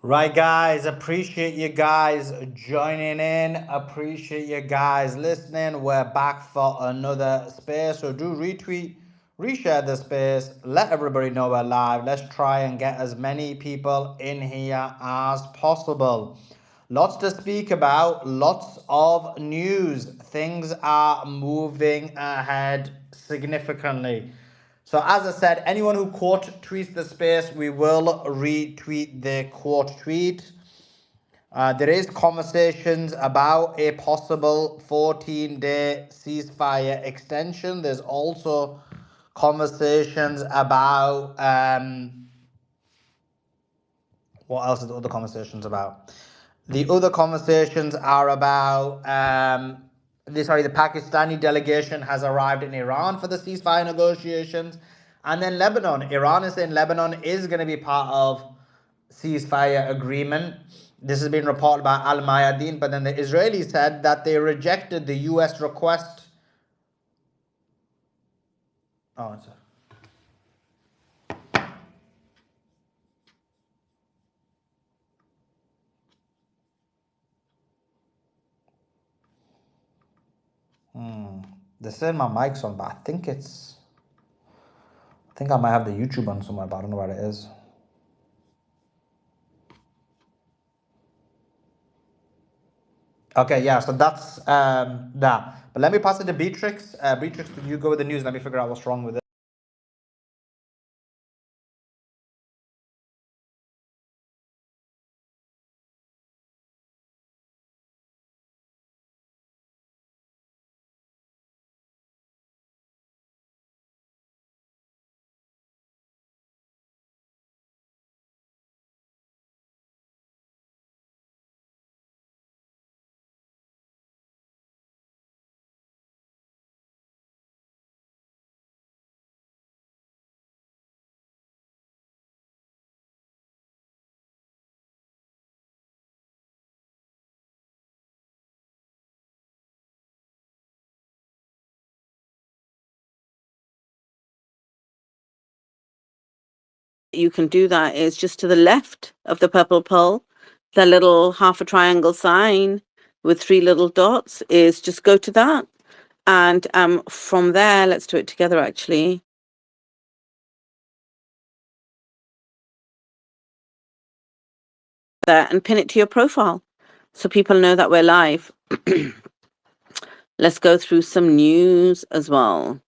Right, guys, appreciate you guys joining in. Appreciate you guys listening. We're back for another space. So do retweet, reshare the space, let everybody know we're live. Let's try and get as many people in here as possible. Lots to speak about, lots of news. Things are moving ahead significantly. So as I said, anyone who quote tweets the space, we will retweet the quote tweet. There is conversations about a possible 14-day ceasefire extension. There's also conversations about what else are the other conversations about? The other conversations are about the Pakistani delegation has arrived in Iran for the ceasefire negotiations, and then Lebanon. Iran is saying Lebanon is going to be part of ceasefire agreement. This has been reported by Al Mayadeen, but then the Israelis said that they rejected the U.S. request. Oh, sorry. They're saying my mic's on, but I think I might have the YouTube on somewhere, but I don't know where it is. Okay, yeah, so that's that. But let me pass it to Beatrix. Beatrix, you go with the news. Let me figure out what's wrong with it. You can do that is just to the left of the purple pole, the little half a triangle sign with three little dots is just go to that. And from there, let's do it together actually. There and pin it to your profile so people know that we're live. Let's go through some news as well.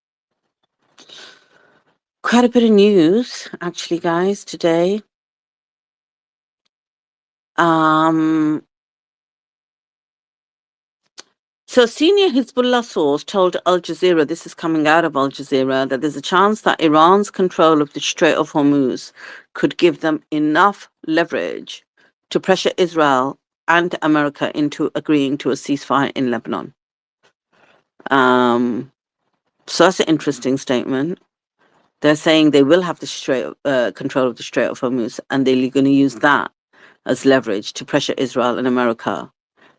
Quite a bit of news actually, guys, today. So senior Hezbollah source told Al Jazeera, this is coming out of Al Jazeera, that there's a chance that Iran's control of the Strait of Hormuz could give them enough leverage to pressure Israel and America into agreeing to a ceasefire in Lebanon. So that's an interesting statement. They're saying they will have the control of the Strait of Hormuz, and they're going to use that as leverage to pressure Israel and America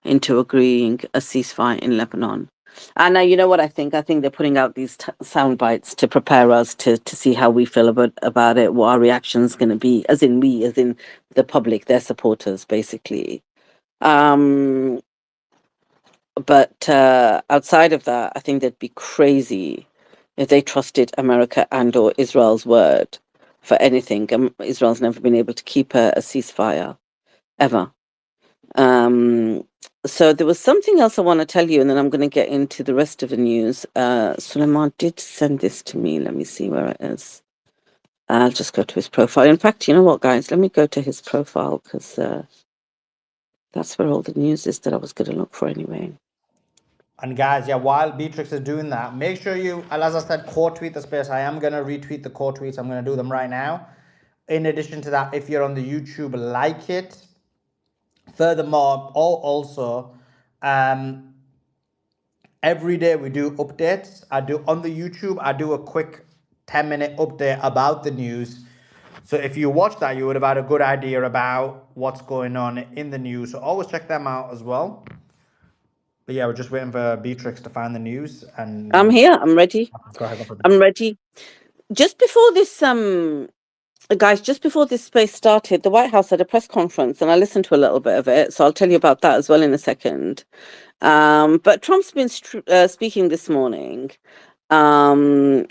into agreeing a ceasefire in Lebanon. And you know what I think? I think they're putting out these sound bites to prepare us to see how we feel about it, what our reaction is going to be, as in the public, their supporters, basically. But outside of that, I think they'd be crazy if they trusted America and or Israel's word for anything. Israel's never been able to keep a ceasefire, ever. So there was something else I want to tell you, and then I'm going to get into the rest of the news. Suleiman did send this to me. Let me see where it is. I'll just go to his profile. In fact, you know what, guys? Let me go to his profile because that's where all the news is that I was going to look for anyway. And guys, yeah, while Beatrix is doing that, make sure you, as I said, quote tweet the space. I am going to retweet the quote tweets. I'm going to do them right now. In addition to that, if you're on the YouTube, like it. Furthermore, also, every day we do updates. I do on the YouTube, I do a quick 10-minute update about the news. So if you watch that, you would have had a good idea about what's going on in the news. So always check them out as well. But yeah, we're just waiting for Beatrix to find the news. And I'm here. I'm ready. go ahead. I'm ready. Just before this Guys, just before this space started, the White House had a press conference, and I listened to a little bit of it, so I'll tell you about that as well in a second. But Trump's been speaking this morning um,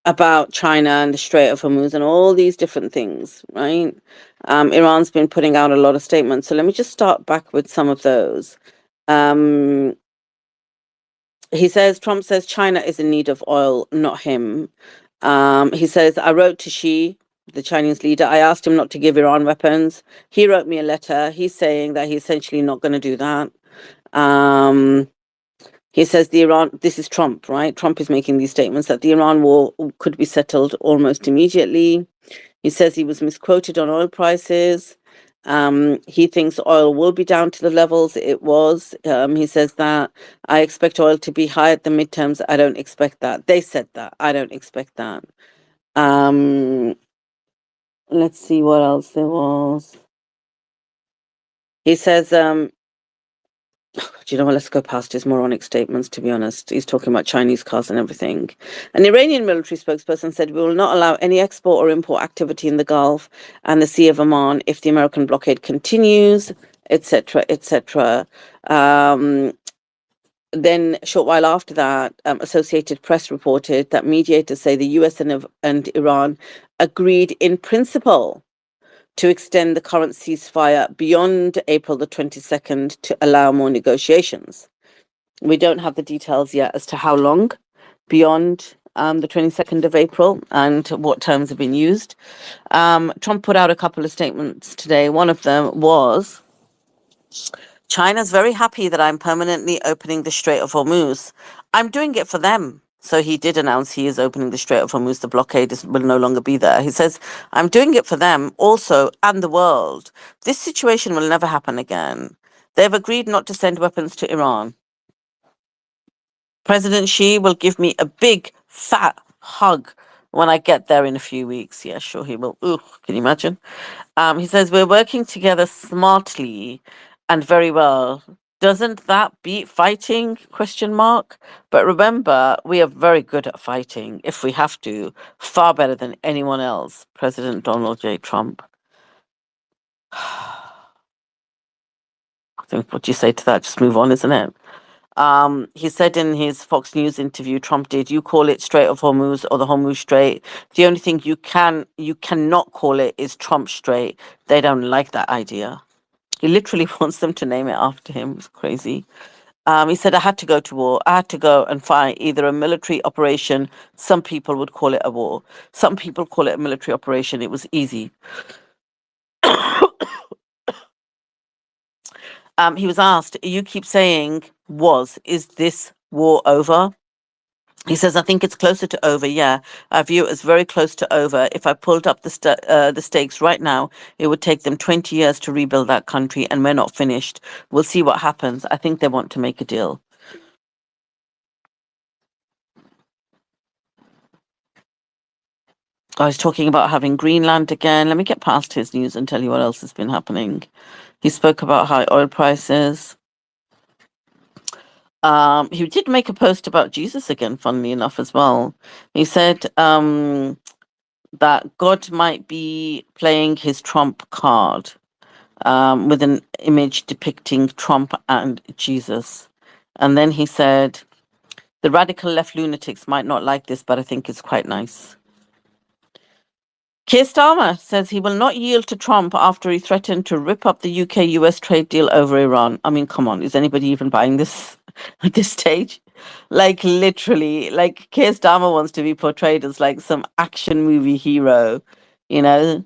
about China and the Strait of Hormuz and all these different things, right? Iran's been putting out a lot of statements, so let me just start back with some of those. Um, Trump says China is in need of oil, not him. He says, I wrote to Xi, the Chinese leader. I asked him not to give Iran weapons. He wrote me a letter. He's saying that he's essentially not going to do that. He says this is Trump, right? Trump is making these statements that the Iran war could be settled almost immediately. He says he was misquoted on oil prices. He thinks oil will be down to the levels it was. He says that I expect oil to be high at the midterms. I don't expect that. They said that. I don't expect that. Let's see what else there was. He says, do you know what? Let's go past his moronic statements, to be honest. He's talking about Chinese cars and everything. An Iranian military spokesperson said, we will not allow any export or import activity in the Gulf and the Sea of Oman if the American blockade continues, etc., etc. Then, a short while after that, Associated Press reported that mediators say the US and Iran agreed in principle to extend the current ceasefire beyond April the 22nd to allow more negotiations. We don't have the details yet as to how long beyond the 22nd of April and what terms have been used. Trump put out a couple of statements today. One of them was, China's very happy that I'm permanently opening the Strait of Hormuz. I'm doing it for them. So he did announce he is opening the Strait of Hormuz. The blockade will no longer be there. He says, I'm doing it for them also and the world. This situation will never happen again. They've agreed not to send weapons to Iran. President Xi will give me a big, fat hug when I get there in a few weeks. Yeah, sure he will. Ooh, can you imagine? He says, we're working together smartly and very well. Doesn't that beat fighting? Question mark. But remember, we are very good at fighting if we have to, far better than anyone else. President Donald J. Trump. I think what do you say to that? Just move on, isn't it? He said in his Fox News interview, Trump did, you call it Strait of Hormuz or the Hormuz Strait. The only thing you cannot call it is Trump Strait. They don't like that idea. He literally wants them to name it after him. It's crazy. He said, I had to go to war. I had to go and fight either a military operation. Some people would call it a war. Some people call it a military operation. It was easy. He was asked, you keep saying is this war over? He says, I think it's closer to over, yeah. I view it as very close to over. If I pulled up the stakes right now, it would take them 20 years to rebuild that country, and we're not finished. We'll see what happens. I think they want to make a deal. I was talking about having Greenland again. Let me get past his news and tell you what else has been happening. He spoke about high oil prices. He did make a post about Jesus again, funnily enough, as well. He said that God might be playing his trump card with an image depicting Trump and Jesus. And then he said, the radical left lunatics might not like this, but I think it's quite nice. Keir Starmer says he will not yield to Trump after he threatened to rip up the UK-US trade deal over Iran. I mean, come on, is anybody even buying this at this stage? Like, literally, like Keir Starmer wants to be portrayed as like some action movie hero. You know,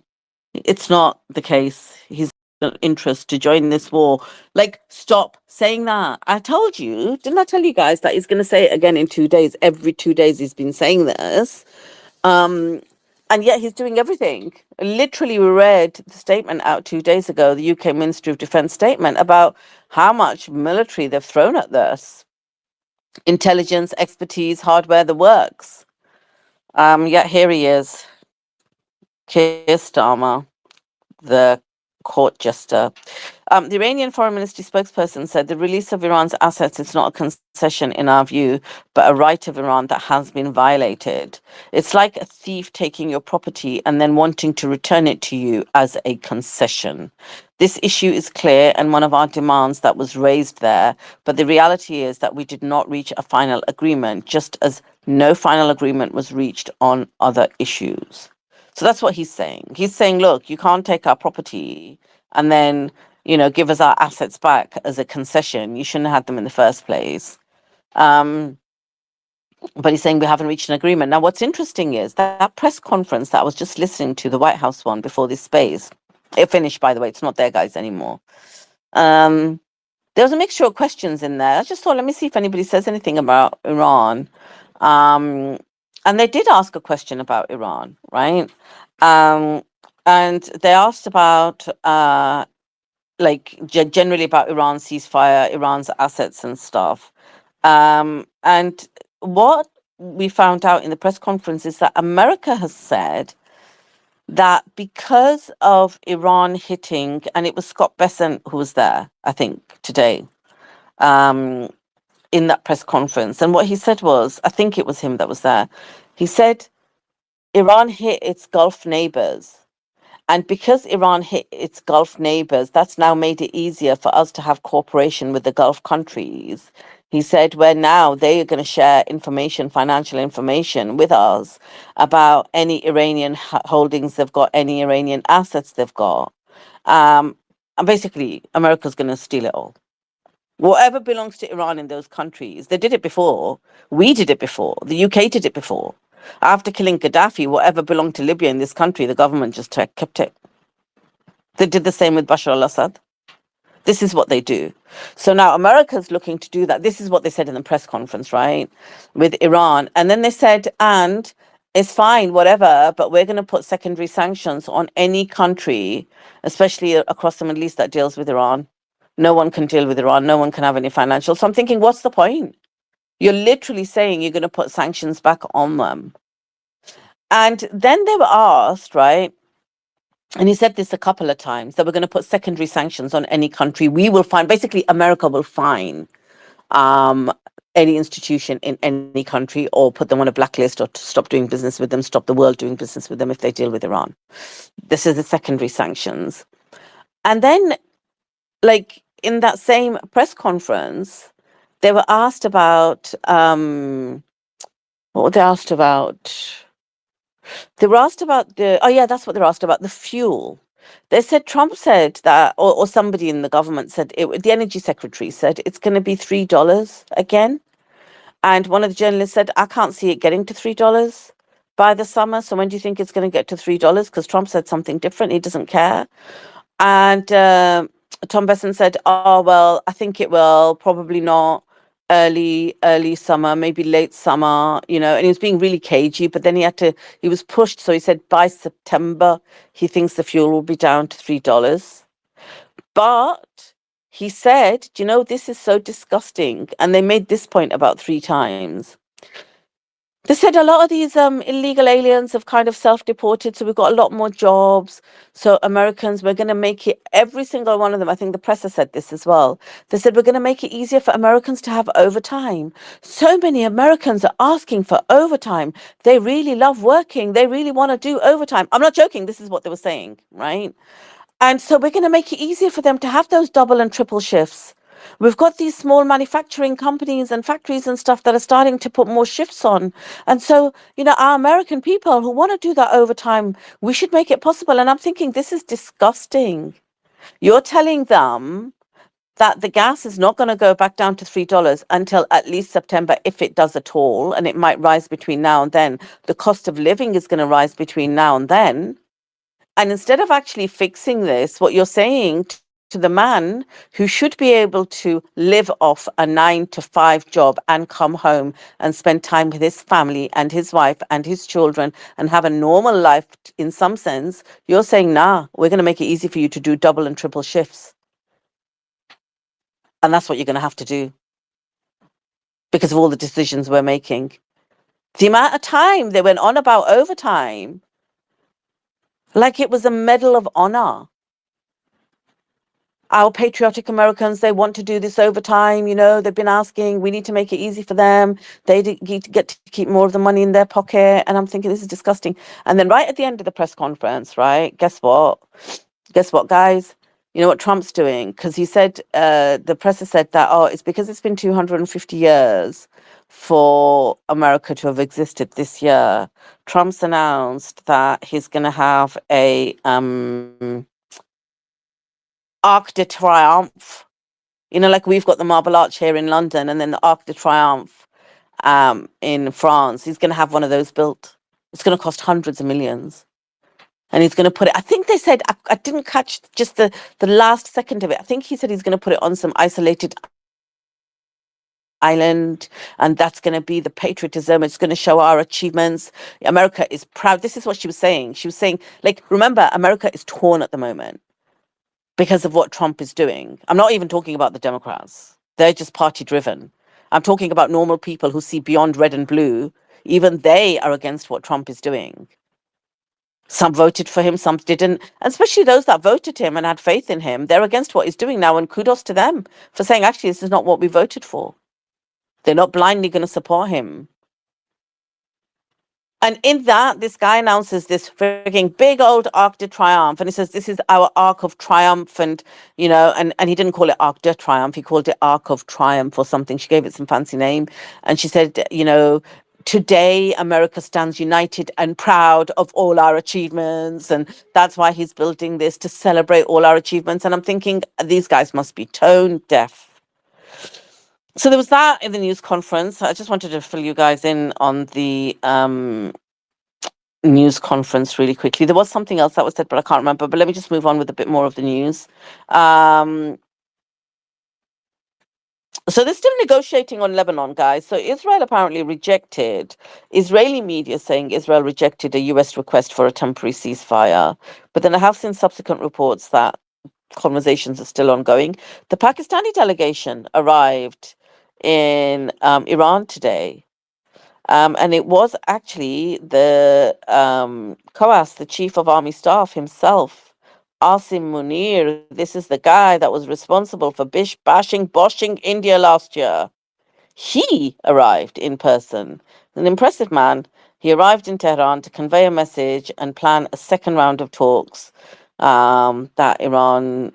it's not the case. He's got an interest to join this war. Like, stop saying that. I told you, didn't I tell you guys that he's going to say it again in 2 days? Every 2 days he's been saying this. And yet he's doing everything. Literally, we read the statement out 2 days ago, the UK Ministry of Defence statement about how much military they've thrown at this. Intelligence, expertise, hardware, the works. Yet here he is, Keir Starmer, the court jester. The Iranian foreign ministry spokesperson said the release of Iran's assets is not a concession in our view, but a right of Iran that has been violated. It's like a thief taking your property and then wanting to return it to you as a concession. This issue is clear and one of our demands that was raised there, but the reality is that we did not reach a final agreement, just as no final agreement was reached on other issues. So that's what he's saying. He's saying, look, you can't take our property and then, give us our assets back as a concession. You shouldn't have had them in the first place. Um, but he's saying we haven't reached an agreement. Now, what's interesting is that press conference that I was just listening to, the White House one before this space, it finished, by the way. It's not there, guys, anymore. There was a mixture of questions in there. I just thought, let me see if anybody says anything about Iran. And they did ask a question about Iran, right? And they asked about, generally about Iran's ceasefire, Iran's assets and stuff. And what we found out in the press conference is that America has said that because of Iran hitting, and it was Scott Bessent who was there, I think, today, in that press conference. And what he said was, I think it was him that was there, he said, Iran hit its Gulf neighbors. And because Iran hit its Gulf neighbors, that's now made it easier for us to have cooperation with the Gulf countries. He said, where now they are going to share information, financial information with us about any Iranian holdings they've got, any Iranian assets they've got. And basically, America's going to steal it all. Whatever belongs to Iran in those countries, they did it before. We did it before. The UK did it before. After killing Gaddafi, whatever belonged to Libya in this country, the government just kept it. They did the same with Bashar al-Assad. This is what they do. So now America's looking to do that. This is what they said in the press conference, right? With Iran. And then they said, and it's fine, whatever, but we're going to put secondary sanctions on any country, especially across the Middle East, that deals with Iran. No one can deal with Iran. No one can have any financial. So I'm thinking, what's the point? You're literally saying you're going to put sanctions back on them. And then they were asked, right? And he said this a couple of times, that we're going to put secondary sanctions on any country. We will find, basically, America will fine any institution in any country or put them on a blacklist or to stop doing business with them, stop the world doing business with them if they deal with Iran. This is the secondary sanctions. And then, like, in that same press conference, they were asked about, what were they asked about? They were asked about that's what they were asked about, the fuel. They said, Trump said that, or somebody in the government said, the energy secretary said it's going to be $3 again. And one of the journalists said, I can't see it getting to $3 by the summer. So when do you think it's going to get to $3? Because Trump said something different. He doesn't care. And Tom Besson said, oh, well, I think it will, probably not early summer, maybe late summer, and he was being really cagey, but then he was pushed. So he said by September, he thinks the fuel will be down to $3. But he said, this is so disgusting. And they made this point about 3 times. They said a lot of these illegal aliens have kind of self-deported, so we've got a lot more jobs. So Americans, we're going to make it, every single one of them, I think the press has said this as well. They said, we're going to make it easier for Americans to have overtime. So many Americans are asking for overtime. They really love working. They really want to do overtime. I'm not joking. This is what they were saying, right? And so we're going to make it easier for them to have those double and triple shifts. We've got these small manufacturing companies and factories and stuff that are starting to put more shifts on. And so, our American people who want to do that overtime, we should make it possible. And I'm thinking, this is disgusting. You're telling them that the gas is not going to go back down to $3 until at least September, if it does at all. And it might rise between now and then. The cost of living is going to rise between now and then. And instead of actually fixing this, what you're saying to the man who should be able to live off a 9-to-5 job and come home and spend time with his family and his wife and his children and have a normal life in some sense, you're saying, nah, we're going to make it easy for you to do double and triple shifts. And that's what you're going to have to do because of all the decisions we're making. The amount of time they went on about overtime, like it was a medal of honor. our patriotic Americans, they want to do this overtime. They've been asking, we need to make it easy for them. They get to keep more of the money in their pocket. And I'm thinking, this is disgusting. And then right at the end of the press conference, right, guess what? Guess what, guys? You know what Trump's doing? Because he said, the press has said that, it's because it's been 250 years for America to have existed this year. Trump's announced that he's going to have a Arc de Triomphe. Like we've got the Marble Arch here in London, and then the Arc de Triomphe in France. He's going to have one of those built. It's going to cost hundreds of millions. And he's going to put it, I think they said, I didn't catch just the last second of it. I think he said he's going to put it on some isolated island, and that's going to be the patriotism. It's going to show our achievements. America is proud. This is what she was saying. She was saying, like, remember, America is torn at the moment because of what Trump is doing. I'm not even talking about the Democrats. They're just party driven. I'm talking about normal people who see beyond red and blue. Even they are against what Trump is doing. Some voted for him, some didn't. And especially those that voted him and had faith in him, they're against what he's doing now. And kudos to them for saying, actually, this is not what we voted for. They're not blindly going to support him. And in that, this guy announces this freaking big old Arc de Triomphe. And he says, this is our Arc of Triumph. And, and he didn't call it Arc de Triomphe. He called it Arc of Triumph or something. She gave it some fancy name. And she said, today America stands united and proud of all our achievements. And that's why he's building this, to celebrate all our achievements. And I'm thinking, these guys must be tone deaf. So there was that in the news conference. I just wanted to fill you guys in on the news conference really quickly. There was something else that was said, but I can't remember. But let me just move on with a bit more of the news. So they're still negotiating on Lebanon, guys. So Israel apparently rejected, Israeli media saying Israel rejected a US request for a temporary ceasefire. But then I have seen subsequent reports that conversations are still ongoing. The Pakistani delegation arrived in Iran today. And it was actually the COAS, the chief of army staff himself, Asim Munir. This is the guy that was responsible for boshing India last year. He arrived in person. An impressive man. He arrived in Tehran to convey a message and plan a second round of talks that Iran,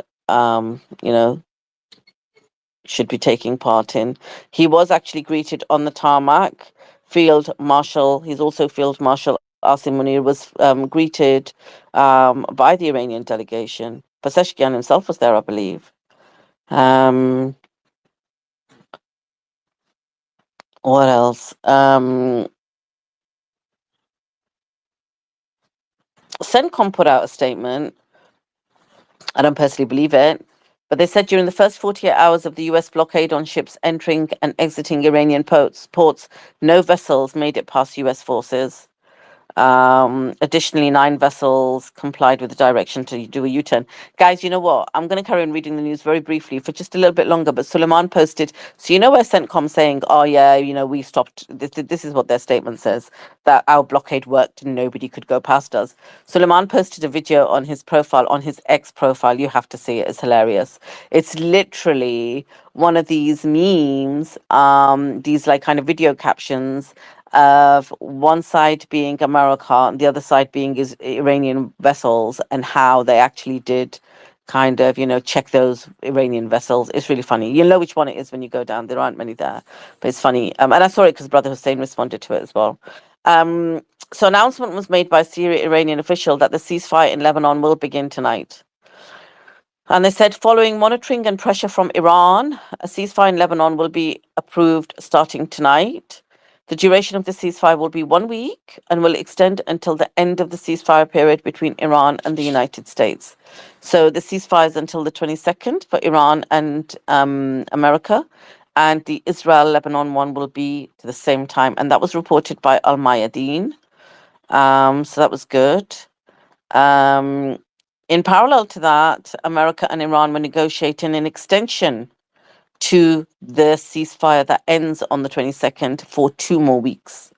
should be taking part in. He was actually greeted on the tarmac. He's also Field Marshal Asim Munir was greeted by the Iranian delegation. Pezeshkian himself was there, I believe. What else? CENTCOM put out a statement. I don't personally believe it, but they said during the first 48 hours of the US blockade on ships entering and exiting Iranian ports, no vessels made it past US forces. Additionally, 9 vessels complied with the direction to do a U-turn. Guys, you know what? I'm going to carry on reading the news very briefly for just a little bit longer, but Suleiman posted, so where CENTCOM saying, oh yeah, we stopped, this is what their statement says, that our blockade worked and nobody could go past us. Suleiman posted a video on his profile, on his X profile. You have to see it. It's hilarious. It's literally one of these memes, these like kind of video captions of one side being America and the other side being Iranian vessels, and how they actually did kind of, check those Iranian vessels. It's really funny. You'll know which one it is when you go down. There aren't many there, but it's funny. And I saw it because Brother Hussein responded to it as well. So announcement was made by a senior Iranian official that the ceasefire in Lebanon will begin tonight. And they said, following monitoring and pressure from Iran, a ceasefire in Lebanon will be approved starting tonight. The duration of the ceasefire will be 1 week and will extend until the end of the ceasefire period between Iran and the United States. So the ceasefire is until the 22nd for Iran and America, and the Israel-Lebanon one will be to the same time. And that was reported by Al Mayadeen. So that was good. In parallel to that, America and Iran were negotiating an extension to the ceasefire that ends on the 22nd for 2 more weeks.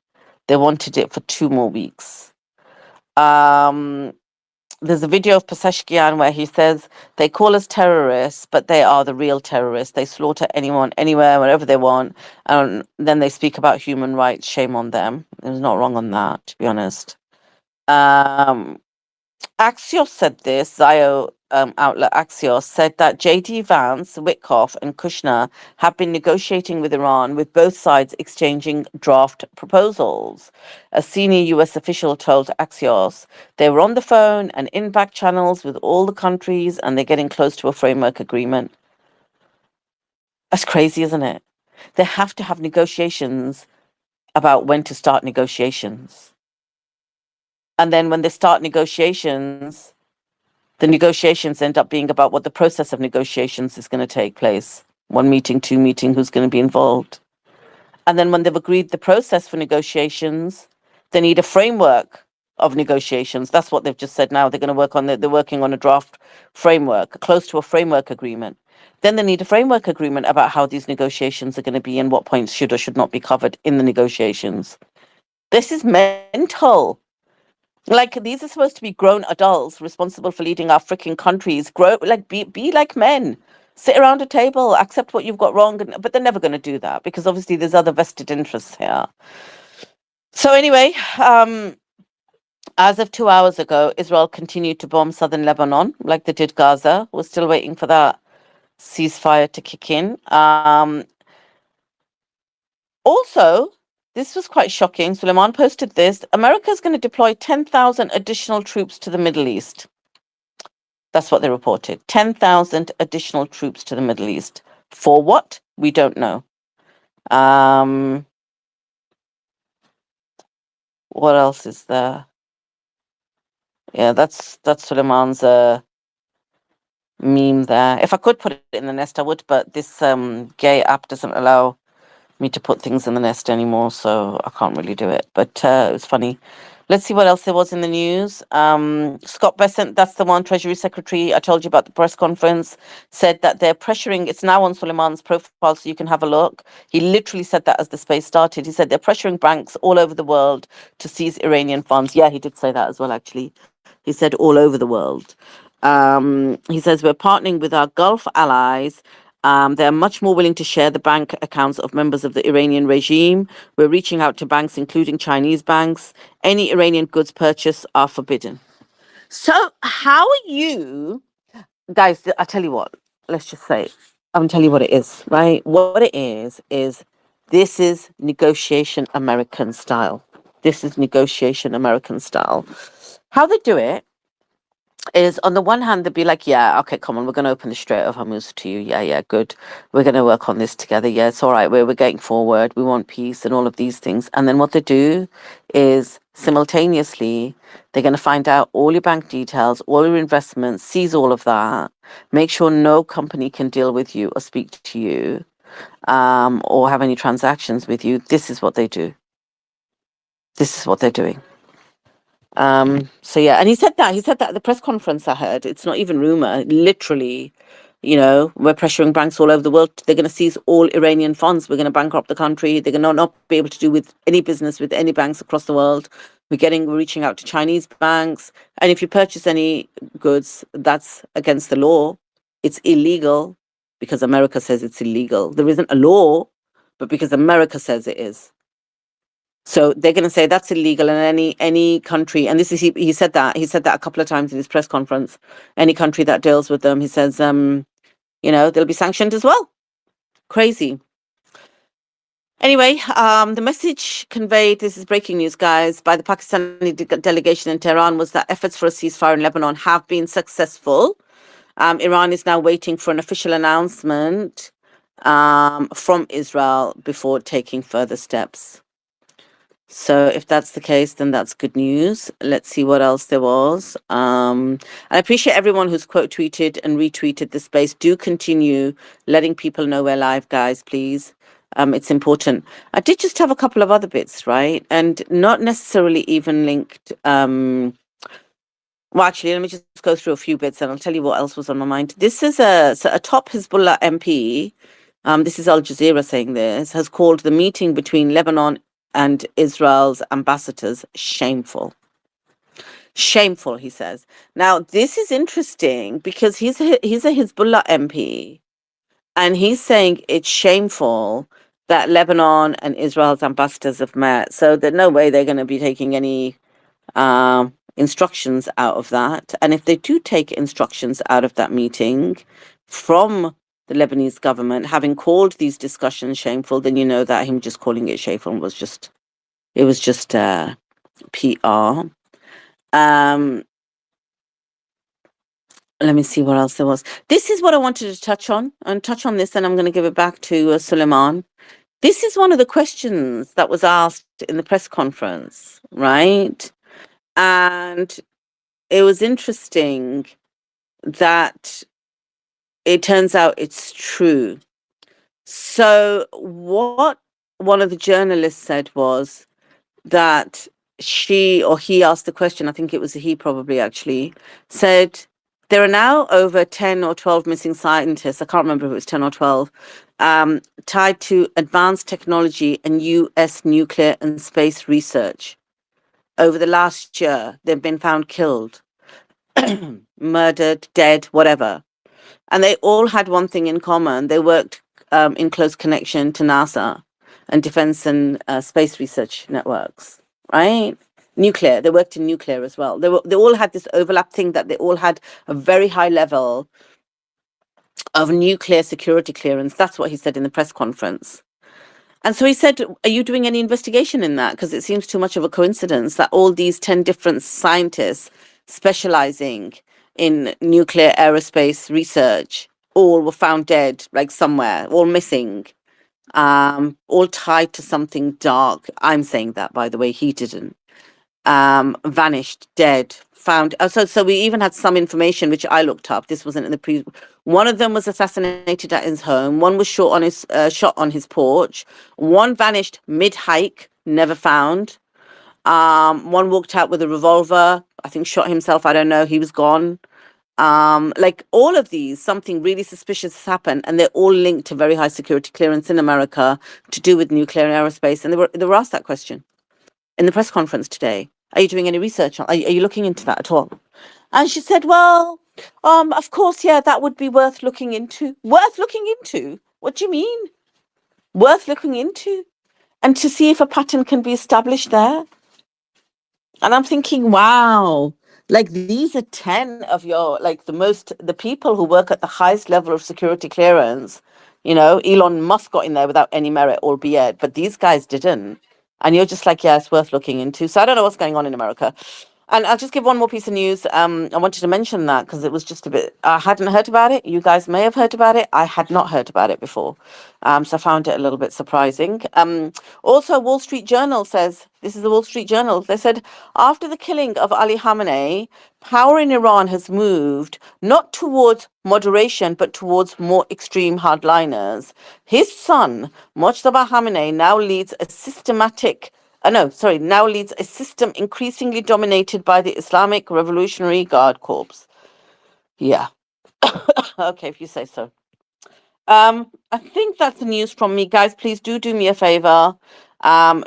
They wanted it for 2 more weeks. there's a video of Pezeshkian where he says they call us terrorists, but they are the real terrorists. They slaughter anyone, anywhere, wherever they want. And then they speak about human rights. Shame on them. There's not wrong on that, to be honest. Um, Axios said this, Zio outlet Axios said that J.D. Vance, Witkoff, and Kushner have been negotiating with Iran, with both sides exchanging draft proposals. A senior U.S. official told Axios they were on the phone and in back channels with all the countries, and they're getting close to a framework agreement. That's crazy, isn't it? They have to have negotiations about when to start negotiations. And then when they start negotiations, the negotiations end up being about what the process of negotiations is going to take place. One meeting, two meeting, who's going to be involved. And then when they've agreed the process for negotiations, they need a framework of negotiations. That's what they've just said now. They're going to work on they're working on a draft framework, close to a framework agreement. Then they need a framework agreement about how these negotiations are going to be and what points should or should not be covered in the negotiations. This is mental. Like, these are supposed to be grown adults responsible for leading our freaking countries. Grow, like, be like men. Sit around a table, accept what you've got wrong, but they're never going to do that because obviously there's other vested interests here. So anyway, as of 2 hours ago, Israel continued to bomb southern Lebanon like they did Gaza. We're still waiting for that ceasefire to kick in. Also, this was quite shocking. Suleiman posted this. America is going to deploy 10,000 additional troops to the Middle East. That's what they reported. 10,000 additional troops to the Middle East. For what? We don't know. What else is there? Yeah, that's Suleiman's meme there. If I could put it in the nest, I would, but this gay app doesn't allow me to put things in the nest anymore, so I can't really do it. But it was funny. Let's see what else there was in the news. Scott Bessent, that's the one, Treasury Secretary, I told you about the press conference, said that they're pressuring, it's now on Suleiman's profile so you can have a look. He literally said that as the space started. He said they're pressuring banks all over the world to seize Iranian funds. Yeah, he did say that as well, actually. He said all over the world. He says we're partnering with our Gulf allies. They're much more willing to share the bank accounts of members of the Iranian regime. We're reaching out to banks, including Chinese banks. Any Iranian goods purchased are forbidden. So, how are you guys? I tell you what. Let's just say, I'm gonna tell you what it is. Right? What it is this is negotiation American style. This is negotiation American style. How they do it is, on the one hand, they'd be like, yeah, okay, come on, we're going to open the Strait of Hormuz to you. Yeah, good. We're going to work on this together. Yeah, it's all right. We're getting forward. We want peace and all of these things. And then what they do is simultaneously, they're going to find out all your bank details, all your investments, seize all of that, make sure no company can deal with you or speak to you, or have any transactions with you. This is what they do. This is what they're doing. So yeah, and he said that at the press conference. I heard it's not even rumor. Literally, we're pressuring banks all over the world. They're going to seize all Iranian funds. We're going to bankrupt the country. They're going to not be able to do with any business with any banks across the world. We're reaching out to Chinese banks, and if you purchase any goods, that's against the law. It's illegal because America says it's illegal. There isn't a law, but because America says it is. So they're going to say that's illegal, and any country, and this is he said that a couple of times in his press conference. Any country that deals with them, he says, they'll be sanctioned as well. Crazy. Anyway, the message conveyed, this is breaking news, guys, by the Pakistani delegation in Tehran was that efforts for a ceasefire in Lebanon have been successful. Iran is now waiting for an official announcement from Israel before taking further steps. So if that's the case, then that's good news. Let's see what else there was. I appreciate everyone who's quote tweeted and retweeted the space. Do continue letting people know we're live, guys, please. It's important. I did just have a couple of other bits, right? And not necessarily even linked. Well, actually, let me just go through a few bits and I'll tell you what else was on my mind. This is a top Hezbollah MP. This is Al Jazeera saying this, has called the meeting between Lebanon and Israel's ambassadors shameful. Shameful, he says. Now, this is interesting because he's a Hezbollah MP, and he's saying it's shameful that Lebanon and Israel's ambassadors have met. So there's no way they're going to be taking any instructions out of that. And if they do take instructions out of that meeting from the Lebanese government, having called these discussions shameful, then you know that him just calling it shameful was just PR. Let me see what else there was. This is what I wanted to touch on, and touch on this, and I'm going to give it back to Suleiman. This is one of the questions that was asked in the press conference, right? And it was interesting that it turns out it's true. So what one of the journalists said was that she or he asked the question, I think it was a he probably actually, said there are now over 10 or 12 missing scientists, I can't remember if it was 10 or 12, tied to advanced technology and US nuclear and space research. Over the last year, they've been found killed, murdered, dead, whatever. And they all had one thing in common. They worked in close connection to NASA and defense and space research networks, right? Nuclear. They worked in nuclear as well. They all had this overlap thing that they all had a very high level of nuclear security clearance. That's what he said in the press conference. And so he said, are you doing any investigation in that? Because it seems too much of a coincidence that all these 10 different scientists specializing in nuclear aerospace research all were found dead, like somewhere, all missing, all tied to something dark. I'm saying that, by the way, he didn't. Vanished, dead, found. So we even had some information which I looked up. This wasn't in the pre. One of them was assassinated at his home. One was shot on his porch. One vanished mid-hike, never found. One walked out with a revolver. I think shot himself. I don't know. He was gone. Like all of these, something really suspicious has happened, and they're all linked to very high security clearance in America to do with nuclear and aerospace. And they were asked that question in the press conference today. Are you doing any research on? Are you looking into that at all? And she said, well, of course, yeah, that would be worth looking into. Worth looking into? What do you mean? Worth looking into? And to see if a pattern can be established there. And I'm thinking, wow, like these are 10 of your, like the people who work at the highest level of security clearance. You know, Elon Musk got in there without any merit, albeit, but these guys didn't. And you're just like, yeah, it's worth looking into. So I don't know what's going on in America. And I'll just give one more piece of news. I wanted to mention that because it was just a bit, I hadn't heard about it. You guys may have heard about it. I had not heard about it before. So I found it a little bit surprising. Also, Wall Street Journal says, this is the Wall Street Journal, they said, after the killing of Ali Khamenei, power in Iran has moved not towards moderation, but towards more extreme hardliners. His son, Mojtaba Khamenei, now leads a now leads a system increasingly dominated by the Islamic Revolutionary Guard Corps. Yeah. Okay, if you say so. I think that's the news from me, guys. Please do me a favor.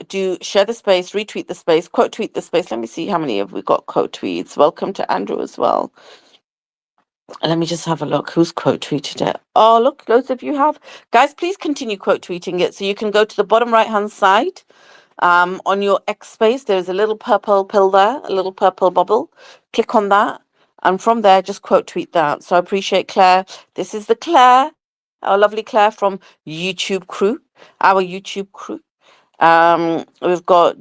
Do share the space, retweet the space, quote tweet the space. Let me see how many have we got quote tweets. Welcome to Andrew as well. Let me just have a look. Who's quote tweeted it? Oh, look, loads of you have. Guys, please continue quote tweeting it. So you can go to the bottom right hand side. On your X space, there's a little purple pill there, a little purple bubble. Click on that. And from there, just quote tweet that. So I appreciate Claire. This is the Claire, our lovely Claire from YouTube crew, our YouTube crew. We've got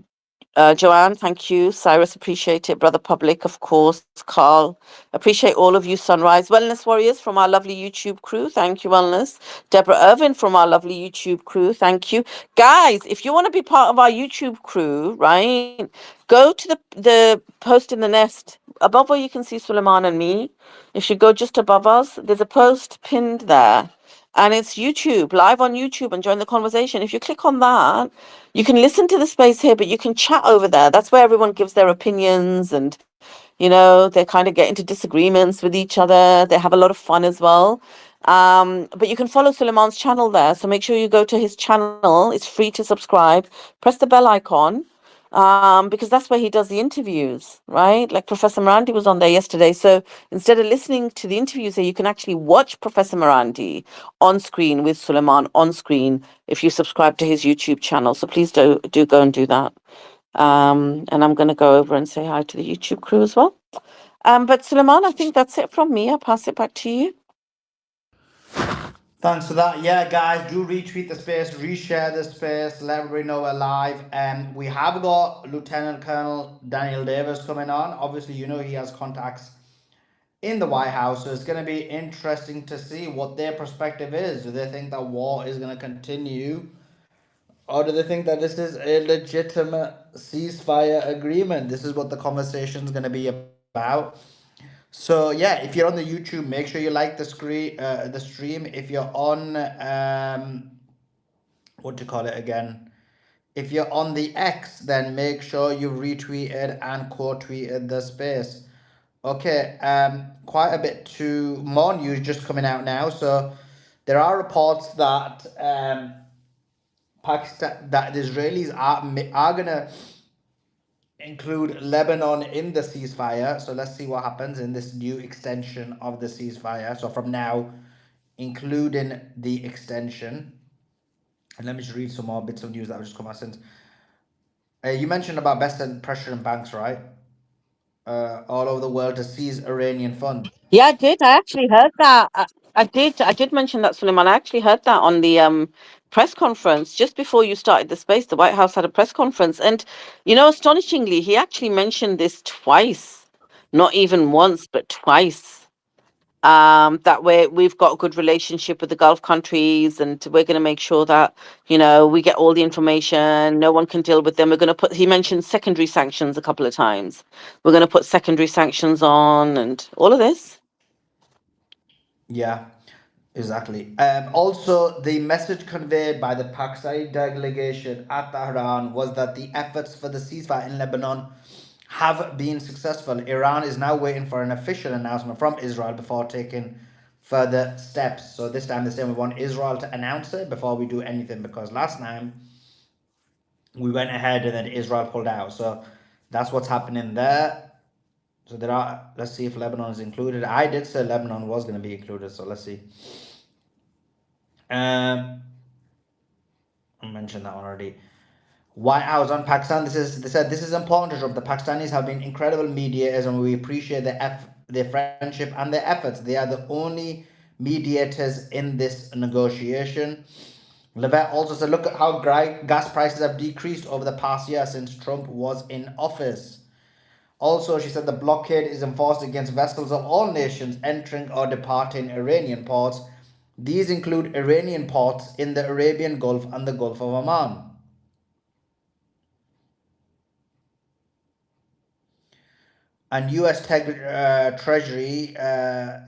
Joanne, thank you. Cyrus, appreciate it. Brother Public, of course. Carl, appreciate all of you. Sunrise Wellness Warriors from our lovely YouTube crew. Thank you, Wellness. Deborah Irvin from our lovely YouTube crew. Thank you. Guys, if you want to be part of our YouTube crew, right, go to the post in the nest. Above where you can see Suleiman and me, if you go just above us, there's a post pinned there. And it's YouTube, live on YouTube, and join the conversation. If you click on that, you can listen to the space here, but you can chat over there. That's where everyone gives their opinions and, you know, they kind of get into disagreements with each other. They have a lot of fun as well. But you can follow Suleiman's channel there. So make sure you go to his channel. It's free to subscribe. Press the bell icon. because that's where he does the interviews, right? Like Professor Morandi was on there yesterday. So instead of listening to the interviews there, you can actually watch Professor Morandi on screen with Suleiman on screen if you subscribe to his YouTube channel. So please do go and do that. And I'm going to go over and say hi to the YouTube crew as well. But Suleiman, I think that's it from me. I'll pass it back to you. Thanks for that. Yeah, guys, do retweet the space, reshare the space, let everybody know we're live. And we have got Lieutenant Colonel Daniel Davis coming on. Obviously, you know he has contacts in the White House, so it's going to be interesting to see what their perspective is. Do they think that war is going to continue, or do they think that this is a legitimate ceasefire agreement? This is what the conversation is going to be about. So yeah, if you're on the YouTube, make sure you like the stream. If you're on what do you call it again? If you're on the X, then make sure you retweeted and quote tweeted the space. Okay, quite a bit to more news just coming out now. So there are reports that Pakistan, that the Israelis are gonna include Lebanon in the ceasefire. So let's see what happens in this new extension of the ceasefire. So from now, including the extension. And let me just read some more bits of news that have just come out since. You mentioned about best and pressure in banks, right? All over the world to seize Iranian funds. Yeah, I did. I actually heard that. I did. I did mention that, Suleiman. I actually heard that on the press conference just before you started the space. The White House had a press conference, and astonishingly, he actually mentioned this twice, not even once, but twice. That we've got a good relationship with the Gulf countries, and we're going to make sure that we get all the information. No one can deal with them. We're going to put. He mentioned secondary sanctions a couple of times. We're going to put secondary sanctions on, and all of this. Yeah, exactly. Also, the message conveyed by the Pakistani delegation at Tehran was that the efforts for the ceasefire in Lebanon have been successful. Iran is now waiting for an official announcement from Israel before taking further steps. So this time, we want Israel to announce it before we do anything, because last time we went ahead and then Israel pulled out. So that's what's happening there. So there are. Let's see if Lebanon is included. I did say Lebanon was going to be included. So let's see. Um, I mentioned that one already. White House on Pakistan. They said this is important to Trump. The Pakistanis have been incredible mediators, and we appreciate their friendship and their efforts. They are the only mediators in this negotiation. Levet also said, look at how gas prices have decreased over the past year since Trump was in office. Also, she said the blockade is enforced against vessels of all nations entering or departing Iranian ports. These include Iranian ports in the Arabian Gulf and the Gulf of Oman. And US Treasury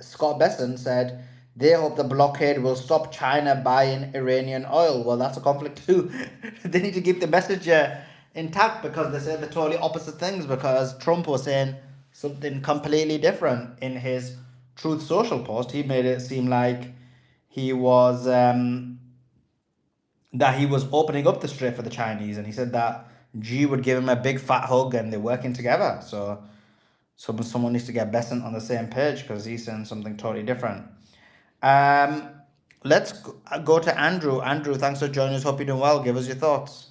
Scott Bessent said they hope the blockade will stop China buying Iranian oil. Well, that's a conflict too. They need to keep the message intact, because they say the totally opposite things, because Trump was saying something completely different in his Truth Social post. He made it seem like he was that he was opening up the strait for the Chinese, and he said that Xi would give him a big fat hug and they're working together. So someone needs to get Besant on the same page, because he's saying something totally different. Um, let's go to Andrew. Andrew, thanks for joining us. Hope you're doing well. Give us your thoughts.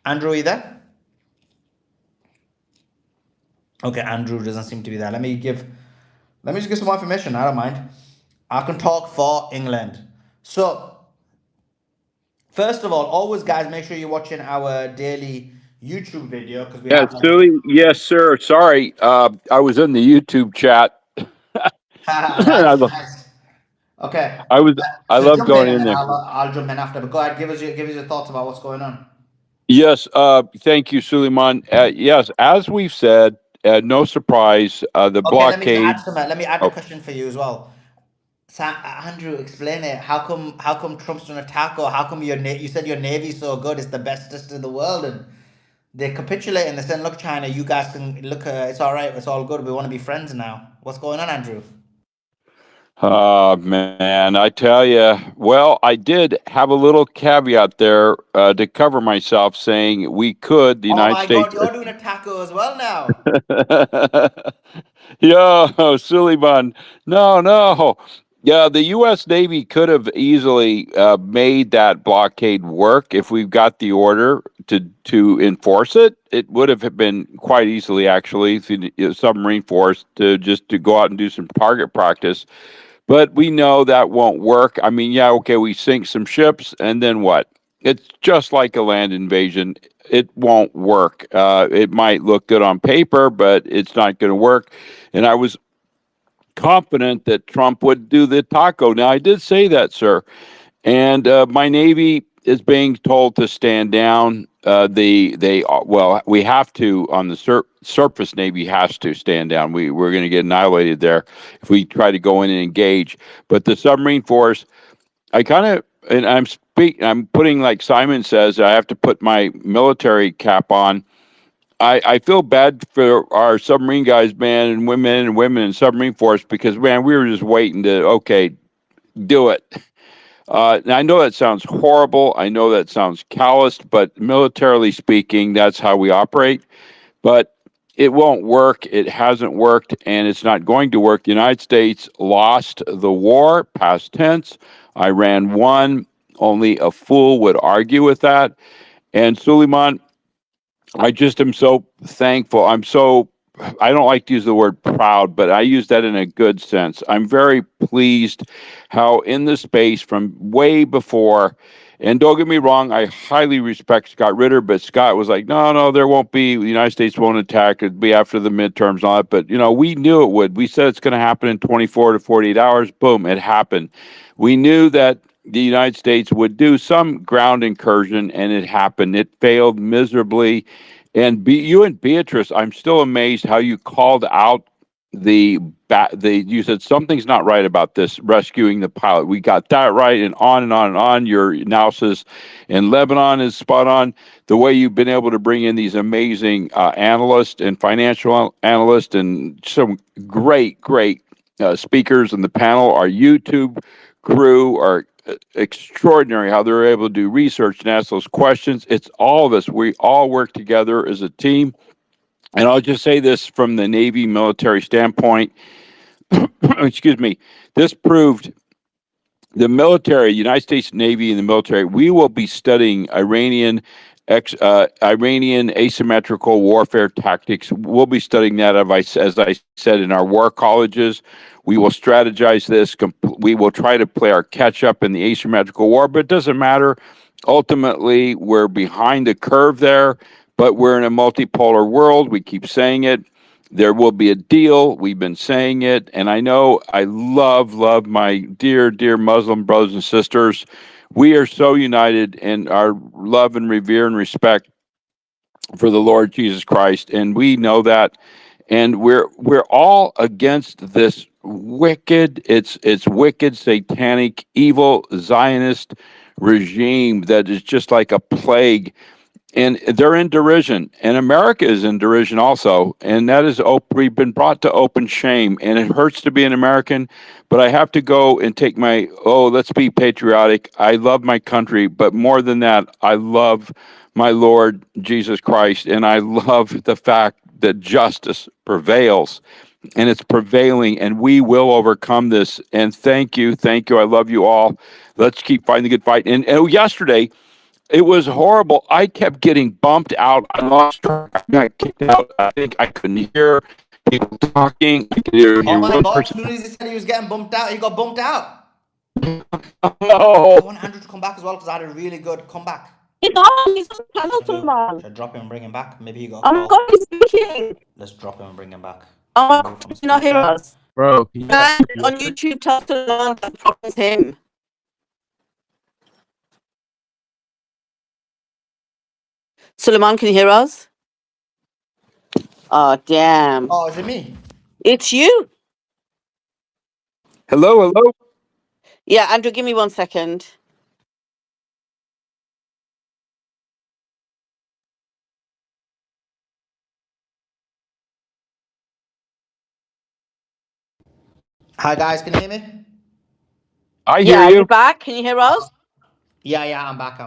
Andrew, are you there? Okay, Andrew doesn't seem to be there. Let me just give some more information. I don't mind. I can talk for England. So, first of all, always, guys, make sure you're watching our daily YouTube video, because we Yeah, have like Suey. Yes, sir. Sorry, I was in the YouTube chat. I, nice, lo- nice. Okay, I was. I so love jump in going and in then there. I'll jump in after. But go ahead, give us your thoughts about what's going on. Yes. Thank you, Suleiman. Yes, as we've said, no surprise. The Okay, let me just add blockade. some. Let me add the Oh, question for you as well. Andrew, explain it. How come Trump's doing attack, or how come you said your navy's so good, it's the bestest in the world, and they capitulate and they saying, look, China, you guys can look. It's all right. It's all good. We want to be friends now. What's going on, Andrew? Oh, man, I tell you. Well, I did have a little caveat there to cover myself, saying we could, the Oh United my God, States. you're doing a taco as well now. Yo, Suleiman. No, no. Yeah, the U.S. Navy could have easily made that blockade work if we've got the order to enforce it. It would have been quite easily, actually, through the submarine force to go out and do some target practice. But we know that won't work. I mean, yeah, okay, we sink some ships, and then what? It's just like a land invasion. It won't work. It might look good on paper, but it's not going to work. And I was confident that Trump would do the taco. Now, I did say that, sir. And my Navy is being told to stand down. Well, we have to on the surface. Navy has to stand down. We're going to get annihilated there if we try to go in and engage. But the submarine force, I kind of, and I'm putting, like Simon says, I have to put my military cap on. I feel bad for our submarine guys, man, and women in submarine force because, man, we were just waiting to, okay, do it. And I know that sounds horrible. I know that sounds calloused, but militarily speaking, that's how we operate. But it won't work. It hasn't worked, and it's not going to work. The United States lost the war, past tense. Iran won. Only a fool would argue with that. And Suleiman, I just am so thankful. I don't like to use the word proud, but I use that in a good sense. I'm very pleased how in the space from way before, and don't get me wrong, I highly respect Scott Ritter, but Scott was like, no, no, there won't be, the United States won't attack, it'd be after the midterms and all that. But, we knew it would. We said it's going to happen in 24 to 48 hours. Boom, it happened. We knew that the United States would do some ground incursion, and it happened. It failed miserably. And you and Beatrice, I'm still amazed how you called out you said something's not right about this rescuing the pilot. We got that right, and on and on and on. Your analysis in Lebanon is spot on. The way you've been able to bring in these amazing analysts and financial analysts and some great, great speakers in the panel. Our YouTube crew are extraordinary how they're able to do research and ask those questions. It's all of us. We all work together as a team. And I'll just say this from the Navy military standpoint. Excuse me. This proved the military, United States Navy and the military, we will be studying Iranian asymmetrical warfare tactics. We'll be studying that, as I said, in our war colleges. We will strategize this. We will try to play our catch up in the asymmetrical war, but it doesn't matter. Ultimately, we're behind the curve there, but we're in a multipolar world. We keep saying it. There will be a deal. We've been saying it. And I know I love my dear, dear Muslim brothers and sisters. We are so united in our love and revere and respect for the Lord Jesus Christ. And we know that. And we're all against this wicked, it's wicked, satanic, evil Zionist regime that is just like a plague, and they're in derision, and America is in derision also, and that is we've been brought to open shame, and it hurts to be an American, but I have to go and take let's be patriotic. I love my country, but more than that, I love my Lord Jesus Christ, and I love the fact that justice prevails, and it's prevailing, and we will overcome this. And thank you, I love you all. Let's keep fighting the good fight. And yesterday, it was horrible. I kept getting bumped out. I lost track. I got kicked out. I think I couldn't hear people talking. I could hear Oh my one God, as person. soon as he said he was getting bumped out, he got bumped out. Oh, I want Andrew to come back as well because I had a really good comeback. He's on. He's on the panel, Should I do? Suleiman. Should I drop him and bring him back? Maybe he got a Oh my God, call. he's speaking. Let's drop him and bring him back. Oh my Remove God, from do you not hear speaker. us? Bro, can you And on YouTube, tell Suleiman that the problem is him. Suleiman, can you hear us? Oh, damn. Oh, is it me? It's you. hello. Yeah, Andrew, give me 1 second. Hi guys, can you hear me? I hear Yeah, are you you. back? Can you hear us? Yeah, I'm back.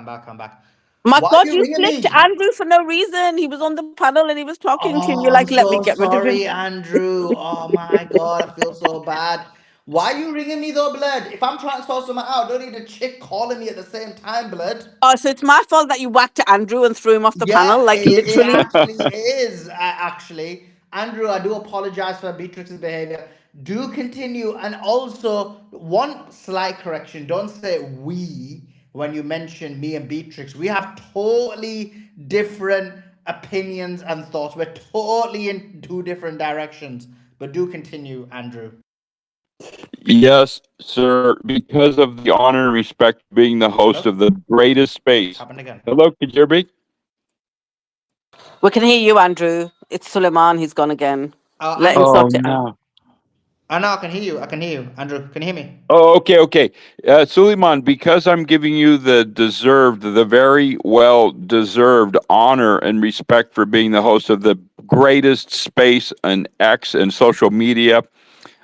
My Why are God, you you ringing flicked me? Andrew for no reason. He was on the panel and he was talking to you. Oh, You're I'm like, let me so get rid of him. sorry, Andrew. Oh my God, I feel so bad. Why are you ringing me though, blood? If I'm trying to sort something out, I don't need a chick calling me at the same time, blood. Oh, so it's my fault that you whacked Andrew and threw him off the Yeah, panel, like it literally. actually is. Actually, Andrew, I do apologize for Beatrix's behavior. Do continue, and also one slight correction. Don't say we when you mention me and Beatrix. We have totally different opinions and thoughts. We're totally in two different directions. But do continue, Andrew. Yes, sir. Because of the honor and respect being the host Hello? of the greatest space. Happened again. Hello, could you hear me? We can hear you, Andrew. It's Suleiman. He's gone again. Let him Andrew. Oh sort it out. no. No, I can hear you. I can hear you. Andrew, can you hear me? Oh, okay. Suleiman, because I'm giving you the very well deserved honor and respect for being the host of the greatest space and X and social media,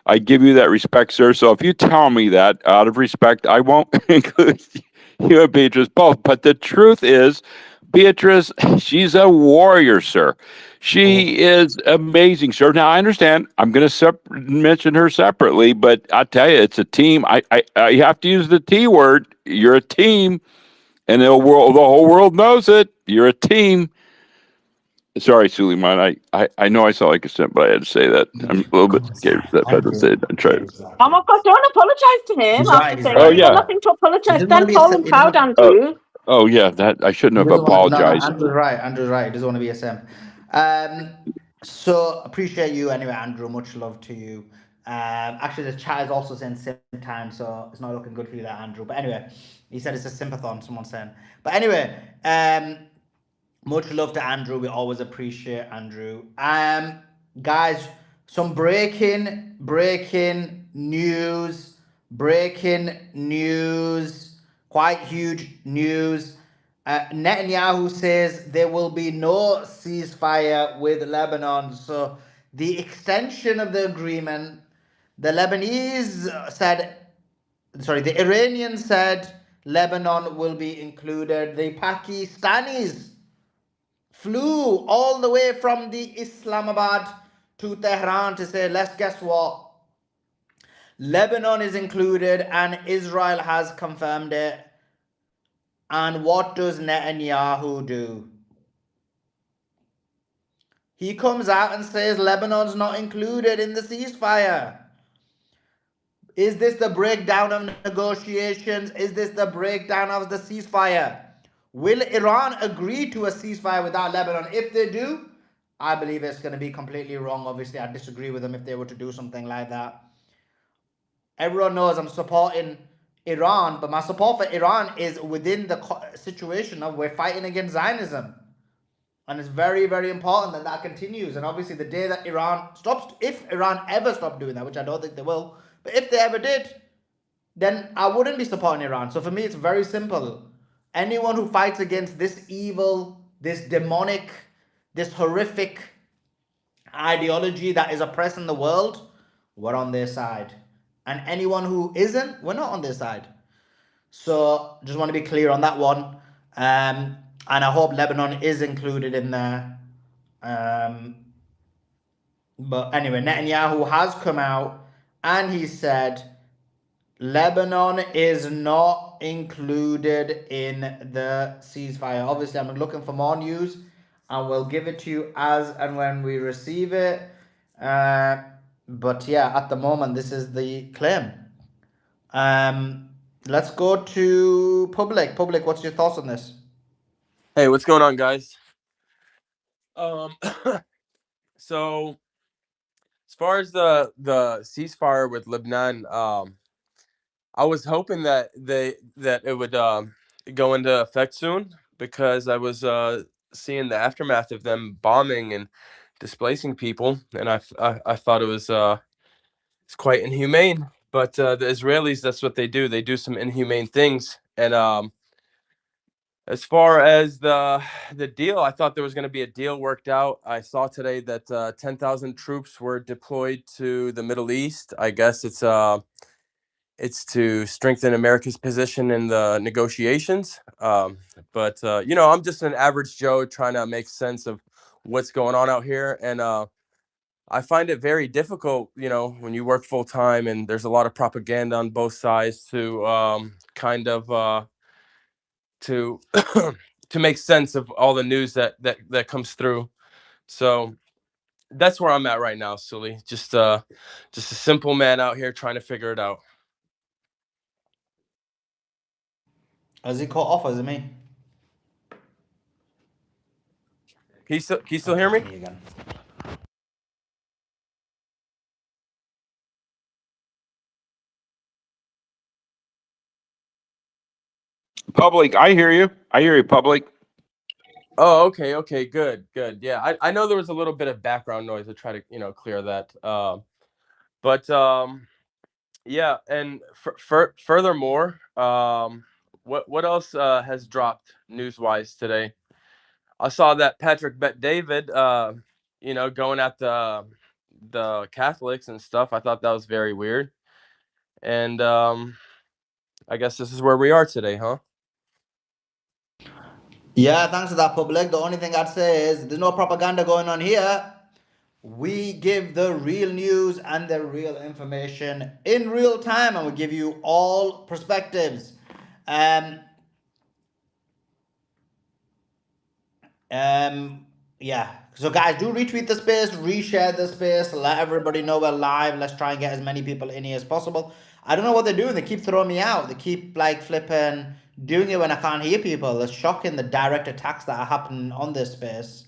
I give you that respect, sir. So if you tell me that out of respect, I won't include you and Beatrice both. But the truth is, Beatrice, she's a warrior, sir. Oh. She is amazing, sir. Now I understand. I'm going to mention her separately, but I tell you, it's a team. I have to use the T word. You're a team, and the whole world knows it. You're a team. Sorry, Suleiman. I know I sound like a simp, but I had to say that. I'm a little bit God, scared that I had to say Andrew. it. I tried. Oh Exactly. my God, don't apologize to him He's after right. He's saying Oh right. he's He's got yeah. right. nothing to He apologize. doesn't want to Stand be a tall simp. and He doesn't proud, want. Oh, Andrew. oh yeah. That I shouldn't He have doesn't want. No, no. apologized. Andrew's right. Andrew's right. He doesn't want to be a simp. Um. So appreciate you anyway, Andrew. Much love to you. Actually, the chat is also saying sim time, so it's not looking good for you, that Andrew. But anyway, he said it's a sympathon. Someone's saying. But anyway, much love to Andrew. We always appreciate Andrew. Guys, some breaking news. Breaking news. Quite huge news. Netanyahu says there will be no ceasefire with Lebanon. So the extension of the agreement, the Lebanese said, sorry, the Iranians said Lebanon will be included. The Pakistanis flew all the way from the Islamabad to Tehran to say, let's guess what? Lebanon is included and Israel has confirmed it. And what does Netanyahu do? He comes out and says Lebanon's not included in the ceasefire. Is this the breakdown of negotiations? Is this the breakdown of the ceasefire? Will Iran agree to a ceasefire without Lebanon? If they do, I believe it's going to be completely wrong. Obviously, I disagree with them if they were to do something like that. Everyone knows I'm supporting Iran, but my support for Iran is within the situation of we're fighting against Zionism. And it's very, very important that that continues. And obviously, the day that Iran stops, if Iran ever stopped doing that, which I don't think they will, but if they ever did, then I wouldn't be supporting Iran. So for me, it's very simple. Anyone who fights against this evil, this demonic, this horrific ideology that is oppressing the world, we're on their side. And anyone who isn't, we're not on their side. So just want to be clear on that one. And I hope Lebanon is included in there. But anyway, Netanyahu has come out and he said Lebanon is not included in the ceasefire. Obviously, I'm looking for more news and we'll give it to you as and when we receive it. But yeah, at the moment, this is the claim. Let's go to Public. Public, what's your thoughts on this? Hey, what's going on, guys? So as far as the ceasefire with Lebanon, I was hoping that it would go into effect soon because I was seeing the aftermath of them bombing and displacing people, and I thought it was it's quite inhumane. But the Israelis, that's what they do. They do some inhumane things, and as far as the deal, I thought there was going to be a deal worked out. I saw today that 10,000 troops were deployed to the Middle East. I guess it's it's to strengthen America's position in the negotiations. But I'm just an average Joe trying to make sense of what's going on out here, and I find it very difficult, when you work full time and there's a lot of propaganda on both sides to kind of to to make sense of all the news that comes through. So that's where I'm at right now, Sully. Just a simple man out here trying to figure it out. Has he cut off or is it me? Can you still Okay, hear it's me? me again. Public, I hear you. I hear you, public. Oh, okay, good. Yeah, I know there was a little bit of background noise. I try to clear that. But yeah, and furthermore, what else has dropped news wise today? I saw that Patrick Bet David, going at the Catholics and stuff. I thought that was very weird, and I guess this is where we are today, huh? Yeah, thanks for that, public. The only thing I'd say is there's no propaganda going on here. We give the real news and the real information in real time, and we give you all perspectives. Um, yeah. So guys, do retweet the space, reshare the space, let everybody know we're live. Let's try and get as many people in here as possible. I don't know what they're doing. They keep throwing me out. They keep like flipping doing it when I can't hear people. It's shocking the direct attacks that are happening on this space.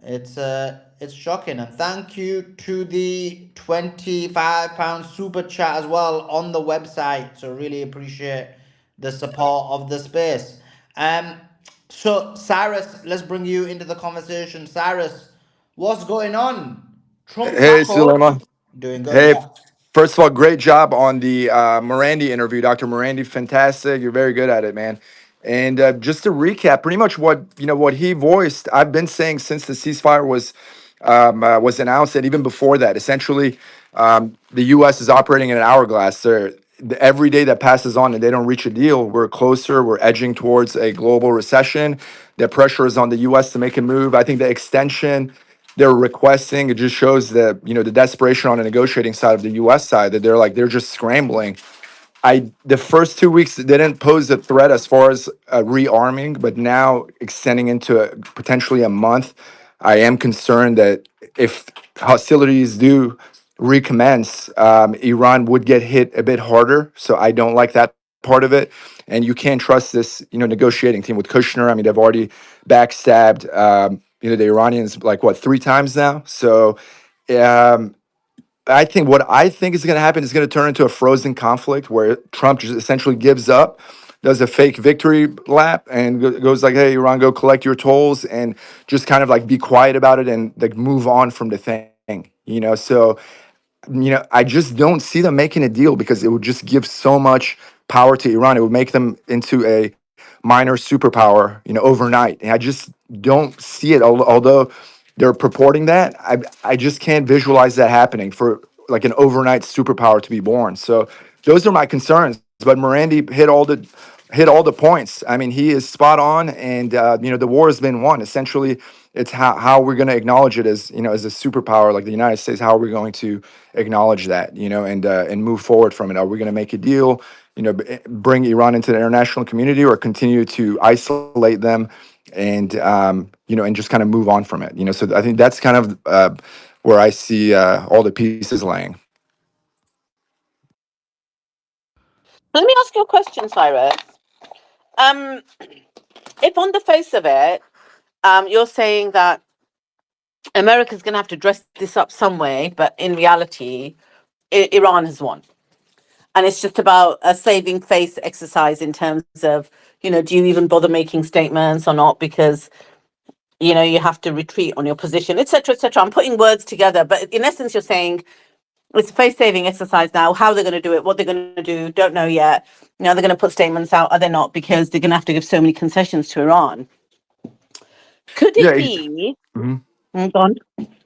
It's shocking, and thank you to the £25 super chat as well on the website. So really appreciate the support of the space. Um, so Cyrus, let's bring you into the conversation. Cyrus, what's going on? Trump Hey, tackled. Sulema. Doing good, Hey, yeah. first of all, great job on the Morandi interview, Dr. Morandi. Fantastic. You're very good at it, man. And just to recap, pretty much what he voiced, I've been saying since the ceasefire was announced, and even before that. Essentially, the U.S. is operating in an hourglass. Every day that passes on and they don't reach a deal, we're closer. We're edging towards a global recession. The pressure is on the U.S. to make a move. I think the extension they're requesting, it just shows that the desperation on the negotiating side of the U.S. side, that they're just scrambling. The first 2 weeks didn't pose a threat as far as rearming, but now extending into potentially a month, I am concerned that if hostilities do recommence, Iran would get hit a bit harder. So I don't like that part of it. And you can't trust this, negotiating team with Kushner. I mean, they've already backstabbed, the Iranians like what, 3 times now. So um, what I think is going to happen is going to turn into a frozen conflict where Trump just essentially gives up, does a fake victory lap, and goes like, "Hey, Iran, go collect your tolls," and just kind of like be quiet about it and like move on from the thing. So I just don't see them making a deal because it would just give so much power to Iran. It would make them into a minor superpower, overnight. And I just don't see it. Although they're purporting that, I just can't visualize that happening for like an overnight superpower to be born. So those are my concerns. But Morandi hit all the points. I mean, he is spot on, and the war has been won. Essentially, it's how we're going to acknowledge it as a superpower like the United States. How are we going to acknowledge that, and move forward from it? Are we going to make a deal, bring Iran into the international community, or continue to isolate them and and just kind of move on from it? So I think that's kind of where I see all the pieces laying. Let me ask you a question, Cyrus. Um, if on the face of it, you're saying that America's going to have to dress this up some way, but in reality, Iran has won. And it's just about a saving face exercise in terms of, do you even bother making statements or not? Because, you have to retreat on your position, etc., etc. I'm putting words together, but in essence, you're saying it's a face saving exercise now. How they're going to do it, what they're going to do, don't know yet. Now they're going to put statements out, are they not? Because they're going to have to give so many concessions to Iran. Could Yeah. it be? Mhm. Go on.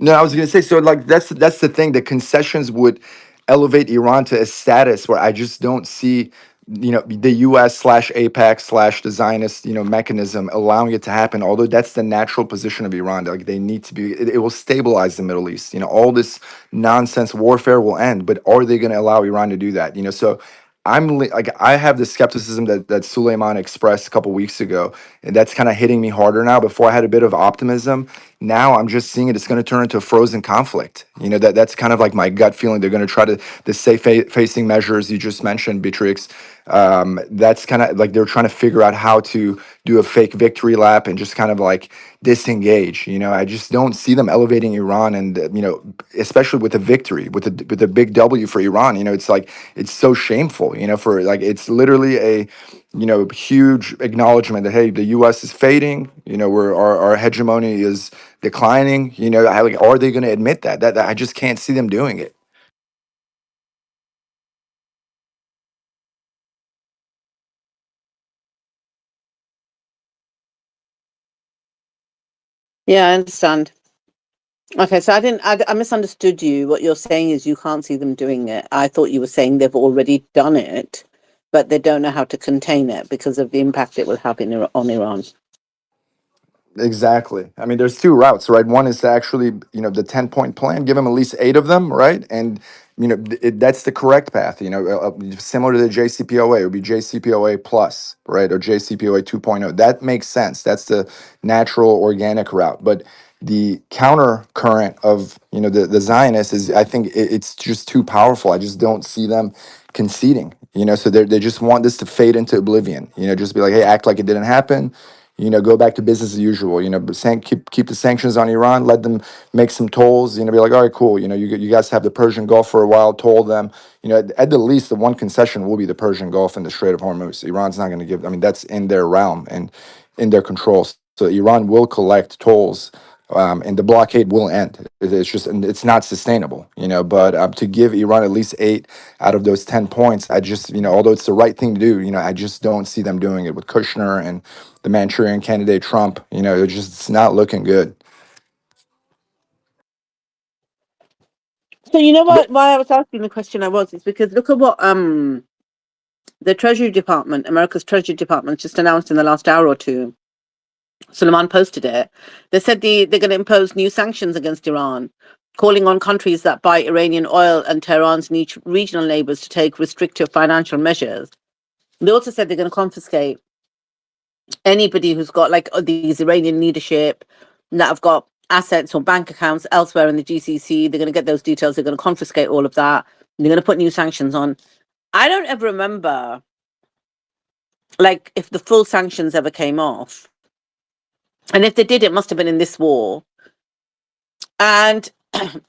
No, I was gonna say, so like that's the thing. The concessions would elevate Iran to a status where I just don't see, the U.S. slash APAC slash the Zionist, mechanism allowing it to happen. Although that's the natural position of Iran, like they need to be, it will stabilize the Middle East. All this nonsense warfare will end, but are they going to allow Iran to do that? So like I have the skepticism that Suleiman expressed a couple weeks ago, and that's kind of hitting me harder now. Before I had a bit of optimism. Now I'm just seeing it's going to turn into a frozen conflict. That's kind of like my gut feeling. They're going to try to the safe facing measures you just mentioned, Beatrix. That's kind of like they're trying to figure out how to do a fake victory lap and just kind of like disengage. I just don't see them elevating Iran, and especially with a victory, with a big W for Iran. It's like it's so shameful. For like it's literally a huge acknowledgement that hey, the U.S. is fading. Where our hegemony is declining. Like, are they going to admit that I just can't see them doing it. Yeah, I understand. Okay, so I misunderstood you. What you're saying is you can't see them doing it. I thought you were saying they've already done it, but they don't know how to contain it because of the impact it will have on Iran. Exactly. I mean, there's two routes, right? One is to actually, the 10-point plan, give them at least 8 of them, right? And, that's the correct path, similar to the JCPOA. It would be JCPOA plus, right? Or JCPOA 2.0. That makes sense. That's the natural, organic route. But the counter current of, the Zionists is, I think it's just too powerful. I just don't see them conceding, so they just want this to fade into oblivion, just be like, hey, act like it didn't happen, go back to business as usual. But keep the sanctions on Iran. Let them make some tolls. Be like, all right, cool. You guys have the Persian Gulf for a while. Toll them. At the least, the one concession will be the Persian Gulf and the Strait of Hormuz. Iran's not going to give. I mean, that's in their realm and in their control. So Iran will collect tolls. And the blockade will end. It's just, and it's not sustainable, But to give Iran at least 8 out of those 10 points, I just, although it's the right thing to do, I just don't see them doing it with Kushner and the Manchurian candidate Trump. It's not looking good. So you know what? Why I was asking the question is because look at what the Treasury Department, America's Treasury Department, just announced in the last hour or two. Suleiman posted it. They said they're going to impose new sanctions against Iran, calling on countries that buy Iranian oil and Tehran's regional neighbors to take restrictive financial measures. They also said they're going to confiscate anybody who's got like these Iranian leadership that have got assets or bank accounts elsewhere in the GCC. They're going to get those details. They're going to confiscate all of that. They're going to put new sanctions on. I don't ever remember, like, if the full sanctions ever came off. And if they did, it must have been in this war. And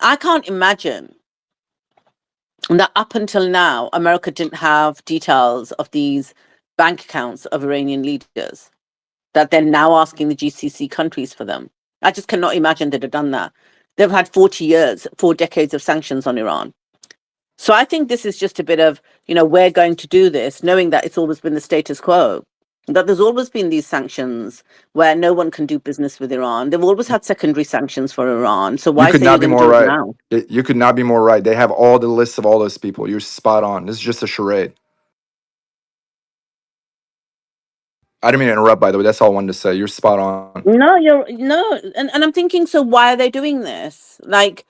I can't imagine that up until now, America didn't have details of these bank accounts of Iranian leaders, that they're now asking the GCC countries for them. I just cannot imagine they'd have done that. They've had 40 years, 4 decades of sanctions on Iran. So I think this is just a bit of, we're going to do this, knowing that it's always been the status quo. That there's always been these sanctions where no one can do business with Iran. They've always had secondary sanctions for Iran. So You why could say you're not be going to more do it right. now? You could not be more right. They have all the lists of all those people. You're spot on. This is just a charade. I didn't mean to interrupt, by the way. That's all I wanted to say. You're spot on. No, and I'm thinking, so why are they doing this? Like,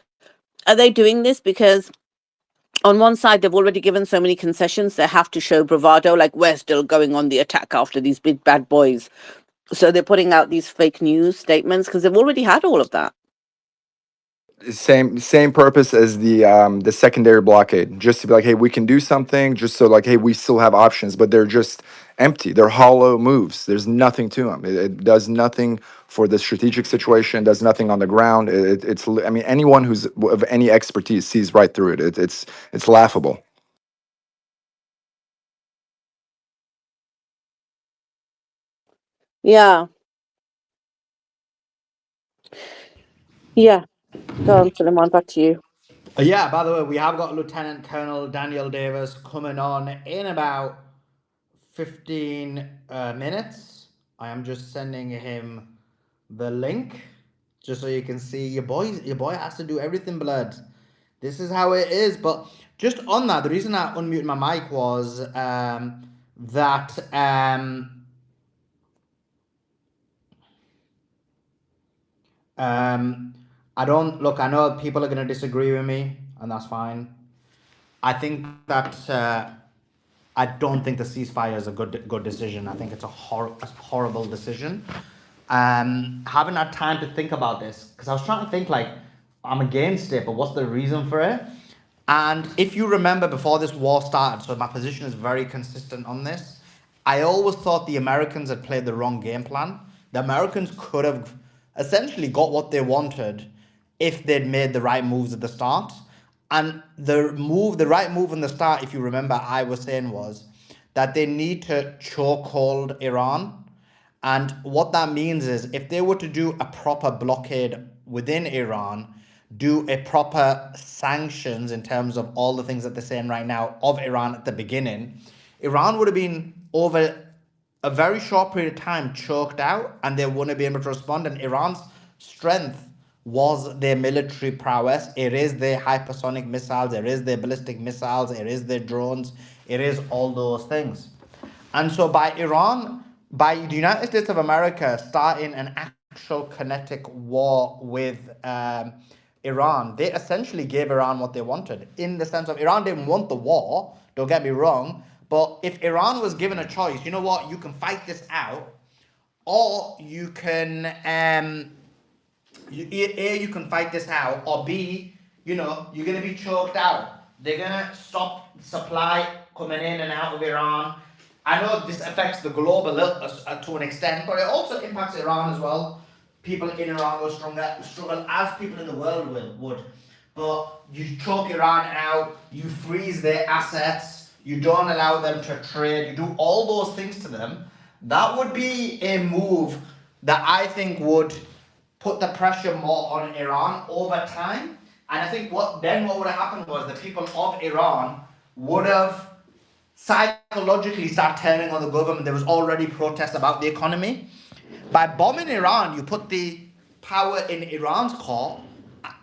are they doing this because on one side they've already given so many concessions, they have to show bravado, like we're still going on the attack after these big bad boys. So they're putting out these fake news statements because they've already had all of that. Same purpose as the secondary blockade, just to be like, hey, we can do something, just so like, hey, we still have options, but they're just empty. They're hollow moves. There's nothing to them. It does nothing for the strategic situation. Does nothing on the ground. I mean, anyone who's of any expertise sees right through it. It's laughable. Yeah, yeah. Go on, Suleiman, back to you. Yeah, by the way, we have got Lieutenant Colonel Daniel Davis coming on in about 15 minutes. I am just sending him the link just so you can see your boy has to do everything blood. This is how it is. But just on that, the reason I unmuted my mic was that I don't look. I know people are going to disagree with me, and that's fine. I think that I don't think the ceasefire is a good decision. I think it's a horrible decision. Haven't had time to think about this because I was trying to think like I'm against it, but what's the reason for it? And if you remember before this war started, so my position is very consistent on this. I always thought the Americans had played the wrong game plan. The Americans could have essentially got what they wanted if they'd made the right moves at the start. And the right move in the start, if you remember, I was saying was that they need to chokehold Iran. And what that means is if they were to do a proper blockade within Iran, do a proper sanctions in terms of all the things that they're saying right now of Iran at the beginning, Iran would have been over a very short period of time choked out and they wouldn't be able to respond. And Iran's strength was their military prowess. It is their hypersonic missiles, it is their ballistic missiles, it is their drones, it is all those things. And so by the United States of America starting an actual kinetic war with Iran, they essentially gave Iran what they wanted in the sense of Iran didn't want the war, don't get me wrong, but if Iran was given a choice, you know what, you can fight this out, or you can you can fight this out, or B, you're gonna be choked out. They're gonna stop supply coming in and out of Iran. I know this affects the globe to an extent, but it also impacts Iran as well. People in Iran will struggle as people in the world would. But you choke Iran out, you freeze their assets, you don't allow them to trade, you do all those things to them. That would be a move that I think would put the pressure more on Iran over time. And I think what would have happened was the people of Iran would have psychologically start turning on the government. There was already protests about the economy. By bombing Iran, you put the power in Iran's court.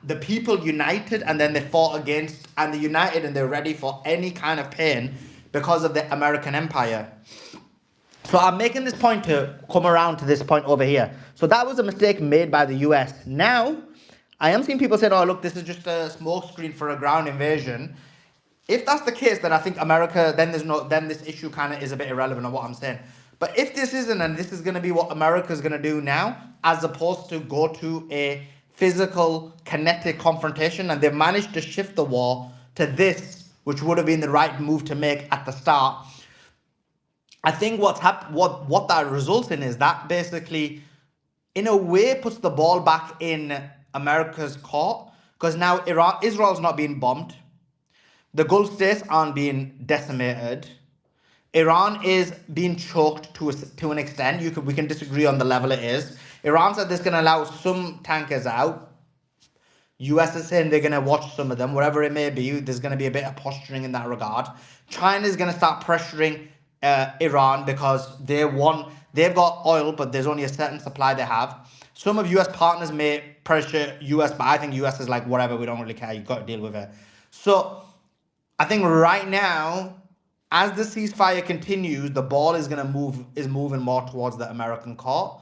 The people united and then they fought against, and they united and they're ready for any kind of pain because of the American empire. So I'm making this point to come around to this point over here. So that was a mistake made by the US. Now, I am seeing people saying, oh, look, this is just a smokescreen for a ground invasion. If that's the case, then I think America, then this issue kind of is a bit irrelevant of what I'm saying. But if this isn't, and this is going to be what America's going to do now, as opposed to go to a physical, kinetic confrontation, and they've managed to shift the war to this, which would have been the right move to make at the start. I think what that results in is that basically, in a way, puts the ball back in America's court, because now Israel's not being bombed. The Gulf states aren't being decimated. Iran is being choked to an extent. We can disagree on the level it is. Iran said this is going to allow some tankers out. US is saying they're going to watch some of them, whatever it may be. There's going to be a bit of posturing in that regard. China is going to start pressuring Iran because they've got oil, but there's only a certain supply they have. Some of US partners may pressure US, but I think US is like, whatever, we don't really care. You've got to deal with it. So I think right now, as the ceasefire continues, the ball is moving more towards the American court.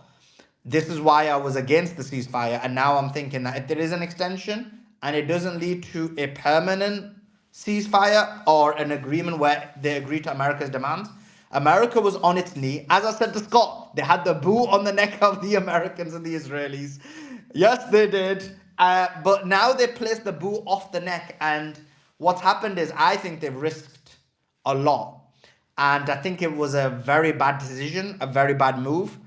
This is why I was against the ceasefire, and now I'm thinking that if there is an extension and it doesn't lead to a permanent ceasefire or an agreement where they agree to America's demands, America was on its knee. As I said to Scott, they had the boot on the neck of the Americans and the Israelis. Yes, they did. But now they placed the boot off the neck, and what's happened is I think they've risked a lot. And I think it was a very bad decision, a very bad move.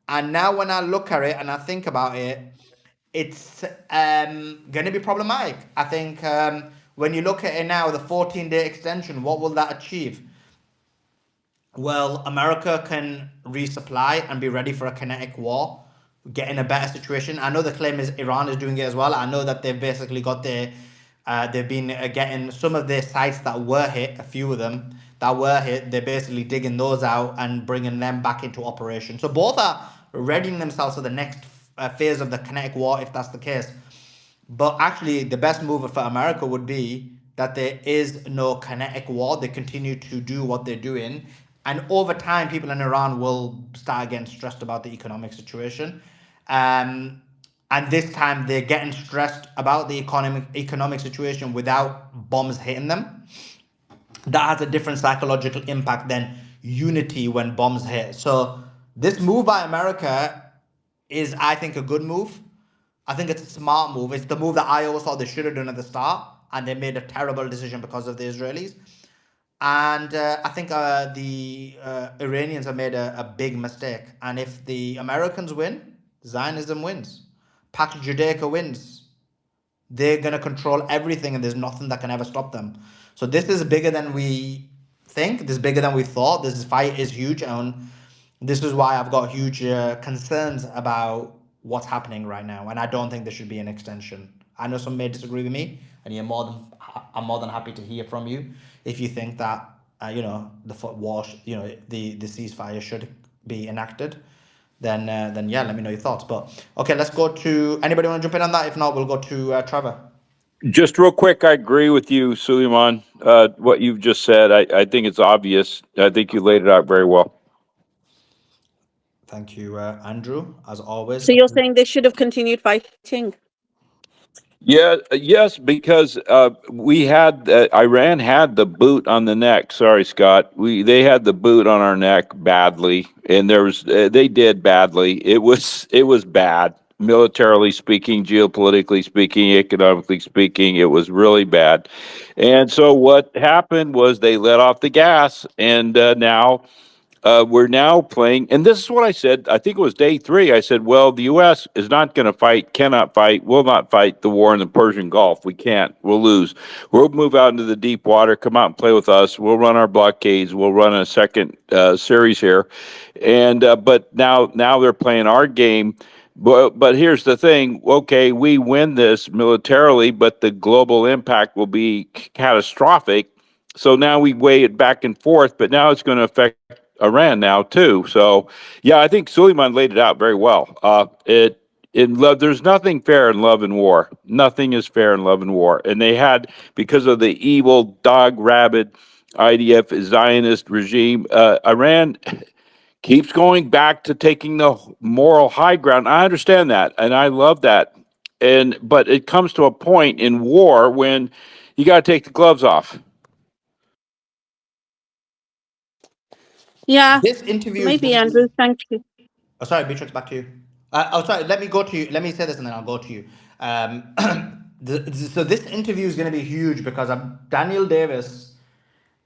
And now when I look at it and I think about it, it's going to be problematic. I think when you look at it now, the 14-day extension, what will that achieve? Well, America can resupply and be ready for a kinetic war, get in a better situation. I know the claim is Iran is doing it as well. I know that they've basically got they've been getting some of their sites that were hit, a few of them that were hit, they're basically digging those out and bringing them back into operation. So both are readying themselves for the next phase of the kinetic war, if that's the case. But actually, the best move for America would be that there is no kinetic war. They continue to do what they're doing. And over time, people in Iran will start getting stressed about the economic situation. Um, and this time, they're getting stressed about the economic situation without bombs hitting them. That has a different psychological impact than unity when bombs hit. So this move by America is, I think, a good move. I think it's a smart move. It's the move that I always thought they should have done at the start, and they made a terrible decision because of the Israelis. And I think the Iranians have made a big mistake. And if the Americans win, Zionism wins. Pax Judaica wins. They're going to control everything, and there's nothing that can ever stop them. So this is bigger than we think. This is bigger than we thought. This fight is huge, and this is why I've got huge concerns about what's happening right now. And I don't think there should be an extension. I know some may disagree with me, and I'm more than happy to hear from you if you think that the foot war, the ceasefire should be enacted. Then yeah, let me know your thoughts. But okay, let's go to anybody want to jump in on that. If not, we'll go to Trevor. Just real quick, I agree with you, Suleiman. What you've just said, I think it's obvious. I think you laid it out very well. Thank you, Andrew, as always. So you're saying they should have continued fighting? Yeah, yes, because we had Iran had the boot on the neck. Sorry, Scott. They had the boot on our neck badly, and there was they did badly. It was bad, militarily speaking, geopolitically speaking, economically speaking. It was really bad, and so what happened was they let off the gas, and now we're now playing, and this is what I said. I think it was day three. I said, well, the U.S. is not going to fight, cannot fight, will not fight the war in the Persian Gulf. We can't. We'll lose. We'll move out into the deep water, come out and play with us. We'll run our blockades. We'll run a second series here. And but now they're playing our game. But here's the thing. Okay, we win this militarily, but the global impact will be catastrophic. So now we weigh it back and forth, but now it's going to affect Iran now too. So yeah, I think Suleiman laid it out very well. It in love, there's nothing fair in love and war. Nothing is fair in love and war. And they had, because of the evil dog rabid IDF Zionist regime, Iran keeps going back to taking the moral high ground. I understand that, and I love that. But it comes to a point in war when you got to take the gloves off. Yeah, This interview is maybe, going to be. Andrew. Thank you. Oh, sorry, Beatrix, back to you. Sorry, let me go to you. Let me say this and then I'll go to you. So this interview is going to be huge because Daniel Davis,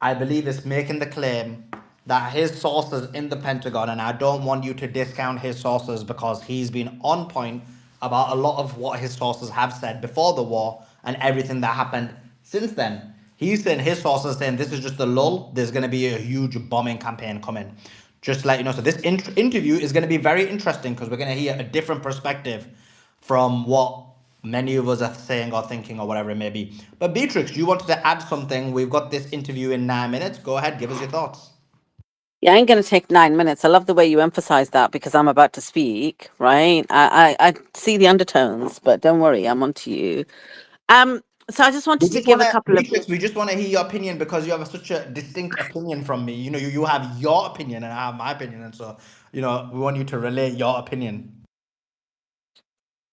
I believe, is making the claim that his sources in the Pentagon, and I don't want you to discount his sources because he's been on point about a lot of what his sources have said before the war and everything that happened since then. He's saying his sources saying this is just a lull. There's going to be a huge bombing campaign coming. Just like so this interview is going to be very interesting because we're going to hear a different perspective from what many of us are saying or thinking or whatever it may be. But Beatrix, you wanted to add something. We've got this interview in 9 minutes. Go ahead, give us your thoughts. Yeah, I ain't going to take 9 minutes. I love the way you emphasize that because I'm about to speak, right? I see the undertones, but don't worry, I'm on to you. So I just We wanted to just give want a to, couple of. Beatrix, we just want to hear your opinion because you have such a distinct opinion from me. You have your opinion and I have my opinion. And so, we want you to relay your opinion.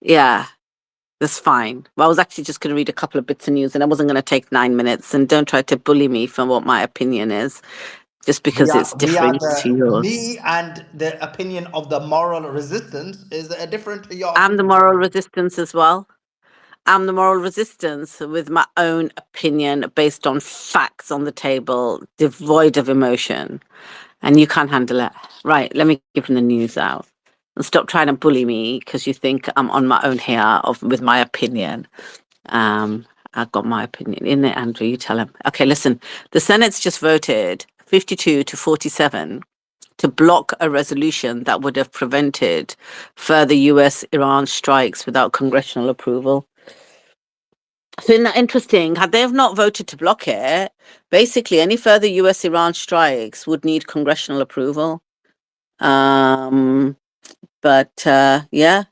Yeah, that's fine. Well, I was actually just going to read a couple of bits of news and I wasn't going to take 9 minutes. And don't try to bully me for what my opinion is, just because it's We are different to yours. me and the opinion of the moral resistance is different to your I'm the opinion. moral resistance as well. I'm the moral resistance with my own opinion based on facts on the table, devoid of emotion. And you can't handle it. Right, let me give the news out. And stop trying to bully me because you think I'm on my own here with my opinion. I've got my opinion in it, Andrew. You tell him. Okay, listen. The Senate's just voted 52 to 47 to block a resolution that would have prevented further US-Iran strikes without congressional approval. So isn't that interesting? Had they have not voted to block it, basically any further US-Iran strikes would need congressional approval. But yeah,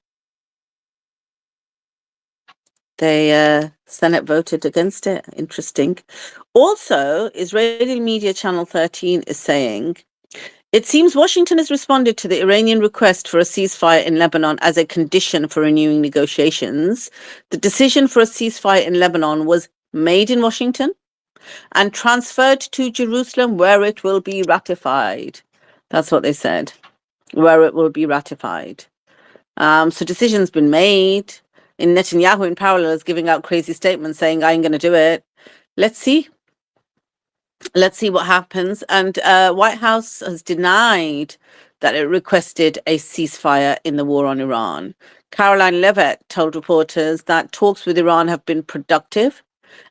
The Senate voted against it. Interesting. Also, Israeli media channel 13 is saying, it seems Washington has responded to the Iranian request for a ceasefire in Lebanon as a condition for renewing negotiations. The decision for a ceasefire in Lebanon was made in Washington and transferred to Jerusalem, where it will be ratified. That's what they said, where it will be ratified. So decision's been made. And Netanyahu in parallel is giving out crazy statements saying, I ain't going to do it. Let's see. Let's see what happens. And White House has denied that it requested a ceasefire in the war on Iran. Caroline Levitt told reporters that talks with Iran have been productive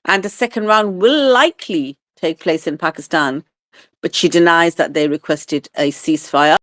and a second round will likely take place in Pakistan, but she denies that they requested a ceasefire.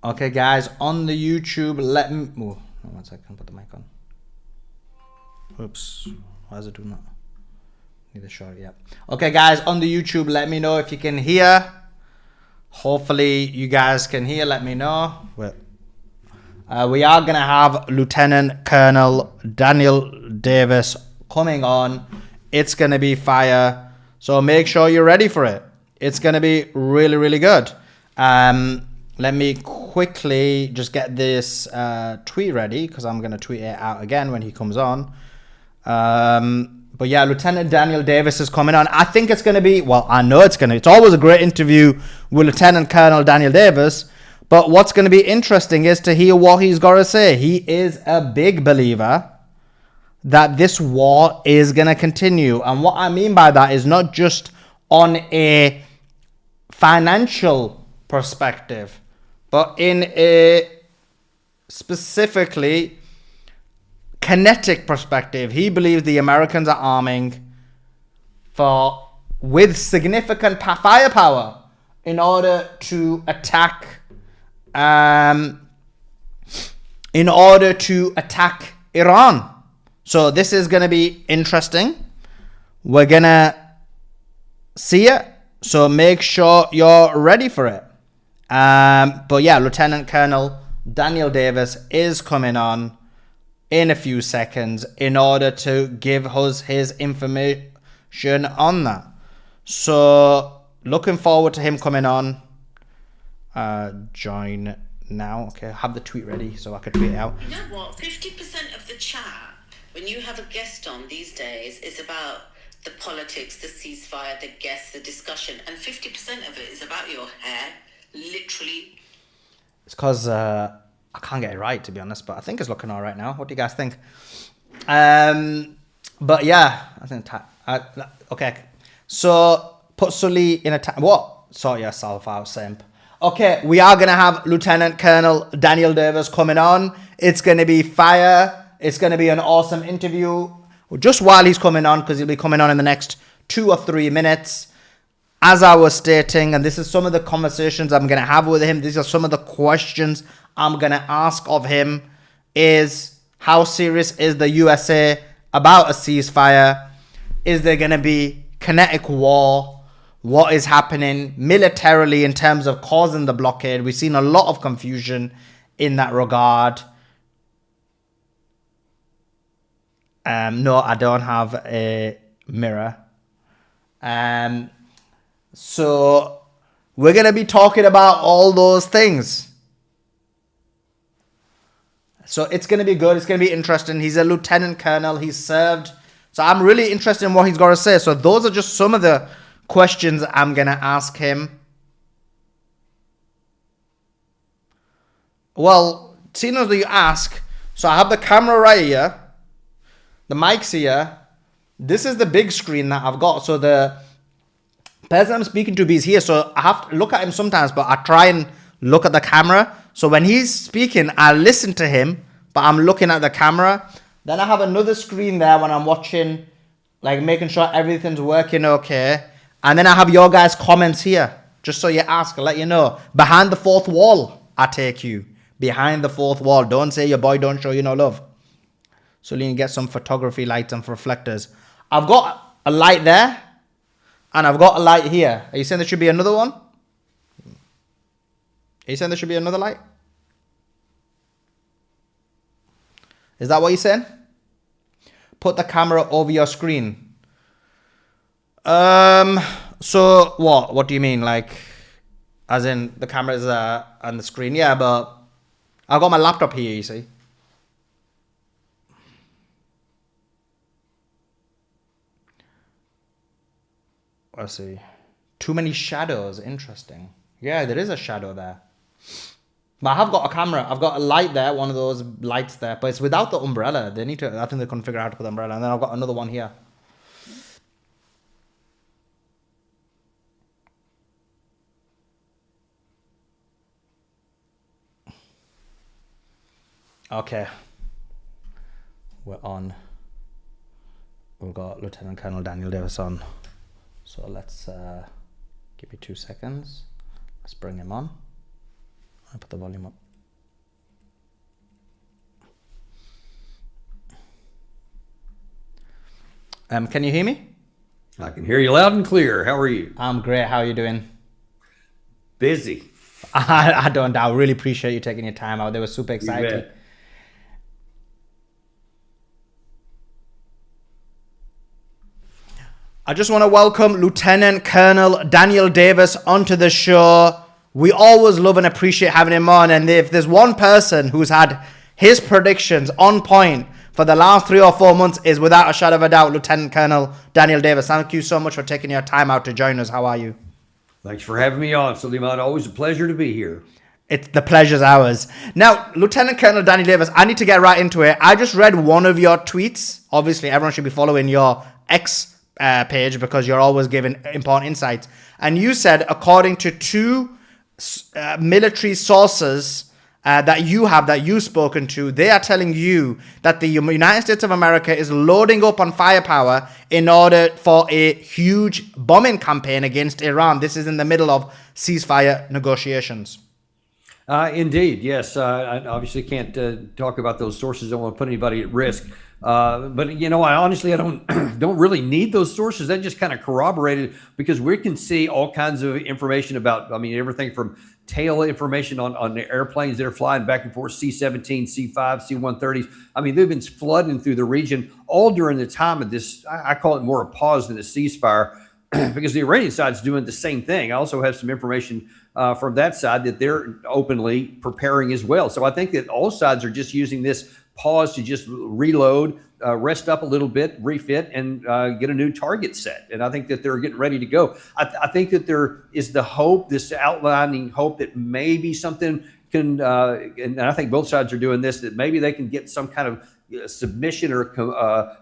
Okay, guys, on the YouTube, let me... Oh, one second, put the mic on. Oops. Why is it doing that? Need a shot, yeah. Okay, guys, on the YouTube, let me know if you can hear. Hopefully, you guys can hear. Let me know. Wait. We are going to have Lieutenant Colonel Daniel Davis coming on. It's going to be fire. So make sure you're ready for it. It's going to be really, really good. Let me quickly just get this tweet ready because I'm going to tweet it out again when he comes on. But yeah, Lieutenant Daniel Davis is coming on. I think it's going to be, well, I know it's going to, it's always a great interview with Lieutenant Colonel Daniel Davis. But what's going to be interesting is to hear what he's got to say. He is a big believer that this war is going to continue. And what I mean by that is not just on a financial perspective, but in a specifically kinetic perspective. He believes the Americans are arming with significant firepower in order to attack Iran. So this is going to be interesting. We're going to see it. So make sure you're ready for it. But yeah, Lieutenant Colonel Daniel Davis is coming on in a few seconds in order to give us his information on that. So looking forward to him coming on. Join now. Okay, have the tweet ready so I can tweet it out. You know what? 50% of the chat when you have a guest on these days is about the politics, the ceasefire, the guests, the discussion, and 50% of it is about your hair. Literally. It's because I can't get it right, to be honest, but I think it's looking all right now. What do you guys think? But yeah, I think okay. So put Sully in a what? Sort yourself out, simp. Okay, we are gonna have Lieutenant Colonel Daniel Davis coming on. It's gonna be fire. It's gonna be an awesome interview. Just while he's coming on, because he'll be coming on in the next 2 or 3 minutes. As I was stating, and this is some of the conversations I'm gonna have with him. These are some of the questions I'm gonna ask of him. Is how serious is the USA about a ceasefire? Is there gonna be kinetic war? What is happening militarily in terms of causing the blockade? We've seen a lot of confusion in that regard. No, I don't have a mirror. So we're going to be talking about all those things. So it's going to be good. It's going to be interesting. He's a lieutenant colonel. He's served. So I'm really interested in what he's got to say. So those are just some of the questions I'm going to ask him. Well, seeing as you ask, so I have the camera right here. The mic's here. This is the big screen that I've got. So the person I'm speaking to is here. So I have to look at him sometimes, but I try and look at the camera. So when he's speaking, I listen to him, but I'm looking at the camera. Then I have another screen there when I'm watching, like making sure everything's working okay. And then I have your guys' comments here, just so you ask, I'll let you know. Behind the fourth wall, I take you. Behind the fourth wall. Don't say your boy don't show you no love. So you can get some photography lights and reflectors. I've got a light there, and I've got a light here. Are you saying there should be another one? Are you saying there should be another light? Is that what you're saying? Put the camera over your screen. So what? What do you mean? Like, as in the camera is on the screen? Yeah, but I've got my laptop here, you see. Let's see. Too many shadows. Interesting. Yeah, there is a shadow there. But I have got a camera. I've got a light there, one of those lights there, but it's without the umbrella. They need to, I think they couldn't figure out how to put the umbrella. And then I've got another one here. Okay. We're on. We've got Lieutenant Colonel Daniel Davis on. So let's give me 2 seconds. Let's bring him on. I'll put the volume up. Can you hear me? I can hear you loud and clear. How are you? I'm great. How are you doing? Busy. I don't doubt. Really appreciate you taking your time out. They were super excited. I just want to welcome Lieutenant Colonel Daniel Davis onto the show. We always love and appreciate having him on. And if there's one person who's had his predictions on point for the last 3 or 4 months, is without a shadow of a doubt Lieutenant Colonel Daniel Davis. Thank you so much for taking your time out to join us. How are you? Thanks for having me on, Suleiman. Always a pleasure to be here. It's the pleasure's ours. Now, Lieutenant Colonel Daniel Davis, I need to get right into it. I just read one of your tweets. Obviously, everyone should be following your X page because you're always giving important insights. And you said, according to 2 military sources that you've spoken to, they are telling you that the United States of America is loading up on firepower in order for a huge bombing campaign against Iran. This is in the middle of ceasefire negotiations. Indeed, yes. I obviously can't talk about those sources. I don't want to put anybody at risk. But you know, I don't really need those sources. That just kind of corroborated, because we can see all kinds of information about, I mean, everything from tail information on the airplanes that are flying back and forth, C-17, C-5, C-130s. I mean, they've been flooding through the region all during the time of this. I call it more a pause than a ceasefire, because the Iranian side's doing the same thing. I also have some information from that side that they're openly preparing as well. So I think that all sides are just using this pause to just reload, rest up a little bit, refit, and get a new target set. And I think that they're getting ready to go. I think that there is the hope, this outlining hope, that maybe something can, and I think both sides are doing this, that maybe they can get some kind of submission or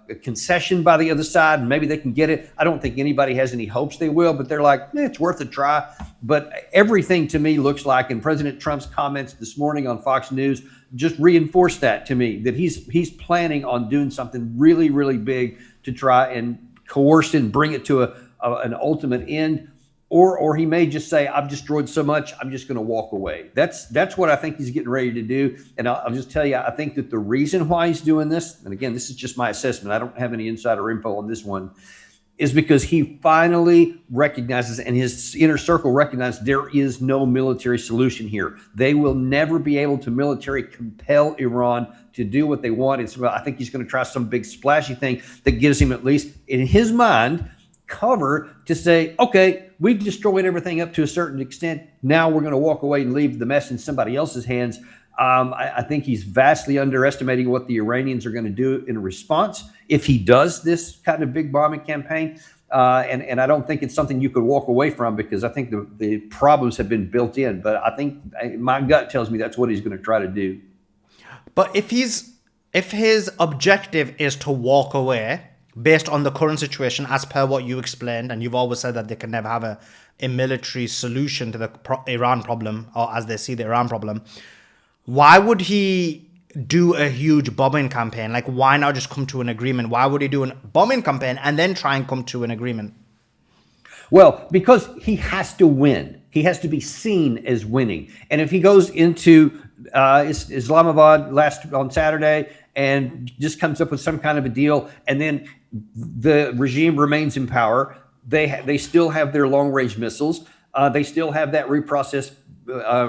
a concession by the other side, and maybe they can get it. I don't think anybody has any hopes they will, but they're like, it's worth a try. But everything to me looks like, and President Trump's comments this morning on Fox News just reinforced that to me, that he's planning on doing something really, really big to try and coerce and bring it to an ultimate end. Or he may just say, I've destroyed so much, I'm just going to walk away. That's what I think he's getting ready to do. And I'll just tell you, I think that the reason why he's doing this, and again, this is just my assessment, I don't have any insider info on this one, is because he finally recognizes, and his inner circle recognizes, there is no military solution here. They will never be able to military compel Iran to do what they want. And so I think he's going to try some big splashy thing that gives him, at least in his mind, cover to say, okay, we've destroyed everything up to a certain extent. Now we're going to walk away and leave the mess in somebody else's hands. I think he's vastly underestimating what the Iranians are going to do in response if he does this kind of big bombing campaign. And I don't think it's something you could walk away from, because I think the problems have been built in. But I think my gut tells me that's what he's going to try to do. But if he's if his objective is to walk away based on the current situation, as per what you explained, and you've always said that they can never have a military solution to the Iran problem, or as they see the Iran problem, why would he do a huge bombing campaign? Like, why not just come to an agreement? Why would he do a bombing campaign and then try and come to an agreement? Well, because he has to win. He has to be seen as winning. And if he goes into Islamabad on Saturday and just comes up with some kind of a deal, and then the regime remains in power, they still have their long-range missiles. They still have that reprocessed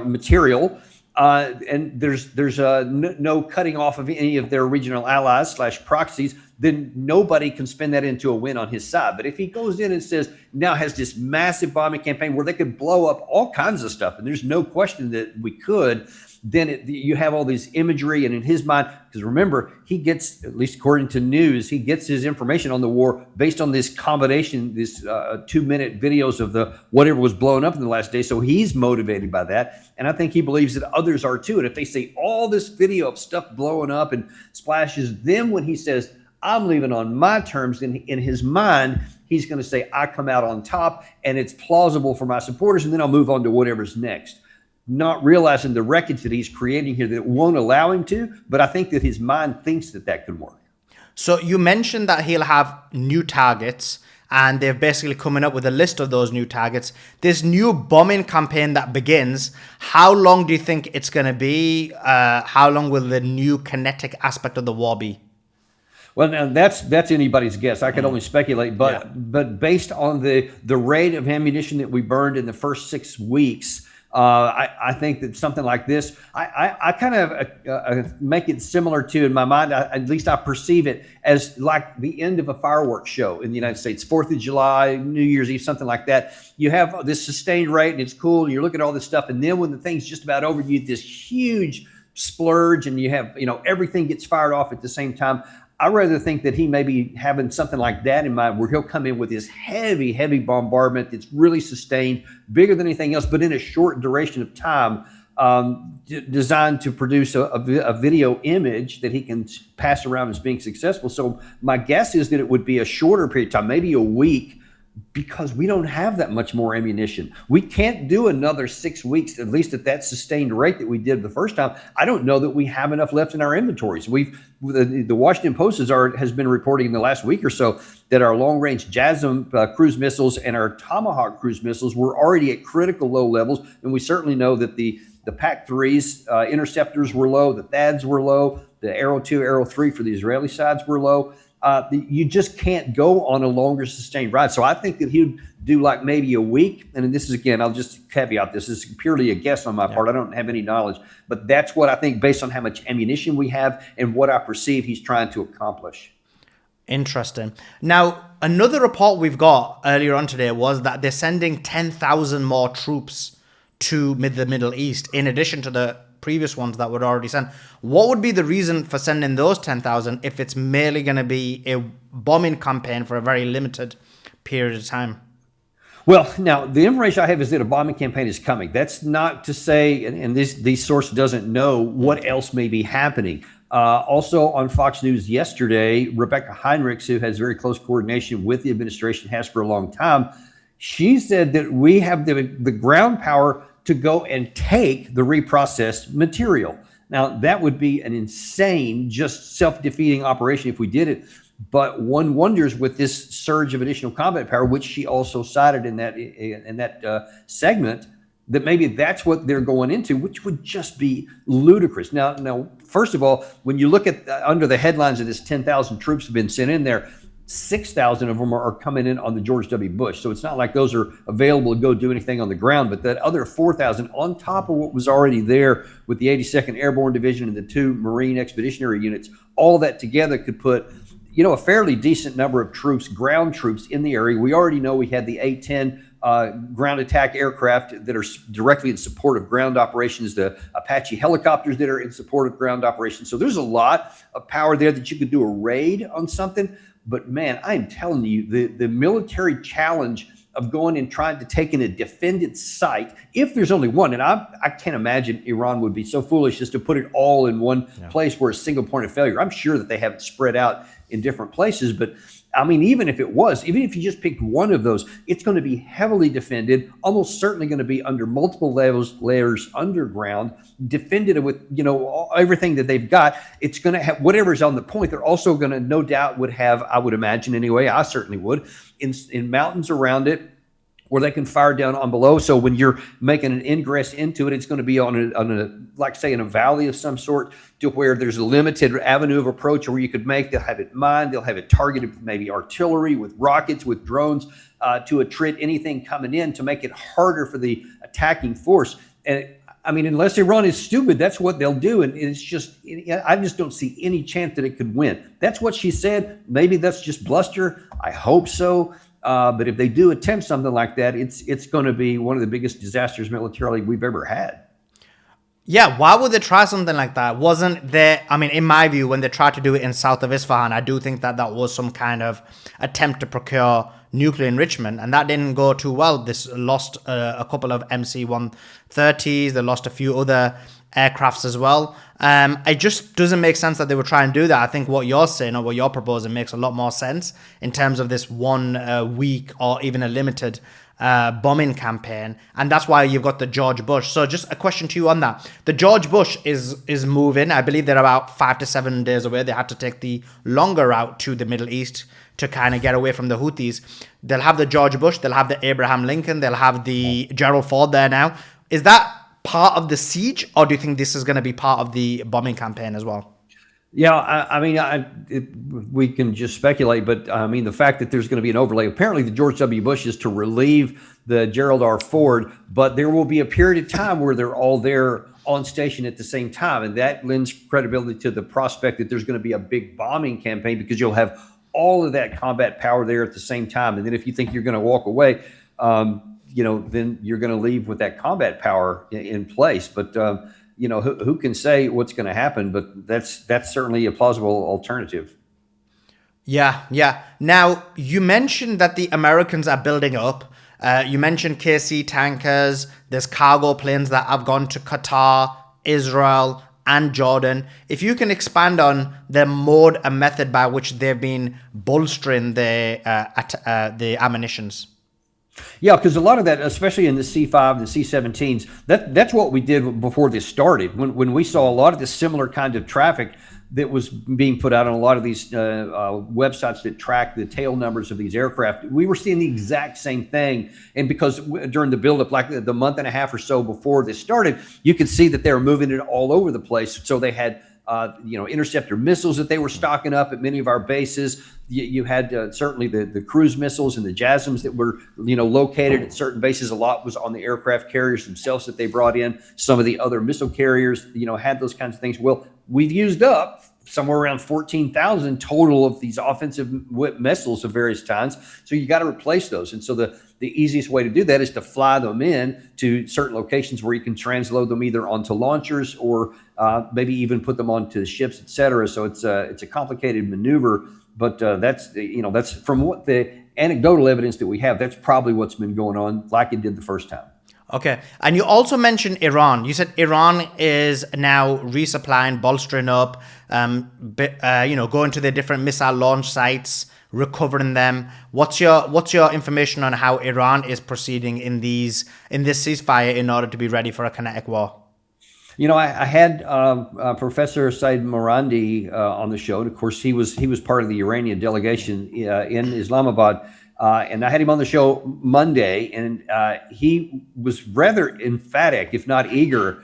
material. And there's no cutting off of any of their regional allies / proxies, then nobody can spin that into a win on his side. But if he goes in and says now has this massive bombing campaign where they could blow up all kinds of stuff, and there's no question that we could, then you have all this imagery, and in his mind, because remember, he gets, at least according to news, he gets his information on the war based on this combination, this 2-minute videos of the whatever was blown up in the last day. So he's motivated by that, and I think he believes that others are too. And if they see all this video of stuff blowing up and splashes, then when he says, I'm leaving on my terms, in his mind, he's going to say, I come out on top, and it's plausible for my supporters, and then I'll move on to whatever's next. Not realizing the wreckage that he's creating here that won't allow him to, but I think that his mind thinks that could work. So you mentioned that he'll have new targets, and they're basically coming up with a list of those new targets. This new bombing campaign that begins, how long do you think it's going to be? How long will the new kinetic aspect of the war be? Well, now that's anybody's guess. I could only speculate, but based on the rate of ammunition that we burned in the first 6 weeks, I think that something like this, I kind of make it similar to, in my mind, at least I perceive it as like the end of a fireworks show in the United States, 4th of July, New Year's Eve, something like that. You have this sustained rate and it's cool, and you're looking at all this stuff, and then when the thing's just about over, you get this huge splurge, and you have, everything gets fired off at the same time. I rather think that he may be having something like that in mind, where he'll come in with this heavy, heavy bombardment that's really sustained, bigger than anything else, but in a short duration of time, designed to produce a video image that he can pass around as being successful. So my guess is that it would be a shorter period of time, maybe a week, because we don't have that much more ammunition. We can't do another 6 weeks, at least at that sustained rate that we did the first time. I don't know that we have enough left in our inventories. The Washington Post has been reporting in the last week or so that our long-range JASSM cruise missiles and our Tomahawk cruise missiles were already at critical low levels, and we certainly know that the PAC-3s interceptors were low, the THAADs were low, the Arrow 2, Arrow 3 for the Israeli sides were low. You just can't go on a longer sustained ride. So I think that he'd do like maybe a week. And this is, again, I'll just caveat this is purely a guess on my part. I don't have any knowledge, but that's what I think based on how much ammunition we have and what I perceive he's trying to accomplish. Interesting. Now, another report we've got earlier on today was that they're sending 10,000 more troops to the Middle East, in addition to the previous ones that were already sent. What would be the reason for sending those 10,000 if it's merely going to be a bombing campaign for a very limited period of time? Well, now the information I have is that a bombing campaign is coming. That's not to say, and these source doesn't know what else may be happening. Also on Fox News yesterday, Rebecca Heinrichs, who has very close coordination with the administration, has for a long time, she said that we have the ground power to go and take the reprocessed material. Now, that would be an insane, just self-defeating operation if we did it. But one wonders, with this surge of additional combat power, which she also cited in that segment, that maybe that's what they're going into, which would just be ludicrous. Now, first of all, when you look at under the headlines of this 10,000 troops have been sent in there, 6,000 of them are coming in on the George W. Bush. So it's not like those are available to go do anything on the ground, but that other 4,000 on top of what was already there with the 82nd Airborne Division and the 2 Marine Expeditionary Units, all that together could put, a fairly decent number of troops, ground troops in the area. We already know we had the A-10 ground attack aircraft that are directly in support of ground operations, the Apache helicopters that are in support of ground operations. So there's a lot of power there that you could do a raid on something. But man, I'm telling you, the military challenge of going and trying to take in a defended site, if there's only one, and I can't imagine Iran would be so foolish as to put it all in one place where a single point of failure. I'm sure that they have it spread out in different places, but I mean, even if you just picked one of those, it's going to be heavily defended, almost certainly going to be under multiple layers underground, defended with, everything that they've got. It's going to have whatever's on the point. They're also going to, no doubt, would have, I would imagine anyway, I certainly would, in mountains around it, where they can fire down on below. So when you're making an ingress into it, it's going to be on a like say in a valley of some sort, to where there's a limited avenue of approach where you could make. They'll have it mined. They'll have it targeted with maybe artillery, with rockets, with drones, to attrit anything coming in, to make it harder for the attacking force. And I mean, unless Iran is stupid, that's what they'll do. And it's just, I just don't see any chance that it could win. That's what she said. Maybe that's just bluster. I hope so. But if they do attempt something like that, it's going to be one of the biggest disasters militarily we've ever had. Yeah, why would they try something like that? Wasn't there, I mean, in my view, when they tried to do it in south of Isfahan, I do think that was some kind of attempt to procure nuclear enrichment, and that didn't go too well. This lost a couple of MC-130s, they lost a few other aircrafts as well. It just doesn't make sense that they would try and do that. I think what you're saying or what you're proposing makes a lot more sense in terms of this 1 week or even a limited bombing campaign, and that's why you've got the George Bush. So just a question to you on that. The George Bush is moving. I believe they're about 5 to 7 days away. They had to take the longer route to the Middle East to kind of get away from the Houthis. They'll have the George Bush, they'll have the Abraham Lincoln, they'll have the Gerald Ford there now. Is that part of the siege, or do you think this is going to be part of the bombing campaign as well? Yeah, we can just speculate, but I mean, the fact that there's going to be an overlay, apparently the George W. Bush is to relieve the Gerald R. Ford, but there will be a period of time where they're all there on station at the same time, and that lends credibility to the prospect that there's going to be a big bombing campaign, because you'll have all of that combat power there at the same time. And then if you think you're going to walk away, then you're going to leave with that combat power in place. But who can say what's going to happen? But that's certainly a plausible alternative. Yeah. Now, you mentioned that the Americans are building up. You mentioned KC tankers. There's cargo planes that have gone to Qatar, Israel, and Jordan. If you can expand on the mode and method by which they've been bolstering the ammunitions. Yeah, because a lot of that, especially in the C5, the C-17s, that's what we did before this started. When we saw a lot of this similar kind of traffic that was being put out on a lot of these websites that track the tail numbers of these aircraft, we were seeing the exact same thing. And because during the buildup, like the month and a half or so before this started, you could see that they were moving it all over the place. So they had interceptor missiles that they were stocking up at many of our bases. You had certainly the cruise missiles and the JASSMs that were located at certain bases. A lot was on the aircraft carriers themselves that they brought in. Some of the other missile carriers had those kinds of things. Well, we've used up somewhere around 14,000 total of these offensive missiles of various kinds. So you got to replace those. And so the easiest way to do that is to fly them in to certain locations where you can transload them either onto launchers or maybe even put them onto the ships, et cetera. So it's a complicated maneuver, but that's from what the anecdotal evidence that we have, that's probably what's been going on like it did the first time. Okay. And you also mentioned Iran. You said Iran is now resupplying, bolstering up, going to their different missile launch sites, recovering them. What's your information on how Iran is proceeding in this ceasefire in order to be ready for a kinetic war? I had Professor Said Morandi on the show, and of course he was part of the Iranian delegation in Islamabad. And I had him on the show Monday, and he was rather emphatic, if not eager,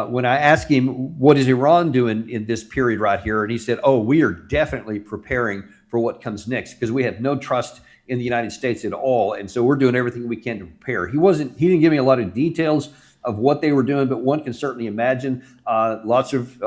when I asked him, what is Iran doing in this period right here? And he said, we are definitely preparing for what comes next, because we have no trust in the United States at all. And so we're doing everything we can to prepare. He didn't give me a lot of details of what they were doing, but one can certainly imagine lots of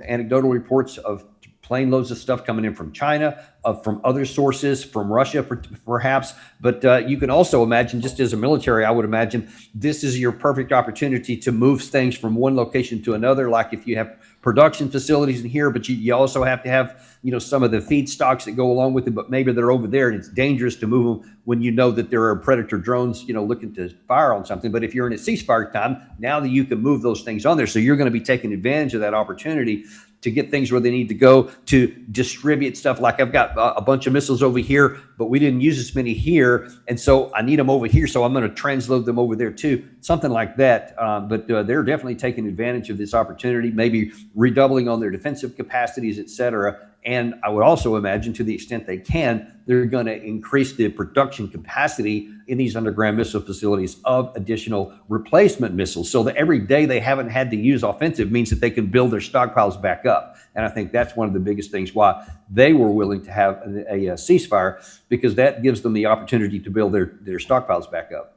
anecdotal reports of plane loads of stuff coming in from China, from other sources, from Russia perhaps. But you can also imagine, just as a military, I would imagine this is your perfect opportunity to move things from one location to another. Like if you have production facilities in here, but you also have to have, some of the feedstocks that go along with it, but maybe they're over there and it's dangerous to move them when you know that there are predator drones, looking to fire on something. But if you're in a ceasefire time, now that you can move those things on there, so you're going to be taking advantage of that opportunity to get things where they need to go, to distribute stuff. Like I've got a bunch of missiles over here, but we didn't use as many here, and so I need them over here, so I'm going to transload them over there too, something like that. But they're definitely taking advantage of this opportunity, maybe redoubling on their defensive capacities, et cetera. And I would also imagine, to the extent they can, they're going to increase the production capacity in these underground missile facilities of additional replacement missiles, so that every day they haven't had to use offensive means that they can build their stockpiles back up. And I think that's one of the biggest things why they were willing to have a ceasefire, because that gives them the opportunity to build their stockpiles back up.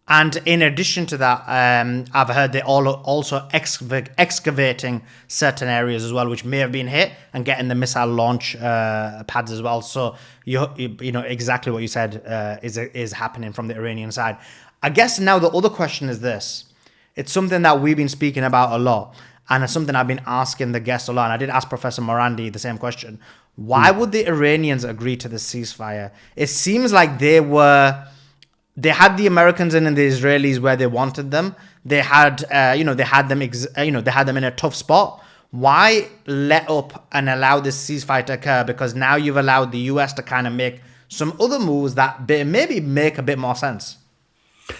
And in addition to that, I've heard they're also excavating certain areas as well, which may have been hit, and getting the missile launch pads as well. So you know exactly what you said is happening from the Iranian side. I guess now the other question is this. It's something that we've been speaking about a lot, and it's something I've been asking the guests a lot. And I did ask Professor Morandi the same question. Why would the Iranians agree to the ceasefire? It seems like they had the Americans and the Israelis where they wanted them. They had, they had them in a tough spot. Why let up and allow this ceasefire to occur? Because now you've allowed the US to kind of make some other moves that maybe make a bit more sense.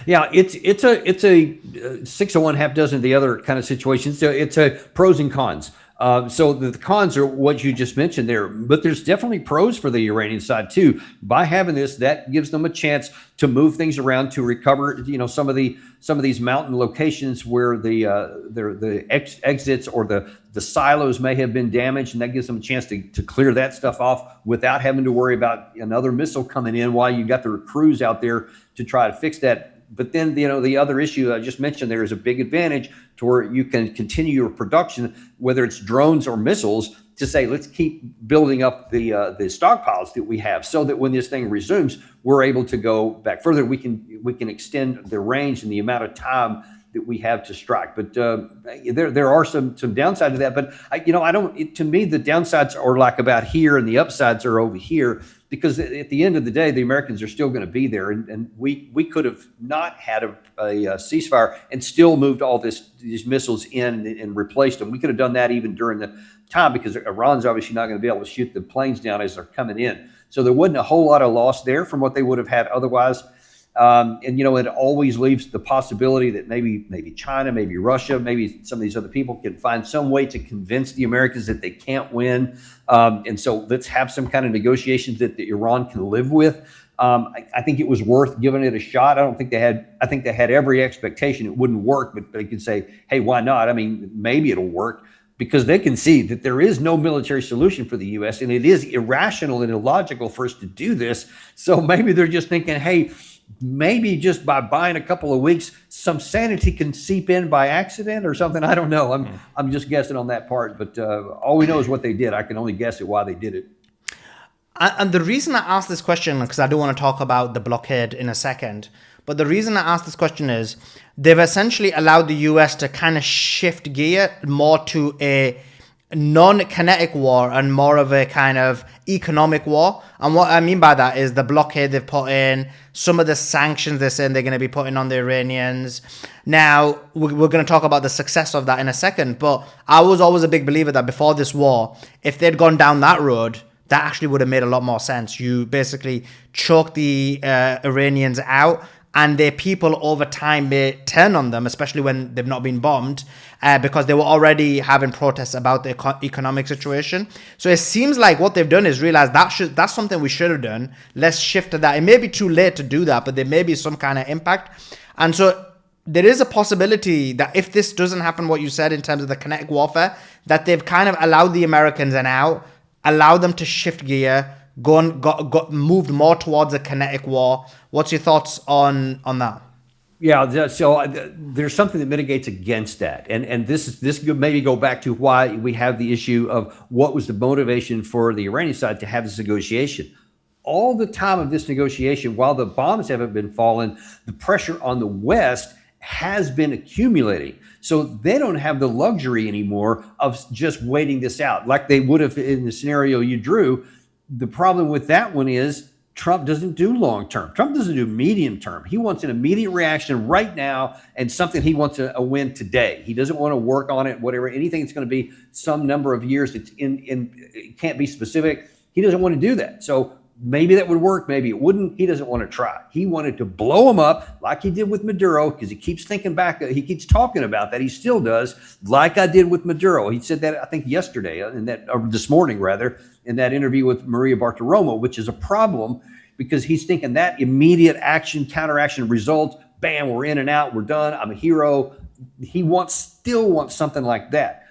Yeah, it's a 6 of one, half dozen of the other kind of situations. So it's a pros and cons. So the cons are what you just mentioned there, but there's definitely pros for the Iranian side too. By having this, that gives them a chance to move things around, to recover, some of these mountain locations where the exits or the silos may have been damaged, and that gives them a chance to clear that stuff off without having to worry about another missile coming in while you got the crews out there to try to fix that. But then, the other issue I just mentioned, there is a big advantage to where you can continue your production, whether it's drones or missiles, to say, let's keep building up the stockpiles that we have, so that when this thing resumes, we're able to go back further. We can extend the range and the amount of time that we have to strike. But there are some downsides to that. But to me, the downsides are like about here, and the upsides are over here. Because at the end of the day, the Americans are still going to be there, and we could have not had a ceasefire and still moved all these missiles in and replaced them. We could have done that even during the time, because Iran's obviously not going to be able to shoot the planes down as they're coming in. So there wasn't a whole lot of loss there from what they would have had otherwise. And it always leaves the possibility that maybe China, maybe Russia, maybe some of these other people can find some way to convince the Americans that they can't win. And so let's have some kind of negotiations that Iran can live with. I think it was worth giving it a shot. I think they had every expectation it wouldn't work, but they could say, hey, why not? I mean, maybe it'll work, because they can see that there is no military solution for the U.S. and it is irrational and illogical for us to do this. So maybe they're just thinking, hey, maybe just by buying a couple of weeks, some sanity can seep in by accident or something. I don't know. I'm just guessing on that part, but all we know is what they did. I can only guess at why they did it. And the reason I asked this question, because I do want to talk about the blockade in a second, but the reason I asked this question is they've essentially allowed the US to kind of shift gear more to a non-kinetic war and more of a kind of economic war. And what I mean by that is the blockade they've put in, some of the sanctions they're saying they're going to be putting on the Iranians. Now, we're going to talk about the success of that in a second, but I was always a big believer that before this war, if they'd gone down that road, that actually would have made a lot more sense. You basically choke the Iranians out, and their people over time may turn on them, especially when they've not been bombed, because they were already having protests about the economic situation. So it seems like what they've done is realize that's something we should have done. Let's shift to that. It may be too late to do that, but there may be some kind of impact. And so there is a possibility that if this doesn't happen, what you said in terms of the kinetic warfare, that they've kind of allowed the Americans allow them to shift gear, got moved more towards a kinetic war. What's your thoughts on that? Yeah, so there's something that mitigates against that, and this could maybe go back to why we have the issue of what was the motivation for the Iranian side to have this negotiation. All the time of this negotiation, while the bombs haven't been falling, the pressure on the West has been accumulating. So they don't have the luxury anymore of just waiting this out like they would have in the scenario you drew. The problem with that one is Trump doesn't do long term. Trump doesn't do medium term. He wants an immediate reaction right now and something he wants a win today. He doesn't want to work on it, whatever, anything that's going to be some number of years. It can't be specific. He doesn't want to do that. So maybe that would work, maybe it wouldn't. He doesn't want to try. He wanted to blow him up like he did with Maduro, because he keeps thinking back. He keeps talking about that. He still does, like I did with Maduro. He said that, I think, yesterday, or this morning, rather, in that interview with Maria Bartiromo, which is a problem because he's thinking that immediate action, counteraction result, bam, we're in and out, we're done, I'm a hero. He still wants something like that.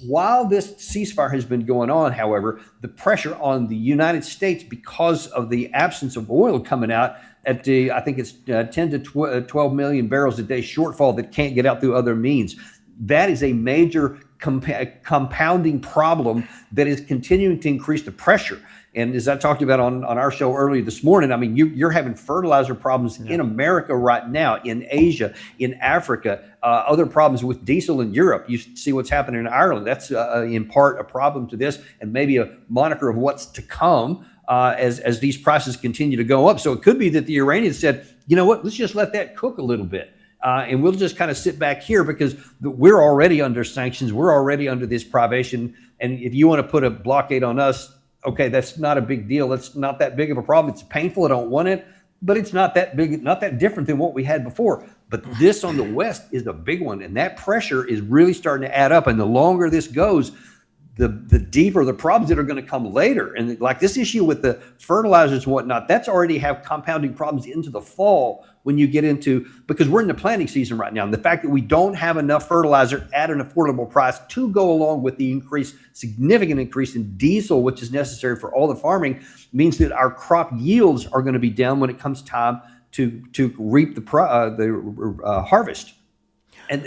While this ceasefire has been going on, however, the pressure on the United States, because of the absence of oil coming out at I think it's 10 to 12 million barrels a day shortfall that can't get out through other means. That is a major compounding problem that is continuing to increase the pressure. And as I talked about on our show earlier this morning, I mean, you're having fertilizer problems in America right now, in Asia, in Africa, other problems with diesel in Europe. You see what's happening in Ireland. That's in part a problem to this, and maybe a moniker of what's to come as these prices continue to go up. So it could be that the Iranians said, you know what, let's just let that cook a little bit. And we'll just kind of sit back here because we're already under sanctions. We're already under this privation. And if you want to put a blockade on us, okay, that's not a big deal. That's not that big of a problem. It's painful. I don't want it, but it's not that big, not that different than what we had before. But this on the West is a big one. And that pressure is really starting to add up. And the longer this goes, the deeper the problems that are going to come later. And like this issue with the fertilizers and whatnot, that's already have compounding problems into the fall when you get into, because we're in the planting season right now. And the fact that we don't have enough fertilizer at an affordable price to go along with the significant increase in diesel, which is necessary for all the farming, means that our crop yields are going to be down when it comes time to reap the harvest. And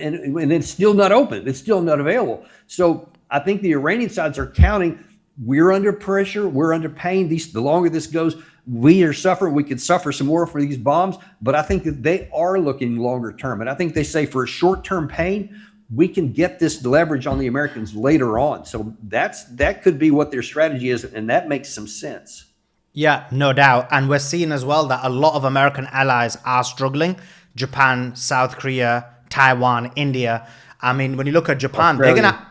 it's still not open. It's still not available. So I think the Iranian sides are counting, we're under pressure, we're under pain. The longer this goes, we are suffering. We could suffer some more for these bombs, but I think that they are looking longer term. And I think they say for a short-term pain, we can get this leverage on the Americans later on. So that could be what their strategy is, and that makes some sense. Yeah, no doubt. And we're seeing as well that a lot of American allies are struggling. Japan, South Korea, Taiwan, India. I mean, when you look at Japan,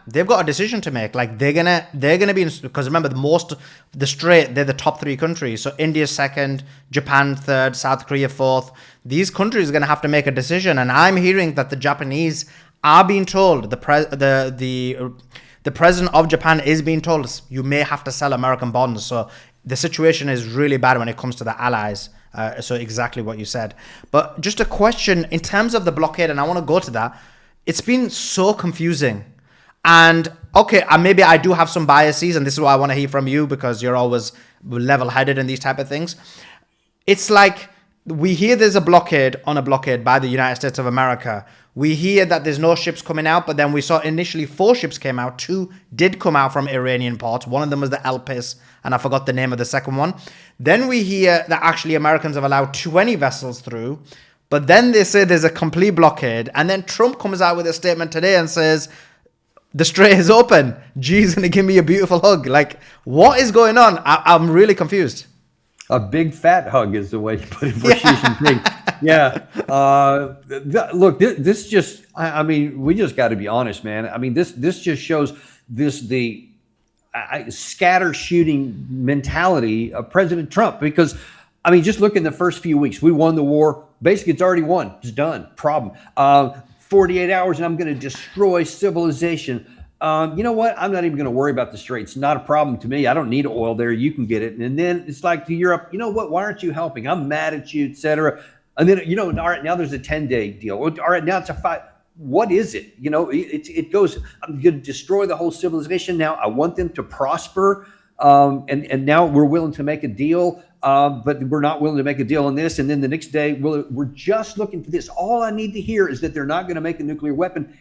they've got a decision to make. Like they're gonna be because remember the Strait, they're the top three countries. So India's second, Japan third, South Korea fourth. These countries are gonna have to make a decision. And I'm hearing that the Japanese are being told, the president of Japan is being told, you may have to sell American bonds. So the situation is really bad when it comes to the allies. So exactly what you said. But just a question in terms of the blockade, and I want to go to that. It's been so confusing. And okay, maybe I do have some biases, and this is what I want to hear from you because you're always level-headed in these type of things. It's like we hear there's a blockade by the United States of America. We hear that there's no ships coming out, but then we saw initially 4 ships came out. 2 did come out from Iranian ports. One of them was the LT, and I forgot the name of the second one. Then we hear that actually Americans have allowed 20 vessels through. But then they say there's a complete blockade. And then Trump comes out with a statement today and says, the strait is open. G's going to give me a beautiful hug. Like, what is going on? I'm really confused. A big fat hug is the way you put it for Xi Jinping. Yeah. Look, this just, I mean, we just got to be honest, man. I mean, this just shows the scatter shooting mentality of President Trump. Because, I mean, just look in the first few weeks. We won the war. Basically, it's already won. It's done. Problem. 48 hours and I'm going to destroy civilization. You know what? I'm not even going to worry about the strait. It's not a problem to me. I don't need oil there. You can get it. And then it's like to Europe, you know what? Why aren't you helping? I'm mad at you, etc. And then, you know, all right, now there's a 10-day deal. All right, now it's a 5. What is it? You know, it goes, I'm going to destroy the whole civilization. Now I want them to prosper. And now we're willing to make a deal. But we're not willing to make a deal on this. And then the next day, we're just looking for this. All I need to hear is that they're not going to make a nuclear weapon,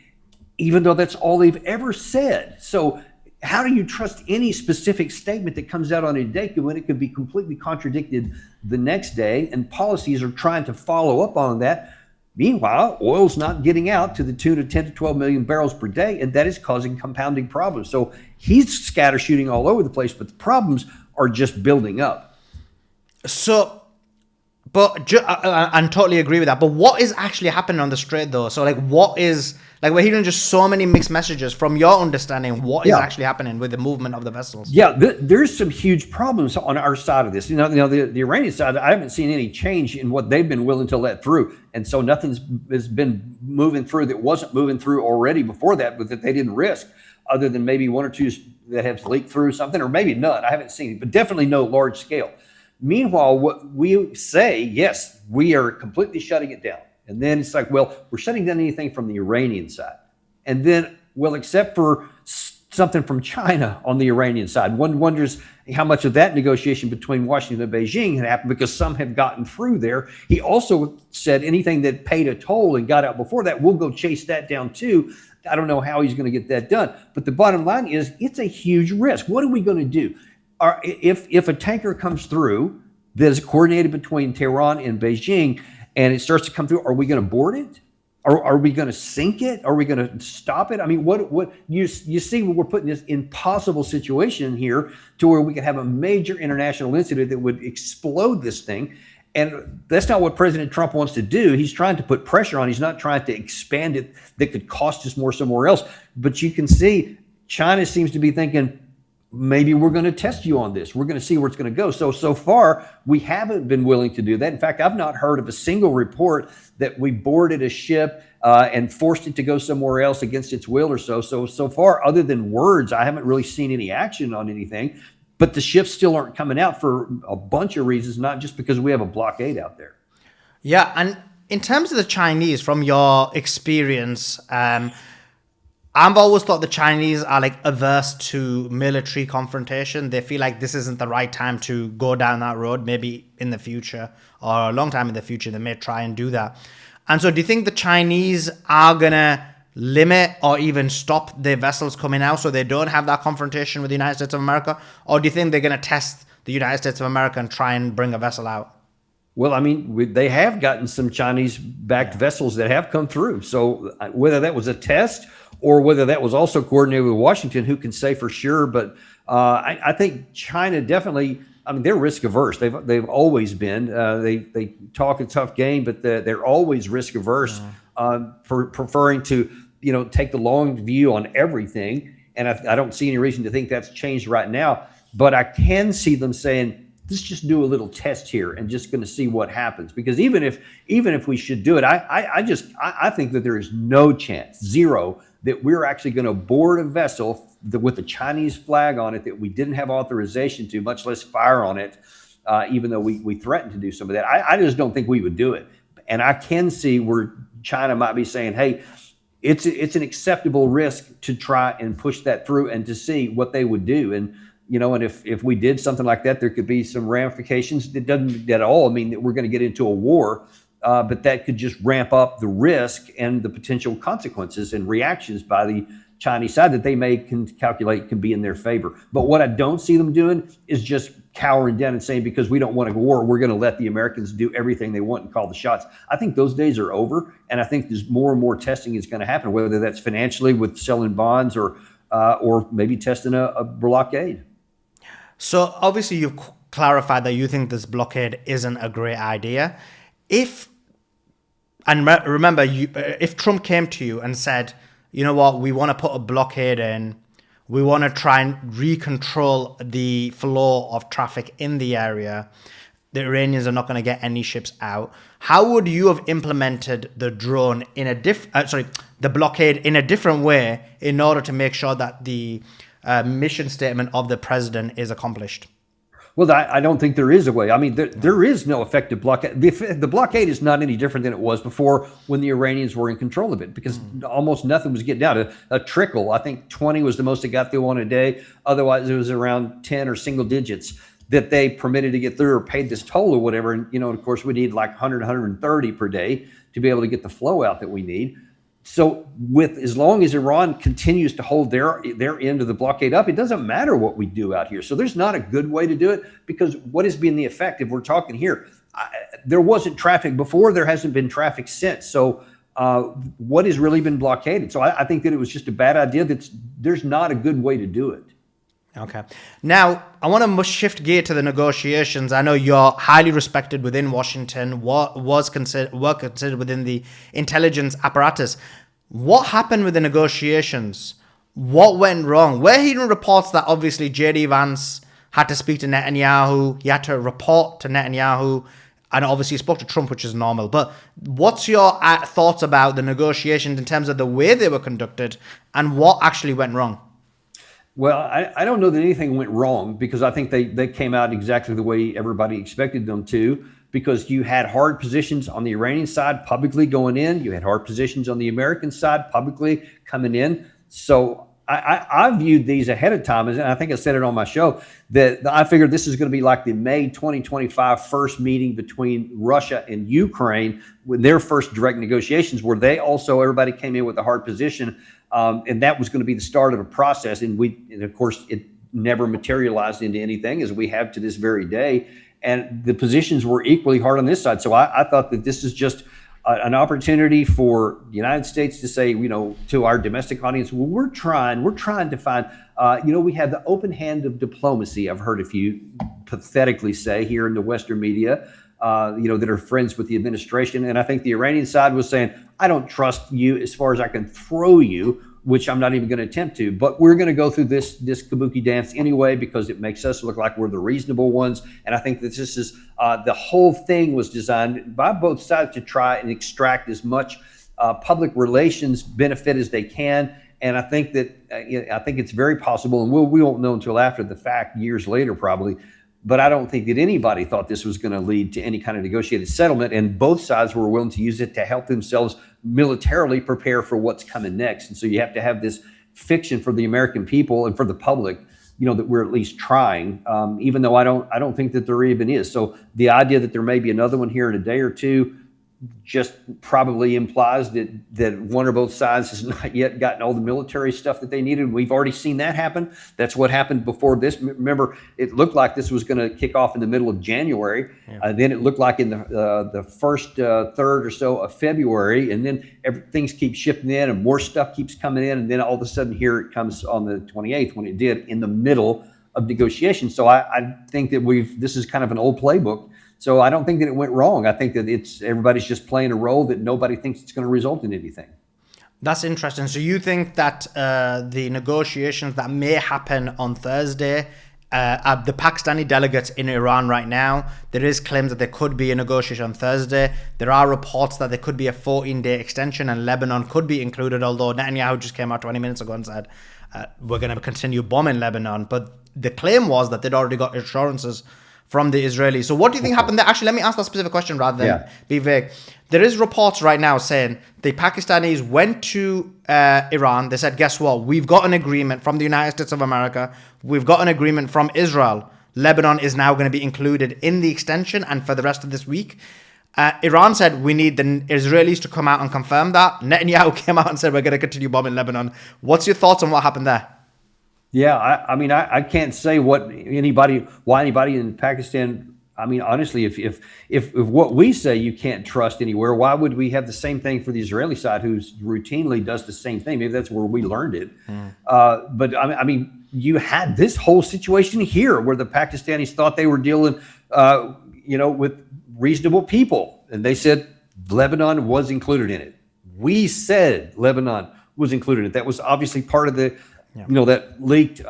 even though that's all they've ever said. So how do you trust any specific statement that comes out on a day when it could be completely contradicted the next day? And policies are trying to follow up on that. Meanwhile, oil's not getting out to the tune of 10 to 12 million barrels per day, and that is causing compounding problems. So he's scatter shooting all over the place, but the problems are just building up. So, but I totally agree with that. But what is actually happening on the Strait, though? So, like, what is, like, we're hearing just so many mixed messages. From your understanding, what is actually happening with the movement of the vessels? Yeah, there's some huge problems on our side of this. The Iranian side, I haven't seen any change in what they've been willing to let through, and so nothing's has been moving through that wasn't moving through already before that, but that they didn't risk, other than maybe one or two that have leaked through something, or maybe none. I haven't seen it, but definitely no large scale. Meanwhile, what we say, yes, we are completely shutting it down. And then it's like, well, we're shutting down anything from the Iranian side. And then, well, except for something from China on the Iranian side. One wonders how much of that negotiation between Washington and Beijing had happened, because some have gotten through there. He also said anything that paid a toll and got out before that, we'll go chase that down too. I don't know how he's going to get that done. But the bottom line is, it's a huge risk. What are we going to do? If a tanker comes through that is coordinated between Tehran and Beijing, and it starts to come through, are we going to board it? Are we going to sink it? Are we going to stop it? I mean, what you see, we're putting this impossible situation here to where we could have a major international incident that would explode this thing. And that's not what President Trump wants to do. He's trying to put pressure on. He's not trying to expand it that could cost us more somewhere else. But you can see China seems to be thinking, maybe we're going to test you on this. We're going to see where it's going to go. So far, we haven't been willing to do that. In fact, I've not heard of a single report that we boarded a ship and forced it to go somewhere else against its will or so. So far, other than words, I haven't really seen any action on anything. But the ships still aren't coming out for a bunch of reasons, not just because we have a blockade out there. Yeah, and in terms of the Chinese, from your experience, I've always thought the Chinese are like averse to military confrontation. They feel like this isn't the right time to go down that road. Maybe in the future, or a long time in the future, they may try and do that. And so do you think the Chinese are going to limit or even stop their vessels coming out so they don't have that confrontation with the United States of America? Or do you think they're going to test the United States of America and try and bring a vessel out? Well, I mean, they have gotten some Chinese-backed vessels that have come through. So whether that was a test or whether that was also coordinated with Washington, who can say for sure? But I think China definitely, I mean, they're risk averse. They've always been. They talk a tough game, but they're always risk averse, for preferring to take the long view on everything. And I don't see any reason to think that's changed right now. But I can see them saying, let's just do a little test here and just going to see what happens. Because even if we should do it, I think that there is no chance, zero, that we're actually going to board a vessel with a Chinese flag on it that we didn't have authorization to, much less fire on it, even though we threatened to do some of that. I just don't think we would do it. And I can see where China might be saying, hey, it's an acceptable risk to try and push that through and to see what they would do. And and if we did something like that, there could be some ramifications. It doesn't at all mean that we're going to get into a war, but that could just ramp up the risk and the potential consequences and reactions by the Chinese side that they can calculate can be in their favor. But what I don't see them doing is just cowering down and saying, because we don't want a war, we're going to let the Americans do everything they want and call the shots. I think those days are over, and I think there's more and more testing is going to happen, whether that's financially with selling bonds or maybe testing a blockade. So obviously you've clarified that you think this blockade isn't a great idea. Remember, if Trump came to you and said, you know what, we want to put a blockade in, we want to try and recontrol the flow of traffic in the area, the Iranians are not going to get any ships out. How would you have implemented the drone in the blockade in a different way in order to make sure that the mission statement of the president is accomplished? Well, I don't think there is a way. I mean, there is no effective blockade. The blockade is not any different than it was before when the Iranians were in control of it, because almost nothing was getting out. A trickle, I think 20 was the most that got through on a day. Otherwise, it was around 10 or single digits that they permitted to get through or paid this toll or whatever. And, of course, we need like 100, 130 per day to be able to get the flow out that we need. So as long as Iran continues to hold their end of the blockade up, it doesn't matter what we do out here. So there's not a good way to do it, because what has been the effect? If we're talking here, there wasn't traffic before. There hasn't been traffic since. So what has really been blockaded? So I think that it was just a bad idea. There's not a good way to do it. Okay. Now, I want to shift gear to the negotiations. I know you're highly respected within Washington, were considered within the intelligence apparatus. What happened with the negotiations? What went wrong? We're hearing reports that obviously J.D. Vance had to speak to Netanyahu. He had to report to Netanyahu. And obviously he spoke to Trump, which is normal. But what's your thoughts about the negotiations in terms of the way they were conducted and what actually went wrong? Well, I don't know that anything went wrong, because I think they came out exactly the way everybody expected them to, because you had hard positions on the Iranian side publicly going in. You had hard positions on the American side publicly coming in. So I viewed these ahead of time, and I think I said it on my show, that I figured this is going to be like the May 2025 first meeting between Russia and Ukraine, with their first direct negotiations, where everybody came in with a hard position. And that was going to be the start of a process. And of course, it never materialized into anything, as we have to this very day. And the positions were equally hard on this side. So I thought that this is just an opportunity for the United States to say, to our domestic audience, well, we're trying to find, we have the open hand of diplomacy. I've heard a few pathetically say here in the Western media, that are friends with the administration. And I think the Iranian side was saying, I don't trust you as far as I can throw you, which I'm not even going to attempt to, but we're going to go through this kabuki dance anyway, because it makes us look like we're the reasonable ones. And I think that this is, the whole thing was designed by both sides to try and extract as much public relations benefit as they can. And I think that, I think it's very possible, and we won't know until after the fact, years later probably, but I don't think that anybody thought this was going to lead to any kind of negotiated settlement, and both sides were willing to use it to help themselves militarily prepare for what's coming next. And so you have to have this fiction for the American people and for the public, that we're at least trying, even though I don't think that there even is. So the idea that there may be another one here in a day or two just probably implies that one or both sides has not yet gotten all the military stuff that they needed. We've already seen that happen. That's what happened before this. Remember, it looked like this was going to kick off in the middle of January. Yeah. Then it looked like in the first third or so of February, and then things keep shifting in and more stuff keeps coming in. And then all of a sudden here it comes on the 28th, when it did, in the middle of negotiations. So I think that this is kind of an old playbook. So I don't think that it went wrong. I think that everybody's just playing a role that nobody thinks it's going to result in anything. That's interesting. So you think that the negotiations that may happen on Thursday, the Pakistani delegates in Iran right now, there is claims that there could be a negotiation on Thursday. There are reports that there could be a 14-day extension and Lebanon could be included, although Netanyahu just came out 20 minutes ago and said, we're going to continue bombing Lebanon. But the claim was that they'd already got assurances from the Israelis. So what do you think happened there? Actually, let me ask that specific question rather than be vague. There is reports right now saying the Pakistanis went to Iran. They said, guess what? We've got an agreement from the United States of America. We've got an agreement from Israel. Lebanon is now going to be included in the extension and for the rest of this week. Iran said, we need the Israelis to come out and confirm that. Netanyahu came out and said, we're going to continue bombing Lebanon. What's your thoughts on what happened there? Yeah, I can't say why anybody in Pakistan. I mean, honestly, if what we say you can't trust anywhere, why would we have the same thing for the Israeli side, who routinely does the same thing? Maybe that's where we learned it. But I mean, you had this whole situation here where the Pakistanis thought they were dealing, with reasonable people, and they said Lebanon was included in it. We said Lebanon was included in it. That was obviously part of the. That leaked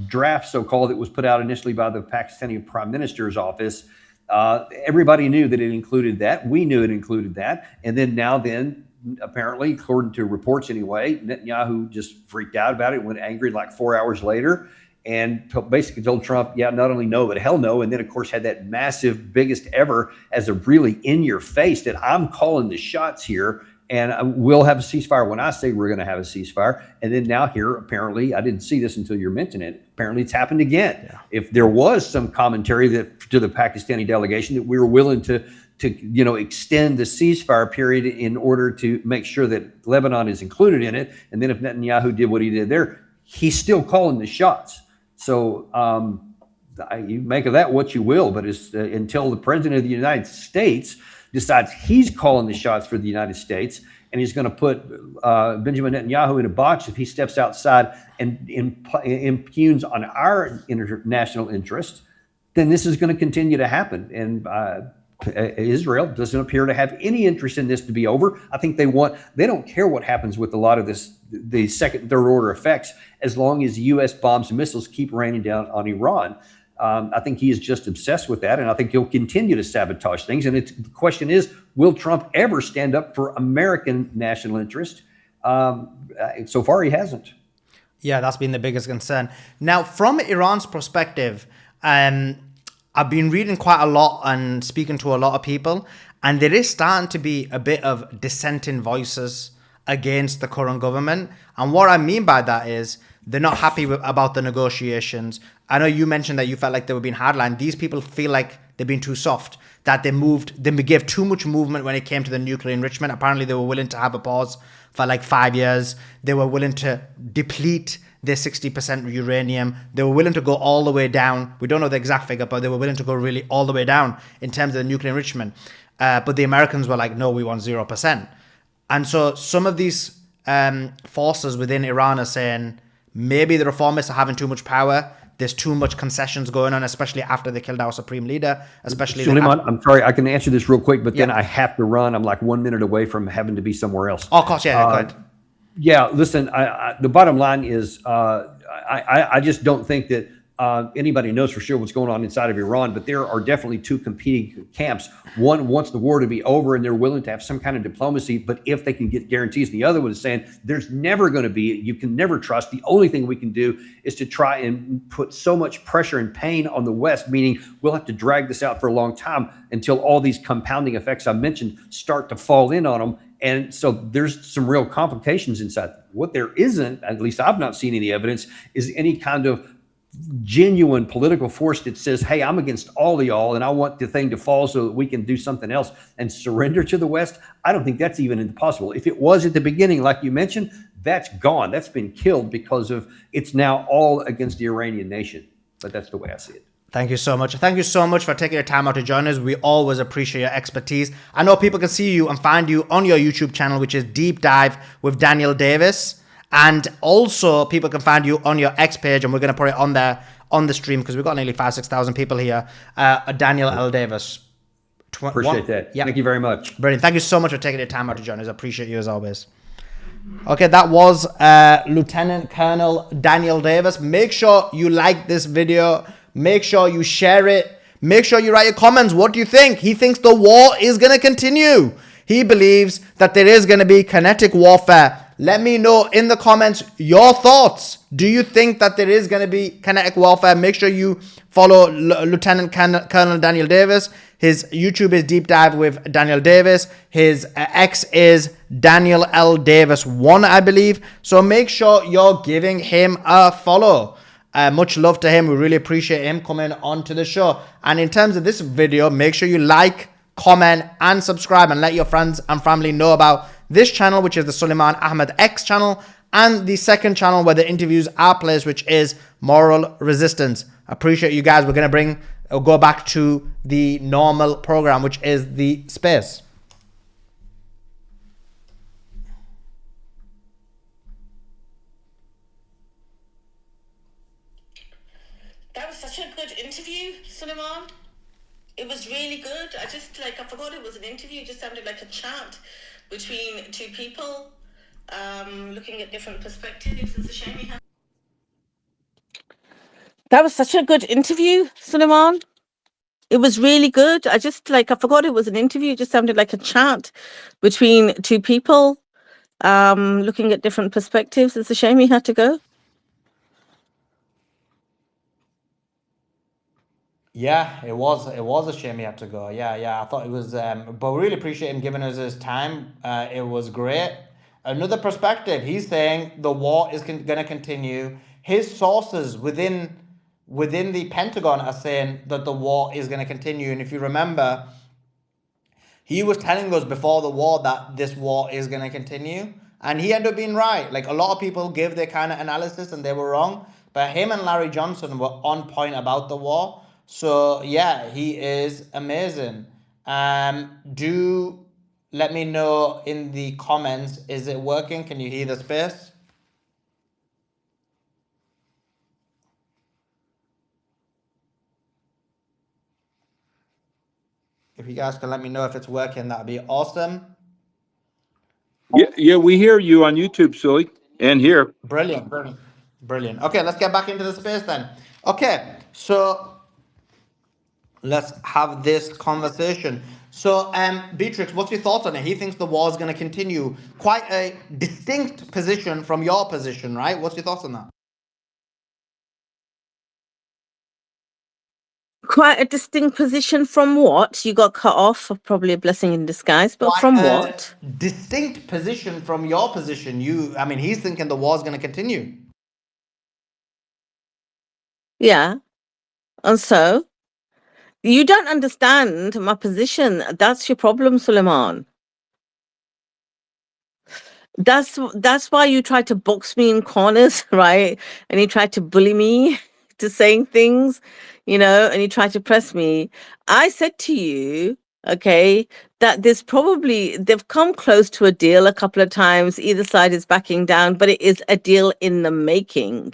draft, so-called, that was put out initially by the Pakistani Prime Minister's office. Everybody knew that it included that. We knew it included that. And then apparently, according to reports anyway, Netanyahu just freaked out about it, went angry like 4 hours later, and basically told Trump, yeah, not only no, but hell no. And then, of course, had that massive, biggest ever, as a really in-your-face that I'm calling the shots here. And we'll have a ceasefire when I say we're going to have a ceasefire. And then now here, apparently, I didn't see this until you're mentioning it. Apparently, it's happened again. Yeah. If there was some commentary to the Pakistani delegation that we were willing to extend the ceasefire period in order to make sure that Lebanon is included in it. And then if Netanyahu did what he did there, he's still calling the shots. So you make of that what you will, but it's, until the president of the United States decides he's calling the shots for the United States, and he's going to put Benjamin Netanyahu in a box if he steps outside and impugns on our international interests, then this is going to continue to happen. And Israel doesn't appear to have any interest in this to be over. I think they don't care what happens with a lot of the second, third order effects, as long as U.S. bombs and missiles keep raining down on Iran. I think he is just obsessed with that, and I think he'll continue to sabotage things. And the question is, will Trump ever stand up for American national interest? So far, he hasn't. Yeah, that's been the biggest concern. Now, from Iran's perspective, I've been reading quite a lot and speaking to a lot of people, and there is starting to be a bit of dissenting voices against the current government. And what I mean by that is they're not happy about the negotiations. I know you mentioned that you felt like they were being hardline. These people feel like they've been too soft, that they gave too much movement when it came to the nuclear enrichment. Apparently, they were willing to have a pause for like 5 years. They were willing to deplete their 60% uranium. They were willing to go all the way down. We don't know the exact figure, but they were willing to go really all the way down in terms of the nuclear enrichment. But the Americans were like, no, we want 0%. And so some of these forces within Iran are saying maybe the reformists are having too much power. There's too much concessions going on, especially after they killed our supreme leader. Especially Suleiman, I'm sorry, I can answer this real quick, but then I have to run. I'm like 1 minute away from having to be somewhere else. Oh, of course, yeah, go ahead. Yeah, listen, the bottom line is I just don't think that anybody knows for sure what's going on inside of Iran, but there are definitely two competing camps. One wants the war to be over and they're willing to have some kind of diplomacy, but if they can get guarantees. And the other one is saying there's never going to be, you can never trust. The only thing we can do is to try and put so much pressure and pain on the West, meaning we'll have to drag this out for a long time until all these compounding effects I mentioned start to fall in on them. And so there's some real complications inside. What there isn't, at least I've not seen any evidence, is any kind of genuine political force that says, hey, I'm against all of y'all and I want the thing to fall so that we can do something else and surrender to the West. I don't think that's even impossible. If it was at the beginning, like you mentioned, that's gone. That's been killed because of it's now all against the Iranian nation. But that's the way I see it. Thank you so much. Thank you so much for taking your time out to join us. We always appreciate your expertise. I know people can see you and find you on your YouTube channel, which is Deep Dive with Daniel Davis. And also people can find you on your X page, and we're going to put it on there on the stream because we've got nearly 5,000-6,000 people here. Daniel L. Davis. Appreciate that. Yep. Thank you very much. Brilliant. Thank you so much for taking your time out to join us. I appreciate you as always. Okay, that was Lieutenant Colonel Daniel Davis. Make sure you like this video. Make sure you share it. Make sure you write your comments. What do you think? He thinks the war is going to continue. He believes that there is going to be kinetic warfare. Let me know in the comments your thoughts. Do you think that there is going to be kinetic warfare? Make sure you follow Lieutenant Colonel Daniel Davis. His YouTube is Deep Dive with Daniel Davis. His X is Daniel L. Davis 1, I believe. So make sure you're giving him a follow. Much love to him. We really appreciate him coming on to the show. And in terms of this video, make sure you like, comment, and subscribe, and let your friends and family know about this channel, which is the Suleiman Ahmed X channel, and the second channel where the interviews are placed, which is Moral Resistance. Appreciate you guys. We're going to go back to the normal program, which is the space. That was such a good interview, Suleiman. It was really good. I forgot it was an interview. It just sounded like a chat between two people looking at different perspectives. It's a shame you have. That was such a good interview, Suleiman. It was really good. I forgot it was an interview. It just sounded like a chat between two people looking at different perspectives. It's a shame he had to go. Yeah, it was a shame he had to go. Yeah. I thought it was, but we really appreciate him giving us his time. It was great. Another perspective, he's saying the war is going to continue. His sources within the Pentagon are saying that the war is going to continue. And if you remember, he was telling us before the war that this war is going to continue. And he ended up being right. Like, a lot of people give their kind of analysis and they were wrong. But him and Larry Johnson were on point about the war. So yeah, he is amazing. Do let me know in the comments, is it working? Can you hear the space? If you guys can let me know if it's working, that'd be awesome. Yeah, we hear you on YouTube, silly, and here. Brilliant, brilliant, brilliant. Okay, let's get back into the space then. Okay, so let's have this conversation. So, Beatrix, what's your thoughts on it? He thinks the war is going to continue. Quite a distinct position from your position, right? What's your thoughts on that? Quite a distinct position from what? You got cut off, probably a blessing in disguise, but Quite from a what? distinct position from your position. I mean, he's thinking the war is going to continue. Yeah. And so you don't understand my position. That's your problem, Suleiman. That's why you try to box me in corners, right? And you try to bully me to saying things, and you try to press me. I said to you, okay, that they've come close to a deal a couple of times. Either side is backing down, but it is a deal in the making,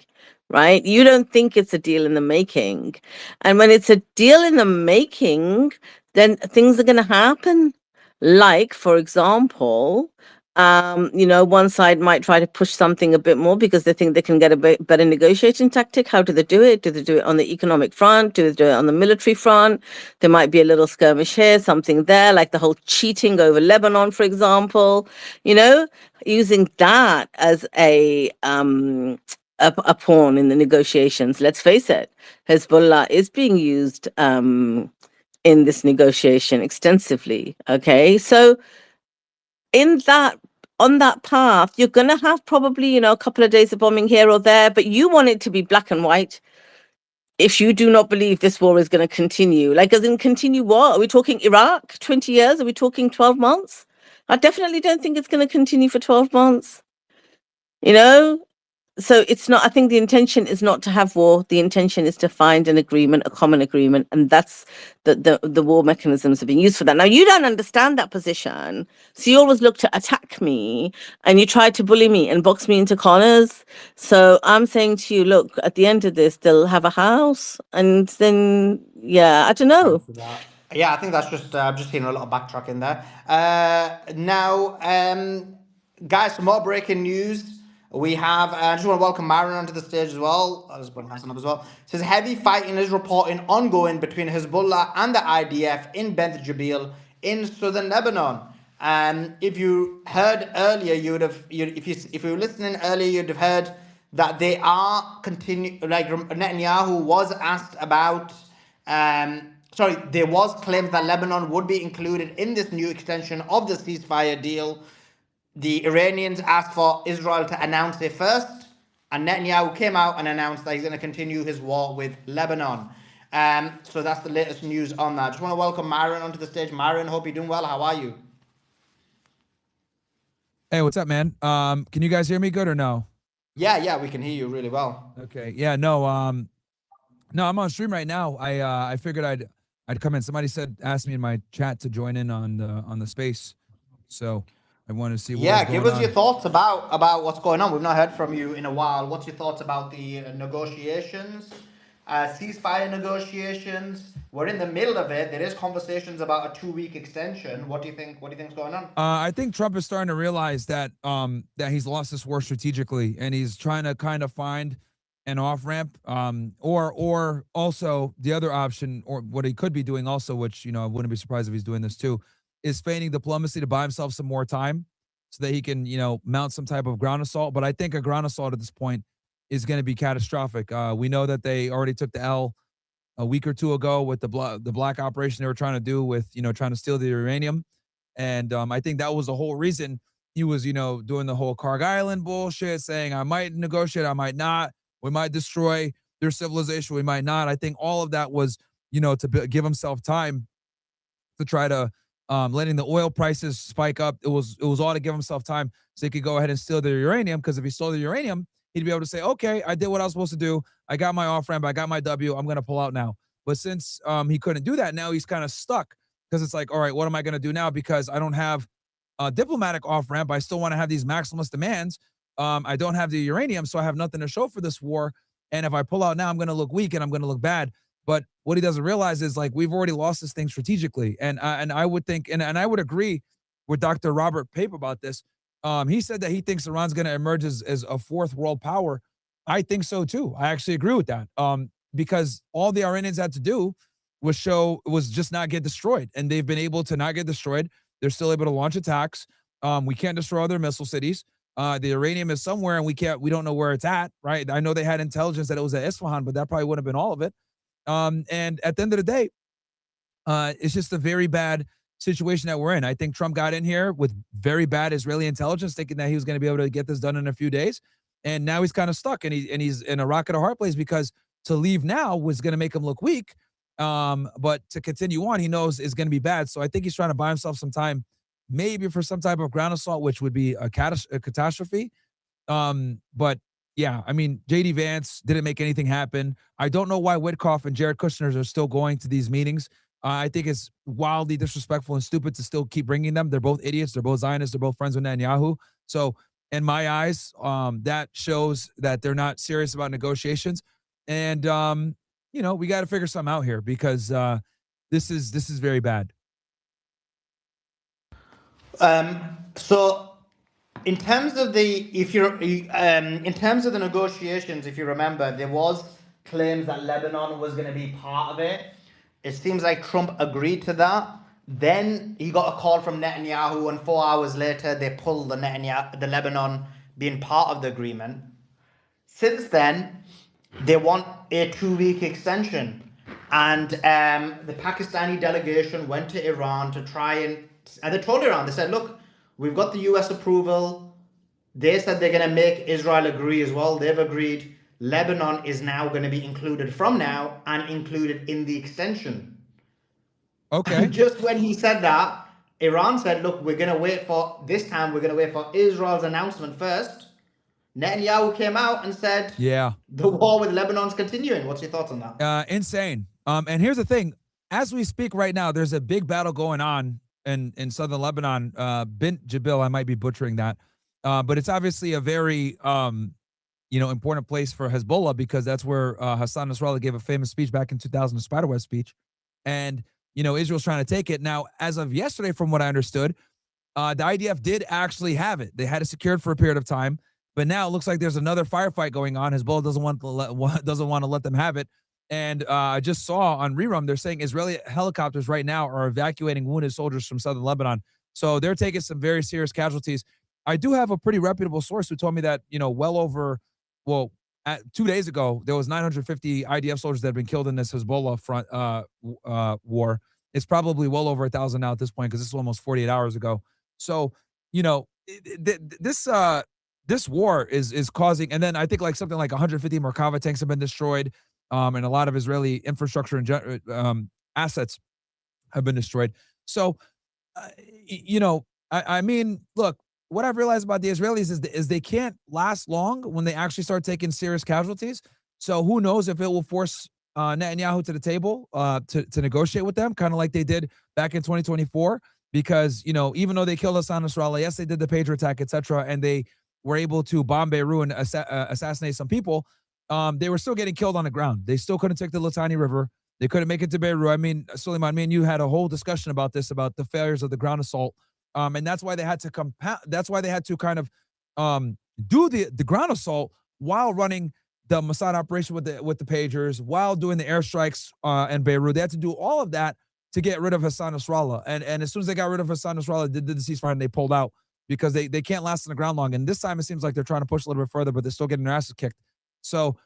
right? You don't think it's a deal in the making. And when it's a deal in the making, then things are going to happen. Like, for example, one side might try to push something a bit more because they think they can get a better negotiating tactic. How do they do it? Do they do it on the economic front? Do they do it on the military front? There might be a little skirmish here, something there, like the whole cheating over Lebanon, for example, using that as a pawn in the negotiations. Let's face it, Hezbollah is being used in this negotiation extensively. Okay, so on that path, you're going to have probably, a couple of days of bombing here or there, but you want it to be black and white. If you do not believe this war is going to continue, like, as in continue what? Are we talking Iraq, 20 years? Are we talking 12 months? I definitely don't think it's going to continue for 12 months. So it's not, I think the intention is not to have war. The intention is to find an agreement, a common agreement. And that's the war mechanisms are being used for that. Now, you don't understand that position. So you always look to attack me and you try to bully me and box me into corners. So I'm saying to you, look, at the end of this, they'll have a house. And then, yeah, I don't know. Yeah, I think that's just, I'm just hearing a lot of backtracking there. Now, guys, some more breaking news. We have, I just want to welcome Myron onto the stage as well. I'll just bring Hassan up as well. It says heavy fighting is reporting ongoing between Hezbollah and the IDF in Beth Jabil in southern Lebanon. If you heard earlier, if you were listening earlier, you'd have heard that they are like Netanyahu was asked about, there was claims that Lebanon would be included in this new extension of the ceasefire deal. The Iranians asked for Israel to announce it first, and Netanyahu came out and announced that he's going to continue his war with Lebanon. So that's the latest news on that. Just want to welcome Myron onto the stage. Myron, hope you're doing well. How are you? Hey, what's up, man? Can you guys hear me good or no? Yeah, we can hear you really well. Okay. Yeah, no, no, I'm on stream right now. I figured I'd come in. Somebody asked me in my chat to join in on the space. So I wanted to see what was going on. Give us your thoughts about what's going on. We've not heard from you in a while. What's your thoughts about the negotiations, ceasefire negotiations? We're in the middle of it. There is conversations about a 2-week extension. What do you think? What do you think's going on? I think Trump is starting to realize that that he's lost this war strategically, and he's trying to kind of find an off ramp, or also the other option, or what he could be doing also, which I wouldn't be surprised if he's doing this too, is feigning diplomacy to buy himself some more time so that he can, mount some type of ground assault. But I think a ground assault at this point is going to be catastrophic. We know that they already took the L a week or two ago with the black operation they were trying to do with, trying to steal the uranium. And I think that was the whole reason he was, doing the whole Carg Island bullshit, saying I might negotiate, I might not. We might destroy their civilization, we might not. I think all of that was, to give himself time to try to letting the oil prices spike up. It was all to give himself time so he could go ahead and steal their uranium, because if he stole the uranium, he'd be able to say, okay, I did what I was supposed to do. I got my off ramp. I got my W. I'm going to pull out now. But since he couldn't do that, now he's kind of stuck because it's like, all right, what am I going to do now? Because I don't have a diplomatic off ramp. I still want to have these maximalist demands. I don't have the uranium, so I have nothing to show for this war. And if I pull out now, I'm going to look weak and I'm going to look bad. But what he doesn't realize is like we've already lost this thing strategically. And I would think, and I would agree with Dr. Robert Pape about this. He said that he thinks Iran's going to emerge as a fourth world power. I think so too. I actually agree with that. Because all the Iranians had to do was just not get destroyed, and they've been able to not get destroyed. They're still able to launch attacks. We can't destroy other missile cities. The uranium is somewhere, and we don't know where it's at. Right? I know they had intelligence that it was at Isfahan, but that probably wouldn't have been all of it. And at the end of the day, it's just a very bad situation that we're in. I think Trump got in here with very bad Israeli intelligence, thinking that he was going to be able to get this done in a few days, and now he's kind of stuck, and he's in a rock and a hard place because to leave now was going to make him look weak. But to continue on, he knows is going to be bad. So I think he's trying to buy himself some time, maybe for some type of ground assault, which would be a catastrophe. But yeah, I mean, JD Vance didn't make anything happen. I don't know why Witkoff and Jared Kushner are still going to these meetings. I think it's wildly disrespectful and stupid to still keep bringing them. They're both idiots. They're both Zionists. They're both friends with Netanyahu. So in my eyes, that shows that they're not serious about negotiations. And, we got to figure something out here because this is very bad. So in terms of the negotiations, if you remember, there was claims that Lebanon was going to be part of it. It seems like Trump agreed to that. Then he got a call from Netanyahu, and 4 hours later they pulled the Lebanon being part of the agreement. Since then, they want a 2-week extension. And the Pakistani delegation went to Iran to try and they told Iran, they said, look, we've got the US approval. They said they're going to make Israel agree as well. They've agreed. Lebanon is now going to be included from now and included in the extension. Okay. Just when he said that, Iran said, look, we're going to wait for Israel's announcement first. Netanyahu came out and said, yeah, the war with Lebanon's continuing. What's your thoughts on that? Insane. And here's the thing. As we speak right now, there's a big battle going on in southern Lebanon. Bint Jabil, I might be butchering that. But it's obviously a very, important place for Hezbollah because that's where Hassan Nasrallah gave a famous speech back in 2000, a Spiderweb speech. And, Israel's trying to take it. Now, as of yesterday, from what I understood, the IDF did actually have it. They had it secured for a period of time. But now it looks like there's another firefight going on. Hezbollah doesn't want to let them have it. And I just saw on Rerum, they're saying Israeli helicopters right now are evacuating wounded soldiers from southern Lebanon. So they're taking some very serious casualties. I do have a pretty reputable source who told me that, 2 days ago, there was 950 IDF soldiers that have been killed in this Hezbollah front war. It's probably well over 1,000 now at this point because this is almost 48 hours ago. So, this war is causing, and then I think something like 150 Merkava tanks have been destroyed, and a lot of Israeli infrastructure and assets have been destroyed. So, I mean, look, what I've realized about the Israelis is they can't last long when they actually start taking serious casualties. So who knows if it will force Netanyahu to the table to negotiate with them, kind of like they did back in 2024. Because, even though they killed Hassan Nasrallah, yes, they did the Patriot attack, etc., and they were able to bomb Beirut and assassinate some people, they were still getting killed on the ground. They still couldn't take the Litani River. They couldn't make it to Beirut. I mean, Suleiman, me and you had a whole discussion about this, about the failures of the ground assault. And that's why they had to kind of do the ground assault while running the Mossad operation with the pagers, while doing the airstrikes in Beirut. They had to do all of that to get rid of Hassan Nasrallah. And as soon as they got rid of Hassan Nasrallah, they did the ceasefire and they pulled out because they can't last on the ground long. And this time it seems like they're trying to push a little bit further, but they're still getting their asses kicked. So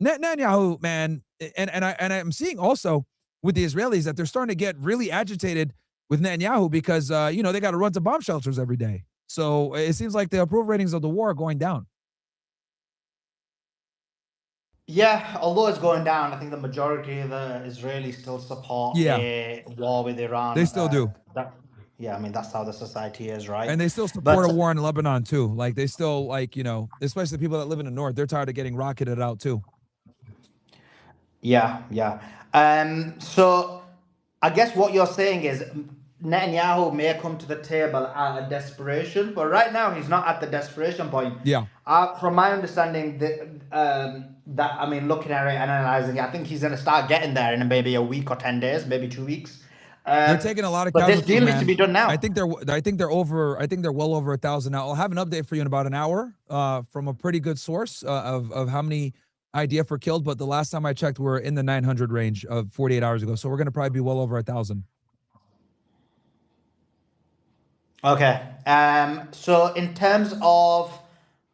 Netanyahu, man, and I'm seeing also with the Israelis that they're starting to get really agitated with Netanyahu because, they got to run to bomb shelters every day. So it seems like the approval ratings of the war are going down. Yeah, although it's going down, I think the majority of the Israelis still support a war with Iran. They still do. Yeah, I mean, that's how the society is, right? And they still support a war in Lebanon too. Like they still like, you know, especially the people that live in the north, they're tired of getting rocketed out too. Yeah, yeah. So I guess what you're saying is Netanyahu may come to the table out of desperation, but right now he's not at the desperation point. Yeah. From my understanding, that I mean, looking at it and analyzing it, I think he's going to start getting there in maybe a week or 10 days, maybe 2 weeks. They're taking a lot of but this casualties, deal needs man. to be done now. I think they're well over 1,000 now. I'll have an update for you in about an hour from a pretty good source of how many IDF were killed, but the last time I checked, we're in the 900 range of 48 hours ago. So we're going to probably be well over 1,000. Okay. So in terms of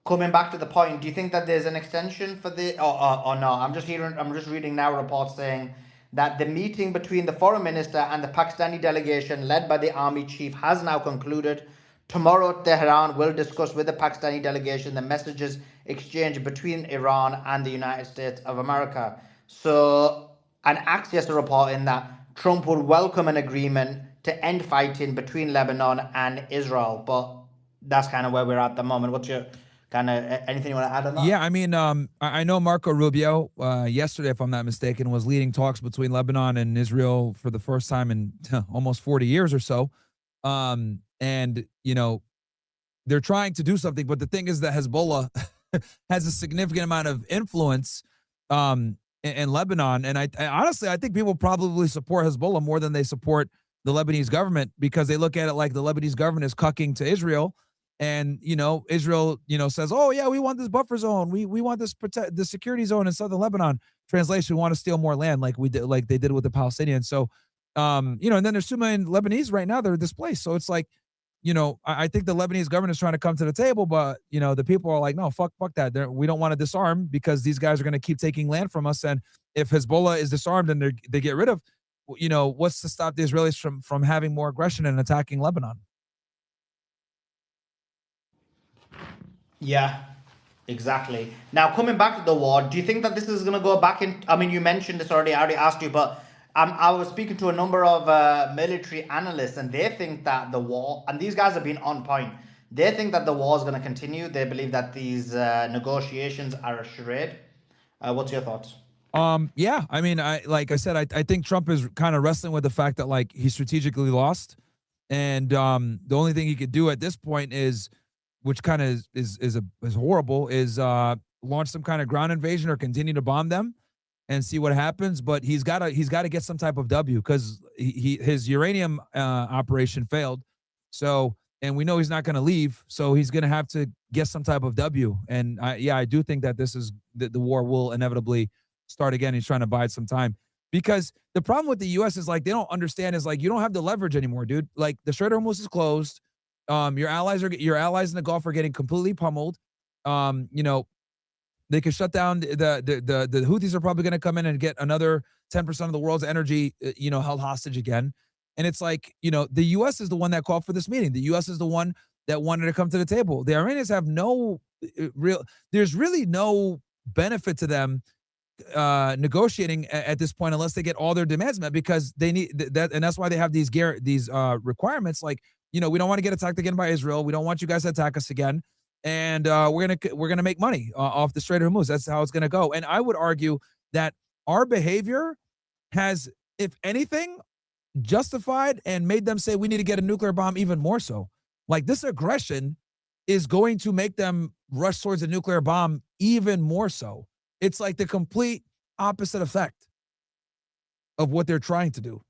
coming back to the point, do you think that there's an extension for the or no? I'm just reading now reports saying that the meeting between the foreign minister and the Pakistani delegation led by the army chief has now concluded. Tomorrow, Tehran will discuss with the Pakistani delegation the messages exchanged between Iran and the United States of America. So, an Axios reporting that Trump would welcome an agreement to end fighting between Lebanon and Israel. But that's kind of where we're at the moment. What's your kind of anything you want to add on that? Yeah, I mean, I know Marco Rubio yesterday, if I'm not mistaken, was leading talks between Lebanon and Israel for the first time in almost 40 years or so. And, you know, they're trying to do something, but the thing is that Hezbollah has a significant amount of influence in Lebanon. And I honestly, I think people probably support Hezbollah more than they support the Lebanese government, because they look at it like the Lebanese government is cucking to Israel. And, you know, Israel, you know, says, oh, yeah, we want this buffer zone. We want this the security zone in southern Lebanon. Translation, we want to steal more land like they did with the Palestinians. So, you know, and then there's 2 million Lebanese right now that are displaced. So it's like, you know, I think the Lebanese government is trying to come to the table, but, you know, the people are like, no, fuck that. We don't want to disarm because these guys are going to keep taking land from us. And if Hezbollah is disarmed and they get rid of, you know, what's to stop the Israelis from having more aggression and attacking Lebanon? Yeah, exactly. Now, coming back to the war, do you think that this is going to go back in? I mean, you mentioned this already. I already asked you, but I was speaking to a number of military analysts, and they think that the war, and these guys have been on point, they think that the war is going to continue. They believe that these negotiations are a charade. What's your thoughts? Yeah, I mean, like I said, I think Trump is kind of wrestling with the fact that like he strategically lost, and the only thing he could do at this point is, which kind of is horrible, is launch some kind of ground invasion or continue to bomb them and see what happens. But he's got to get some type of W, because his uranium operation failed. So, and we know he's not going to leave, so he's going to have to get some type of W. And I do think that this is the war will inevitably start again. He's trying to bide some time, because the problem with the U.S. is like they don't understand is like you don't have the leverage anymore, dude. Like the Strait of Hormuz is closed. Your allies in the Gulf are getting completely pummeled. You know, they could shut down the Houthis are probably going to come in and get another 10% of the world's energy, you know, held hostage again. And it's like, you know, the U.S. is the one that called for this meeting. The U.S. is the one that wanted to come to the table. The Iranians have there's really no benefit to them negotiating at this point unless they get all their demands met, because they need that, and that's why they have these requirements. Like, you know, we don't want to get attacked again by Israel. We don't want you guys to attack us again, and we're gonna make money off the Strait of Hormuz. That's how it's gonna go. And I would argue that our behavior has, if anything, justified and made them say we need to get a nuclear bomb even more so. Like this aggression is going to make them rush towards a nuclear bomb even more so. It's like the complete opposite effect of what they're trying to do.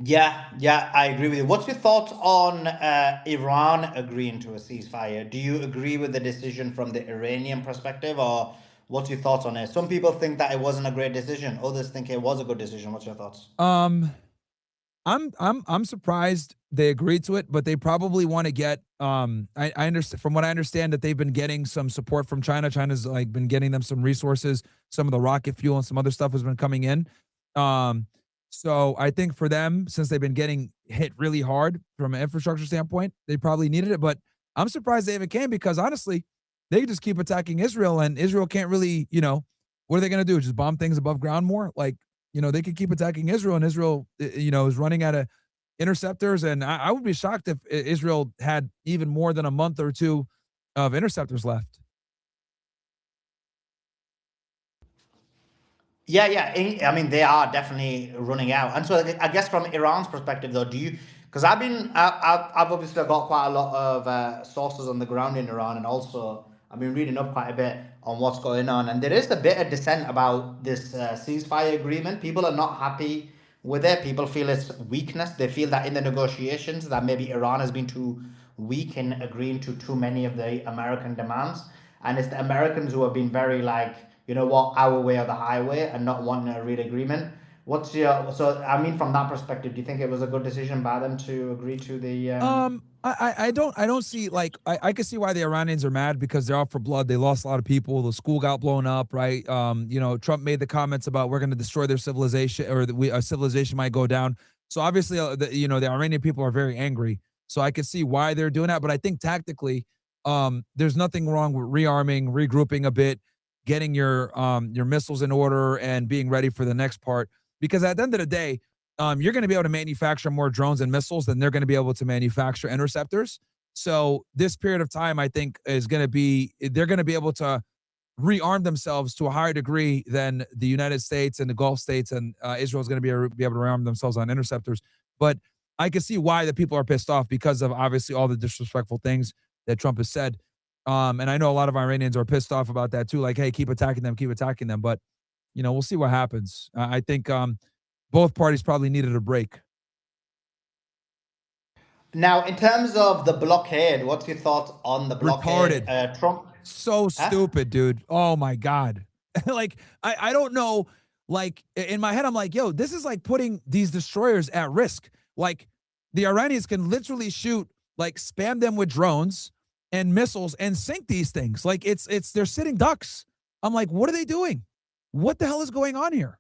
Yeah, I agree with you. What's your thoughts on Iran agreeing to a ceasefire? Do you agree with the decision from the Iranian perspective, or what's your thoughts on it? Some people think that it wasn't a great decision. Others think it was a good decision. What's your thoughts? I'm surprised they agreed to it, but they probably want to get I understand, from what I understand, that they've been getting some support from China. China's like been getting them some resources, some of the rocket fuel and some other stuff has been coming in. So I think for them, since they've been getting hit really hard from an infrastructure standpoint, they probably needed it. But I'm surprised they even came, because honestly, they just keep attacking Israel, and Israel can't really, you know, what are they going to do? Just bomb things above ground more? Like, they could keep attacking Israel, and Israel, is running out of interceptors. And I would be shocked if Israel had even more than a month or two of interceptors left. Yeah. I mean, they are definitely running out. And so I guess from Iran's perspective, though, because I've obviously got quite a lot of sources on the ground in Iran, and also I've been reading up quite a bit on what's going on. And there is a bit of dissent about this ceasefire agreement. People are not happy with it. People feel it's weakness. They feel that in the negotiations that maybe Iran has been too weak in agreeing to too many of the American demands. And it's the Americans who have been very like, you know what, our way or the highway, and not wanting a real agreement. I mean, from that perspective, do you think it was a good decision by them to agree to the I don't see, like, I can see why the Iranians are mad, because they're out for blood. They lost a lot of people. The school got blown up, right? Trump made the comments about we're going to destroy their civilization, or a civilization might go down. So obviously, the Iranian people are very angry. So I can see why they're doing that. But I think tactically, there's nothing wrong with rearming, regrouping a bit, getting your missiles in order, and being ready for the next part. Because at the end of the day, you're going to be able to manufacture more drones and missiles than they're going to be able to manufacture interceptors. So this period of time, I think, they're going to be able to rearm themselves to a higher degree than the United States and the Gulf states, and Israel is going to be able to rearm themselves on interceptors. But I can see why the people are pissed off, because of obviously all the disrespectful things that Trump has said. And I know a lot of Iranians are pissed off about that too. Like, hey, keep attacking them, keep attacking them. But we'll see what happens. I think both parties probably needed a break. Now, in terms of the blockade, what's your thoughts on the blockade? Retarded. Trump. So stupid, dude. Oh my God. Like, I don't know. Like, in my head, I'm like, yo, this is like putting these destroyers at risk. Like, the Iranians can literally shoot, like, spam them with drones and missiles and sink these things. Like, they're sitting ducks. I'm like, what are they doing? What the hell is going on here?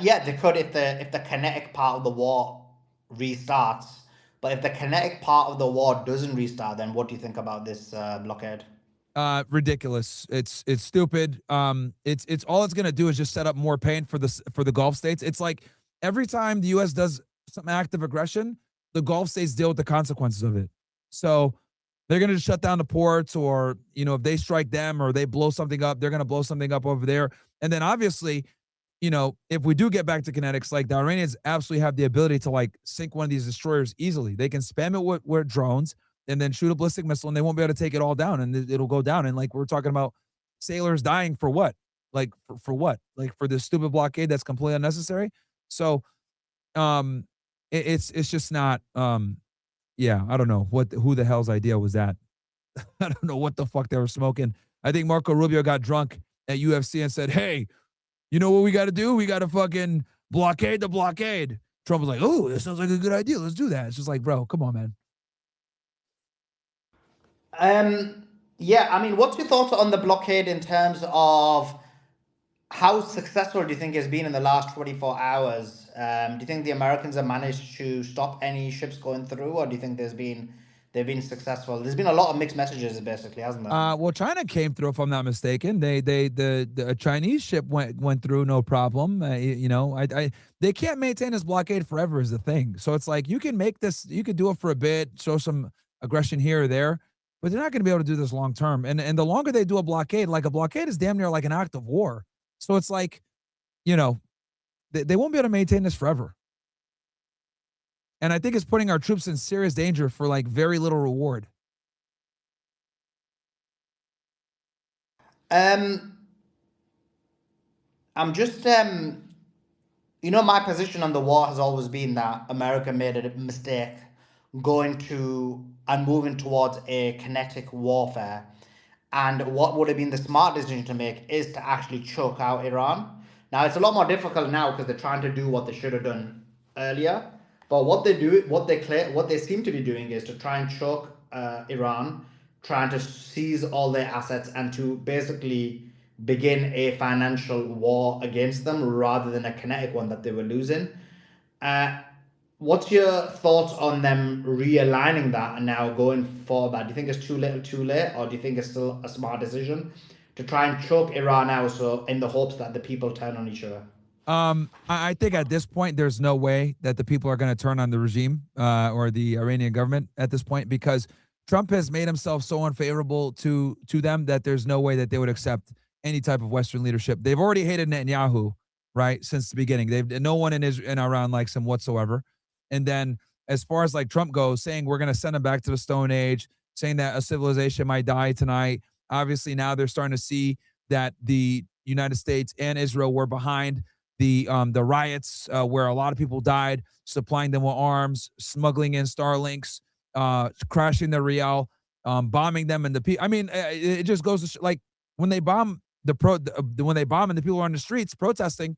Yeah, they could if the kinetic part of the war restarts. But if the kinetic part of the war doesn't restart, then what do you think about this blockade? Ridiculous. It's stupid. It's all it's gonna do is just set up more pain for the Gulf states. It's like every time the U.S. does some act of aggression, the Gulf states deal with the consequences of it. So they're gonna just shut down the ports, or if they strike them or they blow something up, they're gonna blow something up over there. And then obviously, if we do get back to kinetics, like, the Iranians absolutely have the ability to, like, sink one of these destroyers easily. They can spam it with drones and then shoot a ballistic missile, and they won't be able to take it all down, and it'll go down. And, like, we're talking about sailors dying for what? Like, for what? Like, for this stupid blockade that's completely unnecessary. So, it's just not. Yeah, I don't know who the hell's idea was that. I don't know what the fuck they were smoking. I think Marco Rubio got drunk at UFC and said, "Hey, you know what we got to do? We got to fucking blockade the blockade." Trump was like, "Oh, that sounds like a good idea. Let's do that." It's just like, bro, come on, man. Yeah, I mean, what's your thoughts on the blockade in terms of how successful do you think it's been in the last 24 hours? Do you think the Americans have managed to stop any ships going through, or do you think they've been successful? There's been a lot of mixed messages, basically, hasn't there? Well, China came through, if I'm not mistaken. The Chinese ship went through no problem. They can't maintain this blockade forever is the thing. So it's like, you can do it for a bit, show some aggression here or there, but they're not going to be able to do this long term. And the longer they do a blockade is damn near like an act of war. So it's like, they won't be able to maintain this forever. And I think it's putting our troops in serious danger for, like, very little reward. I'm just my position on the war has always been that America made a mistake going to and moving towards a kinetic warfare. And what would have been the smart decision to make is to actually choke out Iran. Now, it's a lot more difficult now because they're trying to do what they should have done earlier. But what they seem to be doing is to try and choke Iran, trying to seize all their assets, and to basically begin a financial war against them rather than a kinetic one that they were losing. What's your thoughts on them realigning that and now going for that? Do you think it's too little, too late, or do you think it's still a smart decision to try and choke Iran out, so in the hopes that the people turn on each other? I think at this point, there's no way that the people are going to turn on the regime or the Iranian government at this point, because Trump has made himself so unfavorable to them that there's no way that they would accept any type of Western leadership. They've already hated Netanyahu, right, since the beginning. No one in Iran likes him whatsoever. And then as far as like Trump goes, saying we're going to send him back to the Stone Age, saying that a civilization might die tonight. Obviously, now they're starting to see that the United States and Israel were behind the riots where a lot of people died, supplying them with arms, smuggling in Starlinks, crashing the Rial, bombing them, and I mean, it just goes to like when they bomb when they bomb and the people are on the streets protesting,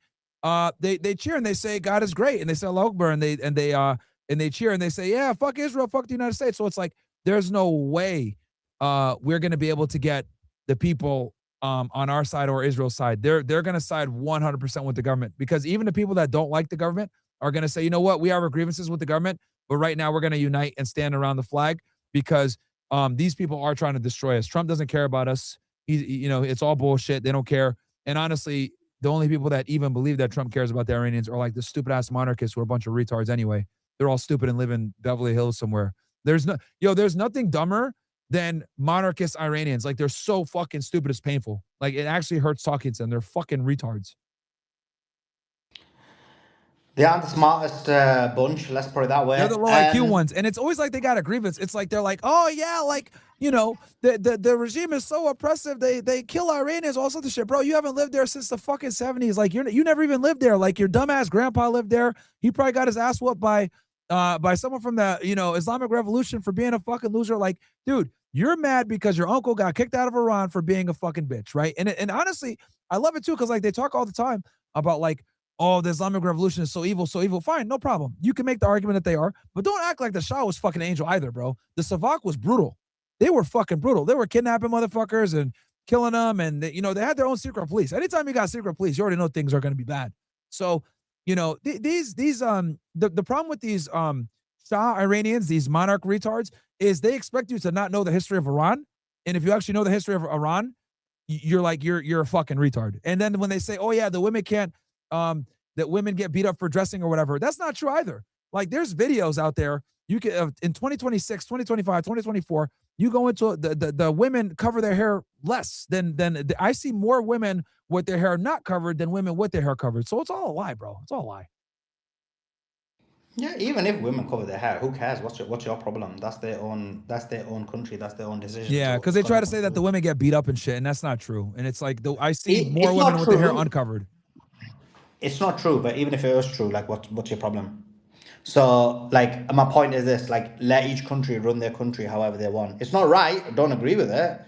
they cheer and they say God is great, and they say Allah Akbar, and they cheer and they say, yeah, fuck Israel, fuck the United States. So it's like there's no way we're going to be able to get the people on our side or Israel's side. They're going to side 100% with the government, because even the people that don't like the government are going to say, you know what, we have our grievances with the government, but right now we're going to unite and stand around the flag, because these people are trying to destroy us. Trump doesn't care about us. It's all bullshit. They don't care. And honestly, the only people that even believe that Trump cares about the Iranians are like the stupid ass monarchists who are a bunch of retards anyway. They're all stupid and live in Beverly Hills somewhere. There's nothing dumber than monarchist Iranians. Like, they're so fucking stupid, it's painful. Like, it actually hurts talking to them. They're fucking retards. They aren't the smartest bunch, let's put it that way. They're the low IQ ones. And it's always like they got a grievance. It's like they're like, oh yeah, like, the regime is so oppressive. They kill Iranians, all sorts of shit. Bro, you haven't lived there since the fucking 70s. Like, you never even lived there. Like, your dumbass grandpa lived there. He probably got his ass whooped by someone from the Islamic Revolution for being a fucking loser. Like, dude, you're mad because your uncle got kicked out of Iran for being a fucking bitch, right? And honestly, I love it too, because like they talk all the time about like, oh, the Islamic Revolution is so evil, so evil. Fine, no problem. You can make the argument that they are, but don't act like the Shah was fucking angel either, bro. The Savak was brutal. They were fucking brutal. They were kidnapping motherfuckers and killing them, and they had their own secret police. Anytime you got secret police, you already know things are going to be bad. So, the problem with these Shah Iranians, these monarch retards, is they expect you to not know the history of Iran. And if you actually know the history of Iran, you're a fucking retard. And then when they say, oh yeah, the women can't, that women get beat up for dressing or whatever, that's not true either. Like, there's videos out there. You can in 2026, 2025, 2024, you go into the women cover their hair less than I see more women with their hair not covered than women with their hair covered. So it's all a lie, bro. It's all a lie. Yeah, even if women cover their hair, who cares? What's your problem? That's their own country. That's their own decision. Yeah, because they try to say that the women get beat up and shit, and that's not true. And it's like I see more it's women with their hair uncovered. It's not true, but even if it was true, like what's your problem? So, like, my point is this: like, let each country run their country however they want. It's not right. I don't agree with it.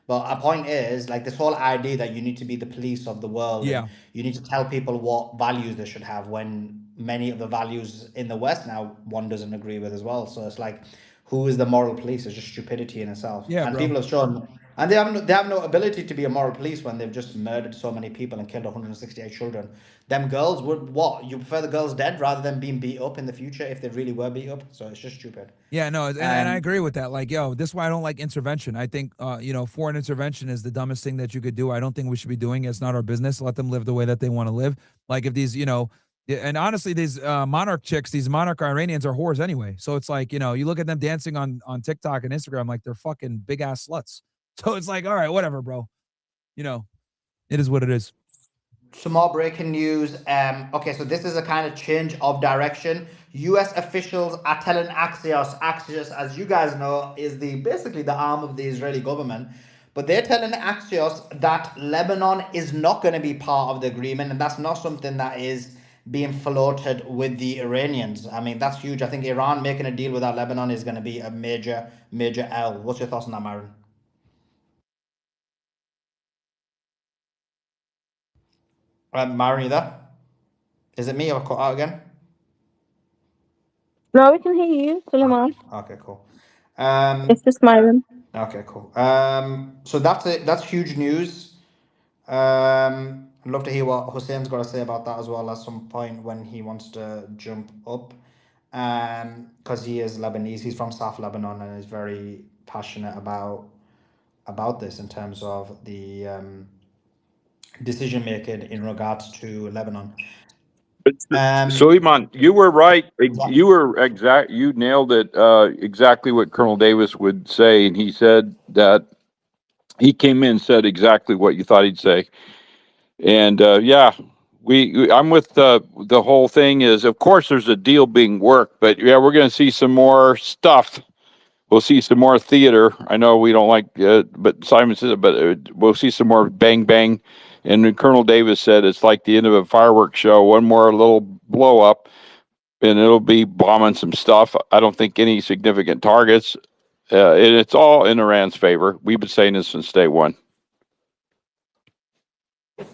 But our point is, like, this whole idea that you need to be the police of the world, Yeah, and you need to tell people what values they should have, when many of the values in the West now one doesn't agree with as well. So it's like, who is the moral police? It's just stupidity in itself. Yeah, And bro. people have shown, and they have no ability to be a moral police when they've just murdered so many people and killed 168 children. Them girls would what? You prefer the girls dead rather than being beat up in the future if they really were beat up? So it's just stupid. Yeah, no, and I agree with that. Like, yo, this is why I don't like intervention. I think, foreign intervention is the dumbest thing that you could do. I don't think we should be doing it. It's not our business. Let them live the way that they want to live. Like, if these, and honestly, these monarch chicks, these monarch Iranians are whores anyway. So it's like, you look at them dancing on TikTok and Instagram, like they're fucking big ass sluts. So it's like, all right, whatever, bro. It is what it is. Some more breaking news. Okay, so this is a kind of change of direction. U.S. officials are telling Axios. Axios, as you guys know, is basically the arm of the Israeli government. But they're telling Axios that Lebanon is not going to be part of the agreement, and that's not something that is being floated with the Iranians. I mean, that's huge. I think Iran making a deal without Lebanon is going to be a major, major L. What's your thoughts on that, Myron? Myron, you there? Is it me or cut out again? No, we can hear you, Suleiman. Okay, cool. It's just Myron. Okay, cool. So that's it. That's huge news. I'd love to hear what Hussein's got to say about that as well at some point when he wants to jump up. Because he is Lebanese. He's from South Lebanon and is very passionate about about this in terms of the decision making in regards to Lebanon. Suleiman, you were right. What? You nailed it. Exactly what Colonel Davis would say, and he said that he came in and said exactly what you thought he'd say. And yeah, I'm with the whole thing. Is of course there's a deal being worked, but yeah, we're going to see some more stuff. We'll see some more theater. I know we don't like, but Simon says, but we'll see some more bang bang. And Colonel Davis said it's like the end of a fireworks show. One more little blow up, and it'll be bombing some stuff. I don't think any significant targets. And it's all in Iran's favor. We've been saying this since day one. You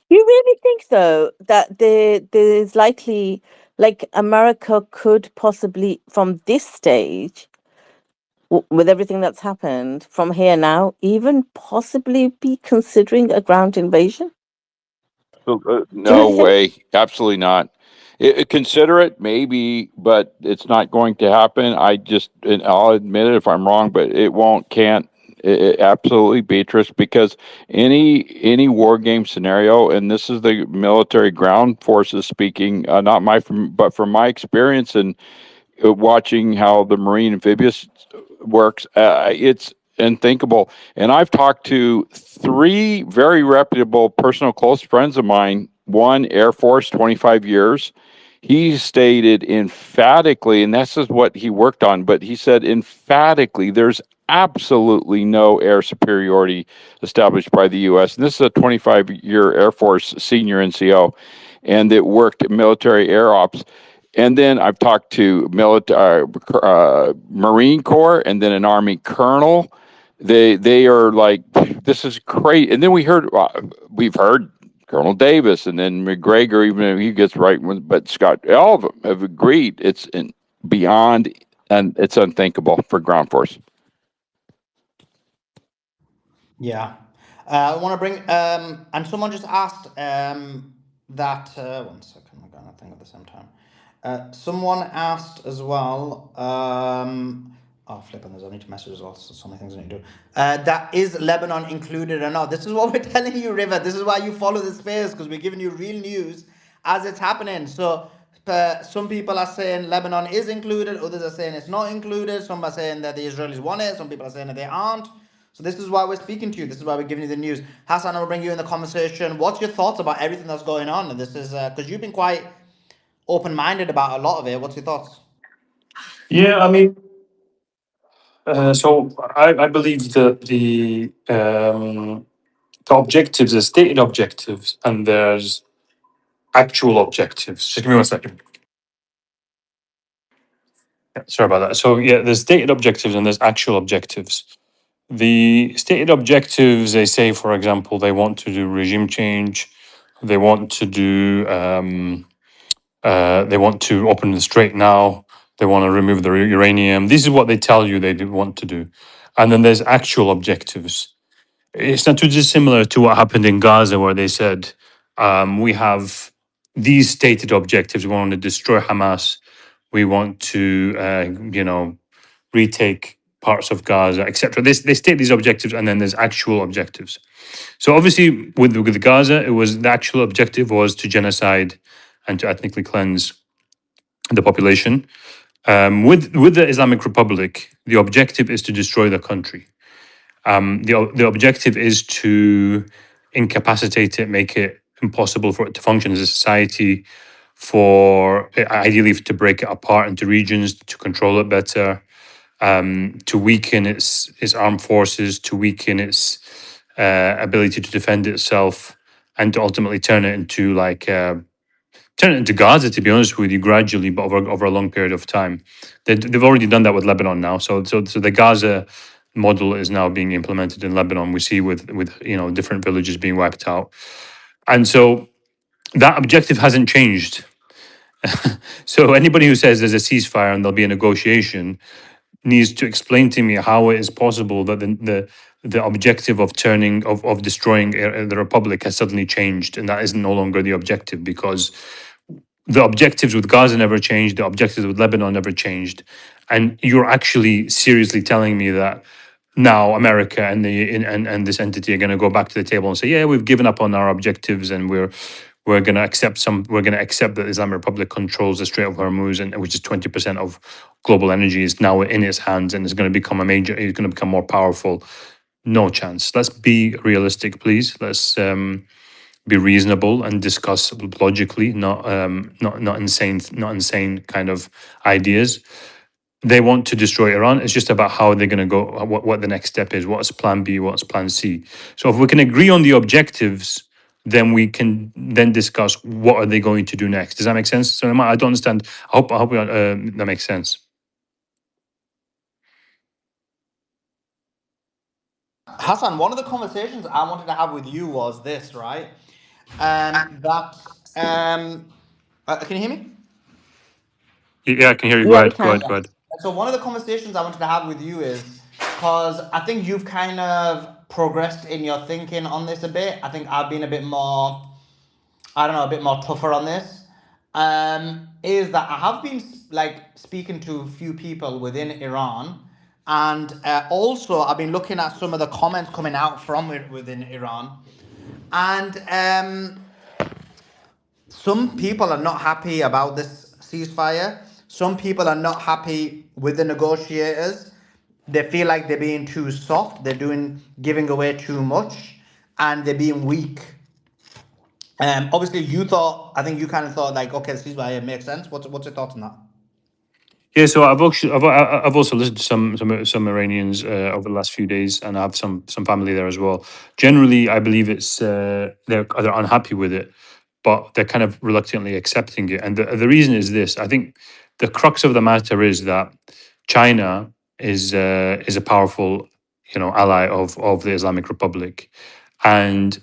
really think, though, that there's likely, like, America could possibly, from this stage, with everything that's happened from here now, even possibly be considering a ground invasion? Do you No really think? way. Absolutely not. Consider it, maybe, but it's not going to happen. And I'll admit it if I'm wrong, but it won't, can't. Absolutely, Beatrice, because any war game scenario, and this is the military ground forces speaking, not but from my experience and watching how the Marine amphibious works, it's unthinkable. And I've talked to three very reputable personal close friends of mine. One, Air Force, 25 years. He stated emphatically, and this is what he worked on, but he said emphatically there's absolutely no air superiority established by the U.S. And this is a 25-year Air Force senior NCO, and it worked military air ops. And then I've talked to Marine Corps, and then an Army colonel. They are like, this is great. And then we've heard Colonel Davis, and then McGregor, even if he gets right, but Scott, all of them have agreed it's beyond, and it's unthinkable for ground force. Yeah. I want to bring, and someone just asked that, one second, I'm going to think at the same time. Someone asked as well, oh, flipping, there's only two messages as well, so many things I need to do. That is Lebanon included or not? This is what we're telling you, River. This is why you follow the space, because we're giving you real news as it's happening. So some people are saying Lebanon is included, others are saying it's not included. Some are saying that the Israelis want it, some people are saying that they aren't. So this is why we're speaking to you. This is why we're giving you the news. Hassan, I will bring you in the conversation. What's your thoughts about everything that's going on? And this is because you've been quite open-minded about a lot of it. What's your thoughts? Yeah, I mean, so I believe that the objectives are stated objectives, and there's actual objectives. Just give me 1 second. Yeah, sorry about that. So yeah, there's stated objectives and there's actual objectives. The stated objectives, they say, for example, they want to do regime change, they want to do, they want to open the strait now, they want to remove the uranium. This is what they tell you they want to do. And then there's actual objectives. It's not too dissimilar to what happened in Gaza, where they said, we have these stated objectives. We want to destroy Hamas. We want to, retake parts of Gaza, etc. They state these objectives, and then there's actual objectives. So obviously, with Gaza, the actual objective was to genocide and to ethnically cleanse the population. With the Islamic Republic, the objective is to destroy the country. The objective is to incapacitate it, make it impossible for it to function as a society, for ideally to break it apart into regions, to control it better, to weaken its armed forces, to weaken its ability to defend itself, and to ultimately turn it into Gaza. To be honest with you, gradually, but over a long period of time. They've already done that with Lebanon now. So the Gaza model is now being implemented in Lebanon. We see with different villages being wiped out, and so that objective hasn't changed. So anybody who says there's a ceasefire and there'll be a negotiation needs to explain to me how it is possible that the objective of destroying the republic has suddenly changed, and that is no longer the objective, because the objectives with Gaza never changed, the objectives with Lebanon never changed. And you're actually seriously telling me that now America and and this entity are going to go back to the table and say, yeah, we've given up on our objectives and we're going to accept that the Islamic Republic controls the Strait of Hormuz, and which is 20% of global energy is now in its hands and is going to become it's going to become more powerful. No chance. Let's be realistic, please. Let's be reasonable and discuss logically, not insane kind of ideas. They want to destroy Iran. It's just about how they're going to go, what the next step is, what's plan B, what's plan C. So if we can agree on the objectives, then we can then discuss what are they going to do next. Does that make sense? So I don't understand. I hope that makes sense. Hassan, one of the conversations I wanted to have with you was this, right? That can you hear me? Yeah, I can hear you. Go Yeah, we ahead. Go can. ahead. Go ahead. So one of the conversations I wanted to have with you is because I think you've kind of progressed in your thinking on this a bit. I think I've been a bit more, I don't know, a bit more tougher on this. Is that I have been like speaking to a few people within Iran, and also I've been looking at some of the comments coming out from within Iran, and some people are not happy about this ceasefire. Some people are not happy with the negotiators. They feel like they're being too soft. They're giving away too much, and they're being weak. Obviously, I think you kind of thought like, okay, the ceasefire makes sense. What's your thoughts on that? Yeah, so I've also listened to some Iranians over the last few days, and I have some family there as well. Generally, I believe it's they're unhappy with it, but they're kind of reluctantly accepting it. And the reason is this: I think the crux of the matter is that China is a powerful, ally of the Islamic Republic, and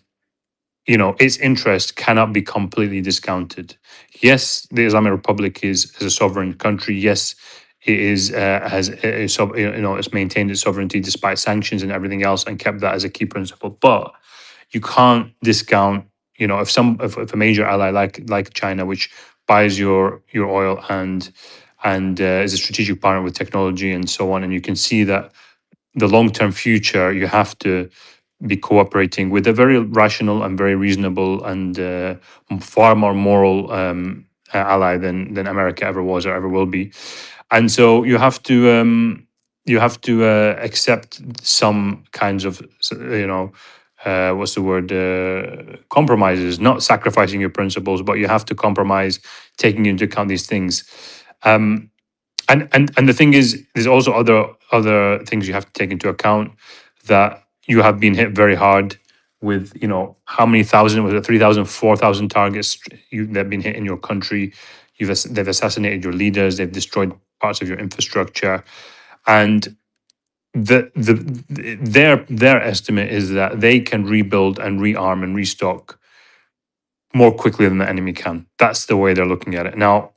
its interest cannot be completely discounted. Yes, the Islamic Republic is a sovereign country. Yes, it is it's maintained its sovereignty despite sanctions and everything else, and kept that as a key principle. But you can't discount, if a major ally like China, which buys your oil and is a strategic partner with technology and so on, and you can see that the long term future, you have to be cooperating with a very rational and very reasonable and far more moral ally than America ever was or ever will be, and so you have to accept some kinds of what's the word, compromises, not sacrificing your principles, but you have to compromise, taking into account these things. And the thing is, there's also other things you have to take into account, that you have been hit very hard with, how many thousand, was it 3,000, 4,000 targets that have been hit in your country. They've assassinated your leaders, they've destroyed parts of your infrastructure, and their estimate is that they can rebuild and rearm and restock more quickly than the enemy can. That's the way they're looking at it now.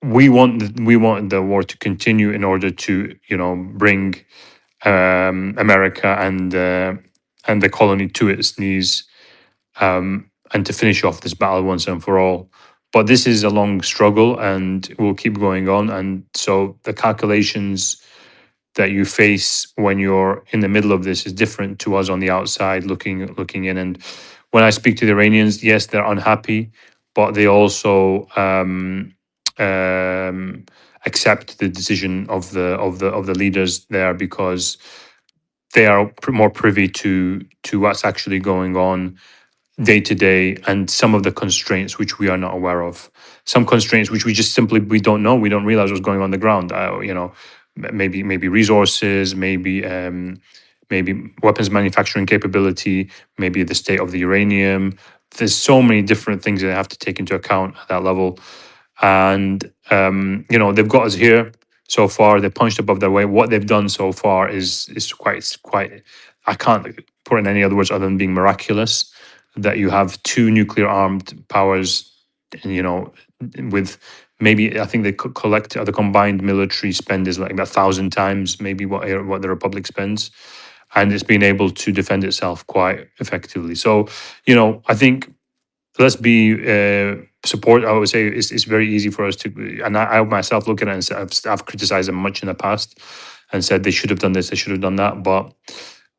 We want the war to continue in order to bring America and the colony to its knees, and to finish off this battle once and for all. But this is a long struggle and will keep going on. And so the calculations that you face when you're in the middle of this is different to us on the outside looking in. And when I speak to the Iranians, yes, they're unhappy, but they also accept the decision of the leaders there, because they are more privy to what's actually going on day to day, and some of the constraints which we are not aware of, some constraints which we don't know, we don't realize what's going on the ground. Maybe resources, maybe weapons manufacturing capability, maybe the state of the uranium. There's so many different things that they have to take into account at that level, and they've got us here so far. They punched above their weight. What they've done so far is quite. I can't put in any other words other than being miraculous. That you have two nuclear armed powers, with maybe, I think they collect the combined military spend is like about 1,000 times maybe what the Republic spends, and it's been able to defend itself quite effectively. So I think let's be support. I would say it's very easy for us to, and I myself look at it and say I've criticized them much in the past, and said they should have done this, they should have done that, but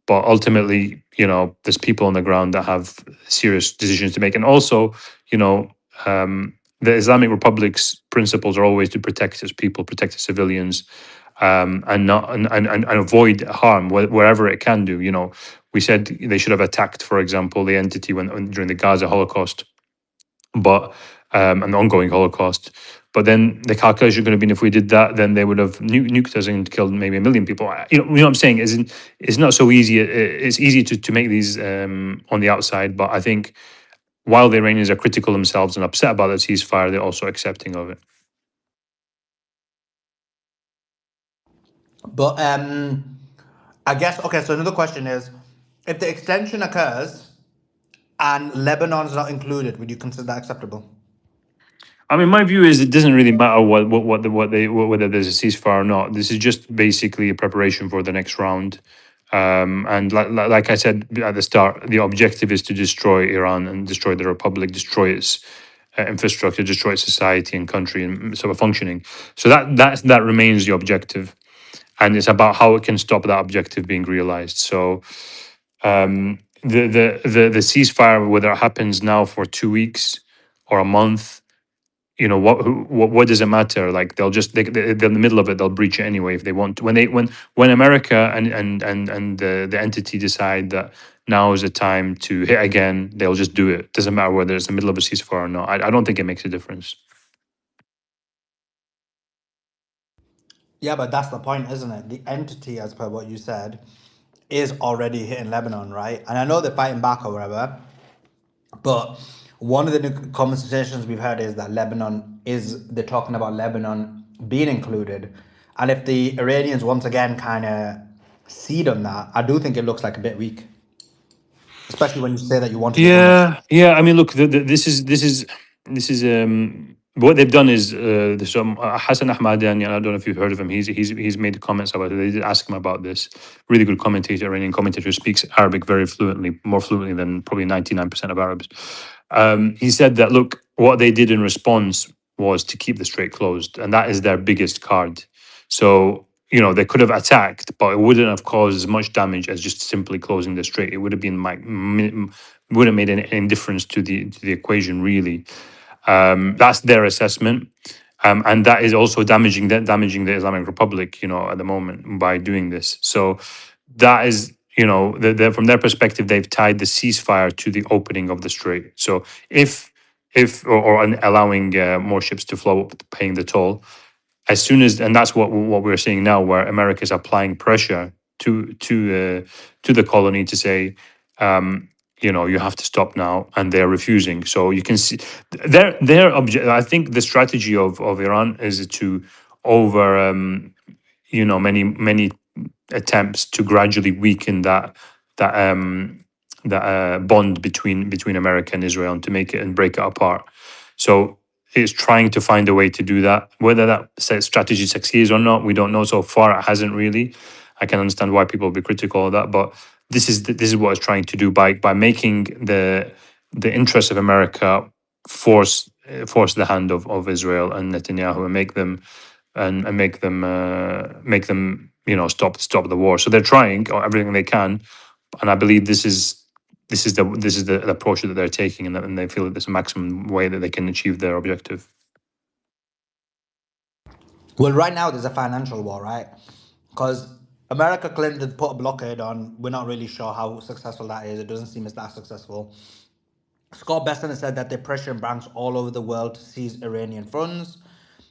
ultimately, there's people on the ground that have serious decisions to make, and also, you know, the Islamic Republic's principles are always to protect its people, protect its civilians, and not and avoid harm wherever it can do. We said they should have attacked, for example, the entity during the Gaza Holocaust, but an ongoing Holocaust. But then the calculation is going to be, if we did that, then they would have nuked us and killed maybe 1 million people. You know what I'm saying? It's not so easy. It's easy to make these on the outside, but I think while the Iranians are critical themselves and upset about the ceasefire, they're also accepting of it. But I guess, okay, so another question is, if the extension occurs and Lebanon's not included, would you consider that acceptable? I mean, my view is it doesn't really matter whether there's a ceasefire or not. This is just basically a preparation for the next round. And like I said at the start, the objective is to destroy Iran and destroy the republic, destroy its infrastructure, destroy its society and country and sort of functioning. So that remains the objective, and it's about how it can stop that objective being realized. So the ceasefire, whether it happens now for 2 weeks or a month, what does it matter? Like they're in the middle of it, they'll breach it anyway if they want to. When America and the entity decide that now is the time to hit again, they'll just do it. Doesn't matter whether it's the middle of a ceasefire or not. I don't think it makes a difference. Yeah, but that's the point, isn't it? The entity, as per what you said, is already hitting Lebanon, right? And I know they're fighting back or whatever, but one of the new conversations we've had is that they're talking about Lebanon being included. And if the Iranians once again kind of cede on that, I do think it looks like a bit weak, especially when you say that you want to get rid of. Yeah. I mean, look, this is what they've done is this Hassan Ahmadian. I don't know if you've heard of him. He's made comments about it. They did ask him about this. Really good commentator, Iranian commentator, who speaks Arabic very fluently, more fluently than probably 99% of Arabs. He said that, look, what they did in response was to keep the strait closed, and that is their biggest card. So they could have attacked, but it wouldn't have caused as much damage as just simply closing the strait. It would have been like wouldn't have made any difference to the equation really. That's their assessment, and that is also damaging the Islamic Republic, at the moment by doing this. So that is, from their perspective, they've tied the ceasefire to the opening of the strait. So or allowing more ships to flow up, paying the toll, as soon as, and that's what we're seeing now, where America is applying pressure to the colony to say, you have to stop now, and they're refusing. So you can see their object. I think the strategy of Iran is to over many attempts to gradually weaken that bond between America and Israel, and to make it and break it apart. So it's trying to find a way to do that. Whether that strategy succeeds or not, we don't know. So far, it hasn't really. I can understand why people will be critical of that, but this is what it's trying to do by making the interests of America force the hand of Israel and Netanyahu, and make them stop the war. So they're trying everything they can, and I believe this is the approach that they're taking, and they feel that there's a maximum way that they can achieve their objective. Well, right now there's a financial war, right? Because America claimed to put a blockade on. We're not really sure how successful that is. It doesn't seem as that successful. Scott Bessent said that they're pressuring banks all over the world to seize Iranian funds.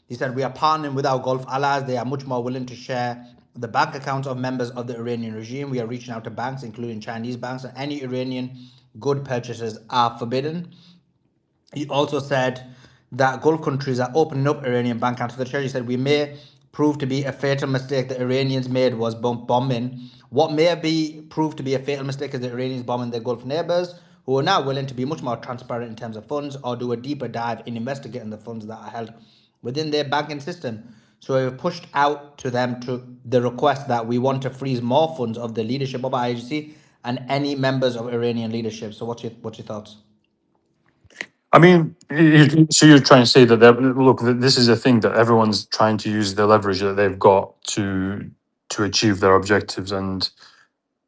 He said, we are partnering with our Gulf allies. They are much more willing to share the bank accounts of members of the Iranian regime. We are reaching out to banks, including Chinese banks, and any Iranian good purchases are forbidden. He also said that Gulf countries are opening up Iranian bank accounts to the Treasury. He said, we may prove to be a fatal mistake the Iranians made was bombing. What may be proved to be a fatal mistake is the Iranians bombing their Gulf neighbors, who are now willing to be much more transparent in terms of funds, or do a deeper dive in investigating the funds that are held within their banking system. So we've pushed out to them to the request that we want to freeze more funds of the leadership of our agency and any members of Iranian leadership. So what's your thoughts? I mean, so you're trying to say that look, this is a thing that everyone's trying to use the leverage that they've got to to achieve their objectives. And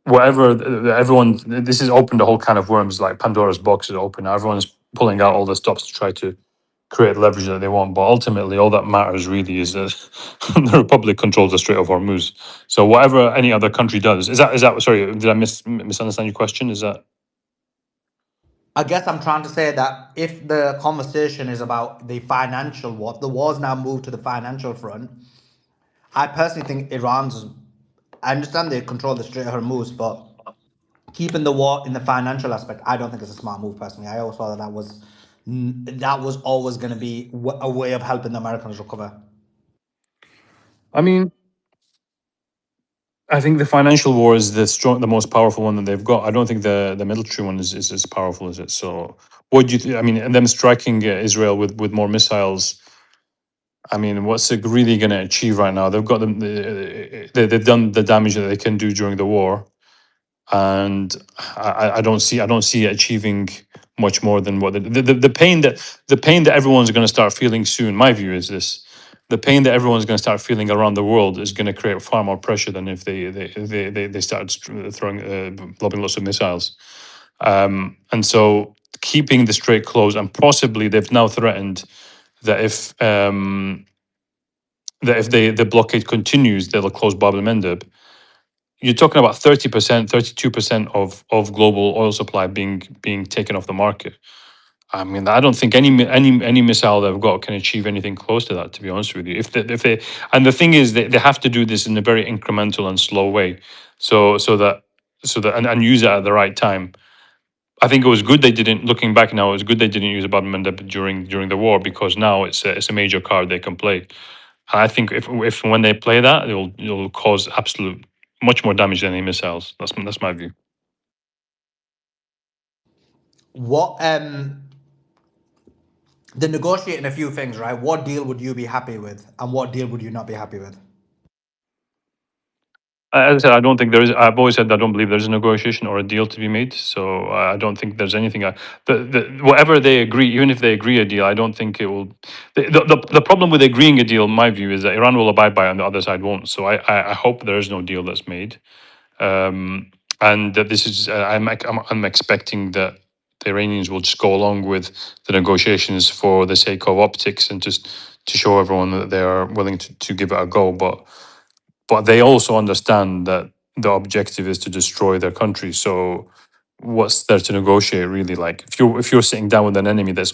whatever everyone, this has opened a whole can of worms, like Pandora's box is open. Everyone's pulling out all the stops to try to create leverage that they want. But ultimately, all that matters really is that the Republic controls the Strait of Hormuz. So whatever any other country does, is that sorry, did I misunderstand your question? Is that I guess I'm trying to say that if the conversation is about the financial war, the war's now moved to the financial front. I personally think Iran's. I understand they control the Strait of Hormuz, but keeping the war in the financial aspect, I don't think it's a smart move. Personally, I always thought that that was always going to be a way of helping the Americans recover. I mean, I think the financial war is the most powerful one that they've got. I don't think the military one is as powerful as it. So, what do you? I mean, and them striking Israel with more missiles. I mean, what's it really going to achieve right now? They've got them. They've done the damage that they can do during the war, and I don't see it achieving much more than what the pain that everyone's going to start feeling soon. My view is this: the pain that everyone's going to start feeling around the world is going to create far more pressure than if they started throwing lobbing lots of missiles. And so keeping the strait closed, and possibly they've now threatened that if the blockade continues, they'll close Bab el-Mandeb. You're talking about 30%, 32% of global oil supply being taken off the market. I mean, I don't think any missile they've got can achieve anything close to that. To be honest with you, if they and the thing is, they have to do this in a very incremental and slow way, so that and use it at the right time. I think it was good they didn't. Looking back now, it was good they didn't use Bab el-Mandeb during the war, because now it's a major card they can play. And I think if when they play that, it'll cause absolute much more damage than any missiles. That's my view. What they're negotiating a few things, right? What deal would you be happy with, and what deal would you not be happy with? As I said, I don't think there is. I've always said I don't believe there's a negotiation or a deal to be made. So I don't think there's anything. Whatever they agree, even if they agree a deal, I don't think it will. The problem with agreeing a deal, in my view, is that Iran will abide by it and the other side won't. So I hope there is no deal that's made, and that this is. I'm expecting that the Iranians will just go along with the negotiations for the sake of optics and just to show everyone that they are willing to give it a go. But they also understand that the objective is to destroy their country. So what's there to negotiate really? Like if you're sitting down with an enemy that's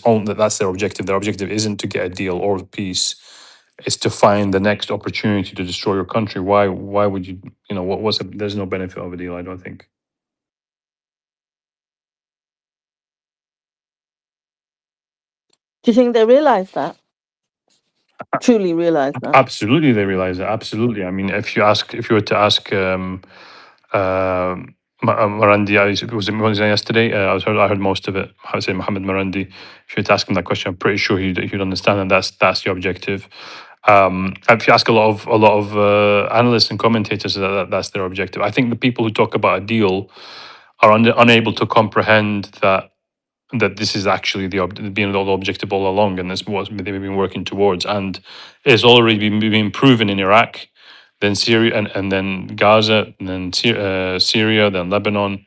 their objective. Their objective isn't to get a deal or peace. It's to find the next opportunity to destroy your country. Why would you there's no benefit of a deal, I don't think. Do you think they realize that? Truly realize that? Absolutely, they realize it. Absolutely. I mean, if you were to ask Marandi, was it yesterday? I heard most of it. I would say Mohammed Marandi. If you were to ask him that question, I'm pretty sure he'd understand, and that's the objective. If you ask a lot of analysts and commentators, that's their objective. I think the people who talk about a deal are unable to comprehend that this is actually being the objective all along, and this what they've been working towards, and it's already been proven in Iraq, then Syria, and then Gaza, and then Syria, then Lebanon.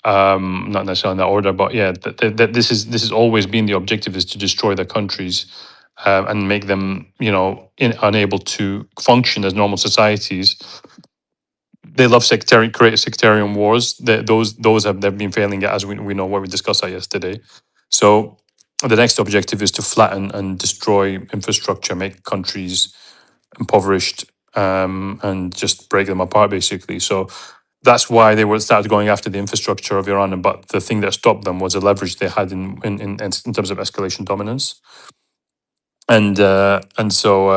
Not necessarily in that order, but yeah, that this is always been the objective, is to destroy the countries and make them, unable to function as normal societies. They love create sectarian wars. Those they've been failing at, as we know, what we discussed that yesterday. So the next objective is to flatten and destroy infrastructure, make countries impoverished, and just break them apart, basically. So that's why they started going after the infrastructure of Iran. But the thing that stopped them was the leverage they had in terms of escalation dominance. And so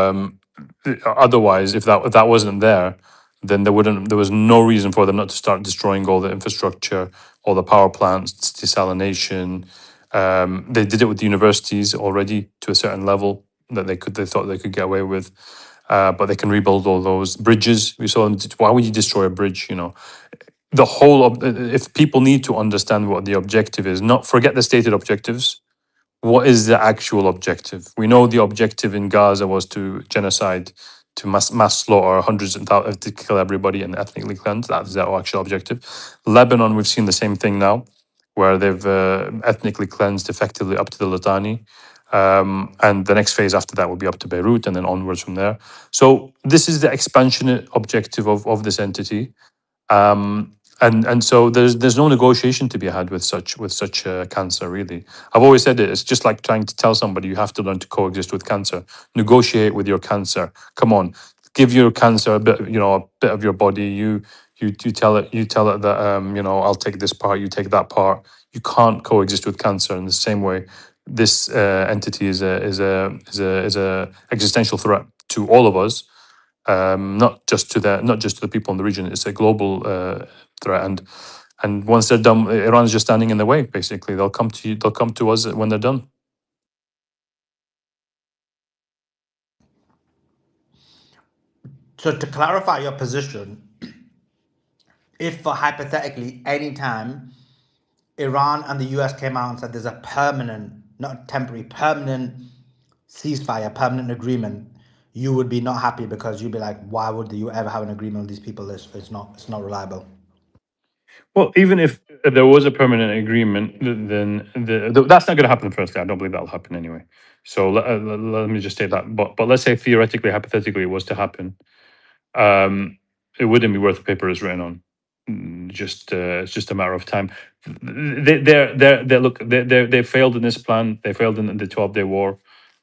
otherwise, if that wasn't there, then there was no reason for them not to start destroying all the infrastructure, all the power plants, desalination. They did it with the universities already to a certain level that they thought they could get away with. But they can rebuild all those bridges. We saw them. Why would you destroy a bridge? The whole of, if people need to understand what the objective is, not forget the stated objectives. What is the actual objective? We know the objective in Gaza was to genocide to mass slaughter hundreds and thousands, to kill everybody and ethnically cleanse. That is their actual objective. Lebanon, we've seen the same thing now, where they've ethnically cleansed effectively up to the Litani. And the next phase after that will be up to Beirut and then onwards from there. So this is the expansionate objective of this entity. And so there's no negotiation to be had with such cancer, really. I've always said it. It's just like trying to tell somebody you have to learn to coexist with cancer. Negotiate with your cancer. Come on, give your cancer a bit, a bit of your body. You tell it that I'll take this part, you take that part. You can't coexist with cancer in the same way. This entity is a existential threat to all of us, not just to the people in the region. It's a global threat, and once they're done, Iran is just standing in the way. Basically, they'll come to you. They'll come to us when they're done. So to clarify your position, if for hypothetically any time Iran and the US came out and said there's a permanent, not temporary, permanent ceasefire, permanent agreement, you would be not happy because you'd be like, why would you ever have an agreement with these people? It's not reliable. Well, even if there was a permanent agreement, then that's not going to happen. Firstly, I don't believe that'll happen anyway. So let me just state that. But let's say theoretically, hypothetically, it was to happen. It wouldn't be worth the paper it's written on. It's just a matter of time. They failed in this plan. They failed in the 12-day war.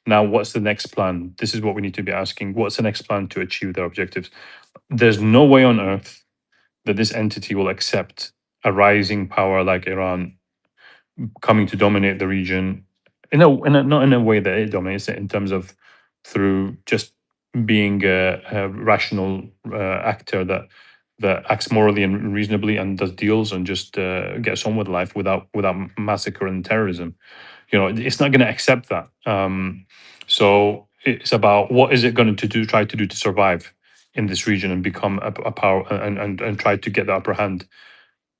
Now, what's the next plan? This is what we need to be asking. What's the next plan to achieve their objectives? There's no way on earth that this entity will accept a rising power like Iran coming to dominate the region not in a way that it dominates it, in terms of through just being a rational actor that acts morally and reasonably and does deals and just gets on with life without massacre and terrorism. It's not going to accept that. So it's about what is it going to try to do to survive in this region and become a power and try to get the upper hand.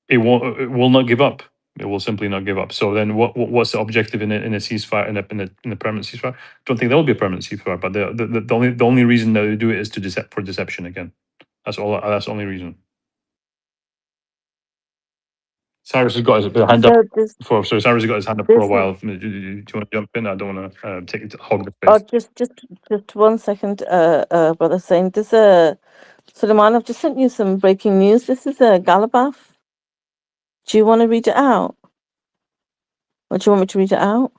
It will not give up. It will simply not give up. So then, what's the objective in a ceasefire, in a permanent ceasefire? I don't think there will be a permanent ceasefire. But the only reason that they do it is for deception again. That's all. That's the only reason. Cyrus has got his hand up So this Cyrus has got his hand up for a this while. Do you want to jump in? I don't want to hog the oh space. just 1 second, brother, saying this Suleiman, I've just sent you some breaking news. This is a Galabaf. Do you want to read it out? Or do you want me to read it out?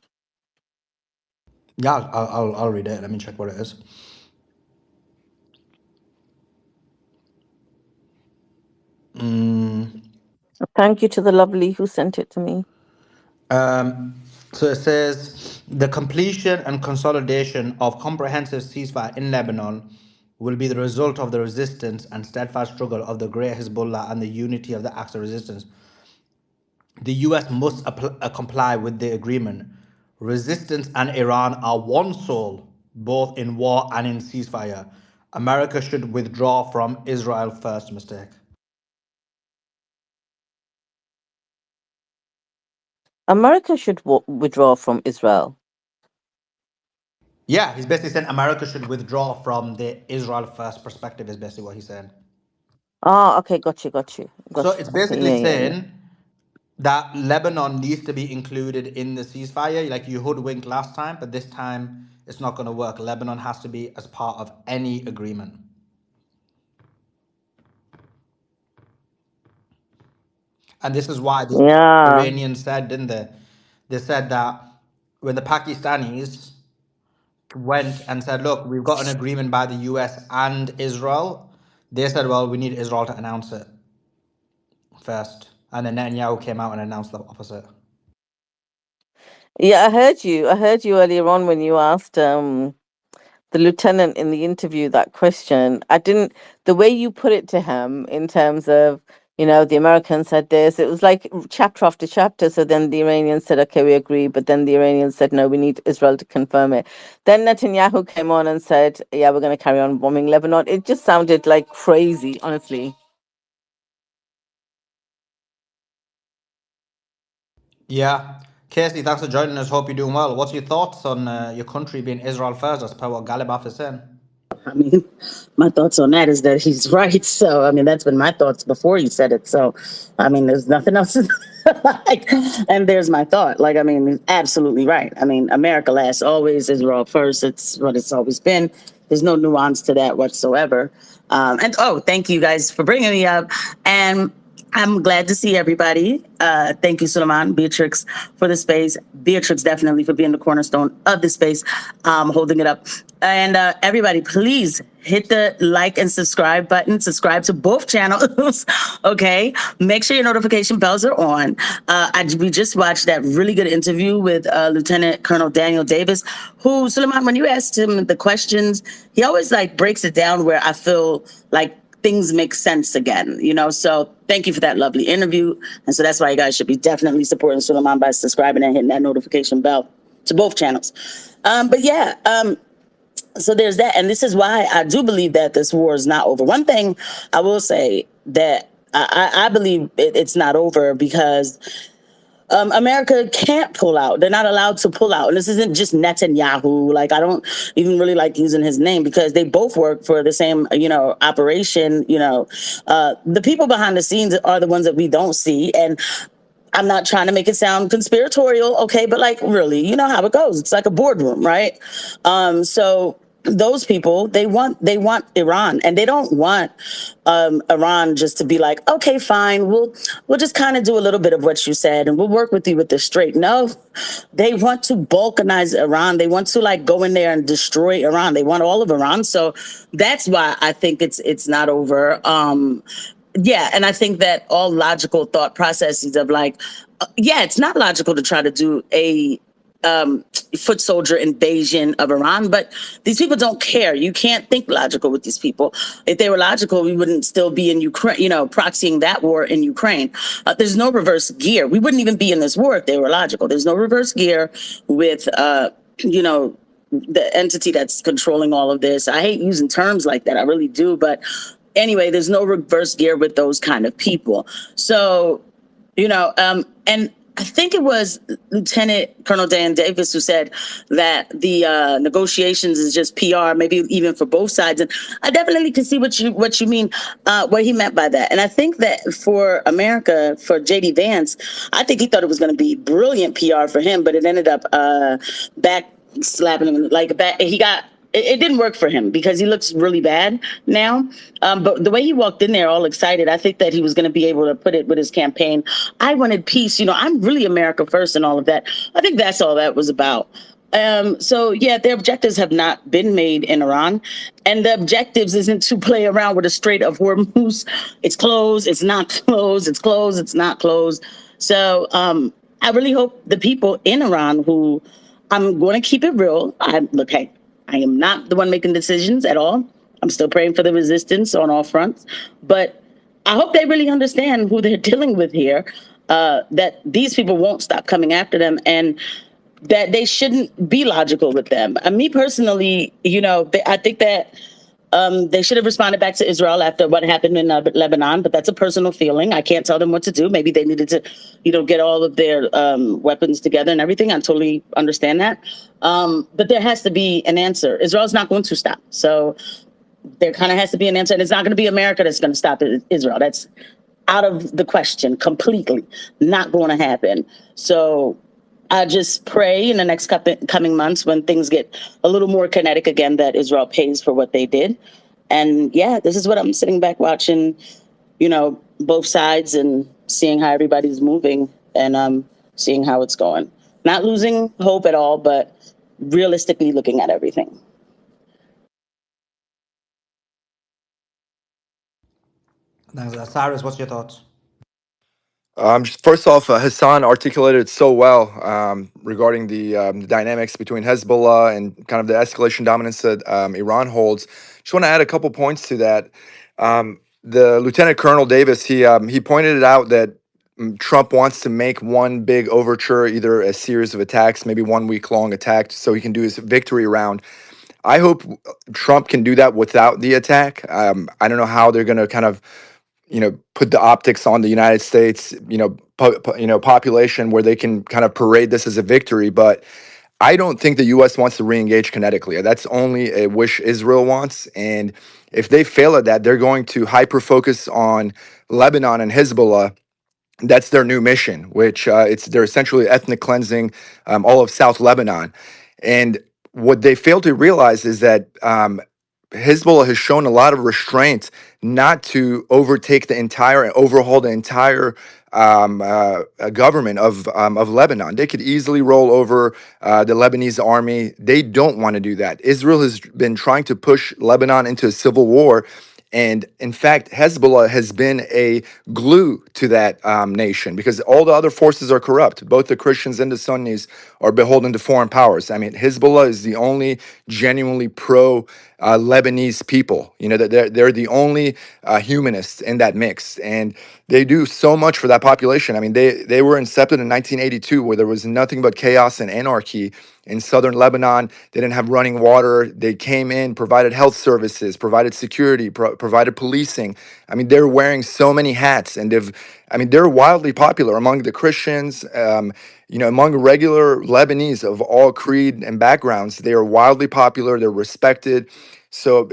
Yeah, I'll read it. Let me check what it is. Thank you to the lovely who sent it to me. So it says the completion and consolidation of comprehensive ceasefire in Lebanon will be the result of the resistance and steadfast struggle of the great Hezbollah and the unity of the acts of resistance. The US must comply with the agreement. Resistance and Iran are one soul, both in war and in ceasefire. America should withdraw from Israel first. Mistake. America should withdraw from Israel. Yeah, he's basically saying America should withdraw from the Israel first perspective, is basically what he's saying. Ah, okay, got you. So it's Okay, basically yeah. saying that Lebanon needs to be included in the ceasefire. Like you hoodwinked last time, but this time it's not going to work. Lebanon has to be as part of any agreement. And this is why the Yeah. Iranians said, didn't they? They said that when the Pakistanis went and said, look, we've got an agreement by the US and Israel, they said, well, we need Israel to announce it first. And then Netanyahu came out and announced the opposite. Yeah, I heard you. I heard you earlier on when you asked the lieutenant in the interview that question. The way you put it to him in terms of, the Americans said this, it was like chapter after chapter. So then the Iranians said, okay, we agree. But then the Iranians said, no, we need Israel to confirm it. Then Netanyahu came on and said, yeah, we're going to carry on bombing Lebanon. It just sounded like crazy, honestly. Yeah. Casey, thanks for joining us. Hope you're doing well. What's your thoughts on your country being Israel first, as per what Galibaf is saying? I mean, my thoughts on that is that he's right. So, I mean, that's been my thoughts before he said it. So, I mean, there's nothing else. Like, and there's my thought. Like, I mean, he's absolutely right. I mean, America last always, Israel first. It's what it's always been. There's no nuance to that whatsoever. And oh, thank you guys for bringing me up. And I'm glad to see everybody. Thank you, Suleiman, Beatrix, for the space. Beatrix, definitely, for being the cornerstone of the space, holding it up. And everybody, please hit the like and subscribe button. Subscribe to both channels, okay? Make sure your notification bells are on. We just watched that really good interview with Lieutenant Colonel Daniel Davis, who, Suleiman, when you asked him the questions, he always like breaks it down where I feel like things make sense again, you know? So thank you for that lovely interview. And so that's why you guys should be definitely supporting Suleiman by subscribing and hitting that notification bell to both channels. But yeah, so there's that. And this is why I do believe that this war is not over. One thing I will say that I believe it's not over because America can't pull out. They're not allowed to pull out. And this isn't just Netanyahu. Like, I don't even really like using his name because they both work for the same, you know, operation. You know, the people behind the scenes are the ones that we don't see. And I'm not trying to make it sound conspiratorial, okay? But like, really, you know how it goes. It's like a boardroom, right? So those people, they want Iran, and they don't want Iran just to be like, okay, fine, we'll just kind of do a little bit of what you said, and we'll work with you with this straight. No, they want to balkanize Iran. They want to like go in there and destroy Iran. They want all of Iran. So that's why I think it's not over. Yeah, and I think that all logical thought processes of like, yeah, it's not logical to try to do a foot soldier invasion of Iran, but these people don't care. You can't think logical with these people. If they were logical, we wouldn't still be in Ukraine, you know, proxying that war in Ukraine. There's no reverse gear. We wouldn't even be in this war if they were logical. There's no reverse gear with, you know, the entity that's controlling all of this. I hate using terms like that. I really do. But anyway, there's no reverse gear with those kind of people. So, you know, and I think it was Lieutenant Colonel Dan Davis who said that the negotiations is just PR, maybe even for both sides. And I definitely can see what you mean, what he meant by that. And I think that for America, for J.D. Vance, I think he thought it was going to be brilliant PR for him, but it ended up back slapping him like back. It didn't work for him because he looks really bad now. But the way he walked in there all excited, I think that he was going to be able to put it with his campaign. I wanted peace. You know, I'm really America first and all of that. I think that's all that was about. So, yeah, their objectives have not been made in Iran. And the objectives isn't to play around with the Strait of Hormuz. It's closed. It's not closed. It's closed. It's not closed. So I really hope the people in Iran who I'm going to keep it real. Look, hey, I am not the one making decisions at all. I'm still praying for the resistance on all fronts. But I hope they really understand who they're dealing with here, that these people won't stop coming after them and that they shouldn't be logical with them. And me personally, you know, I think that they should have responded back to Israel after what happened in Lebanon, but that's a personal feeling. I can't tell them what to do. Maybe they needed to, you know, get all of their weapons together and everything. I totally understand that. But there has to be an answer. Israel's not going to stop. So there kind of has to be an answer. And it's not going to be America that's going to stop Israel. That's out of the question completely. Not going to happen. So I just pray in the next coming months when things get a little more kinetic again that Israel pays for what they did. And yeah, this is what I'm sitting back watching, you know, both sides and seeing how everybody's moving and seeing how it's going. Not losing hope at all, but realistically looking at everything. Thanks. Cyrus, what's your thoughts? First off, Hassan articulated it so well regarding the dynamics between Hezbollah and kind of the escalation dominance that Iran holds. Just want to add a couple points to that. The Lieutenant Colonel Davis, he pointed it out that Trump wants to make one big overture, either a series of attacks, maybe 1 week long attack, so he can do his victory round. I hope Trump can do that without the attack. I don't know how they're going to kind of, you know, put the optics on the United States, you know, population where they can kind of parade this as a victory. But I don't think the U.S. wants to re-engage kinetically. That's only a wish Israel wants. And if they fail at that, they're going to hyper focus on Lebanon and Hezbollah. That's their new mission, which they're essentially ethnic cleansing all of South Lebanon. And what they fail to realize is that Hezbollah has shown a lot of restraint not to overtake the entire and overhaul the entire government of Lebanon. They could easily roll over the Lebanese army. They don't want to do that. Israel has been trying to push Lebanon into a civil war. And in fact, Hezbollah has been a glue to that nation because all the other forces are corrupt. Both the Christians and the Sunnis are beholden to foreign powers. I mean, Hezbollah is the only genuinely pro Lebanese people. You know, that they're the only humanists in that mix. And they do so much for that population. I mean, they were incepted in 1982 where there was nothing but chaos and anarchy in southern Lebanon. They didn't have running water. They came in, provided health services, provided security, provided policing. I mean, they're wearing so many hats, and they're wildly popular among the Christians, among regular Lebanese of all creed and backgrounds. They are wildly popular. They're respected. So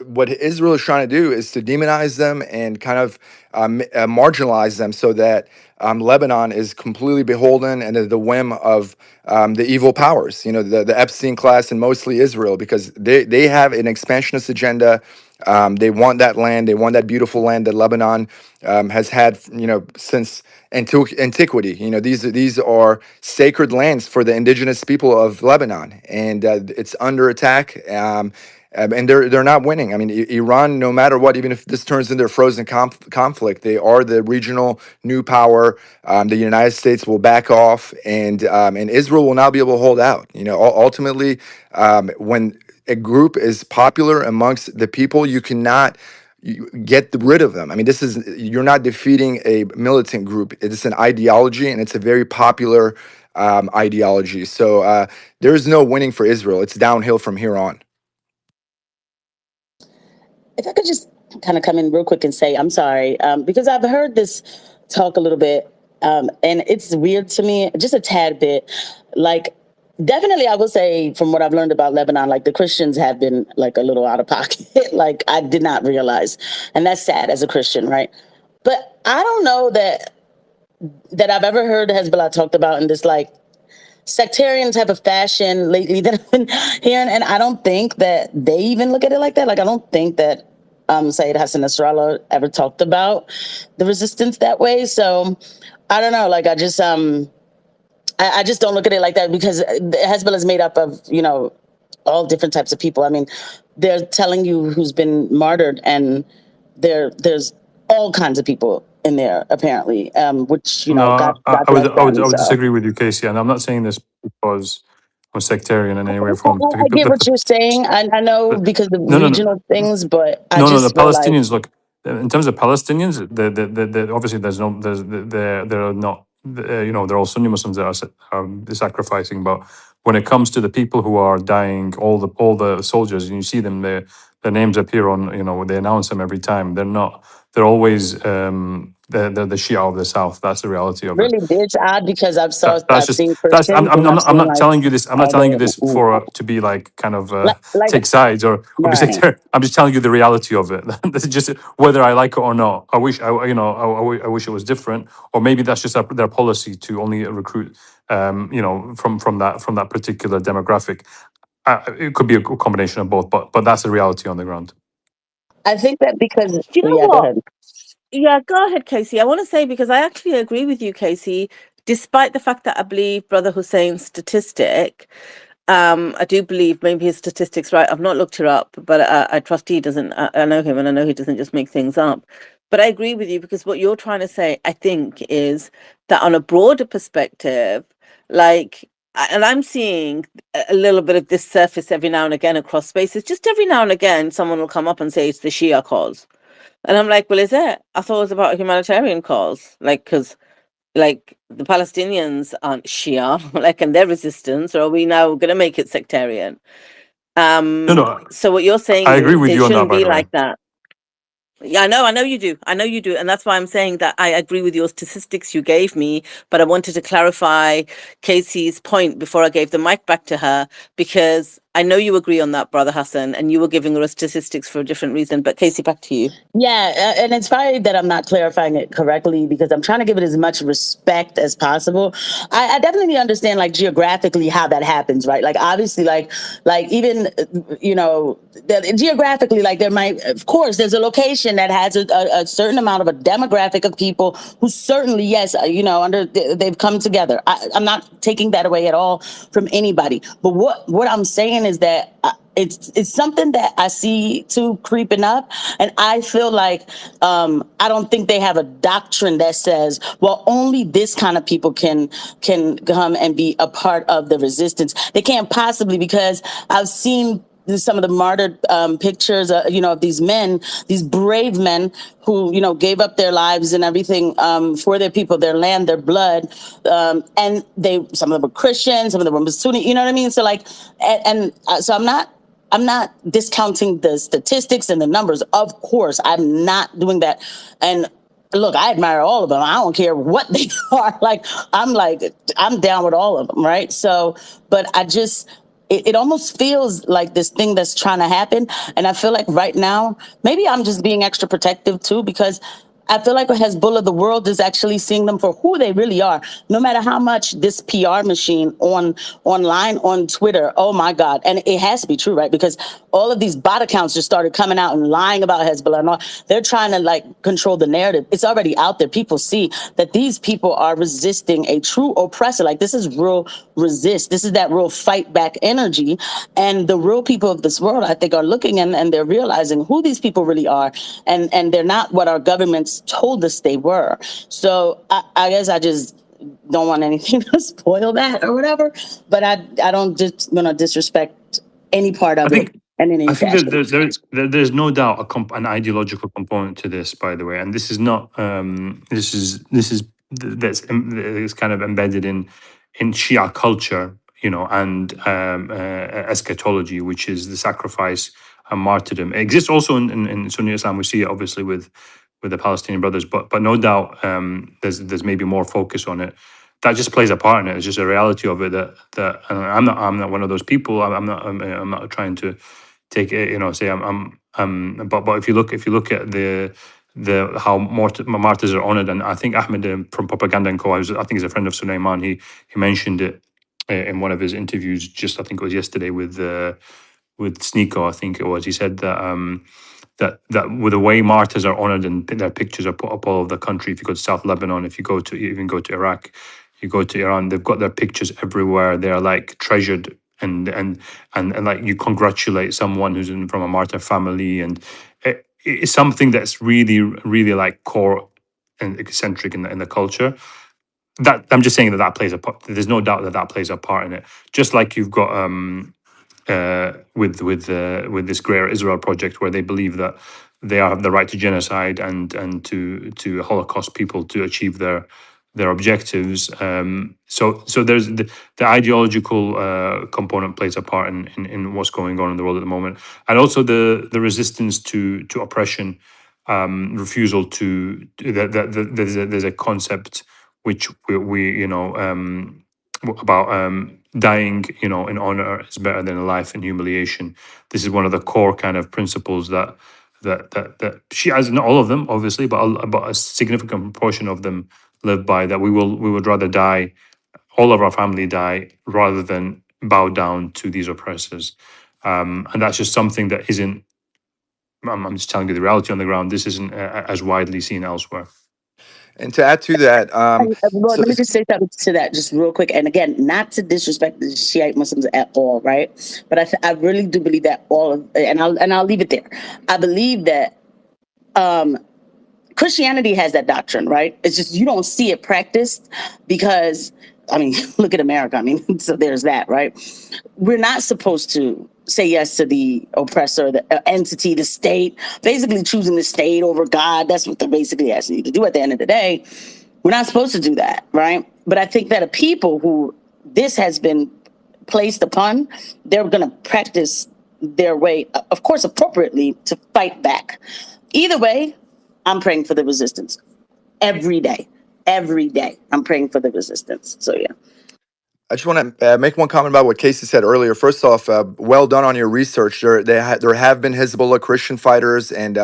what Israel is trying to do is to demonize them and kind of marginalize them so that Lebanon is completely beholden and at the whim of the evil powers, the Epstein class and mostly Israel, because they have an expansionist agenda. They want that land. They want that beautiful land that Lebanon has had, since antiquity. These are sacred lands for the indigenous people of Lebanon, and it's under attack. And they're not winning. I mean, Iran, no matter what, even if this turns into a frozen conflict, they are the regional new power. The United States will back off, and Israel will not be able to hold out. Ultimately, when a group is popular amongst the people, you cannot get rid of them. I mean, you're not defeating a militant group. It's an ideology, and it's a very popular ideology. So there is no winning for Israel. It's downhill from here on. If I could just kind of come in real quick and say, I'm sorry, because I've heard this talk a little bit, and it's weird to me, just a tad bit. Like, definitely, I will say, from what I've learned about Lebanon, like the Christians have been like a little out of pocket. Like, I did not realize, and that's sad as a Christian, right? But I don't know that I've ever heard Hezbollah talked about in this like sectarian type of fashion lately that I've been hearing, and I don't think that they even look at it like that. Like, I don't think that Sayyid Hassan Nasrallah ever talked about the resistance that way. So I don't know. Like, I just don't look at it like that, because Hezbollah is made up of all different types of people. I mean, they're telling you who's been martyred, and there's all kinds of people in there apparently, which God I bless would them. So disagree with you, Casey, and I'm not saying this because I'm sectarian in any way or form. I get what you're saying. I know, because of No, no, no. regional things, but I No, no, the just realized. Palestinians look. In terms of Palestinians, obviously there are not. They're all Sunni Muslims that are sacrificing. But when it comes to the people who are dying, all the soldiers, and you see them, their names appear on. They announce them every time. They're not. They're always they're the Shia of the South. That's the reality of it. Really, it's odd, because I've That's just seen that's Christians, and I've I'm seen not like telling you this. I'm not telling you other, this for to be like kind of like take sides or be right. sectarian. I'm just telling you the reality of it. This is just whether I like it or not. I wish I wish it was different, or maybe that's just their policy to only recruit from that particular demographic. It could be a combination of both, but that's the reality on the ground. I think that because Do you know yeah, go what? ahead. Yeah, go ahead, Casey. I want to say, because I actually agree with you, Casey, despite the fact that I believe Brother Hussein's statistic. I do believe maybe his statistics right. I've not looked her up, but I trust he doesn't. I know him, and I know he doesn't just make things up. But I agree with you, because what you're trying to say, I think, is that on a broader perspective, and I'm seeing a little bit of this surface every now and again across spaces. Just every now and again, someone will come up and say it's the Shia cause. And I'm like, well, is it? I thought it was about a humanitarian cause. Because the Palestinians aren't Shia, and their resistance, or are we now going to make it sectarian? No, So what you're saying I agree is with it you on that, shouldn't by be the way. like that. Yeah, I know you do. I know you do. And that's why I'm saying that I agree with your statistics you gave me, but I wanted to clarify Casey's point before I gave the mic back to her, because I know you agree on that, Brother Hassan, and you were giving us statistics for a different reason. But Casey, back to you. Yeah, and it's probably that I'm not clarifying it correctly because I'm trying to give it as much respect as possible. I definitely understand, like, geographically how that happens, right? Like, obviously, like even geographically, like there might, of course, there's a location that has a certain amount of a demographic of people who certainly, yes, they've come together. I'm not taking that away at all from anybody, but what I'm saying is that. It's something that I see too creeping up, and I feel like I don't think they have a doctrine that says, well, only this kind of people can come and be a part of the resistance. They can't possibly, because I've seen some of the martyred pictures, of these men, these brave men who, gave up their lives and everything for their people, their land, their blood. And some of them were Christians, some of them were Sunni, you know what I mean? So so I'm not discounting the statistics and the numbers. Of course, I'm not doing that. And look, I admire all of them. I don't care what they are. I'm down with all of them, right? So, but it almost feels like this thing that's trying to happen. And I feel like right now, maybe I'm just being extra protective too, because I feel like with Hezbollah, the world is actually seeing them for who they really are. No matter how much this PR machine online, on Twitter, oh my God. And it has to be true, right? Because all of these bot accounts just started coming out and lying about Hezbollah and all. They're trying to control the narrative. It's already out there. People see that these people are resisting a true oppressor. Like, this is real resist. This is that real fight back energy. And the real people of this world, I think, are looking and they're realizing who these people really are. And they're not what our governments told us they were. So I guess I just don't want anything to spoil that or whatever. But I don't just want to disrespect any part of it. And in any I think fashion. that there's no doubt an ideological component to this, by the way, and this is not that's kind of embedded in Shia culture, and eschatology, which is the sacrifice and martyrdom. It exists also in Sunni Islam. We see it obviously with the Palestinian brothers, but no doubt there's maybe more focus on it. That just plays a part in it. It's just a reality of it that and I'm not one of those people. I'm not trying to take it, say but if you look at the how martyrs are honored, and I think Ahmed from Propaganda and Co, I think he's a friend of Sulaiman. He mentioned it in one of his interviews, just I think it was yesterday with Sneeko, I think it was. He said that that with the way martyrs are honored and their pictures are put up all over the country. If you go to South Lebanon, if you even go to Iraq, you go to Iran, they've got their pictures everywhere. They're like treasured, and like you congratulate someone who's from a martyr family, and it's something that's really, really like core and eccentric in the culture. That I'm just saying that plays a part. There's no doubt that plays a part in it. Just like you've got with this Greater Israel project, where they believe that they have the right to genocide and to Holocaust people to achieve their objectives. So there's the ideological component plays a part in what's going on in the world at the moment, and also the resistance to oppression, refusal to there's a concept which we about dying, in honor is better than a life in humiliation. This is one of the core kind of principles that she has, not all of them, obviously, but a significant proportion of them live by. That we would rather die, all of our family die, rather than bow down to these oppressors. And that's just something that isn't. I'm just telling you the reality on the ground. This isn't as widely seen elsewhere. And to add to that, Well, let me just say something to that just real quick. And again, not to disrespect the Shiite Muslims at all, right? But I really do believe that I'll leave it there. I believe that Christianity has that doctrine, right? It's just you don't see it practiced because, I mean, look at America. I mean, so there's that, right? We're not supposed to say yes to the oppressor, the entity, the state, basically choosing the state over God. That's what they're basically asking you to do at the end of the day. We're not supposed to do that, right? But I think that a people who this has been placed upon, they're going to practice their way, of course, appropriately to fight back. Either way, I'm praying for the resistance every day. Every day, I'm praying for the resistance. So yeah. I just want to make one comment about what Casey said earlier. First off, well done on your research. There have been Hezbollah Christian fighters, and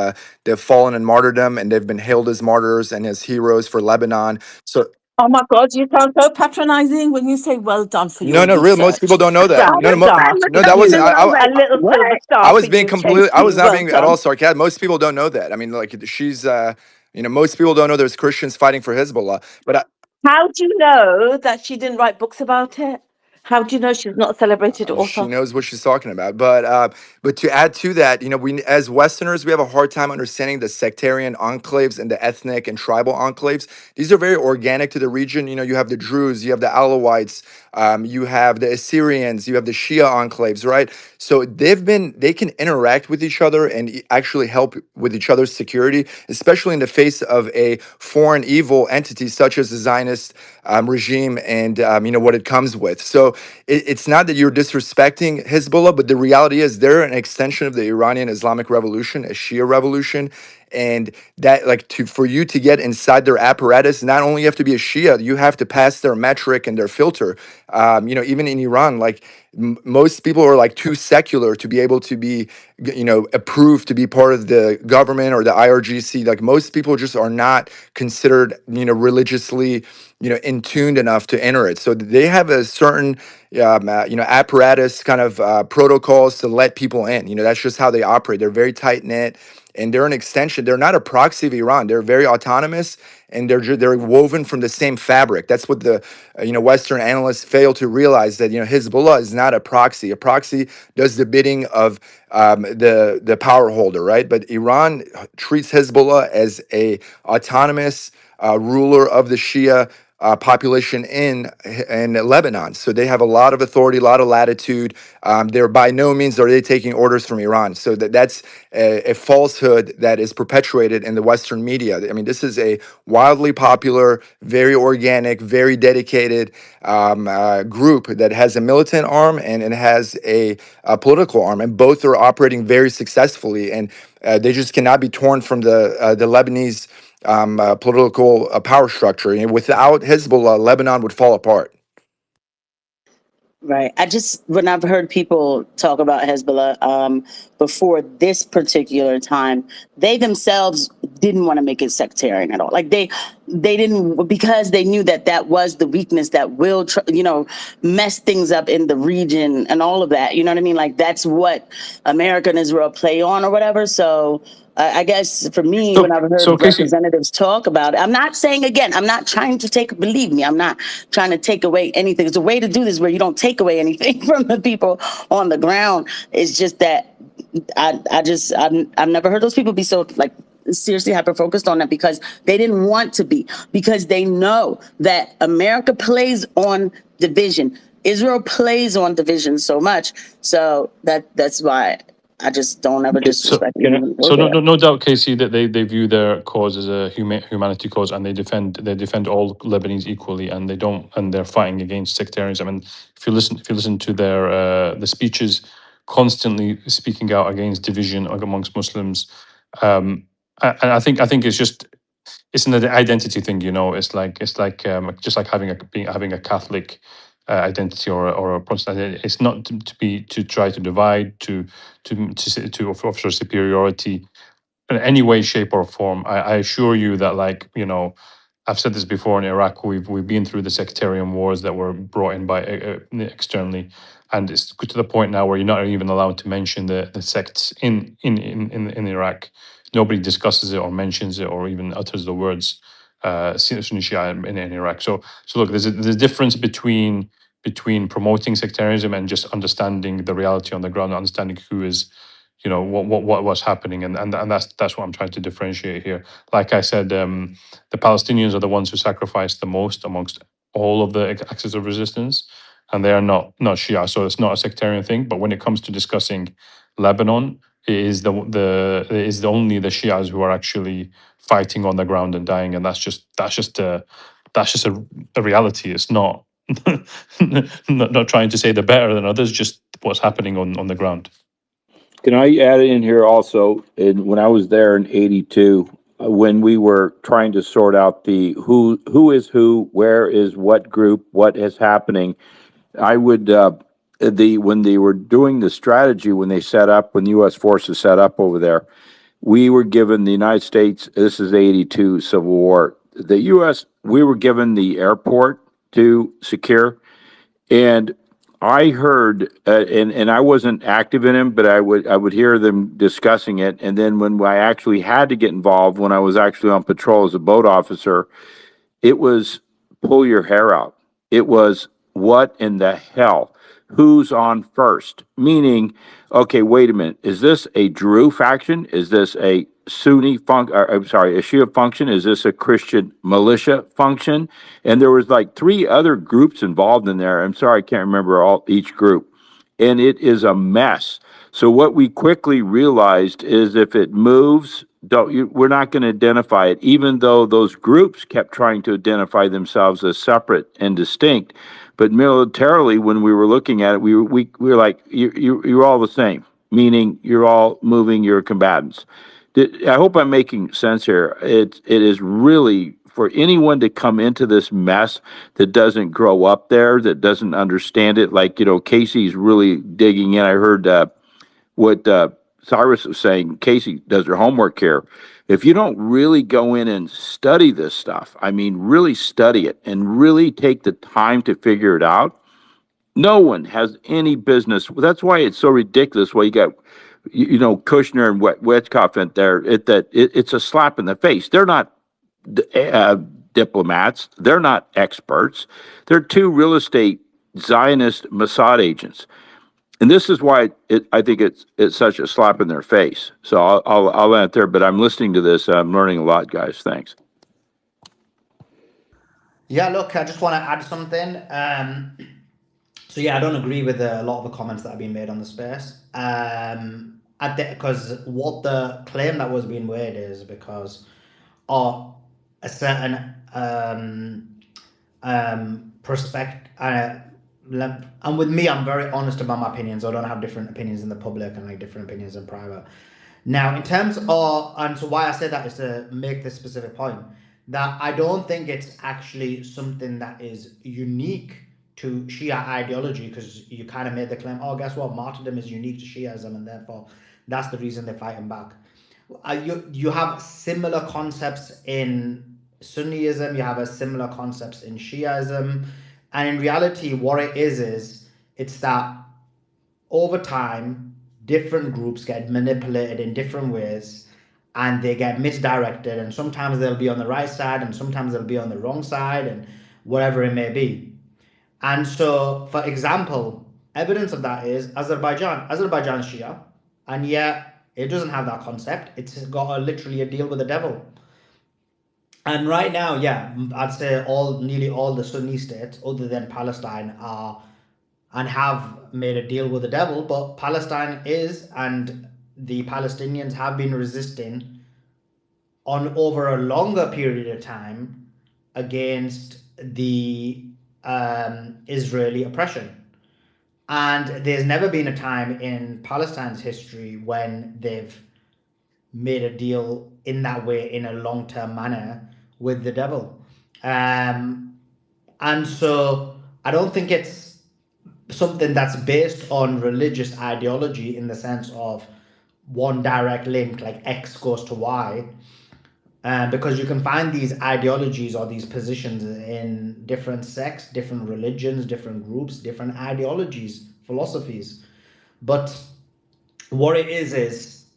they've fallen in martyrdom, and they've been hailed as martyrs and as heroes for Lebanon. So Oh my God, you sound so patronizing when you say well done for no, your no, real. Most people research. don't know that. I Stand No, was no, a star. trying to no. tell That you, was You, I was a like, little what? silver I star for was being you, complete. I was Casey. not Well being at done. all sarcastic. Most people don't know that. I mean, like she's, most people don't know there's Christians fighting for Hezbollah. But How do you know that she didn't write books about it? How do you know she's not a celebrated she author? knows what she's talking about. But to add to that, we as Westerners we have a hard time understanding the sectarian enclaves and the ethnic and tribal enclaves. These are very organic to the region. You have the Druze, you have the Alawites, you have the Assyrians, you have the Shia enclaves, right? So they can interact with each other and actually help with each other's security, especially in the face of a foreign evil entity such as the Zionist regime and what it comes with. So it's not that you're disrespecting Hezbollah, but the reality is they're an extension of the Iranian Islamic Revolution, a Shia revolution. And that, like, for you to get inside their apparatus, not only you have to be a Shia, you have to pass their metric and their filter. Even in Iran, like most people are like too secular to be able to be, approved to be part of the government or the IRGC. Like most people just are not considered, religiously, in tuned enough to enter it. So they have a certain apparatus kind of protocols to let people in. That's just how they operate. They're very tight knit, and they're an extension. They're not a proxy of Iran. They're very autonomous, and they're woven from the same fabric. That's what the Western analysts fail to realize, that Hezbollah is not a proxy. A proxy does the bidding of the power holder, right? But Iran treats Hezbollah as a autonomous ruler of the Shia population in Lebanon. So they have a lot of authority, a lot of latitude. They're by no means are they taking orders from Iran. So that's a falsehood that is perpetuated in the Western media. I mean, this is a wildly popular, very organic, very dedicated group that has a militant arm and it has a political arm, and both are operating very successfully. And they just cannot be torn from the Lebanese political power structure. Without Hezbollah, Lebanon would fall apart. Right. When I've heard people talk about Hezbollah before this particular time, they themselves didn't want to make it sectarian at all. Like they didn't, because they knew that was the weakness that will, mess things up in the region and all of that. You know what I mean? Like that's what America and Israel play on or whatever. So I guess for me, when I've So heard Casey, representatives talk about it, I'm not saying, again, I'm not trying to believe me, I'm not trying to take away anything. There's a way to do this where you don't take away anything from the people on the ground. It's just that I've never heard those people be so like seriously hyper focused on that, because they didn't want to be, because they know that America plays on division. Israel plays on division so much. So that's why I just don't ever so disrespect them. so no doubt, Casey, that they view their cause as a humanity cause, and they defend all Lebanese equally, and they're fighting against sectarianism. And if you listen to their the speeches, constantly speaking out against division amongst Muslims. And I think it's an identity thing. It's like just like having a Catholic identity or a Protestant identity. It's not to try to divide, to offer superiority in any way, shape, or form. I assure you that, I've said this before, in Iraq, we've been through the sectarian wars that were brought in by externally, and it's to the point now where you're not even allowed to mention the sects in Iraq. Nobody discusses it or mentions it or even utters the words Sunni Shia in Iraq. So look, there's a difference between promoting sectarianism and just understanding the reality on the ground, understanding who is, what's happening, and that's what I'm trying to differentiate here. Like I said, the Palestinians are the ones who sacrificed the most amongst all of the axis of resistance, and they are not Shia, so it's not a sectarian thing. But when it comes to discussing Lebanon, it is only the Shias who are actually fighting on the ground and dying, and that's just a reality. It's not not trying to say they're better than others, just what's happening on the ground. Can I add in here also? When I was there in '82, when we were trying to sort out the who is who, where is what group, what is happening, I would when they were doing the strategy, when the U.S. forces set up over there, we were given the United States. This is '82 Civil War. The U.S. We were given the airport to secure. And I heard, and I wasn't active in them, but I would hear them discussing it. And then when I actually had to get involved, when I was actually on patrol as a boat officer, it was pull your hair out. It was what in the hell? Who's on first? Meaning, okay, wait a minute. Is this a Drew faction? Is this a I'm sorry, a Shia function? Is this a Christian militia function? And there was like three other groups involved in there. I'm sorry, I can't remember each group. And it is a mess. So what we quickly realized is if it moves, we're not going to identify it, even though those groups kept trying to identify themselves as separate and distinct. But militarily, when we were looking at it, we were like, you're all the same, meaning you're all moving your combatants. I hope I'm making sense here. It is really for anyone to come into this mess that doesn't grow up there, that doesn't understand it. Like, Casey's really digging in. I heard what Cyrus was saying. Casey does her homework here. If you don't really go in and study this stuff, I mean, really study it and really take the time to figure it out, no one has any business. That's why it's so ridiculous. Why you got, Kushner and Wetkoff in there. It's a slap in the face. They're not diplomats. They're not experts. They're two real estate Zionist Mossad agents. And this is why I think it's such a slap in their face. So I'll land it there. But I'm listening to this. And I'm learning a lot, guys. Thanks. Yeah, look, I just want to add something. So yeah, I don't agree with a lot of the comments that have been made on the space. Because what the claim that was being made is because of a certain prospect. And with me, I'm very honest about my opinions. I don't have different opinions in the public and like different opinions in private. Now, in terms of, and so why I say that is to make this specific point, that I don't think it's actually something that is unique to Shia ideology, because you kind of made the claim, oh, guess what, martyrdom is unique to Shiaism, and therefore that's the reason they're fighting back. You have similar concepts in Sunniism, you have a similar concepts in Shiaism, and in reality, what it is it's that over time, different groups get manipulated in different ways and they get misdirected, and sometimes they'll be on the right side and sometimes they'll be on the wrong side and whatever it may be. And so, for example, evidence of that is Azerbaijan. Azerbaijan's Shia, and yet it doesn't have that concept. It's got literally a deal with the devil. And right now, yeah, I'd say nearly all the Sunni states, other than Palestine, are and have made a deal with the devil. But Palestine is, and the Palestinians have been resisting on over a longer period of time against the Israeli oppression. And there's never been a time in Palestine's history when they've made a deal in that way, in a long-term manner, with the devil. And so I don't think it's something that's based on religious ideology in the sense of one direct link, like X goes to Y. Because you can find these ideologies or these positions in different sects, different religions, different groups, different ideologies, philosophies. But what it is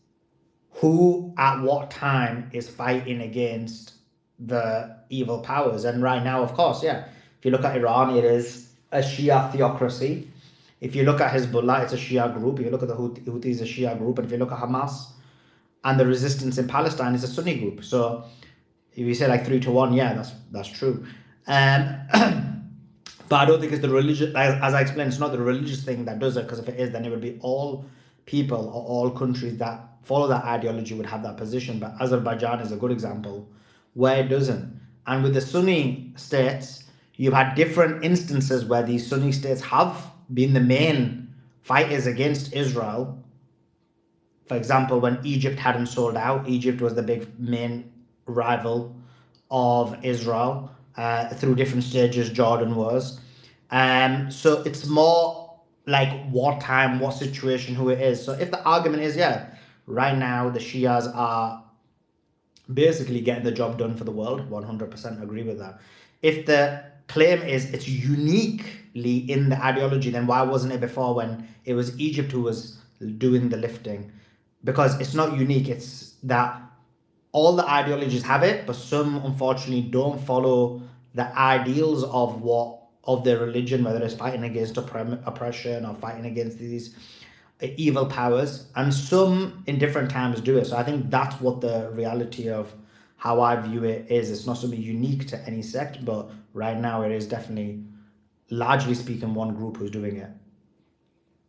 who at what time is fighting against the evil powers. And right now, of course, yeah, if you look at Iran, it is a Shia theocracy. If you look at Hezbollah, it's a Shia group. If you look at the Houthis, a Shia group. And if you look at Hamas and the resistance in Palestine, is a Sunni group. So if you say like 3-1, yeah, that's true. But I don't think it's the religious, as I explained, it's not the religious thing that does it, because if it is, then it would be all people or all countries that follow that ideology would have that position. But Azerbaijan is a good example where it doesn't. And with the Sunni states, you've had different instances where these Sunni states have been the main fighters against Israel, For example, when Egypt hadn't sold out, Egypt was the big main rival of Israel through different stages. Jordan was. So it's more like what time, what situation, who it is. So if the argument is, yeah, right now the Shias are basically getting the job done for the world, 100% agree with that. If the claim is it's uniquely in the ideology, then why wasn't it before when it was Egypt who was doing the lifting? Because it's not unique, it's that all the ideologies have it, but some unfortunately don't follow the ideals of what of their religion, whether it's fighting against oppression or fighting against these evil powers, and some in different times do it. So I think that's what the reality of how I view it is. It's not something unique to any sect, but right now it is definitely, largely speaking, one group who's doing it.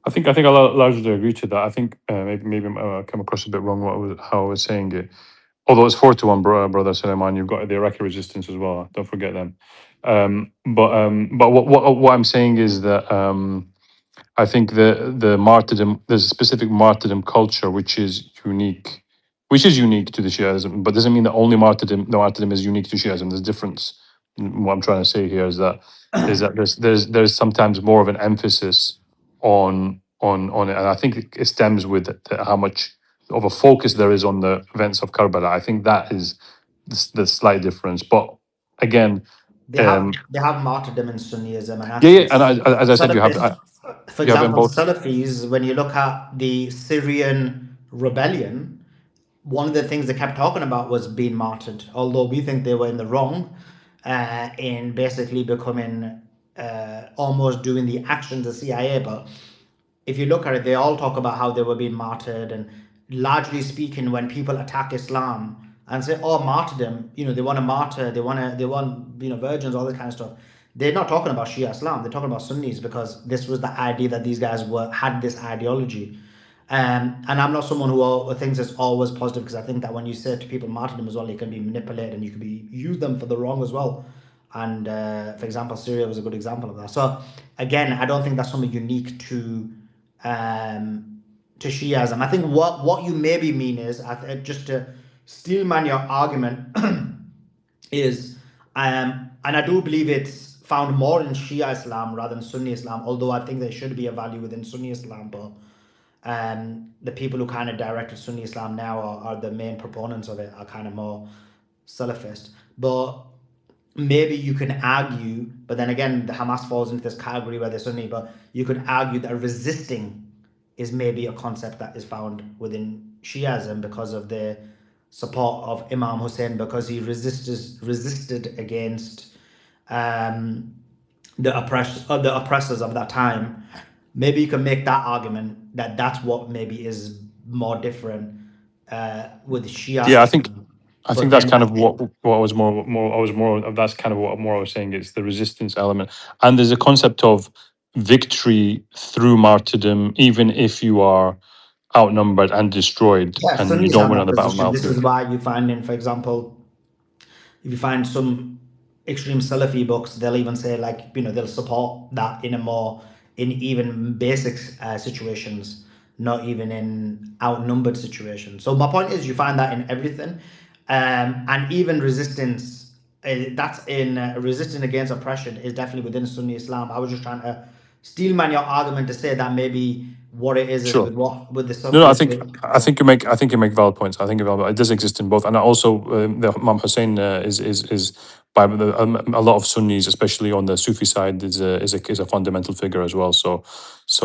I think I largely agree to that. I think maybe I came across a bit wrong how I was saying it. Although it's 4-1, brother Suleiman, you've got the Iraqi resistance as well. Don't forget them. But what I'm saying is that I think the martyrdom, there's a specific martyrdom culture which is unique to the Shiism, but doesn't mean that only martyrdom is unique to Shiism. There's a difference. What I'm trying to say here is that there's sometimes more of an emphasis on it, and I think it stems with how much of a focus there is on the events of Karbala. I think that is the slight difference. But again, They have martyrdom in Sunnism, and yeah, actually and as I said, you have for you have them example, both. Salafis, when you look at the Syrian rebellion, one of the things they kept talking about was being martyred, although we think they were in the wrong in basically becoming almost doing the actions of CIA. But if you look at it, they all talk about how they were being martyred, and largely speaking, when people attack Islam and say, "Oh, martyrdom," they want to martyr, they want virgins, all that kind of stuff. They're not talking about Shia Islam. They're talking about Sunnis, because this was the idea that these guys had this ideology. And I'm not someone who thinks it's always positive, because I think that when you say to people martyrdom as well, you can be manipulated and you can use them for the wrong as well. And for example, Syria was a good example of that. So again, I don't think that's something unique to Shiism. I think what you maybe mean is, just to steelman your argument, is and I do believe it's found more in Shia Islam rather than Sunni Islam, although I think there should be a value within Sunni Islam. But the people who kind of directed Sunni Islam now are the main proponents of it, are kind of more Salafist. But maybe you can argue, but then again, the Hamas falls into this category where they're Sunni, but you could argue that resisting is maybe a concept that is found within Shiism because of the support of Imam Hussein, because he resisted against the oppressors of that time. Maybe you can make that argument that that's what maybe is more different with Shia Yeah, Islam. I think But that's then kind of what I was that's kind of what more I was saying. It's the resistance element, and there's a concept of victory through martyrdom, even if you are outnumbered and destroyed, yeah, and you Sunnis don't have win on that the position. This is battlefield. why you find in, for example, if you find some extreme Salafi books, they'll even say, like, they'll support that in even basic situations, not even in outnumbered situations. So my point is, you find that in everything, and even resistance. That's in resisting against oppression is definitely within Sunni Islam. I was just trying to steelman your argument to say that maybe what it is Sure. with the No, Sufis. I think you make valid points. I think it does exist in both, and also the Imam Hussein is by a lot of Sunnis, especially on the Sufi side, is a fundamental figure as well. So that's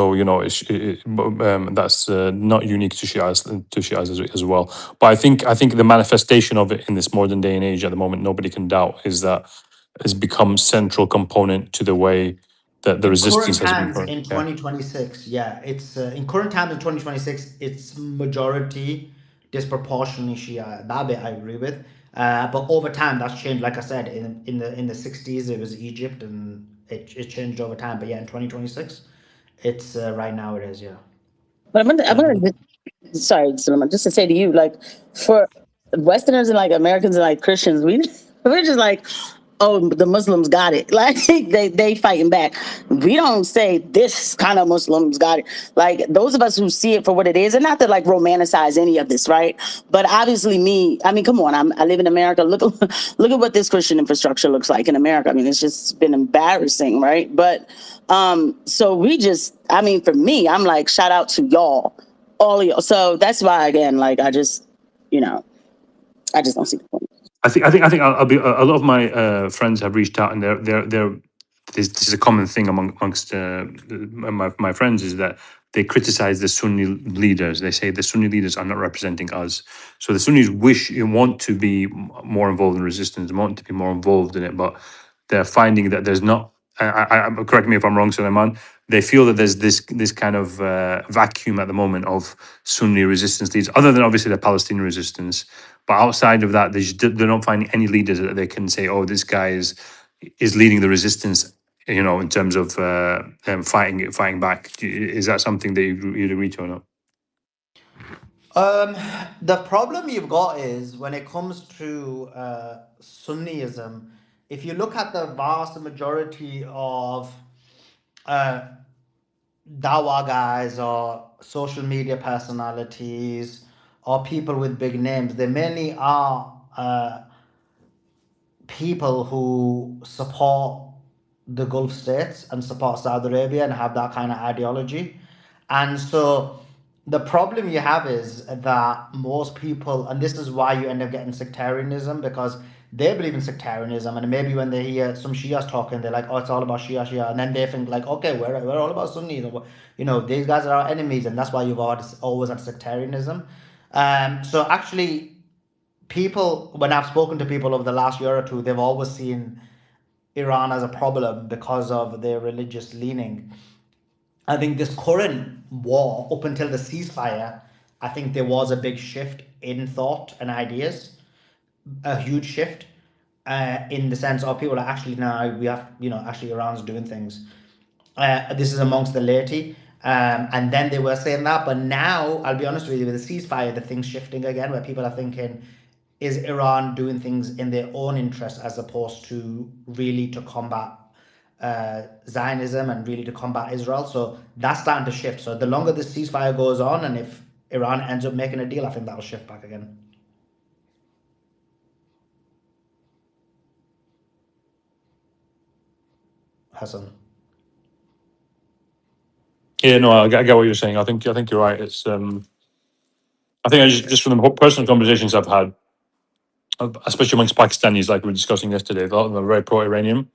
not unique to Shias as well. But I think the manifestation of it in this modern day and age at the moment, nobody can doubt, is that has become central component to the way that the In current resistance has been. times in Yeah. 2026, yeah, it's in current times in 2026, it's majority disproportionately Shia. That bit I agree with. But over time, that's changed. Like I said, in the 60s, it was Egypt, and it changed over time. But yeah, in 2026, it's right now it is, yeah. But sorry, Suleiman, just to say to you, like, for Westerners and like Americans and like Christians, we're just like, oh, the Muslims got it. Like they fighting back. We don't say this kind of Muslims got it. Like those of us who see it for what it is, and not to like romanticize any of this, right? But obviously, I mean, come on, I live in America. Look at what this Christian infrastructure looks like in America. I mean, it's just been embarrassing, right? But so I mean, for me, I'm like, shout out to y'all, all of y'all. So that's why, again, like I just don't see the point. I think a lot of my friends have reached out, and this is a common thing amongst my friends, is that they criticize the Sunni leaders. They say the Sunni leaders are not representing us. So the Sunnis want to be more involved in resistance, want to be more involved in it, but they're finding that there's not. Correct me if I'm wrong, Suleiman. They feel that there's this kind of vacuum at the moment of Sunni resistance leaders, other than obviously the Palestinian resistance. But outside of that, they're not finding any leaders that they can say, "Oh, this guy is leading the resistance." In terms of fighting back. Is that something that you'd agree to or not? The problem you've got is when it comes to Sunniism, if you look at the vast majority of uh, Dawa guys or social media personalities or people with big names, they mainly are people who support the Gulf states and support Saudi Arabia and have that kind of ideology. And so the problem you have is that most people, and this is why you end up getting sectarianism, because they believe in sectarianism, and maybe when they hear some Shias talking, they're like, oh, it's all about Shia, and then they think like, okay, we're all about Sunnis, these guys are our enemies, and that's why you've always had sectarianism. So actually, people, when I've spoken to people over the last year or two, they've always seen Iran as a problem because of their religious leaning. I think this current war, up until the ceasefire, I think there was a big shift in thought and ideas, a huge shift, in the sense of people are actually now we have, actually Iran's doing things. This is amongst the laity. And then they were saying that, but now I'll be honest with you, with the ceasefire, the thing's shifting again, where people are thinking, is Iran doing things in their own interest as opposed to really to combat Zionism and really to combat Israel? So that's starting to shift. So the longer this ceasefire goes on, and if Iran ends up making a deal, I think that'll shift back again. Hassan. Yeah, no, I get what you're saying. I think you're right. It's I think just from the personal conversations I've had, especially amongst Pakistanis, like we were discussing yesterday, a lot of them are very pro-Iranian,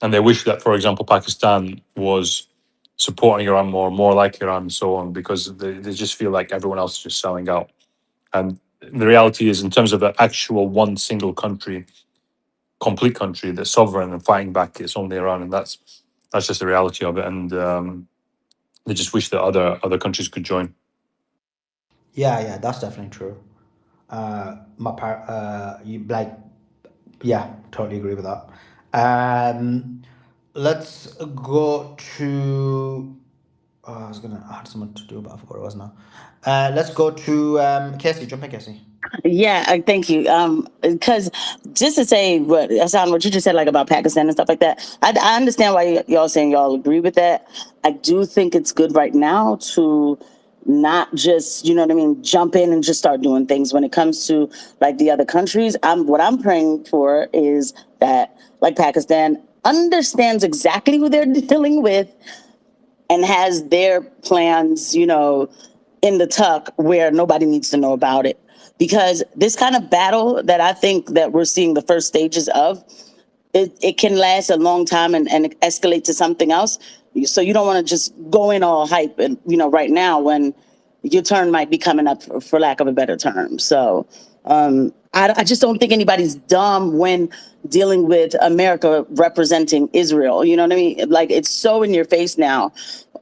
and they wish that, for example, Pakistan was supporting Iran more like Iran and so on, because they just feel like everyone else is just selling out. And the reality is, in terms of the actual one single country, complete country that's sovereign and fighting back, it's only Iran, and that's just the reality of it. And they just wish that other countries could join. Yeah, that's definitely true. Yeah, totally agree with that. Let's go to. Oh, I was gonna. I had something to do, but I forgot what it was now. Let's go to Casey. Jump in, Casey. Yeah, thank you. Because just to say Hassan, what you just said, like about Pakistan and stuff like that, I understand why y'all saying y'all agree with that. I do think it's good right now to not just, you know what I mean, jump in and just start doing things when it comes to like the other countries. What I'm praying for is that like Pakistan understands exactly who they're dealing with and has their plans, in the tuck where nobody needs to know about it. Because this kind of battle that I think that we're seeing the first stages of, it can last a long time and escalate to something else. So you don't want to just go in all hype and, right now when your turn might be coming up, for lack of a better term. So I just don't think anybody's dumb when dealing with America representing Israel. You know what I mean? Like, it's so in your face now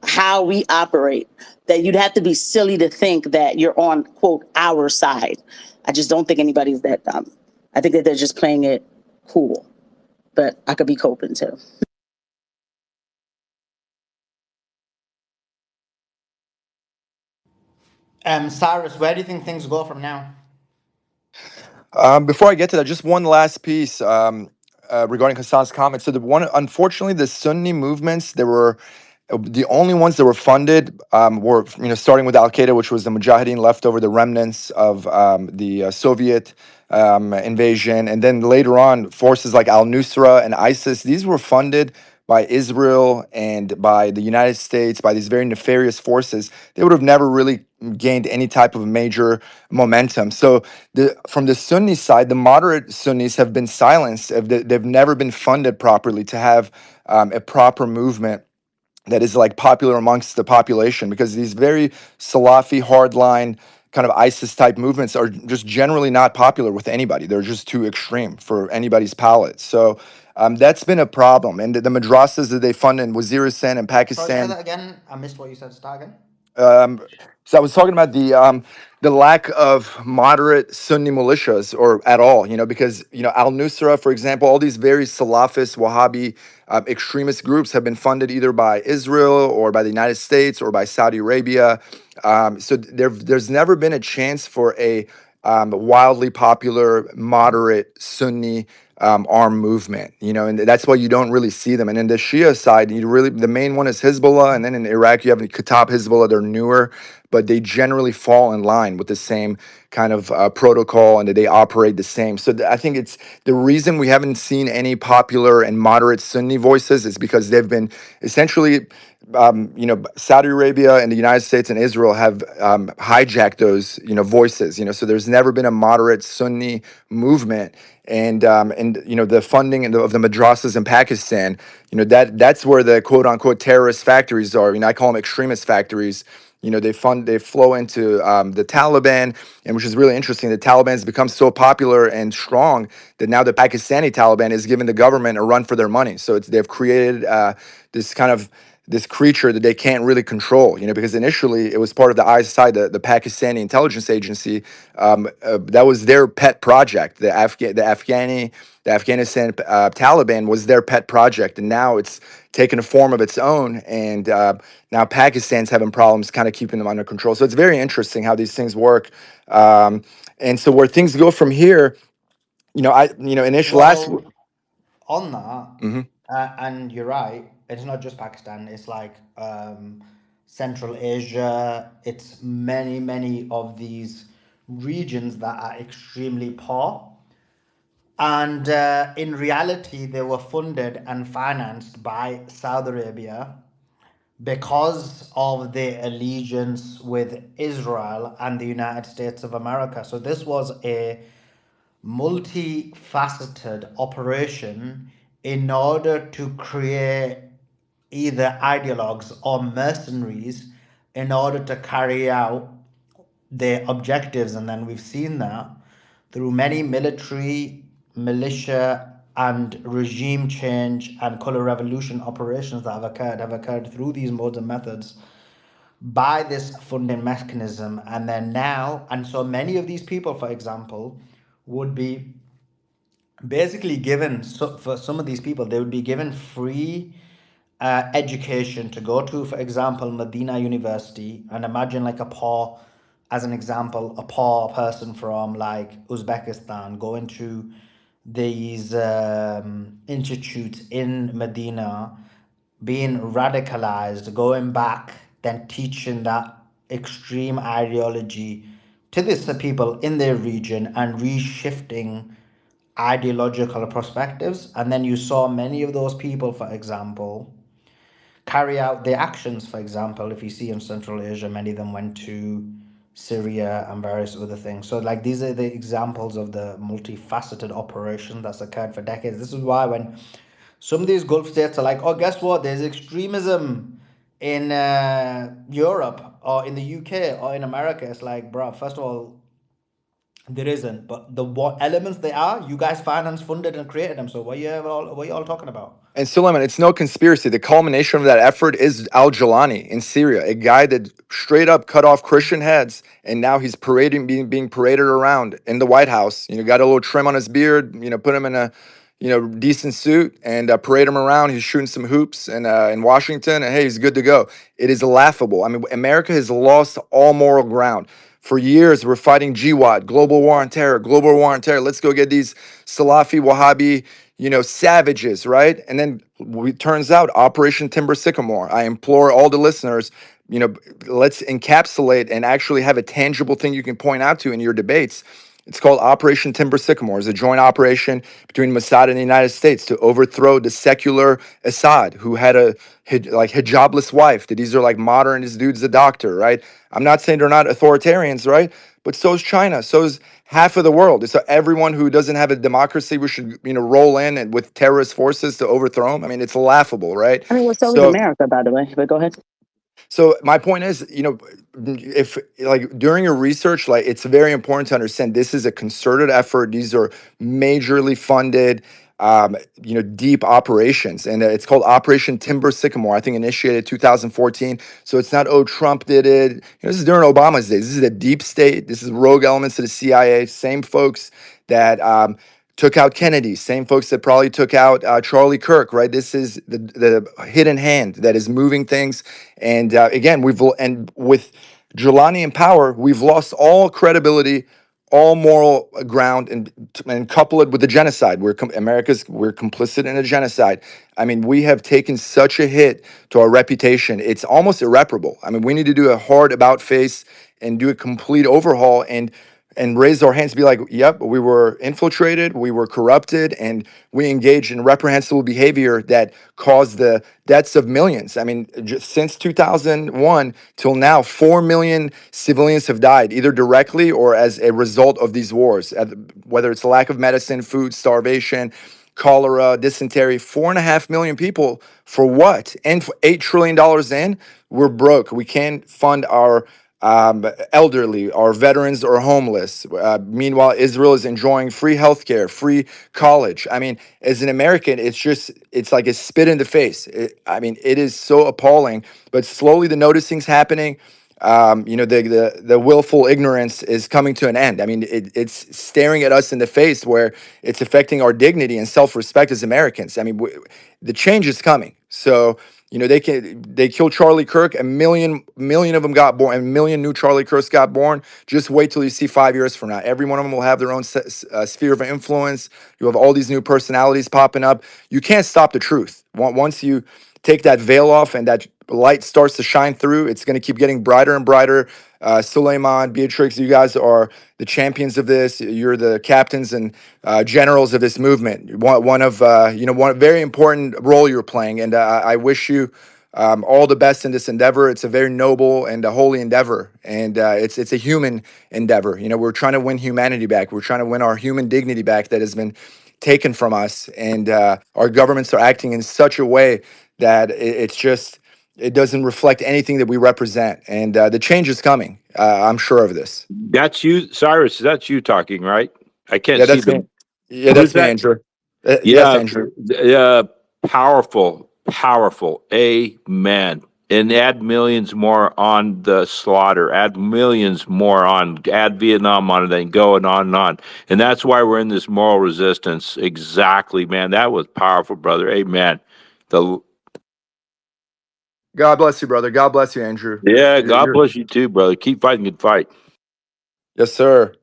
how we operate that you'd have to be silly to think that you're on, quote, our side. I just don't think anybody's that dumb. I think that they're just playing it cool. But I could be coping too. Cyrus, where do you think things go from now? Before I get to that, just one last piece. regarding Hassan's comment. So the one, unfortunately, the Sunni movements, there were the only ones that were funded were, starting with Al Qaeda, which was the Mujahideen, left over the remnants of the Soviet invasion, and then later on, forces like Al Nusra and ISIS. These were funded by Israel and by the United States, by these very nefarious forces. They would have never really gained any type of major momentum. So from the Sunni side, the moderate Sunnis have been silenced. They've never been funded properly to have a proper movement that is like popular amongst the population, because these very Salafi hardline kind of ISIS type movements are just generally not popular with anybody. They're just too extreme for anybody's palate. So that's been a problem. And the madrasas that they fund in Waziristan and Sorry, say Pakistan. that again. I missed what you said. Start again. Um, so I was talking about the lack of moderate Sunni militias, or at all, because Al Nusra, for example, all these very Salafist, Wahhabi extremist groups have been funded either by Israel or by the United States or by Saudi Arabia. So there's never been a chance for a wildly popular moderate Sunni armed movement, and that's why you don't really see them. And in the Shia side, the main one is Hezbollah, and then in Iraq you have the Kataib Hezbollah. They're newer, but they generally fall in line with the same kind of protocol, and that they operate the same. So I think it's the reason we haven't seen any popular and moderate Sunni voices is because they've been essentially, Saudi Arabia and the United States and Israel have hijacked those, voices. So there's never been a moderate Sunni movement, and the funding of the madrasas in Pakistan, that's where the quote unquote terrorist factories are. I call them extremist factories. They flow into the Taliban, and which is really interesting. The Taliban has become so popular and strong that now the Pakistani Taliban is giving the government a run for their money. So they've created this kind of this creature that they can't really control, because initially it was part of the ISI, the Pakistani intelligence agency. That was their pet project. The Afghanistan Taliban was their pet project, and now it's taken a form of its own, and now Pakistan's having problems kind of keeping them under control. So it's very interesting how these things work, and so where things go from here, initial last. Well, on that, Mhm. and you're right, it's not just Pakistan, it's like Central Asia, it's many of these regions that are extremely poor. And in reality, they were funded and financed by Saudi Arabia because of their allegiance with Israel and the United States of America. So this was a multifaceted operation in order to create either ideologues or mercenaries in order to carry out their objectives. And then we've seen that through many military, militia, and regime change and color revolution operations that have occurred through these modes and methods by this funding mechanism. And then now, and so many of these people, for example, would be basically given, so for some of these people, they would be given free education to go to, for example, Medina University. And imagine like as an example, a poor person from like Uzbekistan going to these institutes in Medina, being radicalized, going back, then teaching that extreme ideology to these people in their region and reshifting ideological perspectives. And then you saw many of those people, for example, carry out their actions. For example, if you see in Central Asia, many of them went to Syria and various other things. So like these are the examples of the multifaceted operation that's occurred for decades. This is why when some of these Gulf states are like, oh, guess what? There's extremism in Europe or in the UK or in America. It's like, bro, first of all, there isn't. But the what elements they are, you guys financed, funded, and created them. So what are you all talking about? And Suleiman, it's no conspiracy. The culmination of that effort is Al Jalani in Syria, a guy that straight up cut off Christian heads, and now he's being paraded around in the White House. Got a little trim on his beard. Put him in a, decent suit and parade him around. He's shooting some hoops in Washington, and hey, he's good to go. It is laughable. I mean, America has lost all moral ground. For years, we're fighting GWAT, global war on terror, global war on terror. Let's go get these Salafi, Wahhabi, savages, right? And then it turns out Operation Timber Sycamore. I implore all the listeners, you know, let's encapsulate and actually have a tangible thing you can point out to in your debates. It's called Operation Timber Sycamore. It's a joint operation between Mossad and the United States to overthrow the secular Assad, who had a hijabless wife. That these are like modern. This dude's a doctor, right? I'm not saying they're not authoritarians, right? But so is China. So is half of the world. So everyone who doesn't have a democracy, we should roll in and with terrorist forces to overthrow them. I mean, it's laughable, right? I mean, well, so is So America, by the way. But go ahead. so my point is, if like during your research, like it's very important to understand this is a concerted effort. These are majorly funded, deep operations, and it's called Operation Timber Sycamore. I think initiated 2014. So it's not, oh, Trump did it. This is during Obama's days. This is the deep state. This is rogue elements of the CIA. Same folks that took out Kennedy, same folks that probably took out Charlie Kirk, right? This is the hidden hand that is moving things. And again, and with Jelani in power, we've lost all credibility, all moral ground, and couple it with the genocide. We're complicit in a genocide. I mean, we have taken such a hit to our reputation. It's almost irreparable. I mean, we need to do a hard about face and do a complete overhaul and raise our hands, be like, yep, we were infiltrated, we were corrupted, and we engaged in reprehensible behavior that caused the deaths of millions. I mean, just since 2001 till now, 4 million civilians have died, either directly or as a result of these wars, whether it's lack of medicine, food, starvation, cholera, dysentery. 4.5 million people for what? And for $8 trillion in, we're broke. We can't fund our elderly, our veterans are homeless. Meanwhile, Israel is enjoying free healthcare, free college. I mean, as an American, it's like a spit in the face. I mean, it is so appalling. But slowly, the noticing's happening. The willful ignorance is coming to an end. I mean, it's staring at us in the face, where it's affecting our dignity and self-respect as Americans. I mean, the change is coming. So they killed Charlie Kirk. A million of them got born. A million new Charlie Kirks got born. Just wait till you see 5 years from now. Every one of them will have their own sphere of influence. You have all these new personalities popping up. You can't stop the truth. Once you take that veil off and that light starts to shine through, it's going to keep getting brighter and brighter. Suleiman, Beatrix, you guys are the champions of this. You're the captains and generals of this movement. One very important role you're playing, and I wish you all the best in this endeavor. It's a very noble and a holy endeavor, and it's a human endeavor. We're trying to win humanity back. We're trying to win our human dignity back that has been taken from us, and our governments are acting in such a way that it doesn't reflect anything that we represent. And the change is coming. I'm sure of this. That's you, Cyrus. That's you talking, right? I can't Yeah, see that's me. them. Yeah, Who's that's me, that? Andrew. Yes, Yeah, Andrew. powerful, powerful. Amen. And add millions more on the slaughter. Add millions more on. Add Vietnam on it, and go and on. And that's why we're in this moral resistance. Exactly, man. That was powerful, brother. Amen. The God bless you, brother. God bless you, Andrew. Yeah, God You're, bless you too, brother. Keep fighting good fight. yes, sir.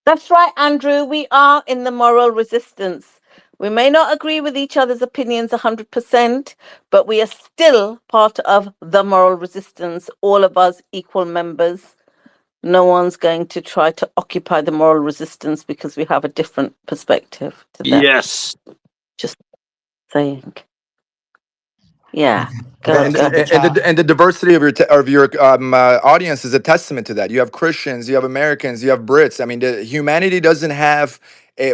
That's right, Andrew. We are in the moral resistance. We may not agree with each other's opinions 100%, but we are still part of the moral resistance, all of us equal members. No one's going to try to occupy the moral resistance because we have a different perspective to them. Yes. Just saying. Yeah. And, Go. and the diversity of your audience is a testament to that. You have Christians, you have Americans, you have Brits. I mean, humanity doesn't have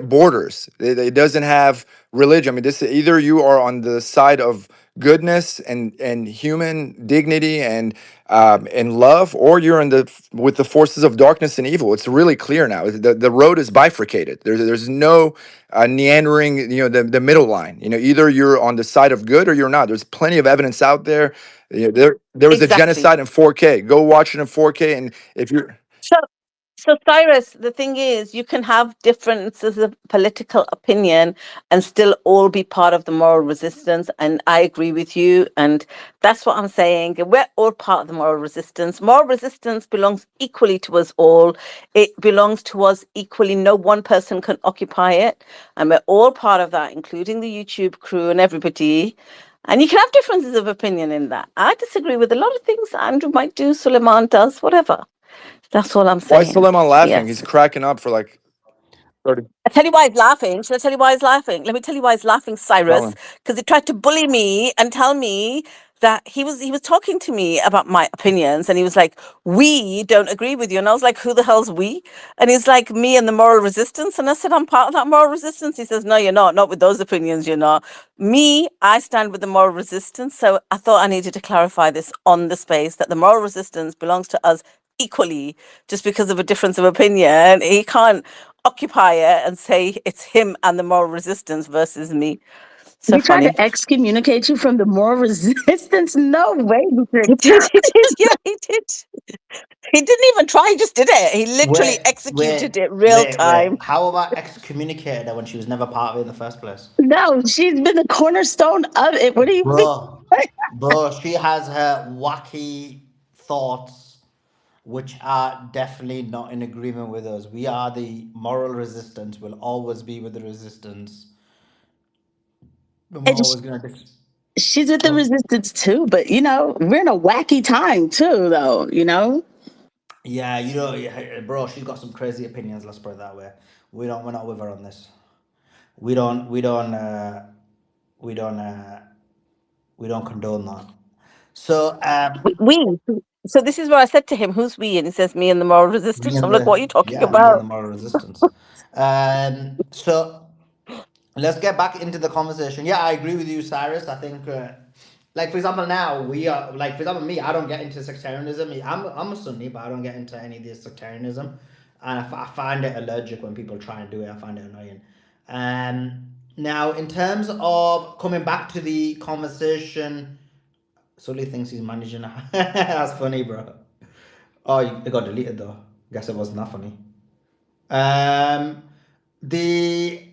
borders. It doesn't have religion. I mean, this either you are on the side of goodness and human dignity and love, or you're with the forces of darkness and evil. It's really clear now. The road is bifurcated. There's no meandering, the middle line. Either you're on the side of good or you're not. There's plenty of evidence out there. There was a Exactly. genocide in 4K. Go watch it in 4K, and if you're So, Cyrus, the thing is, you can have differences of political opinion and still all be part of the moral resistance. And I agree with you. And that's what I'm saying. We're all part of the moral resistance. Moral resistance belongs equally to us all. It belongs to us equally. No one person can occupy it. And we're all part of that, including the YouTube crew and everybody. And you can have differences of opinion in that. I disagree with a lot of things Andrew might do, Suleiman does, whatever. That's all I'm Why is saying. Suleiman laughing? He's Yes. cracking up for like 30. I tell you why he's laughing. Should I tell you why he's laughing? Let me tell you why he's laughing, Tell Cyrus. him. Because he tried to bully me and tell me that he was talking to me about my opinions, and he was like, "We don't agree with you," and I was like, "Who the hell's we?" And he's like, "Me and the moral resistance," and I said, "I'm part of that moral resistance." He says, "No, you're not. Not with those opinions. You're not. Me, I stand with the moral resistance." So I thought I needed to clarify this on the space that the moral resistance belongs to us equally. Just because of a difference of opinion, he can't occupy it and say it's him and the moral resistance versus me. So He tried funny. to excommunicate you from the moral resistance? No way, He did, Richard. he did, yeah, he did. He didn't even try, he just did it. He literally Wait, executed it real time. How about excommunicated her when she was never part of it in the first place? No, she's been the cornerstone of it. What do you mean? Bro, she has her wacky thoughts, which are definitely not in agreement with us. We are the moral resistance, will always be with the resistance. And we're And always going to. she's with the Oh. resistance too, but we're in a wacky time too, though. Yeah, bro, she's got some crazy opinions, let's put it that way. We're not with her on this. We don't, we don't, we don't, we don't condone that. So, We. So this is where I said to him, "Who's we?" And he says, "Me and the moral me resistance." I'm and like, "What are you talking me and the about?" moral resistance. So let's get back into the conversation. Yeah, I agree with you, Cyrus. I think, like for example, now we are like for example, me. I don't get into sectarianism. I'm a Sunni, but I don't get into any of this sectarianism, and I find it allergic when people try and do it. I find it annoying. Now in terms of coming back to the conversation, Sully thinks he's managing. That's funny, bro. Oh, it got deleted though. Guess it wasn't that funny. Um, the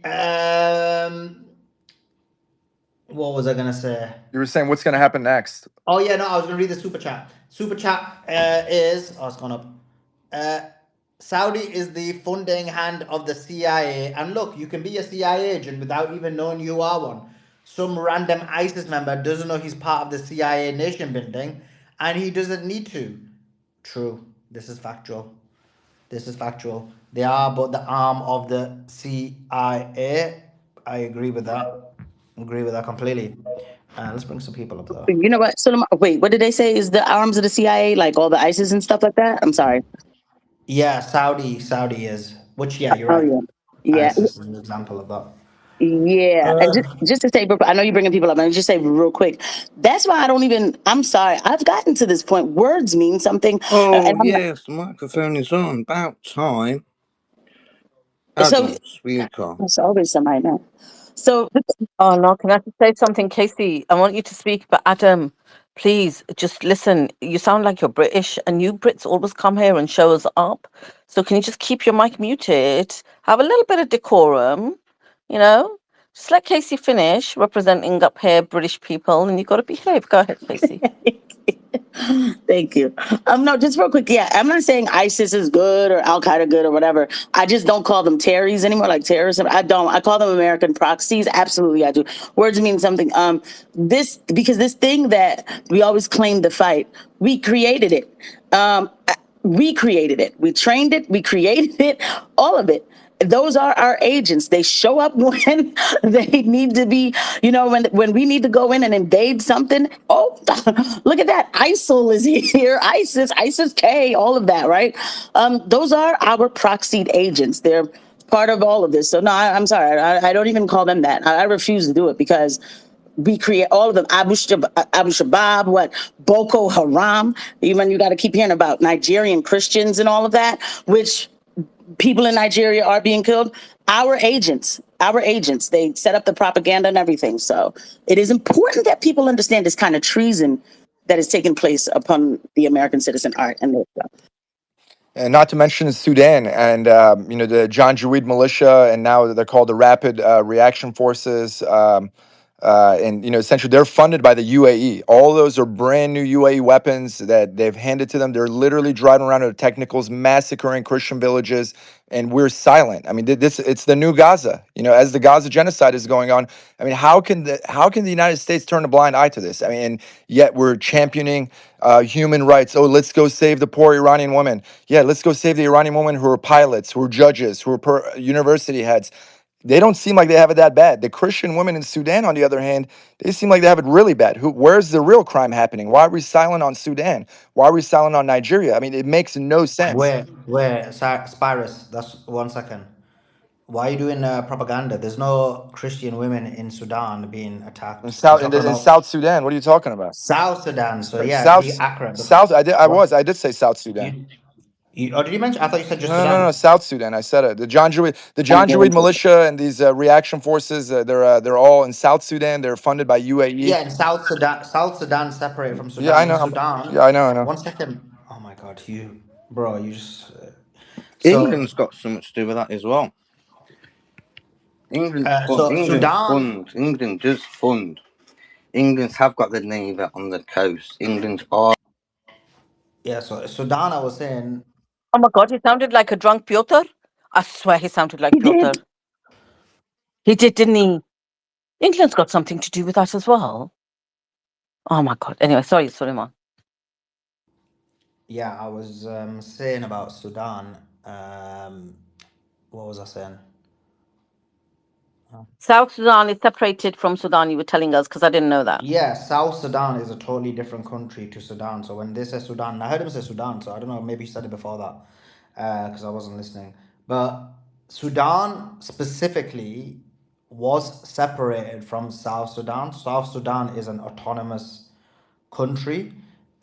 what was I gonna say? You were saying what's going to happen next? Oh yeah, no, I was gonna read the super chat. Super chat is it's gone up. Saudi is the funding hand of the CIA, and look, you can be a CIA agent without even knowing you are one. Some random ISIS member doesn't know he's part of the CIA nation building, and he doesn't need to. True. This is factual. This is factual. They are but the arm of the CIA. I agree with that. Agree with that completely. Let's bring some people up though. You know what? Wait, what did they say is the arms of the CIA, like all the ISIS and stuff like that? I'm sorry. Yeah, Saudi is. Which yeah, you're Oh right. yeah, yeah, ISIS is an example of that. yeah. And just to say, I know you're bringing people up, and just say real quick. That's why I don't even. I'm sorry. I've gotten to this point. Words mean something. Oh, And I'm not, yes, the microphone is on. About time. so Adam, speak on. there's always somebody now. So Oh no, can I just say something, Casey? I want you to speak, but Adam, please just listen. You sound like you're British, and you Brits always come here and show us up. So can you just keep your mic muted? Have a little bit of decorum, you know? Just let Casey finish representing up here British people, and you got to behave. Go ahead, Casey. thank you. No, just real quick. Yeah, I'm not saying ISIS is good or Al Qaeda good or whatever. I just don't call them terrorists anymore, like terrorists. I don't. I call them American proxies. Absolutely, I do. Words mean something. Because this thing that we always claim to fight, we created it. We created it. We trained it. We created it. All of it. Those are our agents. They show up when they need to be, when we need to go in and invade something. Oh, look at that. ISIL is here. ISIS K, all of that, right? Those are our proxied agents. They're part of all of this. So no, I'm sorry. I don't even call them that. I refuse to do it because we create all of them. Abu Shabaab, Boko Haram. Even you got to keep hearing about Nigerian Christians and all of that, which people in Nigeria are being killed. Our agents, they set up the propaganda and everything. So it is important that people understand this kind of treason that is taking place upon the American citizen art and their stuff. And not to mention Sudan and the John Jaweed militia, and now they're called the Rapid Reaction Forces. And essentially they're funded by the UAE. All those are brand new UAE weapons that they've handed to them. They're literally driving around with technicals, massacring Christian villages, and we're silent. I mean, this it's the new Gaza. As the Gaza genocide is going on. I mean, how can the United States turn a blind eye to this? I mean, and yet we're championing human rights. Oh, let's go save the poor Iranian woman. Yeah, let's go save the Iranian women who are pilots, who are judges, who are university heads. They don't seem like they have it that bad. The Christian women in Sudan, on the other hand, they seem like they have it really bad. Where's the real crime happening? Why are we silent on Sudan? Why are we silent on Nigeria? I mean, it makes no sense. Where, Spyrus, that's 1 second. Why are you doing propaganda? There's no Christian women in Sudan being In attacked. You're South in, talking in about South Sudan, what are you talking about? South Sudan. So yeah, be South accurate. South. I did. What I did say South Sudan. oh, did you mention? I thought you said just No, no, no, Sudan. South Sudan. I said it. The John Jaweed militia and these reaction forces. They're all in South Sudan. They're funded by UAE. Yeah, in South Sudan separated from Yeah, Sudan. I In know. Sudan, Yeah, I know. I know. 1 second. Oh my God, bro, you just. So, England's got something to do with that as well. England Sudan. funds. England does fund. England's have got the navy on the coast. England's are. Yeah, so Sudan. I was saying. Oh my God, he sounded like a drunk Piotr. I swear he sounded like He did. Piotr. He did, didn't he? England's got something to do with that as well. Oh my God. Anyway, sorry, Suleiman. Yeah, I was saying about Sudan. What was I saying? South Sudan is separated from Sudan, you were telling us, because I didn't know that. Yeah, South Sudan is a totally different country to Sudan. So when they say Sudan, I heard him say Sudan, so I don't know, maybe he said it before that, because I wasn't listening. But Sudan specifically was separated from South Sudan. South Sudan is an autonomous country.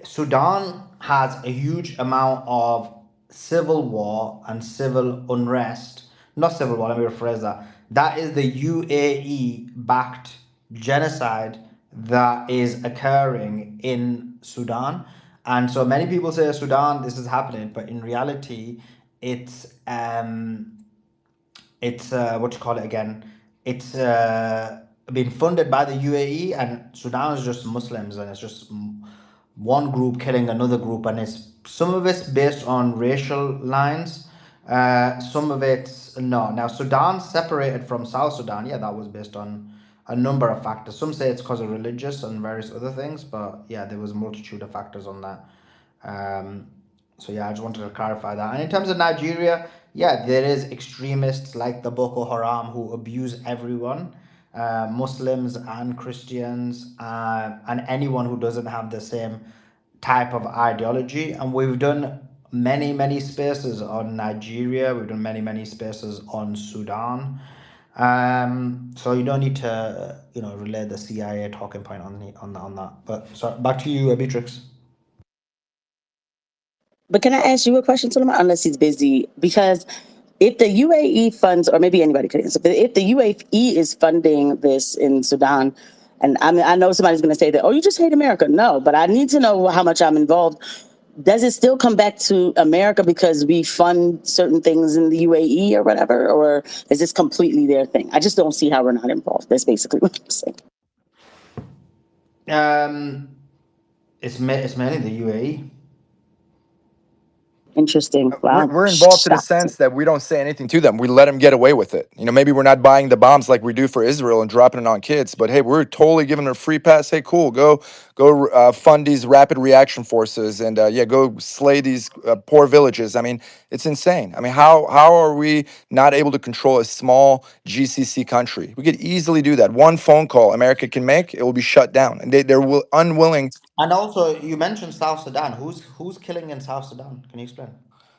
Sudan has a huge amount of civil war and civil unrest. Not civil war, let me rephrase that. That is the UAE backed genocide that is occurring in Sudan. And so many people say Sudan, this is happening, but in reality, it's what you call it again. It's been funded by the UAE, and Sudan is just Muslims, and it's just one group killing another group, and it's some of it's based on racial lines. Some of it's no. Now Sudan separated from South Sudan. Yeah, that was based on a number of factors. Some say it's because of religious and various other things, but yeah, there was a multitude of factors on that. So yeah, I just wanted to clarify that. And in terms of Nigeria, yeah, there is extremists like the Boko Haram who abuse everyone, Muslims and Christians, and anyone who doesn't have the same type of ideology. And we've done many spaces on Nigeria. We've done many spaces on Sudan. So you don't need to, relay the CIA talking point on that. But so back to you, Beatrix. But can I ask you a question, Suleiman? Unless he's busy, because if the UAE funds, or maybe anybody could answer, but if the UAE is funding this in Sudan, and I know somebody's going to say that, oh, you just hate America. No, but I need to know how much I'm involved. Does it still come back to America because we fund certain things in the UAE or whatever, or is this completely their thing? I just don't see how we're not involved. That's basically what I'm saying. It's mainly the UAE. Interesting. We're, Wow. we're involved to the Shocked. sense that we don't say anything to them. We let them get away with it. Maybe we're not buying the bombs like we do for Israel and dropping it on kids, but hey, we're totally giving them a free pass. Hey, cool, go fund these rapid reaction forces and yeah, go slay these poor villages. I mean, it's insane. I mean, how are we not able to control a small GCC country? We could easily do that. One phone call America can make, it will be shut down, and they're unwilling. And also, you mentioned South Sudan. Who's killing in South Sudan? Can you explain?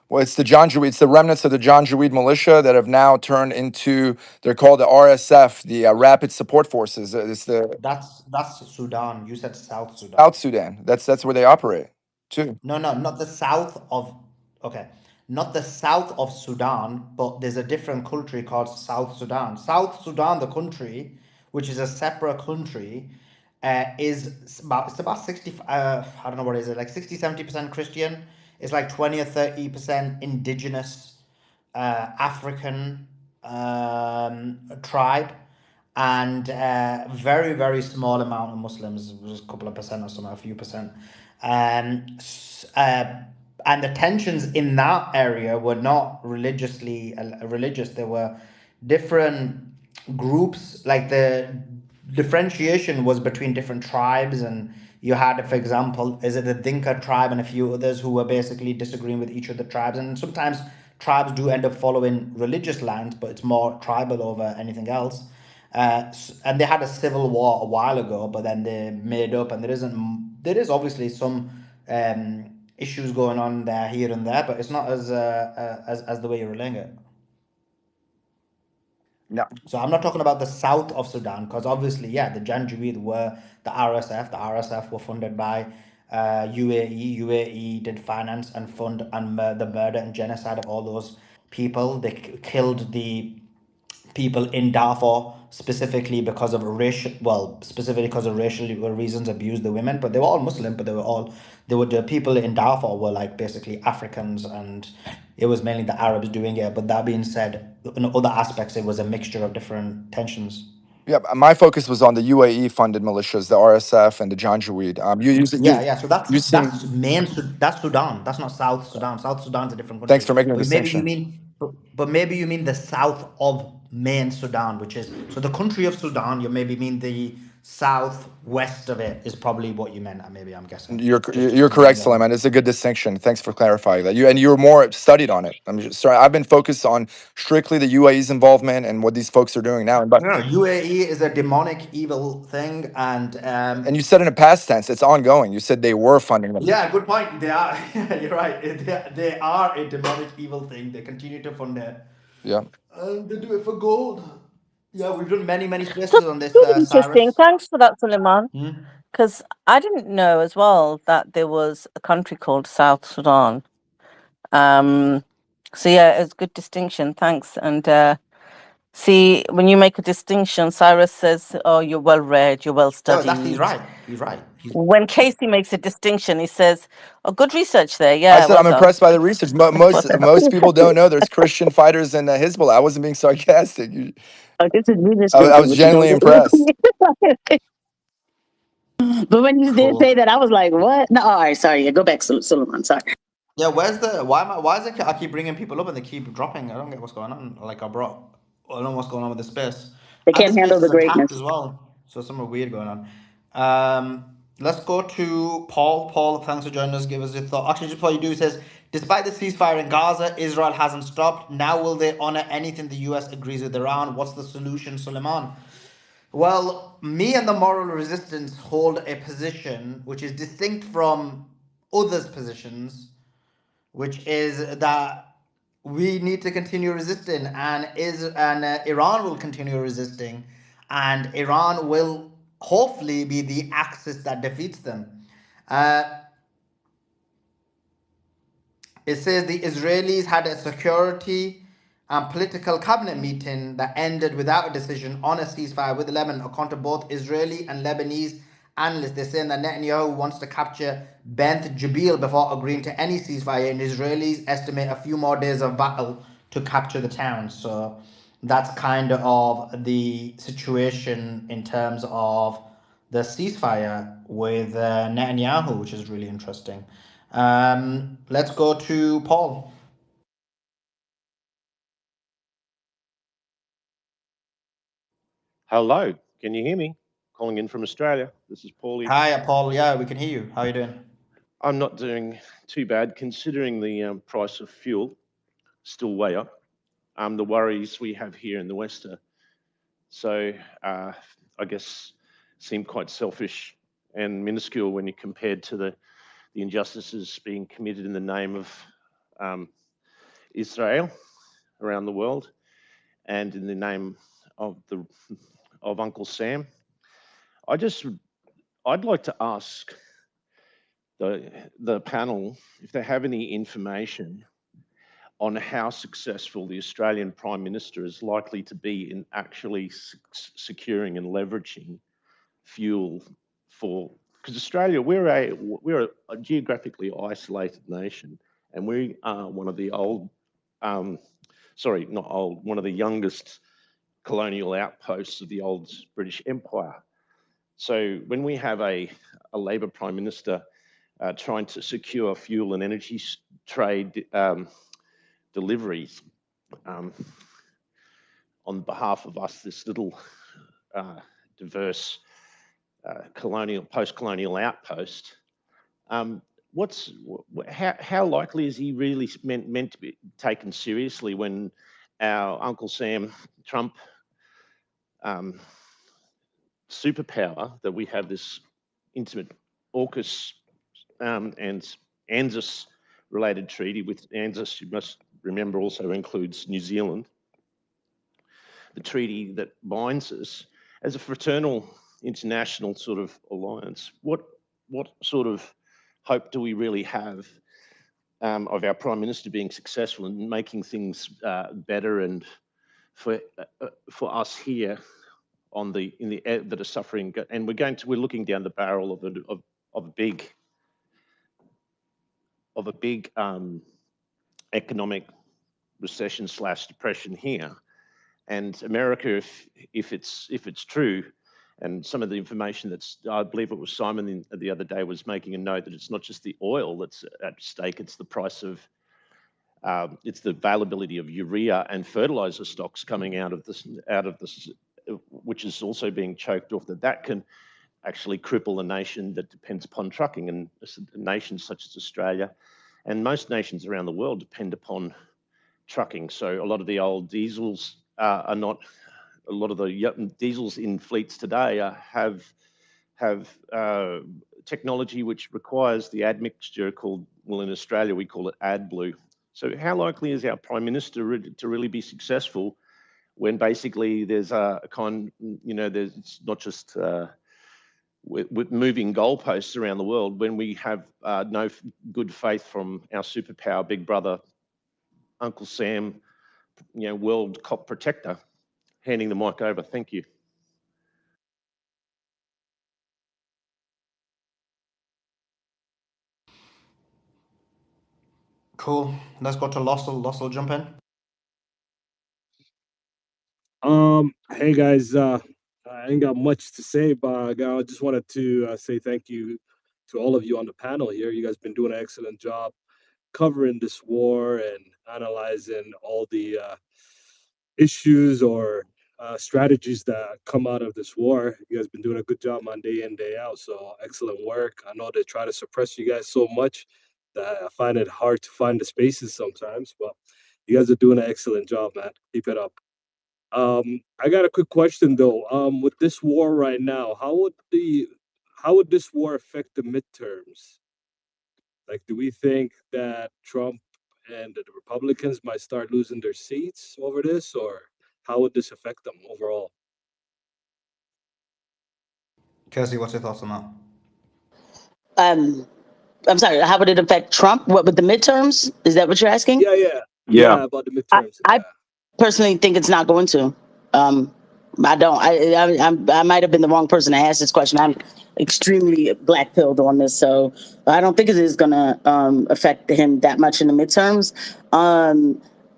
Well, it's the remnants of the John Jaweed militia that have now turned into, they're called the RSF, the Rapid Support Forces. It's the That's Sudan. You said South Sudan. South Sudan. That's where they operate too. No, not the south of. Okay, not the south of Sudan, but there's a different country called South Sudan. South Sudan, the country, which is a separate country, is about 60. I don't know what is it, like 60-70% Christian. it's like 20 or 30% indigenous African tribe, and very, very small amount of Muslims, just a couple of percent or something, a few percent. And the tensions in that area were not religious. There were different groups, like the differentiation was between different tribes, and you had, for example, is it the Dinka tribe and a few others who were basically disagreeing with each of the tribes, and sometimes tribes do end up following religious lines, but it's more tribal over anything else. And they had a civil war a while ago, but then they made up, and there is obviously some issues going on there here and there, but it's not as the way you're relaying it. No. So I'm not talking about the south of Sudan, because obviously, yeah, the Janjaweed were the RSF. The RSF were funded by UAE. UAE did finance and fund and the murder and genocide of all those people. They killed the people in Darfur specifically because of racial reasons, abused the women, but they were all Muslim, but the people in Darfur were like basically Africans, and it was mainly the Arabs doing it. But that being said, in other aspects it was a mixture of different tensions. Yeah, my focus was on the UAE funded militias, the RSF and the Janjaweed. So You seem. that's Sudan. That's not South Sudan. South Sudan's a different Thanks country. for making a But maybe you distinction. mean, maybe you mean the south of main Sudan, which is so the country of Sudan. You maybe mean the southwest of it is probably what you meant. Maybe I'm guessing. You're correct, Suleiman. It's a good distinction. Thanks for clarifying that. You're more studied on it. I'm just sorry. I've been focused on strictly the UAE's involvement and what these folks are doing now. But No, UAE is a demonic evil thing, and you said in a past tense, it's ongoing. You said they were funding them. yeah, good point. They are. You're right. They are a demonic evil thing. They continue to fund it. Yeah. They do it for gold. Yeah, we've done many So spaces on this, really interesting. Cyrus. Thanks for that, Suleiman. Hmm? Because I didn't know as well that there was a country called South Sudan. So yeah, it's a good distinction. Thanks. And see, when you make a distinction, Cyrus says, "Oh, you're well read, you're well Oh, studied." he's right. He's right. When Casey makes a distinction, he says, "Oh, good research there. I Yeah, said well I'm done." impressed by the research. Most people don't know there's Christian fighters in Hezbollah. I wasn't being sarcastic. Oh, this is really I stupid. was What you genuinely don't impressed. But when you did Cool. say that, I was like, "What?" No, all right, sorry. Yeah, go back, Suleiman. Sorry. Yeah, why is it I keep bringing people up and they keep dropping? I don't get what's going on. Like I don't know what's going on with the space. They And the can't space handle the is attacked greatness. as well. So something weird going on. Let's go to Paul. Paul, thanks for joining us. Give us your thought. Actually, just before you do, it says, despite the ceasefire in Gaza, Israel hasn't stopped. Now will they honor anything the US agrees with Iran? What's the solution, Suleiman? Well, me and the moral resistance hold a position which is distinct from others' positions, which is that we need to continue resisting, and Iran will continue resisting, and Iran will hopefully be the axis that defeats them. It says the Israelis had a security and political cabinet meeting that ended without a decision on a ceasefire with Lebanon, according to both Israeli and Lebanese analysts. They're saying that Netanyahu wants to capture Beth Jabil before agreeing to any ceasefire, and Israelis estimate a few more days of battle to capture the town. So that's kind of the situation in terms of the ceasefire with Netanyahu, which is really interesting. Let's go to Paul. Hello, can you hear me? Calling in from Australia. This is Paulie. Hi, Paul. Yeah, we can hear you. How are you doing? I'm not doing too bad considering the price of fuel still way up. The worries we have here in the West are I guess seem quite selfish and minuscule when you compared to the injustices being committed in the name of Israel around the world and in the name of Uncle Sam. I'd like to ask the panel if they have any information on how successful the Australian Prime Minister is likely to be in actually securing and leveraging fuel for, because Australia, we're a geographically isolated nation. and we are one of the one of the youngest colonial outposts of the old British Empire. So when we have a Labor Prime Minister trying to secure fuel and energy trade deliveries on behalf of us, this little diverse post-colonial outpost, how likely is he really meant to be taken seriously when our Uncle Sam Trump superpower that we have this intimate AUKUS and ANZUS related treaty with ANZUS, you must remember, also includes New Zealand, the treaty that binds us as a fraternal international sort of alliance. What sort of hope do we really have of our Prime Minister being successful in making things better and for us here that are suffering? And we're looking down the barrel of a big economic recession / depression here. And America, if it's true, and some of the information I believe it was Simon the other day was making a note that it's not just the oil that's at stake, it's the price of, it's the availability of urea and fertilizer stocks coming out of this, which is also being choked off, that can actually cripple a nation that depends upon trucking, and nations such as Australia and most nations around the world depend upon trucking. So a lot of the old diesels a lot of the diesels in fleets today have technology which requires the admixture in Australia we call it AdBlue. So how likely is our Prime Minister to really be successful when basically there's it's not just with moving goalposts around the world, when we have no good faith from our superpower big brother, Uncle Sam, world cop protector? Handing the mic over. Thank you. Cool. Let's go to Lossel. Lossel, jump in. Hey guys, I ain't got much to say, but I just wanted to say thank you to all of you on the panel here. You guys been doing an excellent job covering this war and analyzing all the issues or strategies that come out of this war. You guys been doing a good job on day in, day out. So excellent work. I know they try to suppress you guys so much that I find it hard to find the spaces sometimes, but you guys are doing an excellent job, man. Keep it up. I got a quick question though. With this war right now, how would this war affect the midterms? Like, do we think that Trump and the Republicans might start losing their seats over this, or how would this affect them overall? Kirsty, what's your thoughts on that? I'm sorry, how would it affect Trump? What, with the midterms? Is that what you're asking? Yeah, about the midterms. I personally think it's not going to. I don't. I might have been the wrong person to ask this question. I'm extremely black-pilled on this, so I don't think it is going to affect him that much in the midterms.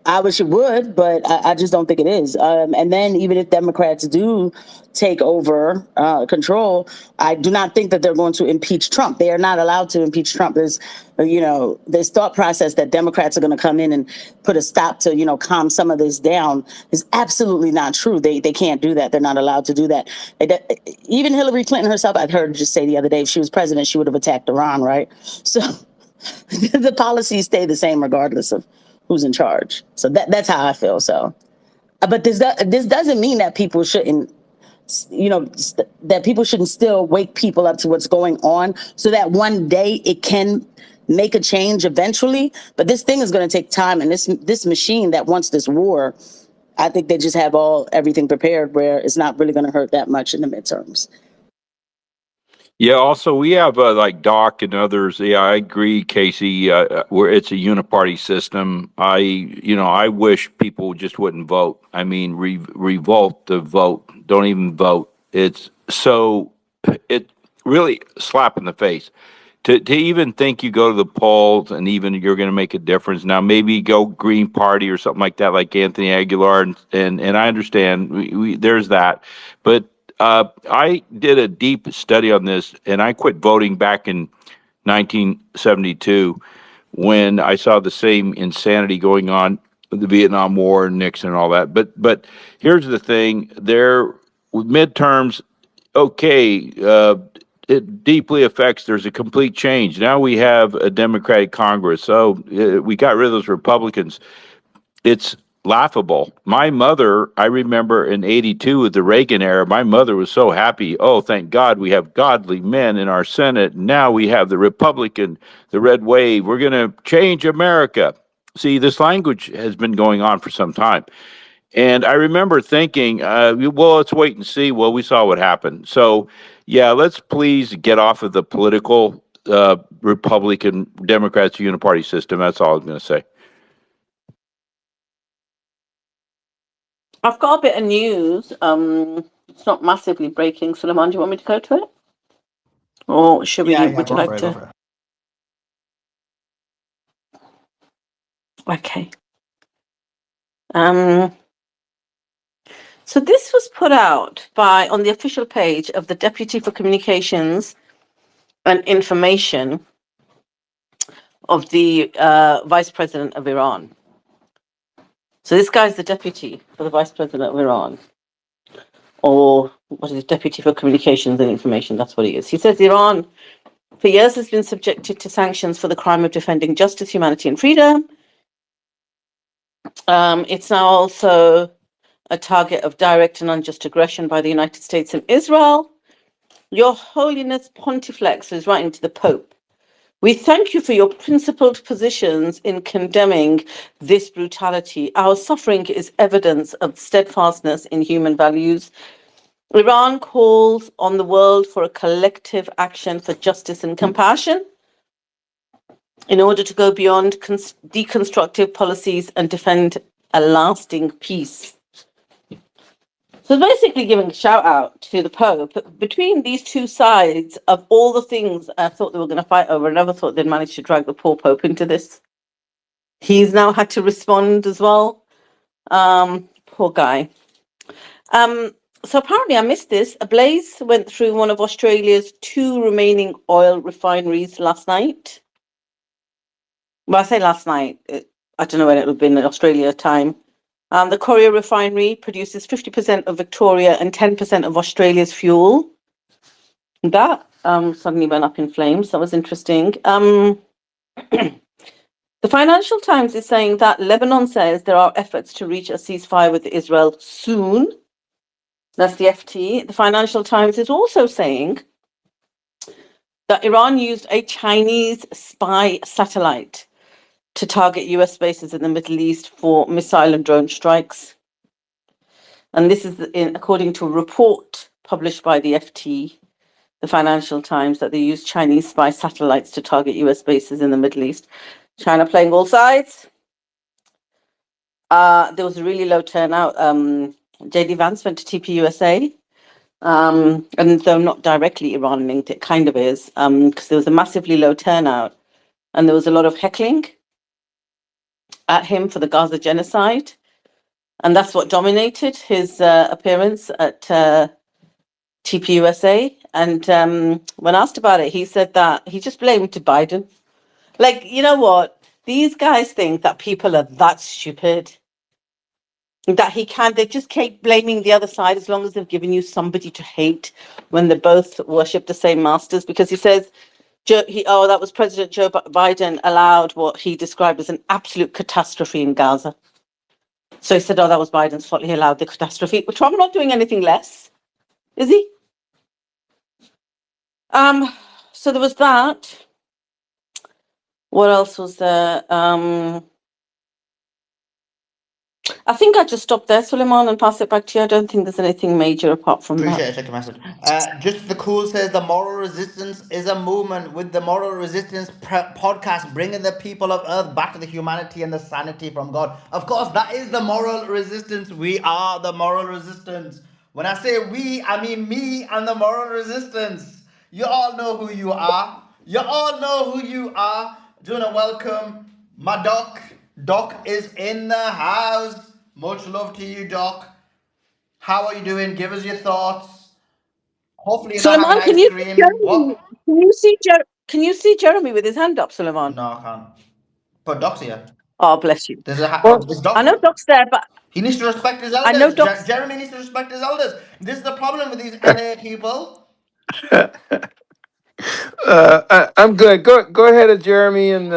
I wish it would, but I just don't think it is. And then even if Democrats do take over control, I do not think that they're going to impeach Trump. They are not allowed to impeach Trump. There's thought process that Democrats are going to come in and put a stop to, calm some of this down is absolutely not true. They can't do that. They're not allowed to do that. Even Hillary Clinton herself, I've heard her just say the other day, if she was president, she would have attacked Iran, right? So the policies stay the same regardless of who's in charge. So that's how I feel. So, but this doesn't mean that people shouldn't, that people shouldn't still wake people up to what's going on, so that one day it can make a change eventually. But this thing is going to take time, and this machine that wants this war, I think they just have everything prepared where it's not really going to hurt that much in the midterms. Yeah, also we have like Doc and others. Yeah, I agree, Casey. Where it's a uniparty system. I wish people just wouldn't vote. I mean, revolt the vote. Don't even vote. It really slap in the face. to even think you go to the polls and even you're going to make a difference. Now, maybe go Green Party or something like that, like Anthony Aguilar, and I understand there's that, but I did a deep study on this, and I quit voting back in 1972 when I saw the same insanity going on with the Vietnam War and Nixon and all that. But here's the thing: there with midterms, okay, it deeply affects. There's a complete change. Now we have a Democratic Congress, so we got rid of those Republicans. It's laughable. My mother, I remember in '82 with the Reagan era, my mother was so happy. Oh, thank God we have godly men in our Senate. Now we have the Republican, the red wave. We're going to change America. See, this language has been going on for some time. And I remember thinking, well, let's wait and see. Well, we saw what happened. So, yeah, let's please get off of the political Republican Democrats uniparty system. That's all I was going to say. I've got a bit of news. It's not massively breaking. Suleiman, do you want me to go to it? Or should we, Yeah, would you go like for it, to? go for it. Okay. So this was put out on the official page of the Deputy for Communications and Information of the Vice President of Iran. So this guy's the Deputy for the Vice President of Iran, or what is it, Deputy for Communications and Information, that's what he is. He says Iran for years has been subjected to sanctions for the crime of defending justice, humanity and freedom. It's now also a target of direct and unjust aggression by the United States and Israel. Your Holiness Pontifex is writing to the Pope. We thank you for your principled positions in condemning this brutality. Our suffering is evidence of steadfastness in human values. Iran calls on the world for a collective action for justice and compassion in order to go beyond deconstructive policies and defend a lasting peace. So basically giving a shout out to the Pope. Between these two sides, of all the things I thought they were going to fight over, I never thought they'd manage to drag the poor Pope into this. He's now had to respond as well. Poor guy. So apparently I missed this. A blaze went through one of Australia's 2 remaining oil refineries last night. Well, I say last night. I don't know when it would have been in Australia time. The Corio refinery produces 50% of Victoria and 10% of Australia's fuel. That suddenly went up in flames. That was interesting. The Financial Times is saying that Lebanon says there are efforts to reach a ceasefire with Israel soon. That's the FT. The Financial Times is also saying that Iran used a Chinese spy satellite to target US bases in the Middle East for missile and drone strikes. And this is according to a report published by the FT, the Financial Times, that they used Chinese spy satellites to target US bases in the Middle East. China playing all sides. There was a really low turnout. JD Vance went to TPUSA. And though not directly Iran linked, it kind of is, because there was a massively low turnout and there was a lot of heckling at him for the Gaza genocide. And that's what dominated his appearance at TPUSA. And when asked about it, he said that he just blamed Biden. Like, you know what? These guys think that people are that stupid, that they just keep blaming the other side as long as they've given you somebody to hate when they both worship the same masters. Because he says, that was President Joe Biden allowed what he described as an absolute catastrophe in Gaza. So he said, that was Biden's fault. He allowed the catastrophe. But Trump not doing anything less, is he? So there was that. What else was there? I think I just stop there, Suleiman, and pass it back to you. I don't think there's anything major apart from Appreciate that. it. Check your message. Just the cool says the moral resistance is a movement with the moral resistance podcast, bringing the people of Earth back to the humanity and the sanity from God. Of course, that is the moral resistance. We are the moral resistance. When I say we, I mean me and the moral resistance. You all know who you are. You all know who you are. Do you want to welcome my Doc? Doc is in the house. Much love to you, Doc. How are you doing? Give us your thoughts. Hopefully you're not having Suleiman, can ice you see cream. Jeremy? What? Can you see Jeremy with his hand up, Suleiman? No, I can't. But Doc's here. Oh, bless you. There's a Well, is I know Doc. Doc's there, but He needs to respect his I know elders. Doc's. Jeremy needs to respect his elders. This is the problem with these LA people. I'm good. Go ahead, Jeremy, and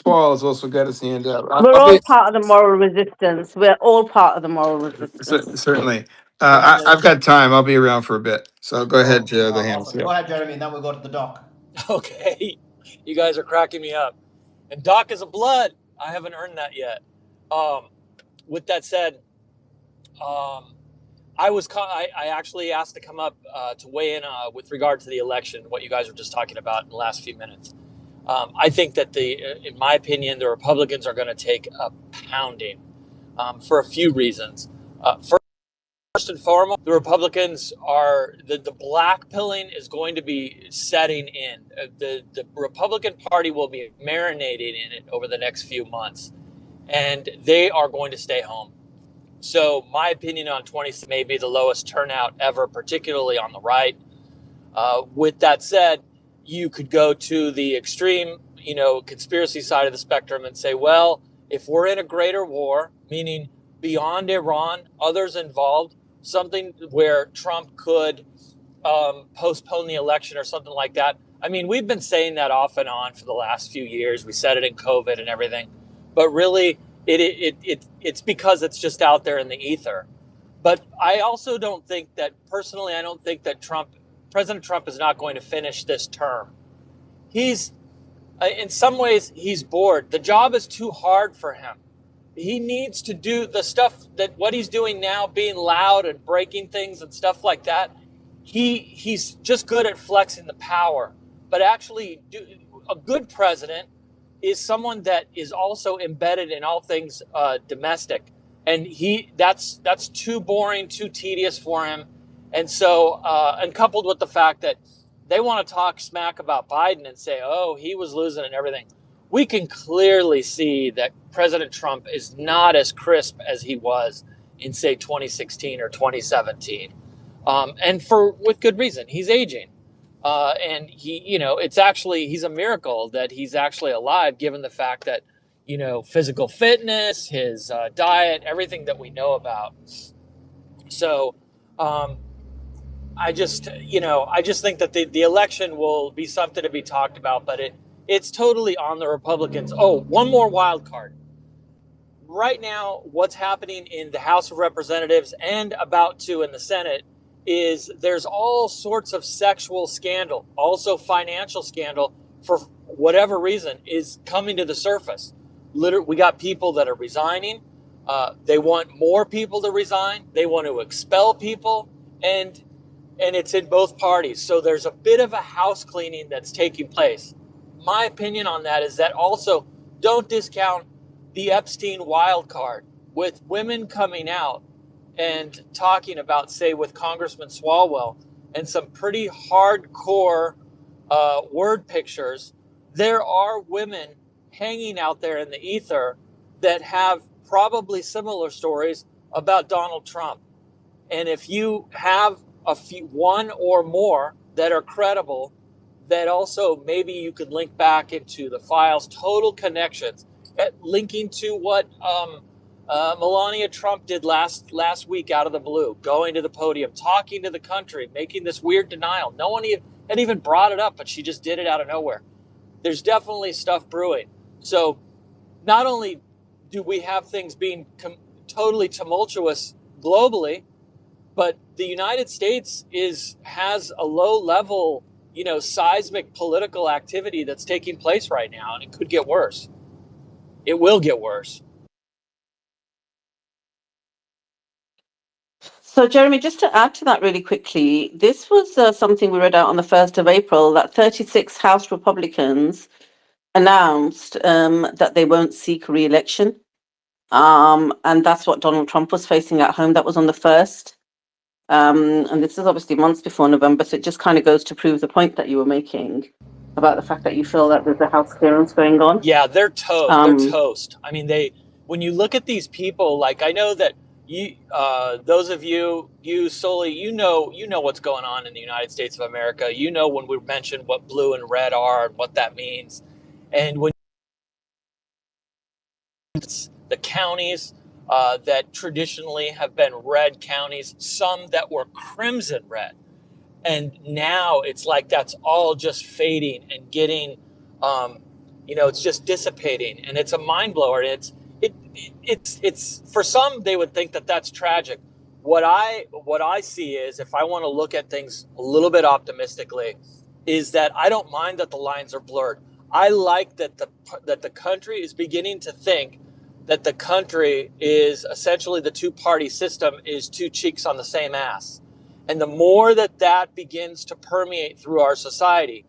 Paul has also got his hand up. We're I'll all be part of the moral resistance. We're all part of the moral resistance. certainly. Definitely. I've got time. I'll be around for a bit. So go ahead, Oh, the hands. awesome. Go ahead, Jeremy, and then we'll go to the Doc. Okay, you guys are cracking me up. And Doc is a blood. I haven't earned that yet. With that said, I actually asked to come up to weigh in with regard to the election, what you guys were just talking about in the last few minutes. I think that in my opinion, the Republicans are going to take a pounding for a few reasons. First and foremost, the Republicans are the black pilling is going to be setting in. The Republican Party will be marinating in it over the next few months, and they are going to stay home. So my opinion on 20 may be the lowest turnout ever, particularly on the right. With that said, you could go to the extreme, conspiracy side of the spectrum and say, well, if we're in a greater war, meaning beyond Iran, others involved, something where Trump could postpone the election or something like that. I mean, we've been saying that off and on for the last few years. We said it in COVID and everything, but really it's because it's just out there in the ether. But I also don't think that, personally, I don't think that President Trump is not going to finish this term. He's, in some ways, he's bored. The job is too hard for him. He needs to do the stuff that what he's doing now, being loud and breaking things and stuff like that. He's just good at flexing the power. But actually, a good president is someone that is also embedded in all things domestic. And that's too boring, too tedious for him. And so, and coupled with the fact that they want to talk smack about Biden and say, oh, he was losing and everything. We can clearly see that President Trump is not as crisp as he was in, say, 2016 or 2017. And with good reason. He's aging. And he's a miracle that he's actually alive, given the fact that, physical fitness, his diet, everything that we know about. So I just think that the election will be something to be talked about, but it's totally on the Republicans. Oh, one more wild card. Right now, what's happening in the House of Representatives and about to in the Senate is there's all sorts of sexual scandal, also financial scandal, for whatever reason, is coming to the surface. Literally, we got people that are resigning. They want more people to resign. They want to expel people, and it's in both parties. So there's a bit of a house cleaning that's taking place. My opinion on that is that also don't discount the Epstein wild card, with women coming out and talking about, say, with Congressman Swalwell and some pretty hardcore word pictures. There are women hanging out there in the ether that have probably similar stories about Donald Trump. And if you have one or more that are credible, that also maybe you could link back into the files, total connections, linking to what Melania Trump did last week out of the blue, going to the podium, talking to the country, making this weird denial. No one had even brought it up, but she just did it out of nowhere. There's definitely stuff brewing. So not only do we have things being totally tumultuous globally, but the United States has a low level, seismic political activity that's taking place right now, and it could get worse. It will get worse. So, Jeremy, just to add to that really quickly, this was something we read out on the 1st of April, that 36 House Republicans announced that they won't seek re-election. And that's what Donald Trump was facing at home. That was on the 1st. And this is obviously months before November, so it just kind of goes to prove the point that you were making about the fact that you feel that there's a house clearance going on. Yeah, they're they're Um, toast. I mean, when you look at these people, like I know that you, those of you, you solely, you know what's going on in the United States of America. You know when we mention what blue and red are and what that means, and when it's the counties that traditionally have been red counties, some that were crimson red. And now it's like that's all just fading and getting it's just dissipating, and it's a mind blower. It's for some, they would think that that's tragic. What I see is, if I want to look at things a little bit optimistically, is that I don't mind that the lines are blurred. I like that the country is beginning to think that the country is essentially, the two-party system is two cheeks on the same ass. And the more that that begins to permeate through our society,